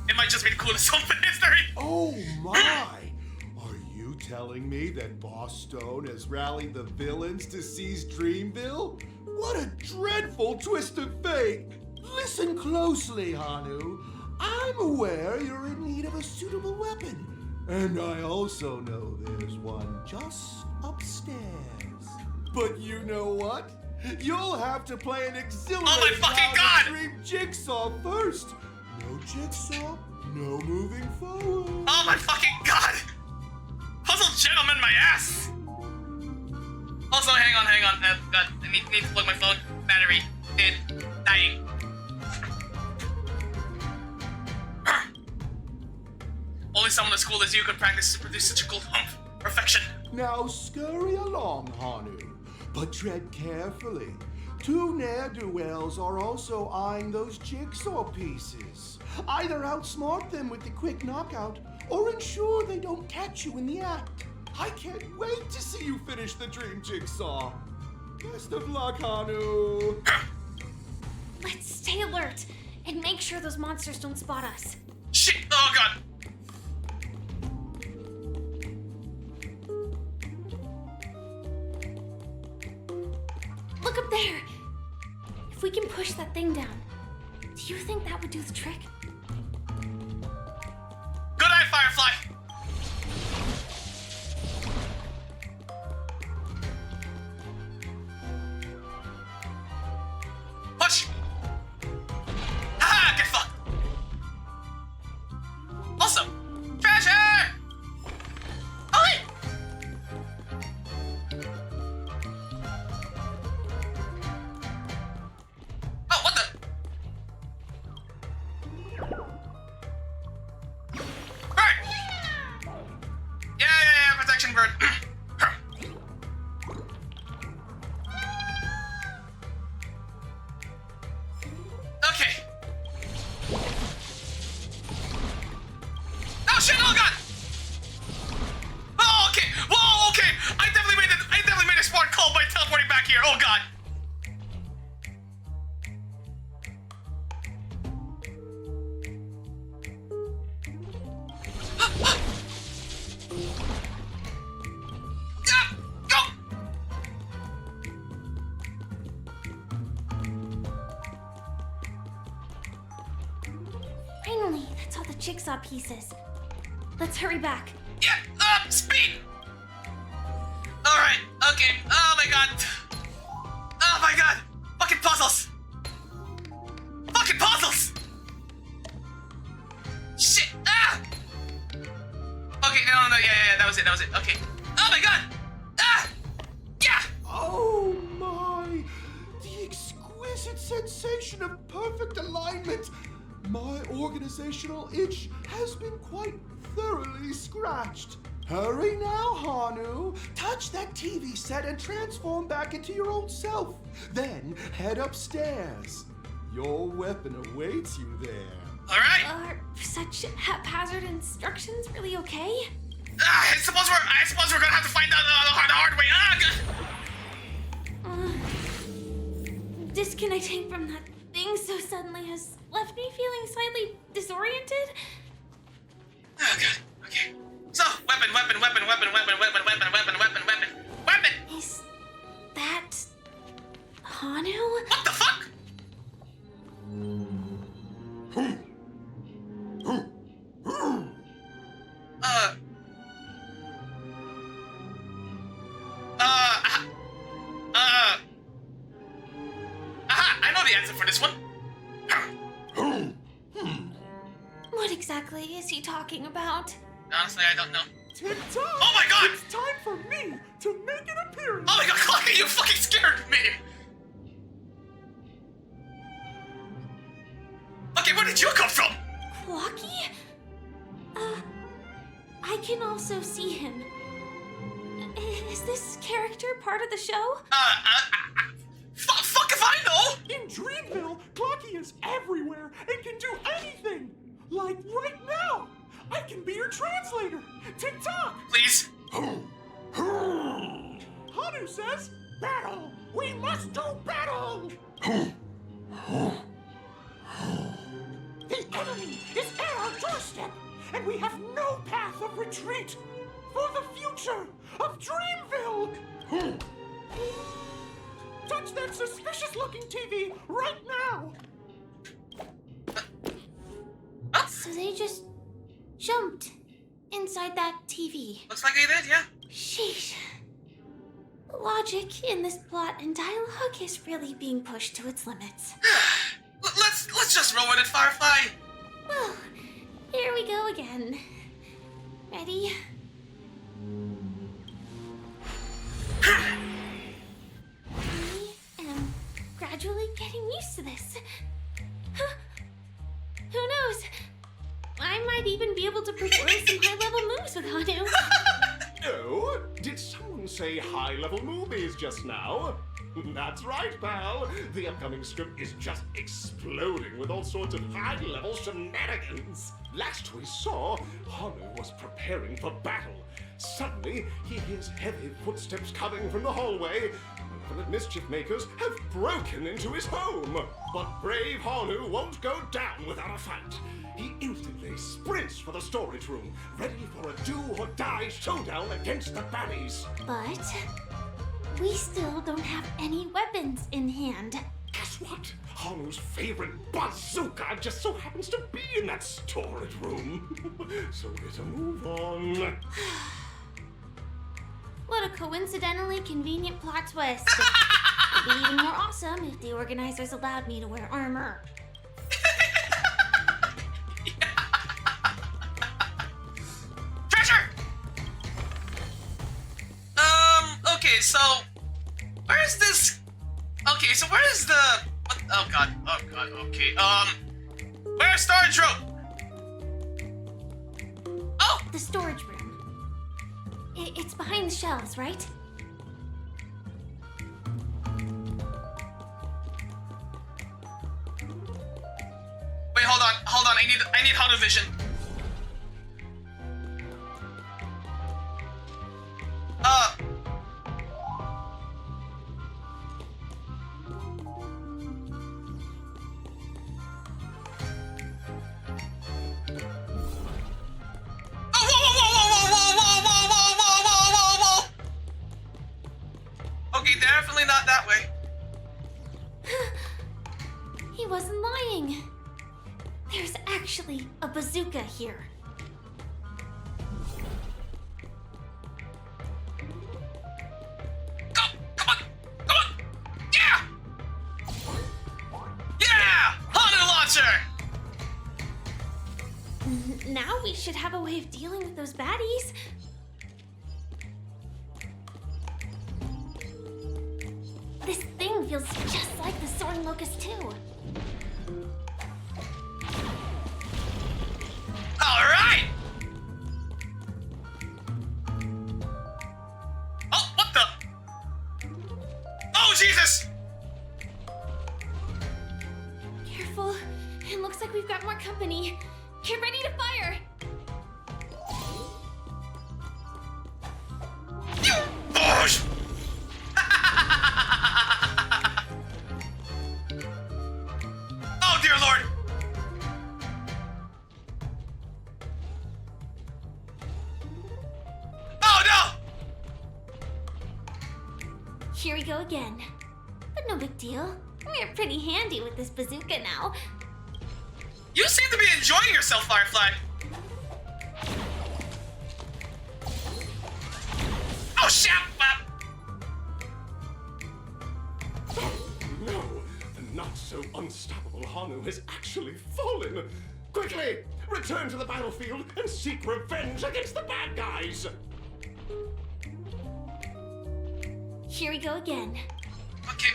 A: It might just be the coolest home in history.
B: Oh my! Are you telling me that Boss Stone has rallied the villains to seize Dreamville? What a dreadful twist of fate! Listen closely, Hanu. I'm aware you're in need of a suitable weapon. And I also know there's one just upstairs. But you know what? You'll have to play an exhilarating round of Dream Jigsaw first. No jigsaw, no moving forward.
A: Oh my fucking god! Puzzle gentleman, my ass! Also, hang on. I need to plug my phone. Battery dead. Dying. Only someone as cool as you could practice to produce such a cool perfection.
B: Now scurry along, Hanu, but tread carefully. Two ne'er-do-wells are also eyeing those jigsaw pieces. Either outsmart them with the quick knockout, or ensure they don't catch you in the act. I can't wait to see you finish the Dream Jigsaw. Best of luck, Hanu.
M: Let's stay alert and make sure those monsters don't spot us.
A: Shit! Oh god!
M: Look up there! If we can push that thing down, do you think that would do the trick?
A: Good eye, Firefly! Push! Haha! Get fucked! Awesome! Treasure! Oh, wait! Oh, what the? Bird! Yeah, protection bird. Okay. Oh shit! Oh god! Oh, okay. Whoa, okay. I definitely made a smart call by teleporting back here. Oh god. Yeah, go!
M: Finally, that's all the jigsaw pieces. Let's hurry back.
A: Yeah, speed! Alright, okay. Oh my god. Oh my god. Fucking puzzles. Fucking puzzles! Shit! Ah! Okay, no, yeah, that was it. Okay. Oh my god! Ah! Yeah!
B: Oh my! The exquisite sensation of perfect alignment! My organizational itch has been quite thoroughly scratched. Hurry now, Hanu! Touch that TV set and transform back into your old self. Then head upstairs. Your weapon awaits you there.
A: Alright!
M: Are such haphazard instructions really okay?
A: I suppose we're gonna have to find out the hard way. Ah, god.
M: Disconnecting from that thing so suddenly has left me feeling slightly disoriented.
A: Oh god. Okay. So, weapon.
M: Is that Hanu?
A: What the fuck? I know the answer for this one.
M: What exactly is he talking about?
A: Honestly, I don't know.
B: Tick-tock!
A: Oh my god!
B: It's time for me to make an appearance!
A: Oh my god, Clocky, you fucking scared me! Okay, where did you come from?
M: Clocky? I can also see him. Is this character part of the show?
A: Fuck if I know!
B: In Dreamville, Clocky is everywhere and can do anything! Like right now! I can be your translator! Tick-tock!
A: Please?
B: Hanu says, battle! We must do battle! The enemy is at our doorstep, and we have no path of retreat for the future of Dreamville! Touch that suspicious-looking TV right now!
M: they just jumped inside that TV.
A: Looks like they did, yeah.
M: Sheesh. Logic in this plot and dialogue is really being pushed to its limits.
A: Let's just roll with it, Firefly.
M: Well, here we go again. Ready? I am gradually getting used to this. Huh. Who knows? I might even be able to perform some high-level moves with Hanu.
N: Oh, did someone say high-level movies just now? That's right, pal. The upcoming script is just exploding with all sorts of high-level shenanigans. Last we saw, Hanu was preparing for battle. Suddenly, he hears heavy footsteps coming from the hallway. Infinite mischief makers have broken into his home. But brave Hanu won't go down without a fight. He instantly sprints for the storage room, ready for a do-or-die showdown against the baddies.
M: But we still don't have any weapons in hand.
N: Guess what? Hanu's favorite bazooka just so happens to be in that storage room. So better move on.
M: What a coincidentally convenient plot twist. It'd be even more awesome if the organizers allowed me to wear armor.
A: Treasure! Okay, so where's this? Okay, so where is the? What? Oh god, okay. Where's storage room? Oh,
M: the storage room. It's behind the shelves, right?
A: Wait, hold on. I need Hanu vision. Okay, definitely not that way.
M: He wasn't lying. There's actually a bazooka here. Now we should have a way of dealing with those baddies. This thing feels just like the Soaring Locust too.
A: Alright! Oh, what the? Oh, Jesus!
M: Careful. It looks like we've got more company. Get ready to fire!
A: Bosh! Oh, dear Lord! Oh, no!
M: Here we go again. But no big deal. We're pretty handy with this bazooka now.
A: You seem to be enjoying yourself, Firefly. Oh, shit!
N: No, the not-so-unstoppable Hanu has actually fallen. Quickly, return to the battlefield and seek revenge against the bad guys.
M: Here we go again.
A: Okay,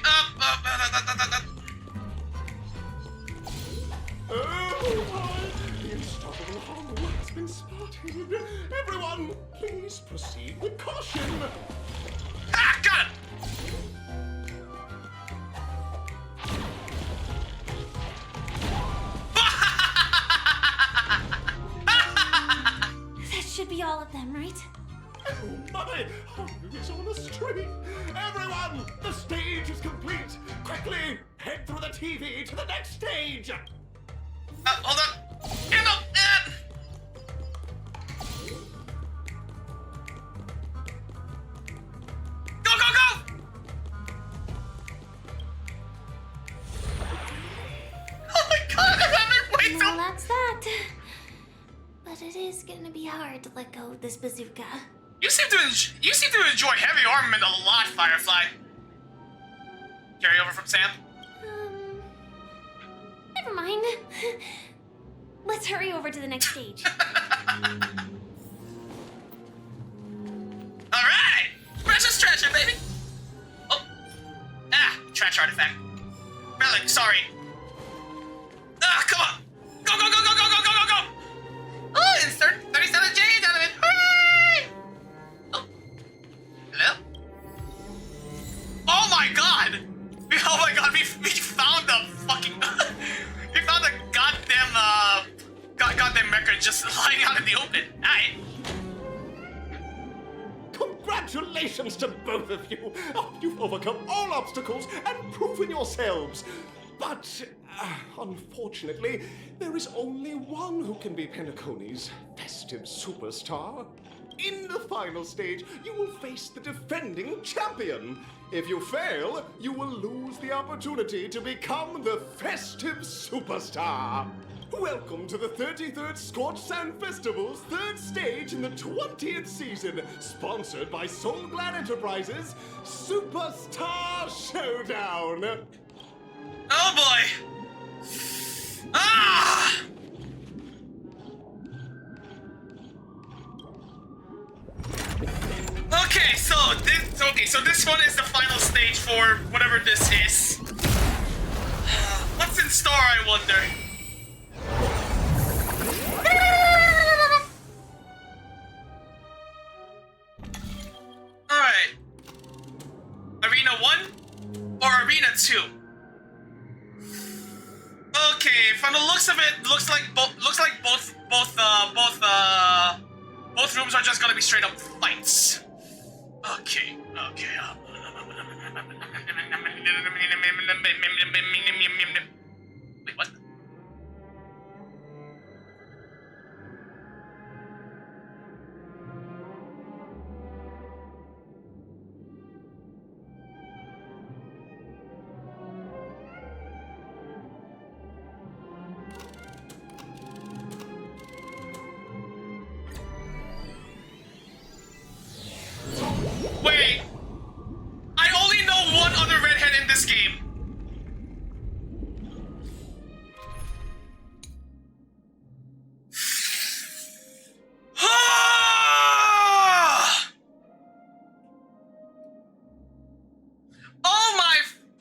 N: Oh my! The unstoppable Hanu has been spotted. Everyone, please proceed with caution.
A: Ah, got it!
M: That should be all of them, right?
N: Oh my! Hanu is on a streak! Everyone, the stage is complete! Quickly, head through the TV to the next stage!
A: Hold on. Ammo! Go, go, go! Oh my god, I'm having way too...
M: Well, that's that. it is gonna be hard to let go of this bazooka.
A: You seem to enjoy heavy armament a lot, Firefly. Carry over from Sam?
M: Never mind. Let's hurry over to the next stage.
A: Alright! Precious treasure, baby! Oh. Ah, trash artifact. Relic, sorry. Ah, come on! Go, go, go, go, go, go, go, go, go! Oh, insert 37 J's out of it! Hooray! Oh. Hello? Oh my god! Oh my god, we found the fucking... we found the goddamn record just lying out in the open. Alright.
N: Congratulations to both of you! Oh, you've overcome all obstacles and proven yourselves. But, unfortunately, there is only one who can be Penacony's festive superstar. In the final stage, you will face the defending champion. If you fail, you will lose the opportunity to become the festive superstar. Welcome to the 33rd Scorched Sand Festival's third stage in the 20th season, sponsored by Soul Glad Enterprises, Superstar Showdown.
A: Oh boy! Ah! Okay, so this one is the final stage for whatever this is. What's in store, I wonder? Alright. Arena 1 or Arena 2? Okay, from the looks of it, looks like both rooms are just gonna be straight up fights. Okay. Wait, what? Wait! I only know one other redhead in this game.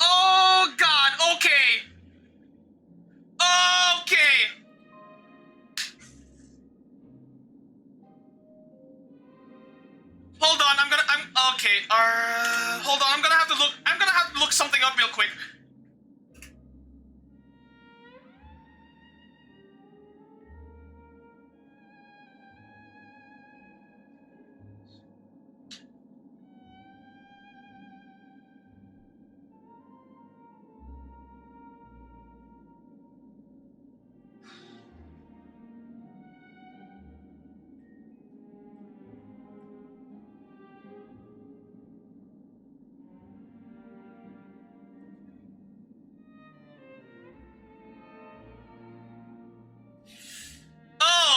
A: Oh god, okay. Hold on, hold on, I'm gonna have to look something up real quick.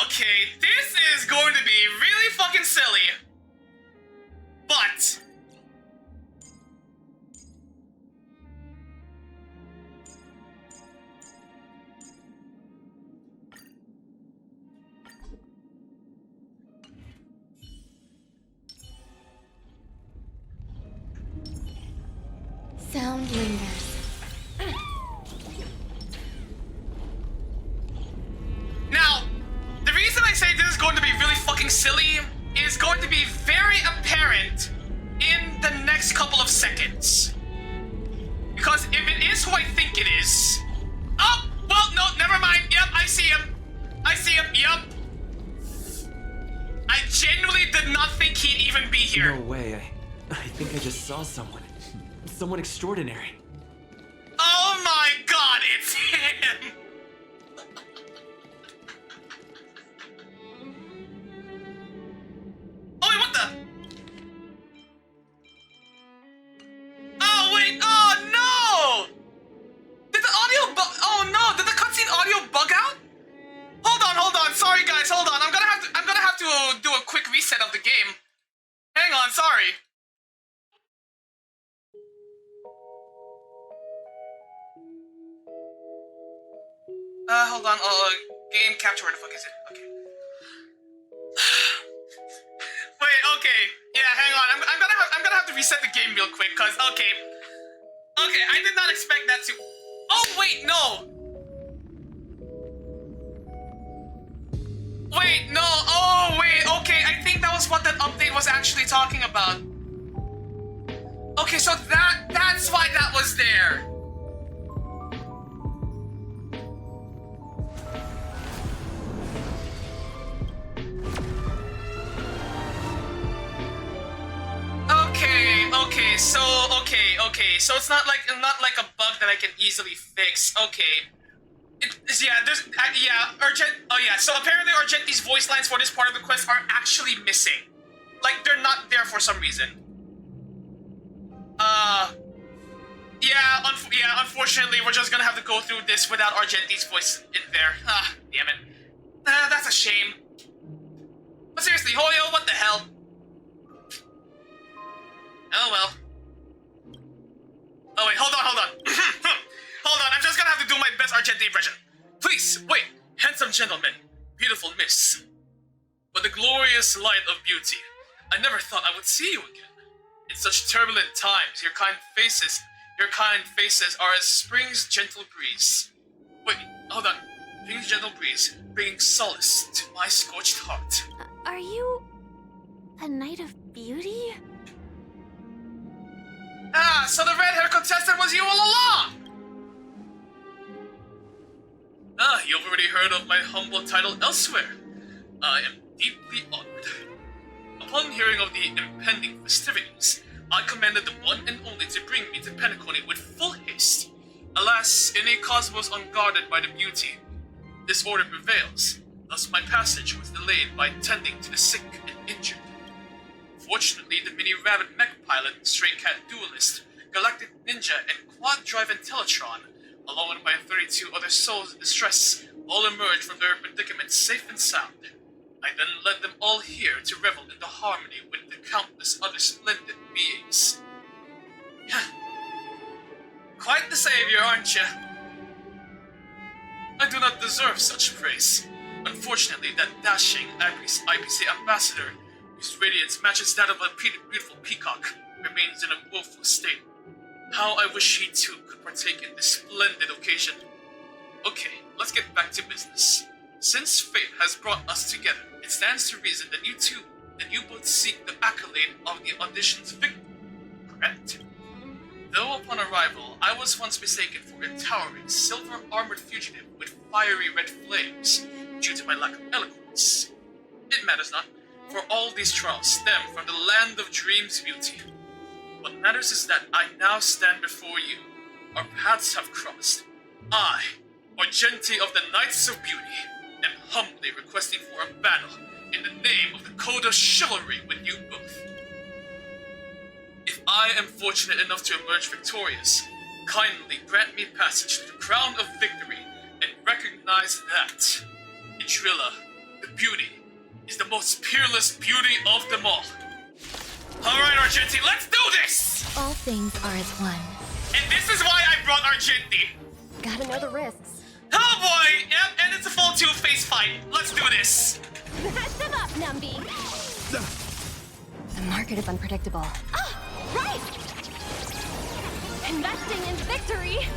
A: Okay, this is going to be really fucking silly. But
O: Sound lingers.
A: now, the reason I say this is going to be really fucking silly is going to be very apparent in the next couple of seconds. Because if it is who I think it is... Oh! Well, no, never mind. Yep, I see him. Yep. I genuinely did not think he'd even be here.
C: No way. I think I just saw someone. Someone extraordinary.
A: Oh my god, it's him! Oh wait, what the? Oh wait, oh no! Did the audio bug? Oh no, did the cutscene audio bug out? Hold on, sorry guys, hold on. I'm gonna have reset of the game. Hang on, sorry. Hold on. Game capture. Where the fuck is it? Okay. Wait. Okay. Yeah. Hang on. I'm gonna have to reset the game real quick. Cause okay. I did not expect that to. Oh wait, no. Wait, no. Oh wait. Okay. I think that was what that update was actually talking about. Okay. So that's why that was there. Okay, so it's not like a bug that I can easily fix. Okay, so apparently Argenti's voice lines for this part of the quest are actually missing. Like they're not there for some reason. Unfortunately, we're just gonna have to go through this without Argenti's voice in there. Ah, damn it. That's a shame. But seriously, Hoyo, what the hell? Oh well. Oh wait, hold on. Hold on, I'm just gonna have to do my best Argenti impression. Please, wait, handsome gentlemen, beautiful miss. But the glorious light of beauty, I never thought I would see you again. In such turbulent times, your kind faces are as spring's gentle breeze. Wait, hold on. Spring's gentle breeze, bringing solace to my scorched heart.
M: Are you a knight of beauty?
A: Ah, so the red-haired contestant was you all along! Ah, you've already heard of my humble title elsewhere. I am deeply honored. Upon hearing of the impending festivities, I commanded the one and only to bring me to Penacony with full haste. Alas, in a cosmos unguarded by the beauty, disorder prevails, thus my passage was delayed by tending to the sick and injured. Fortunately, the mini-rabbit mech pilot, stray cat duelist, galactic ninja, and quad-drive Intellatron, along with my 32 other souls in distress, all emerged from their predicament safe and sound. I then led them all here to revel in the harmony with the countless other splendid beings. Quite the savior, aren't you? I do not deserve such praise. Unfortunately, that dashing IPC ambassador, whose radiance matches that of a beautiful peacock, remains in a woeful state. How I wish he too could partake in this splendid occasion. Okay, let's get back to business. Since fate has brought us together, it stands to reason that you both seek the accolade of the audition's victor, correct? Though upon arrival, I was once mistaken for a towering, silver-armored fugitive with fiery red flames due to my lack of eloquence. It matters not, for all these trials stem from the land of dreams beauty. What matters is that I now stand before you. Our paths have crossed. I, Argenti of the Knights of Beauty, am humbly requesting for a battle in the name of the code of chivalry with you both. If I am fortunate enough to emerge victorious, kindly grant me passage to the crown of victory and recognize that Idrilla, the beauty, is the most peerless beauty of them all. Alright, Argenti, let's do this!
O: All things are as one.
A: And this is why I brought Argenti.
O: Gotta know the risks.
A: Oh boy! Yep, and it's a full two-face fight. Let's do this!
O: Match them up, Numby! The market is unpredictable.
M: Ah, right! Investing in victory!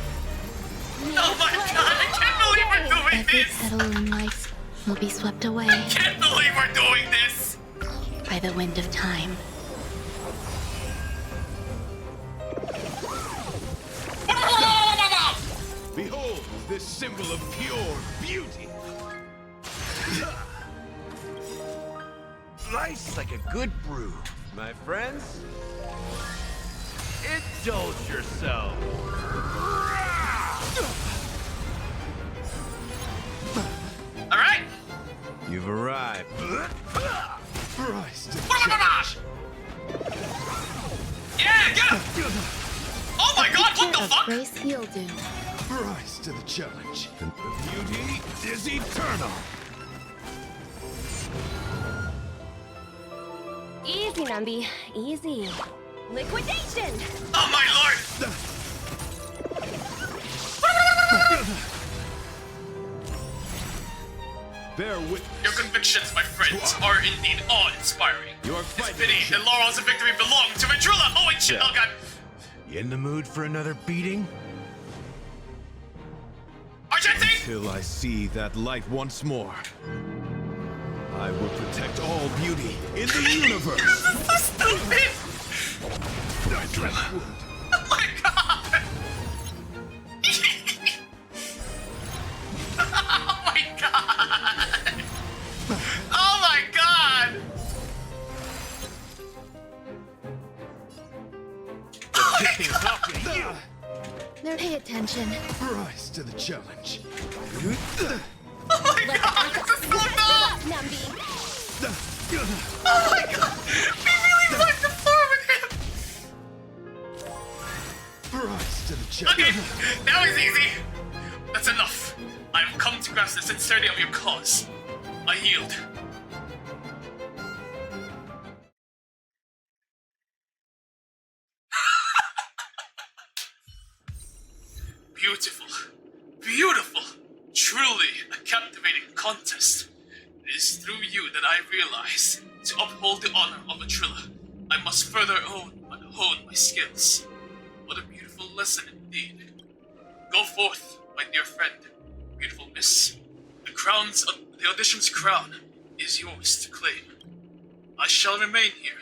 A: Oh my god, I can't believe we're doing
M: Every
A: this!
M: petal in life will be swept away.
A: I can't believe we're doing this!
M: By the wind of time.
K: Behold, this symbol of pure beauty. Nice like a good brew. My friends, indulge yourself.
A: All right.
K: You've arrived.
B: Christ.
A: Yeah, get him! Oh my god, what the fuck?
M: Grace heal doom.
B: Rise to the challenge.
K: The beauty is eternal.
O: Easy, Nambi. Easy. Liquidation!
A: Oh my lord!
K: Bear with
A: Your convictions, my friends, are indeed awe-inspiring. It's pity the laurels of victory belong to Vedrula! Oh wait, shit, oh god.
K: You in the mood for another beating?
A: Argentine!
K: Till I see that light once more. I will protect all beauty in the universe.
A: This is so stupid!
K: Vedrula.
A: Oh my god! Oh my god! Oh my god! Oh my god!
O: Pay attention.
K: Rise to the challenge.
A: Oh my god! This is so dumb!
O: Nambi.
A: Oh my god! We really wiped the floor with him!
K: Rise to the challenge.
A: Okay, that was easy. That's enough. I have come to grasp the sincerity of your cause. I yield. Beautiful. Beautiful. Truly a captivating contest. It is through you that I realize, to uphold the honor of Vedrula, I must further hone my skills. What a beautiful lesson indeed. Go forth, my dear friend, beautiful miss. The audition's crown is yours to claim. I shall remain here,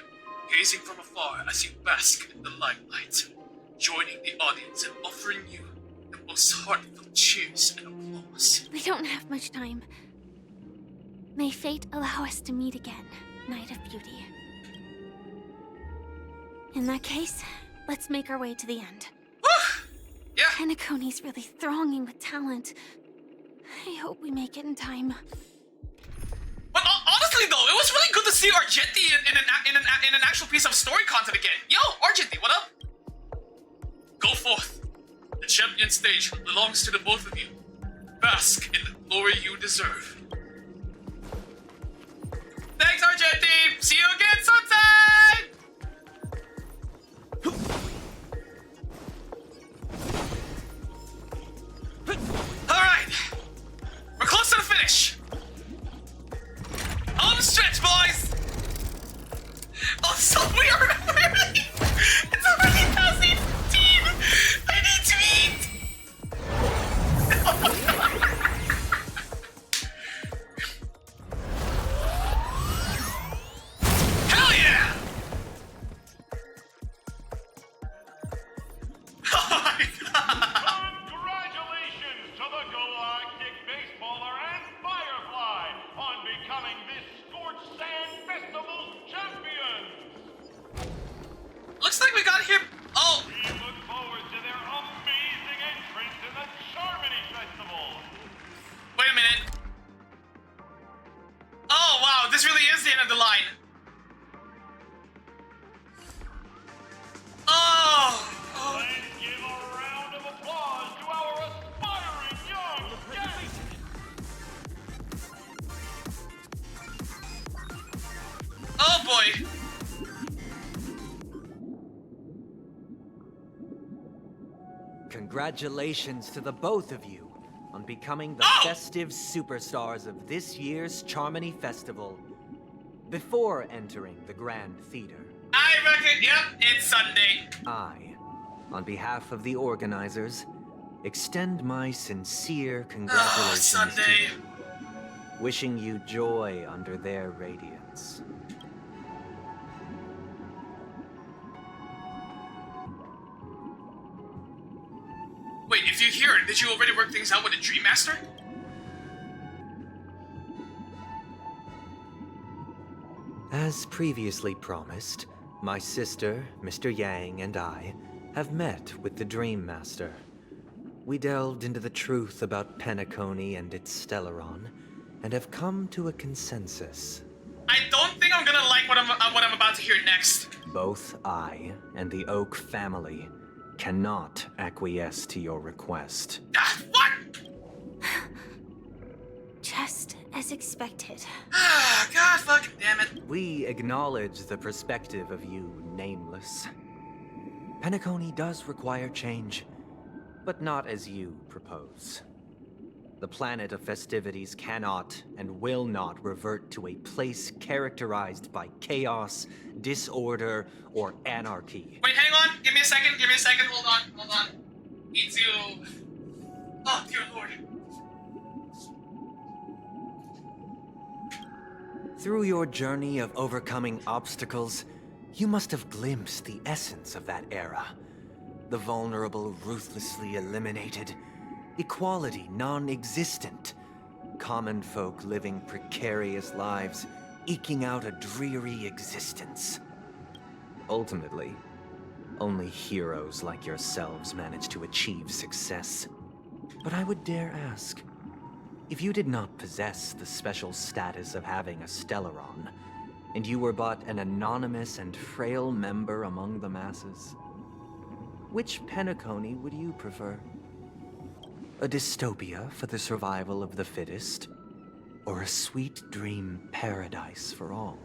A: gazing from afar as you bask in the limelight, joining the audience and offering you the most heartfelt cheers and applause.
M: We don't have much time. May fate allow us to meet again, Knight of Beauty. In that case, let's make our way to the end.
A: Yeah.
M: Penacony's really thronging with talent. I hope we make it in time.
A: But honestly though, it was really good to see Argenti in an actual piece of story content again. Yo, Argenti, what up? Go forth. The champion stage belongs to the both of you. Bask in the glory you deserve. Thanks, Argenti! See you again sometime! Alright! We're close to the finish! On the stretch, boys! Oh, so we are already... It's already past 18! I need to eat! Hell yeah! Oh my god!
E: Congratulations to the Galactic Baseballer and Firefly on becoming this Scorched Sand Festival's champions!
A: Looks like we got here. Oh!
E: We look forward to their amazing entrance in the Charmony Festival!
A: Wait a minute. Oh wow, this really is the end of the line. Oh!
E: Let's give a round of applause to our aspiring young guests!
A: Oh boy!
D: Congratulations to the both of you on becoming the festive superstars of this year's Charmony Festival. Before entering the Grand Theater,
A: I reckon, yep, it's Sunday.
D: I, on behalf of the organizers, extend my sincere congratulations to
A: Sunday.
D: you, wishing you joy under their radiance.
A: Wait, if you hear it, did you already work things out with the Dream Master?
D: As previously promised, my sister, Mr. Yang, and I have met with the Dream Master. We delved into the truth about Penacony and its Stellaron, and have come to a consensus.
A: I don't think I'm gonna like what I'm about to hear next.
D: Both I and the Oak family cannot acquiesce to your request.
A: What?
M: Just as expected.
A: God fucking damn it.
D: We acknowledge the perspective of you, Nameless. Penacony does require change, but not as you propose. The planet of festivities cannot and will not revert to a place characterized by chaos, disorder, or anarchy.
A: Wait, hang on. Give me a second. Hold on. Need to... Oh, dear Lord.
D: Through your journey of overcoming obstacles, you must have glimpsed the essence of that era. The vulnerable ruthlessly eliminated, equality non-existent, common folk living precarious lives, eking out a dreary existence. Ultimately, only heroes like yourselves manage to achieve success. But I would dare ask, if you did not possess the special status of having a Stellaron, and you were but an anonymous and frail member among the masses, which Penacony would you prefer? A dystopia for the survival of the fittest, or a sweet dream paradise for all?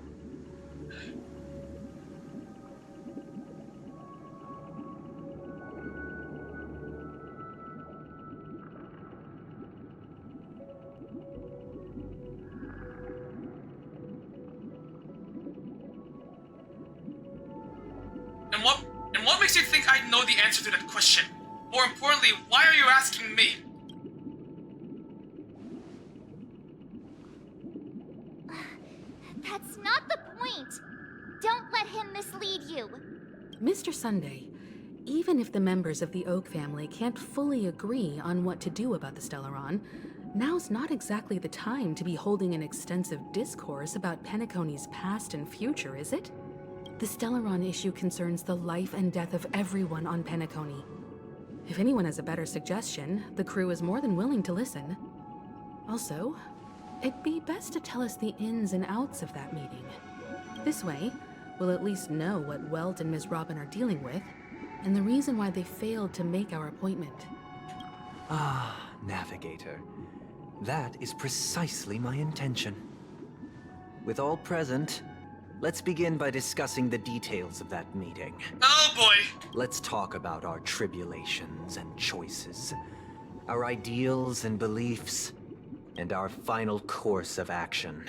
A: And what makes you think I know the answer to that question? More importantly, why are you asking me?
R: That's not the point. Don't let him mislead you.
P: Mr. Sunday, even if the members of the Oak family can't fully agree on what to do about the Stellaron, now's not exactly the time to be holding an extensive discourse about Penacony's past and future, is it? The Stellaron issue concerns the life and death of everyone on Penacony. If anyone has a better suggestion, the crew is more than willing to listen. Also, it'd be best to tell us the ins and outs of that meeting. This way, we'll at least know what Welt and Ms. Robin are dealing with, and the reason why they failed to make our appointment.
D: Ah, Navigator. That is precisely my intention. With all present, let's begin by discussing the details of that meeting.
A: Oh boy!
D: Let's talk about our tribulations and choices, our ideals and beliefs, and our final course of action.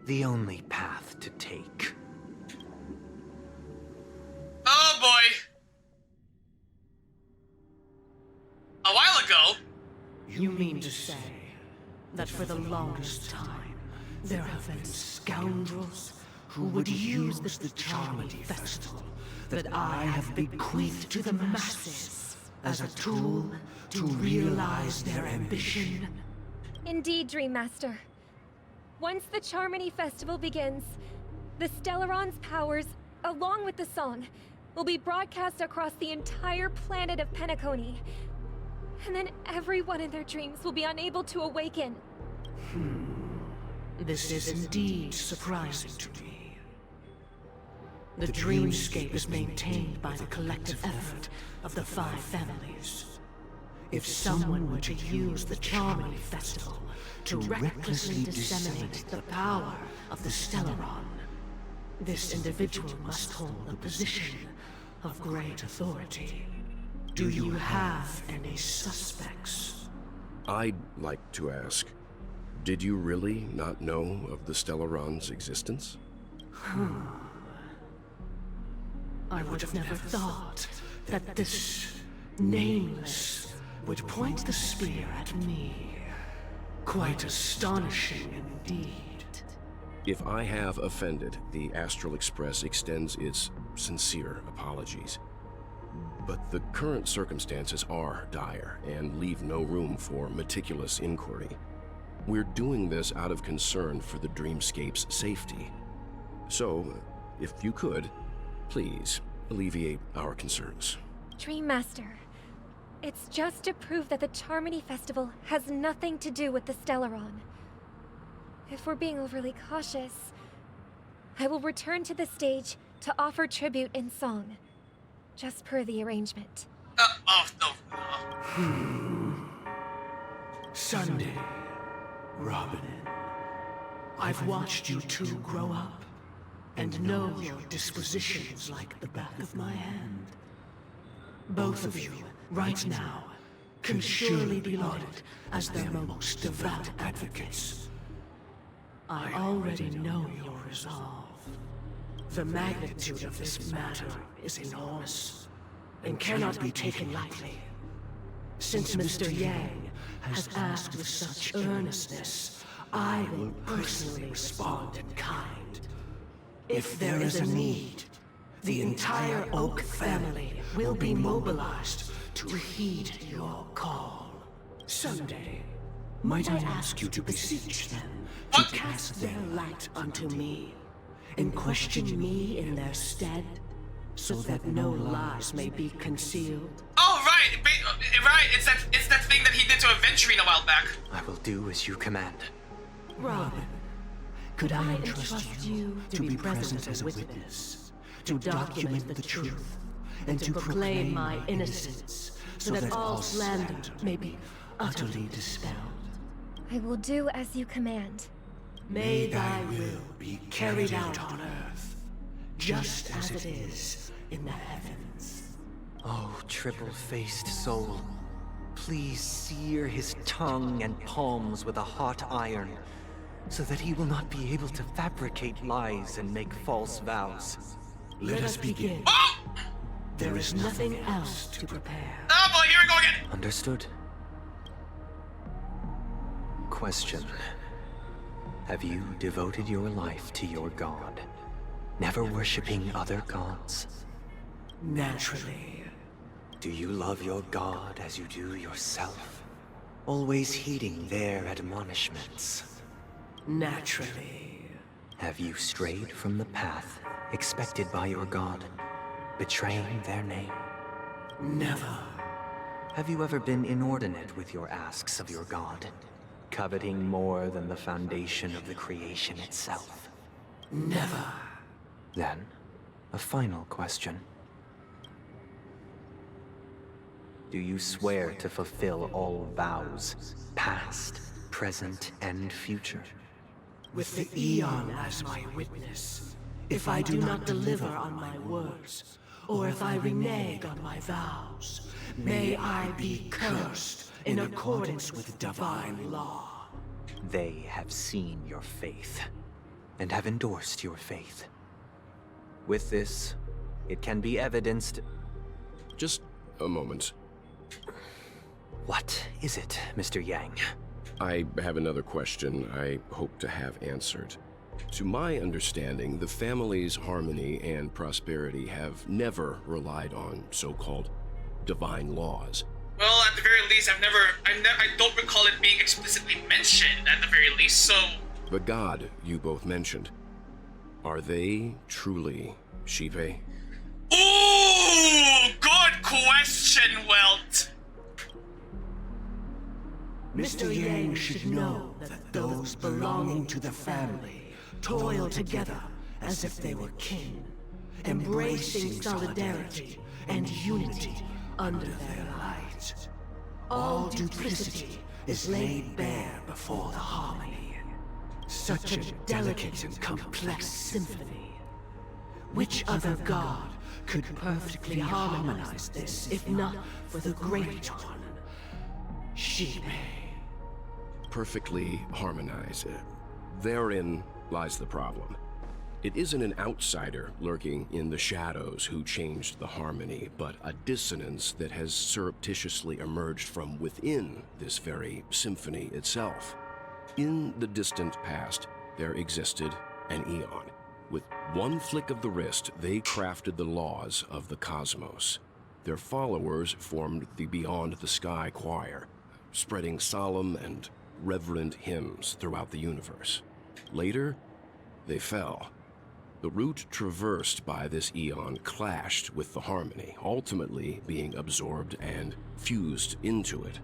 D: The only path to take.
A: Oh boy! A while ago...
G: You mean to say that for the longest time, there have been scoundrels who would use the Charmity Festival that I have bequeathed to the masses as a tool to realize their ambition?
O: Indeed, Dream Master. Once the Charmony Festival begins, the Stellaron's powers, along with the song, will be broadcast across the entire planet of Penacony. And then everyone in their dreams will be unable to awaken.
G: This is indeed surprising to me. The dreamscape is maintained by the collective effort of the 5 families. If someone were to use the Charmony Festival to recklessly disseminate the power of the Stellaron, this individual must hold a position of great authority. Do you have any suspects?
L: I'd like to ask, did you really not know of the Stellaron's existence?
G: I would have never thought that this Nameless would point the spear at me. Quite astonishing indeed.
L: If I have offended, the Astral Express extends its sincere apologies. But the current circumstances are dire and leave no room for meticulous inquiry. We're doing this out of concern for the dreamscape's safety. So, if you could, please alleviate our concerns.
O: Dream Master, it's just to prove that the Charmony Festival has nothing to do with the Stellaron. If we're being overly cautious, I will return to the stage to offer tribute in song. Just per the arrangement.
G: Sunday, Robin. I've watched you two grow up, and know your dispositions like the back of my hand. Both of you, right now, can surely be lauded as their most devout advocates. I already know your resolve. The magnitude of this matter is enormous, and cannot be taken lightly. Since Mr. Yang has asked with such earnestness, I will personally respond in kind. If there is a need, the entire Oak family will be mobilized to heed your call. Someday, might I ask you to beseech them to cast their light unto me, and question me in their stead, so that no lies may be concealed?
A: Oh, right! Right, it's that thing that he did to Aventurine a while back.
D: I will do as you command.
G: Robin, could I entrust you to be present as a witness, to document the truth, and to proclaim my innocence, so that all slander may be utterly dispelled?
O: I will do as you command.
G: May thy will be carried out on earth, just as it is in the heavens.
D: Oh, triple-faced soul, please sear his tongue and palms with a hot iron, so that he will not be able to fabricate lies and make false vows.
G: Let us begin. There is nothing else to prepare.
A: Oh boy, here we go again!
D: Understood. Question. Have you devoted your life to your god, never worshipping other gods?
G: Naturally.
D: Do you love your god as you do yourself, always heeding their admonishments?
G: Naturally.
D: Have you strayed from the path expected by your god, betraying their name?
G: Never.
D: Have you ever been inordinate with your asks of your god, coveting more than the foundation of the creation itself?
G: Never.
D: Then, a final question. Do you swear to fulfill all vows, past, present, and future?
G: With the Eon as my witness, if I do not deliver on my words, or if I renege on my vows, may I be cursed in accordance with divine law.
D: They have seen your faith, and have endorsed your faith. With this, it can be evidenced...
L: Just a moment.
D: What is it, Mr. Yang?
L: I have another question I hope to have answered. To my understanding, the family's harmony and prosperity have never relied on so-called divine laws.
A: Well, at the very least, I don't recall it being explicitly mentioned, at the very least, so...
L: The god you both mentioned, are they truly Shipe?
A: Ooh, good question, Welt.
G: Mr. Yang should know that those belonging to the family toil together as if they were kin, embracing solidarity and unity under their light. All duplicity is laid bare before the harmony. Such a delicate and complex symphony. Which other god could perfectly harmonize this, if not for the Great One? Shipe.
L: Perfectly harmonize. Therein lies the problem. It isn't an outsider lurking in the shadows who changed the harmony, but a dissonance that has surreptitiously emerged from within this very symphony itself. In the distant past, there existed an Eon. With one flick of the wrist, they crafted the laws of the cosmos. Their followers formed the Beyond the Sky Choir, spreading solemn and reverent hymns throughout the universe. Later, they fell. The route traversed by this Eon clashed with the harmony, ultimately being absorbed and fused into it.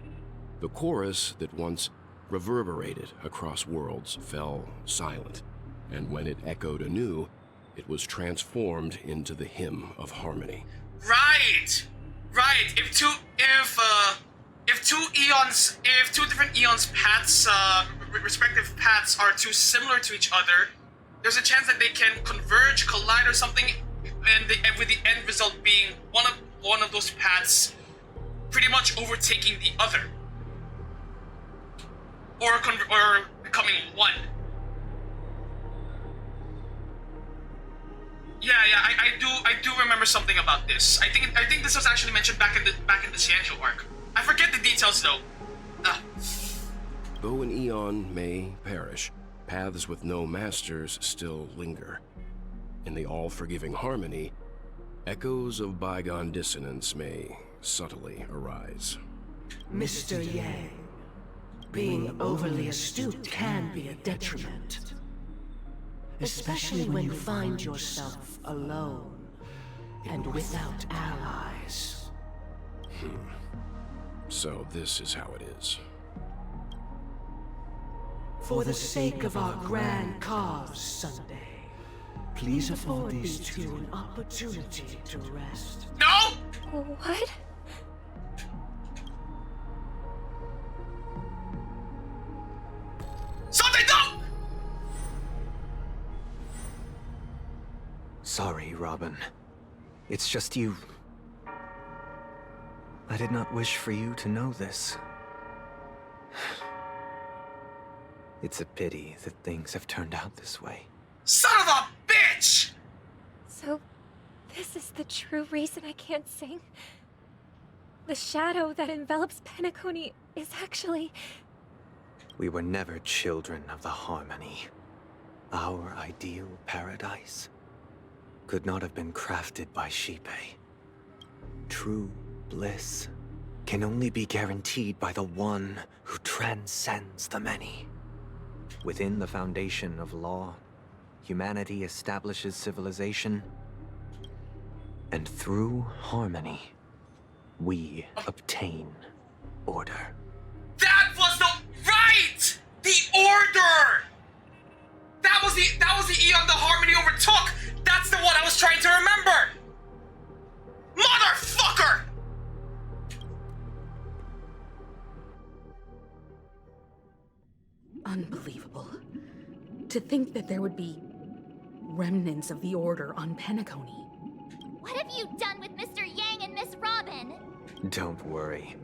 L: The chorus that once reverberated across worlds fell silent, and when it echoed anew, it was transformed into the hymn of harmony.
A: Right! If two different eons paths respective paths are too similar to each other, there's a chance that they can converge, collide, or something, and with the end result being one of those paths pretty much overtaking the other, or becoming one. Yeah, I do remember something about this. I think this was actually mentioned back in the Xianzhou arc. I forget the details though.
L: Though an eon may perish, paths with no masters still linger. In the all-forgiving harmony, echoes of bygone dissonance may subtly arise.
G: Mr. Yang, being overly astute can be a detriment. Especially when you find yourself alone and without allies.
L: So this is how it is.
G: For the sake of our grand cause, Sunday, please afford these two an opportunity to rest.
A: No!
O: What?
A: Something, no!
D: Sorry, Robin. It's just you. I did not wish for you to know this. It's a pity that things have turned out this way.
A: Son of a bitch!
O: So, this is the true reason I can't sing? The shadow that envelops Penacony is actually...
D: We were never children of the harmony. Our ideal paradise could not have been crafted by Xipe. True bliss can only be guaranteed by the one who transcends the many. Within the foundation of law, humanity establishes civilization, and through harmony, we obtain order.
A: That was the right! The order! That was the eon the harmony overtook! That's the one I was trying to remember! Motherfucker!
P: Unbelievable. To think that there would be remnants of the Order on Penacony.
R: What have you done with Mr. Yang and Miss Robin?
D: Don't worry.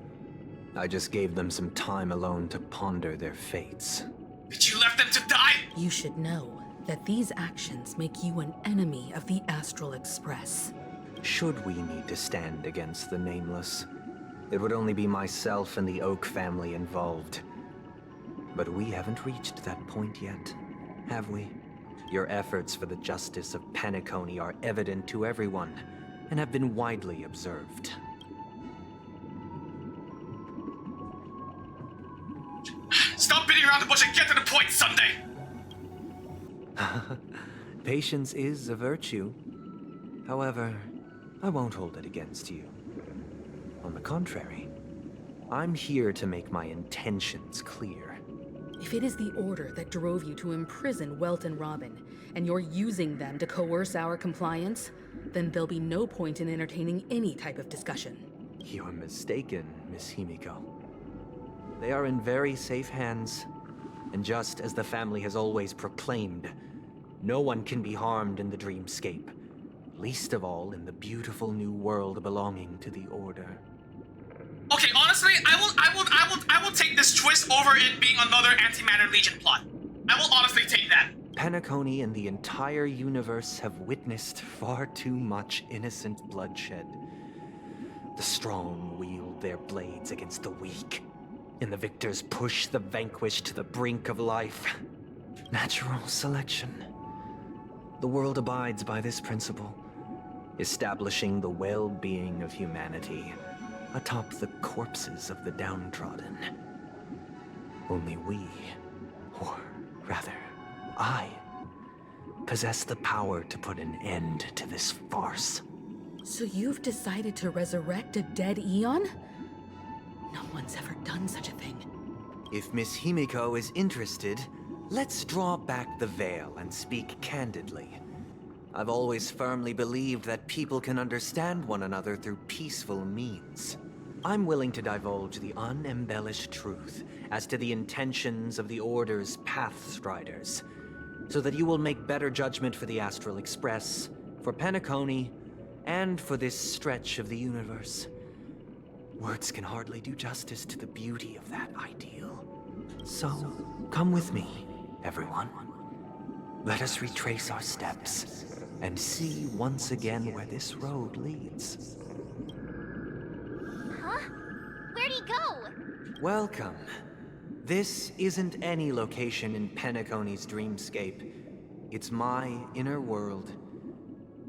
D: I just gave them some time alone to ponder their fates.
A: But you left them to die?
P: You should know that these actions make you an enemy of the Astral Express.
D: Should we need to stand against the Nameless, it would only be myself and the Oak family involved. But we haven't reached that point yet, have we? Your efforts for the justice of Penacony are evident to everyone, and have been widely observed.
A: Stop beating around the bush and get to the point, Sunday!
D: Patience is a virtue. However, I won't hold it against you. On the contrary, I'm here to make my intentions clear.
P: If it is the Order that drove you to imprison Welt and Robin, and you're using them to coerce our compliance, then there'll be no point in entertaining any type of discussion.
D: You're mistaken, Miss Himiko. They are in very safe hands, and just as the family has always proclaimed, no one can be harmed in the dreamscape, least of all in the beautiful new world belonging to the Order.
A: Okay, honestly, I will take this twist over it being another Antimatter Legion plot. I will honestly take that.
D: Penacony and the entire universe have witnessed far too much innocent bloodshed. The strong wield their blades against the weak, and the victors push the vanquished to the brink of life. Natural selection. The world abides by this principle, establishing the well-being of humanity atop the corpses of the downtrodden. Only we, or rather, I, possess the power to put an end to this farce.
P: So you've decided to resurrect a dead Eon? No one's ever done such a thing.
D: If Miss Himiko is interested, let's draw back the veil and speak candidly. I've always firmly believed that people can understand one another through peaceful means. I'm willing to divulge the unembellished truth as to the intentions of the Order's Pathstriders, so that you will make better judgment for the Astral Express, for Penacony, and for this stretch of the universe. Words can hardly do justice to the beauty of that ideal. So, come with me, everyone. Let us retrace our steps and see once again where this road leads.
R: Huh? Where'd he go?
D: Welcome. This isn't any location in Penacony's dreamscape. It's my inner world.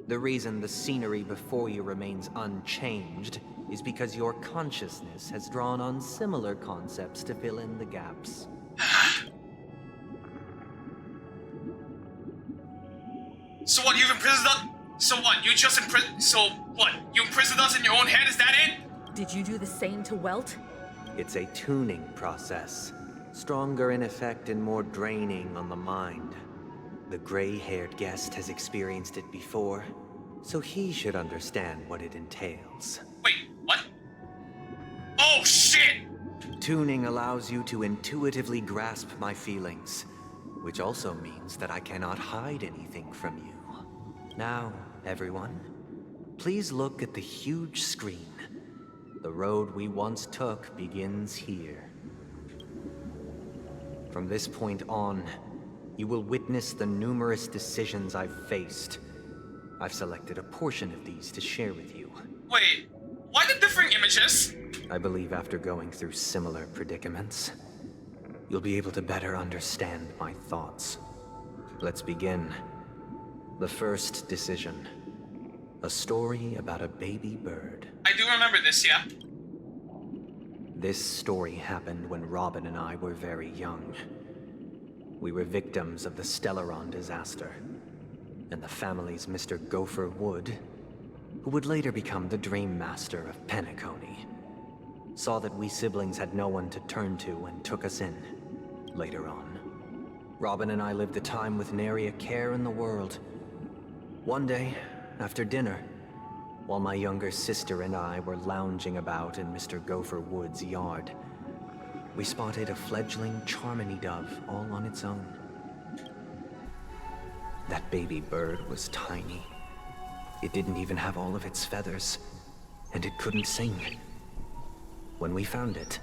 D: The reason the scenery before you remains unchanged is because your consciousness has drawn on similar concepts to fill in the gaps.
A: So what, you've imprisoned us? So what, you just so what, you imprisoned us in your own head, is that it?
S: Did you do the same to Welt?
D: It's a tuning process. Stronger in effect and more draining on the mind. The gray-haired guest has experienced it before, so he should understand what it entails.
A: Wait, what? Oh, shit!
D: Tuning allows you to intuitively grasp my feelings, which also means that I cannot hide anything from you. Now, everyone, please look at the huge screen. The road we once took begins here. From this point on, you will witness the numerous decisions I've faced. I've selected a portion of these to share with you.
A: Wait, why the differing images?
D: I believe after going through similar predicaments, you'll be able to better understand my thoughts. Let's begin. The first decision. A story about a baby bird.
A: I do remember this, yeah.
D: This story happened when Robin and I were very young. We were victims of the Stellaron disaster, and the family's Mr. Gopher Wood, who would later become the Dream Master of Penacony, saw that we siblings had no one to turn to and took us in, later on. Robin and I lived a time with nary a care in the world. One day, after dinner, while my younger sister and I were lounging about in Mr. Gopher Wood's yard, we spotted a fledgling Charmony dove all on its own. That baby bird was tiny. It didn't even have all of its feathers, and it couldn't sing. When we found it,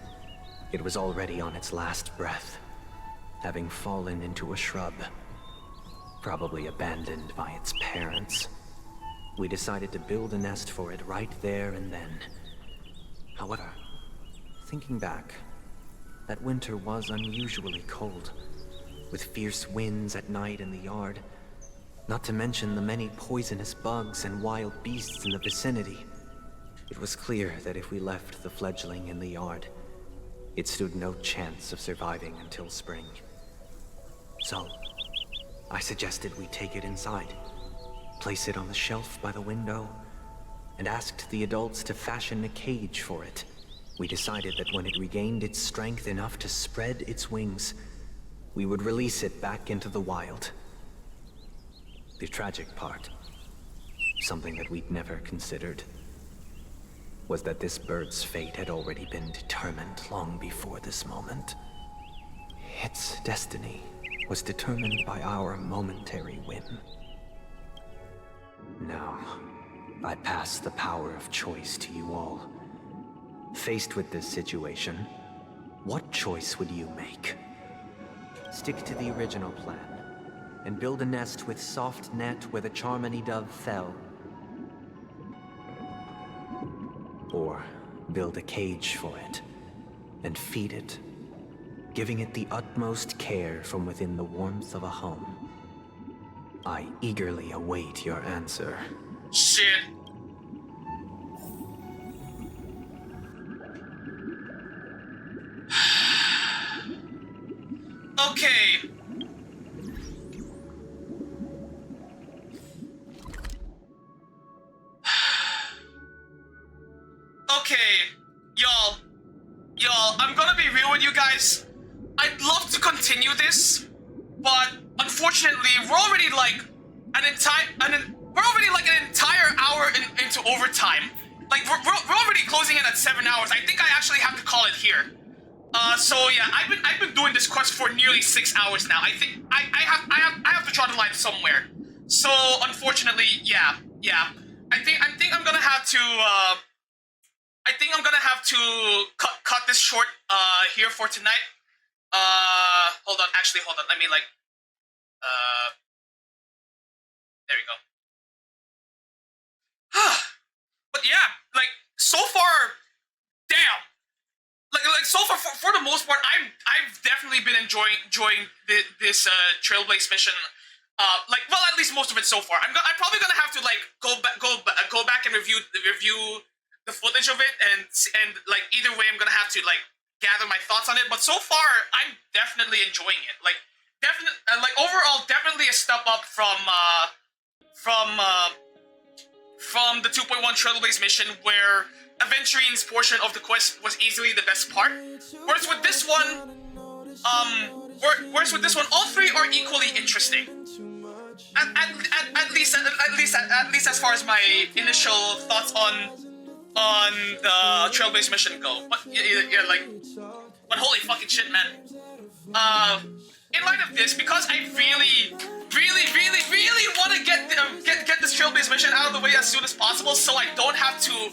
D: it was already on its last breath, having fallen into a shrub, probably abandoned by its parents. We decided to build a nest for it right there and then. However, thinking back, that winter was unusually cold, with fierce winds at night in the yard, not to mention the many poisonous bugs and wild beasts in the vicinity. It was clear that if we left the fledgling in the yard, it stood no chance of surviving until spring. So, I suggested we take it inside, place it on the shelf by the window, and asked the adults to fashion a cage for it. We decided that when it regained its strength enough to spread its wings, we would release it back into the wild. The tragic part, something that we'd never considered, was that this bird's fate had already been determined long before this moment. Its destiny was determined by our momentary whim. Now, I pass the power of choice to you all. Faced with this situation, what choice would you make? Stick to the original plan, and build a nest with soft net where the Charmony dove fell. Or build a cage for it, and feed it, giving it the utmost care from within the warmth of a home. I eagerly await your answer.
A: Shit. Okay. Okay, y'all, I'm gonna be real with you guys. I'd love to continue this, but unfortunately, we're already like an entire hour into overtime, like we're already closing in at 7 hours. I think I actually have to call it here. So yeah, I've been doing this quest for nearly 6 hours now. I think I have to draw the line somewhere. So unfortunately, yeah. I think I'm gonna have to cut this short here for tonight. Hold on. Let me like there we go. But yeah, like so far, damn. Like so far, for the most part, I've definitely been enjoying this Trailblaze mission. Like, well, at least most of it so far. I'm probably gonna have to like go back and review the footage of it, and like either way, I'm gonna have to like gather my thoughts on it. But so far, I'm definitely enjoying it. Like, like overall, definitely a step up from the 2.1 Trailblaze mission, where Aventurine's portion of the quest was easily the best part. Whereas with this one, all three are equally interesting. At least as far as my initial thoughts on the Trailblaze mission go. But yeah, like, but holy fucking shit, man. In light of this, because I really want to get this Trailblaze mission out of the way as soon as possible, so I don't have to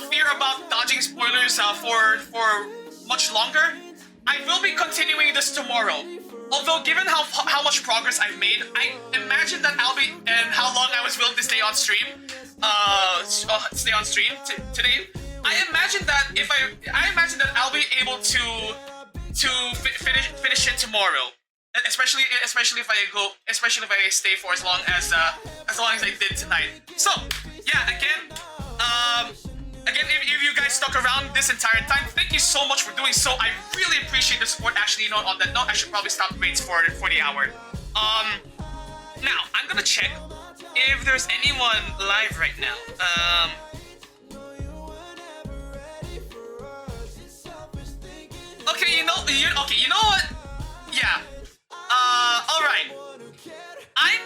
A: fear about dodging spoilers for much longer, I will be continuing this tomorrow. Although, given how much progress I've made, I imagine that I'll be, and how long I was willing to stay on stream, today. I imagine that I'll be able to finish it tomorrow. Especially if I stay for as long as I did tonight. So yeah, again, if you guys stuck around this entire time, thank you so much for doing so. I really appreciate the support. Actually, you know, on that note, I should probably stop rates for the hour. Now I'm gonna check if there's anyone live right now. Okay, you know what? Yeah. Alright. I'm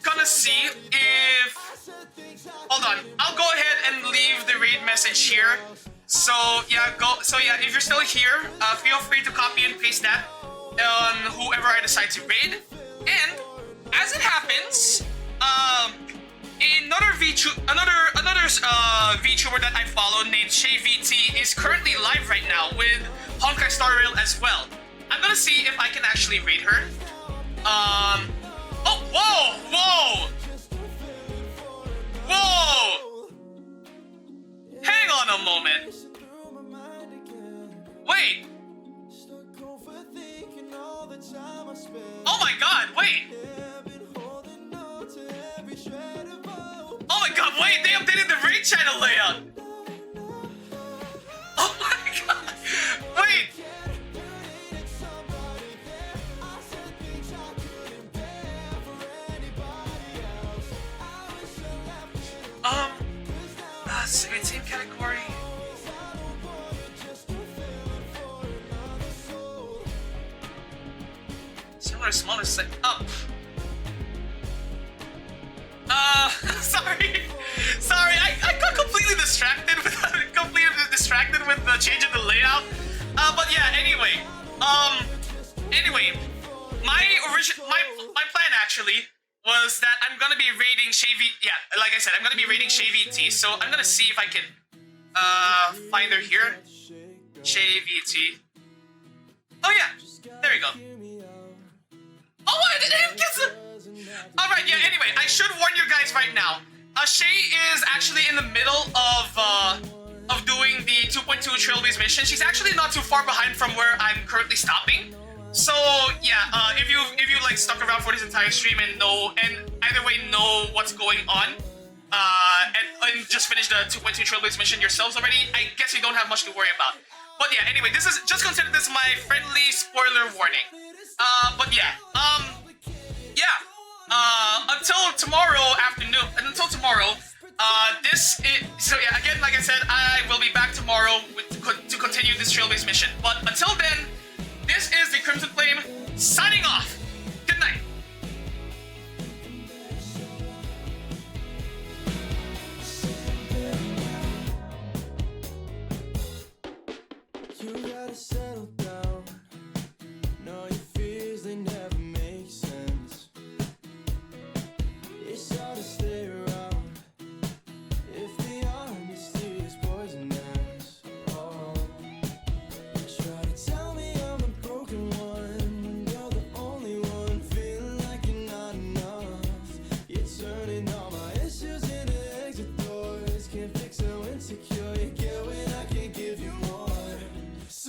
A: gonna see if... Hold on. I'll go ahead and leave the raid message here. So yeah, if you're still here, feel free to copy and paste that on whoever I decide to raid. And as it happens, another VTuber that I follow named ShayVT is currently live right now with Honkai Star Rail as well. I'm gonna see if I can actually raid her. Oh, whoa! Hang on a moment. Wait. Oh my god, wait. Oh my god, wait, they updated the raid channel layout. Oh my god, wait. Same category. Smaller set up. Sorry, I got completely distracted with the change of the layout. But yeah, anyway, my plan actually was that I'm gonna be raiding ShayVT. Yeah, like I said, I'm gonna be raiding ShayVT. So I'm gonna see if I can find her here. ShayVT. Oh yeah, there we go. Oh, I didn't guess it. All right, yeah. Anyway, I should warn you guys right now. Shay is actually in the middle of doing the 2.2 Trailblaze mission. She's actually not too far behind from where I'm currently stopping. So yeah, if you like stuck around for this entire stream and either way know what's going on, and just finished the 2.2 Trailblaze mission yourselves already, I guess you don't have much to worry about. But yeah, anyway, this is just consider this my friendly spoiler warning. But yeah, until tomorrow afternoon, so yeah, again, like I said, I will be back tomorrow to continue this Trailblaze mission. But until then, this is the Crimson Flame signing off. Good night.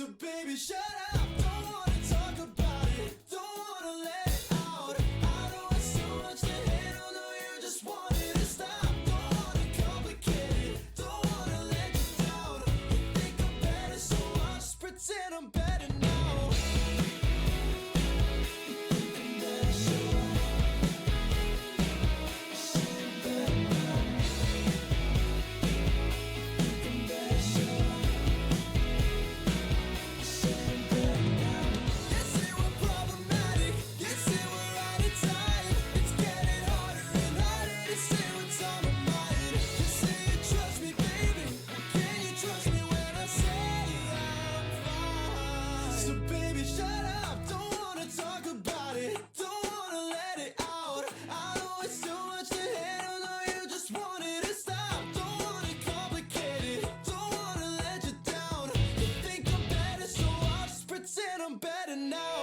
I: So baby, shut up. Don't wanna talk about it. Don't wanna let it out. I know it's so much to handle. No, you just want it to stop. Don't wanna complicate it. Don't wanna let you down. You think I'm better, so I'll just pretend I'm better now. I'm better now.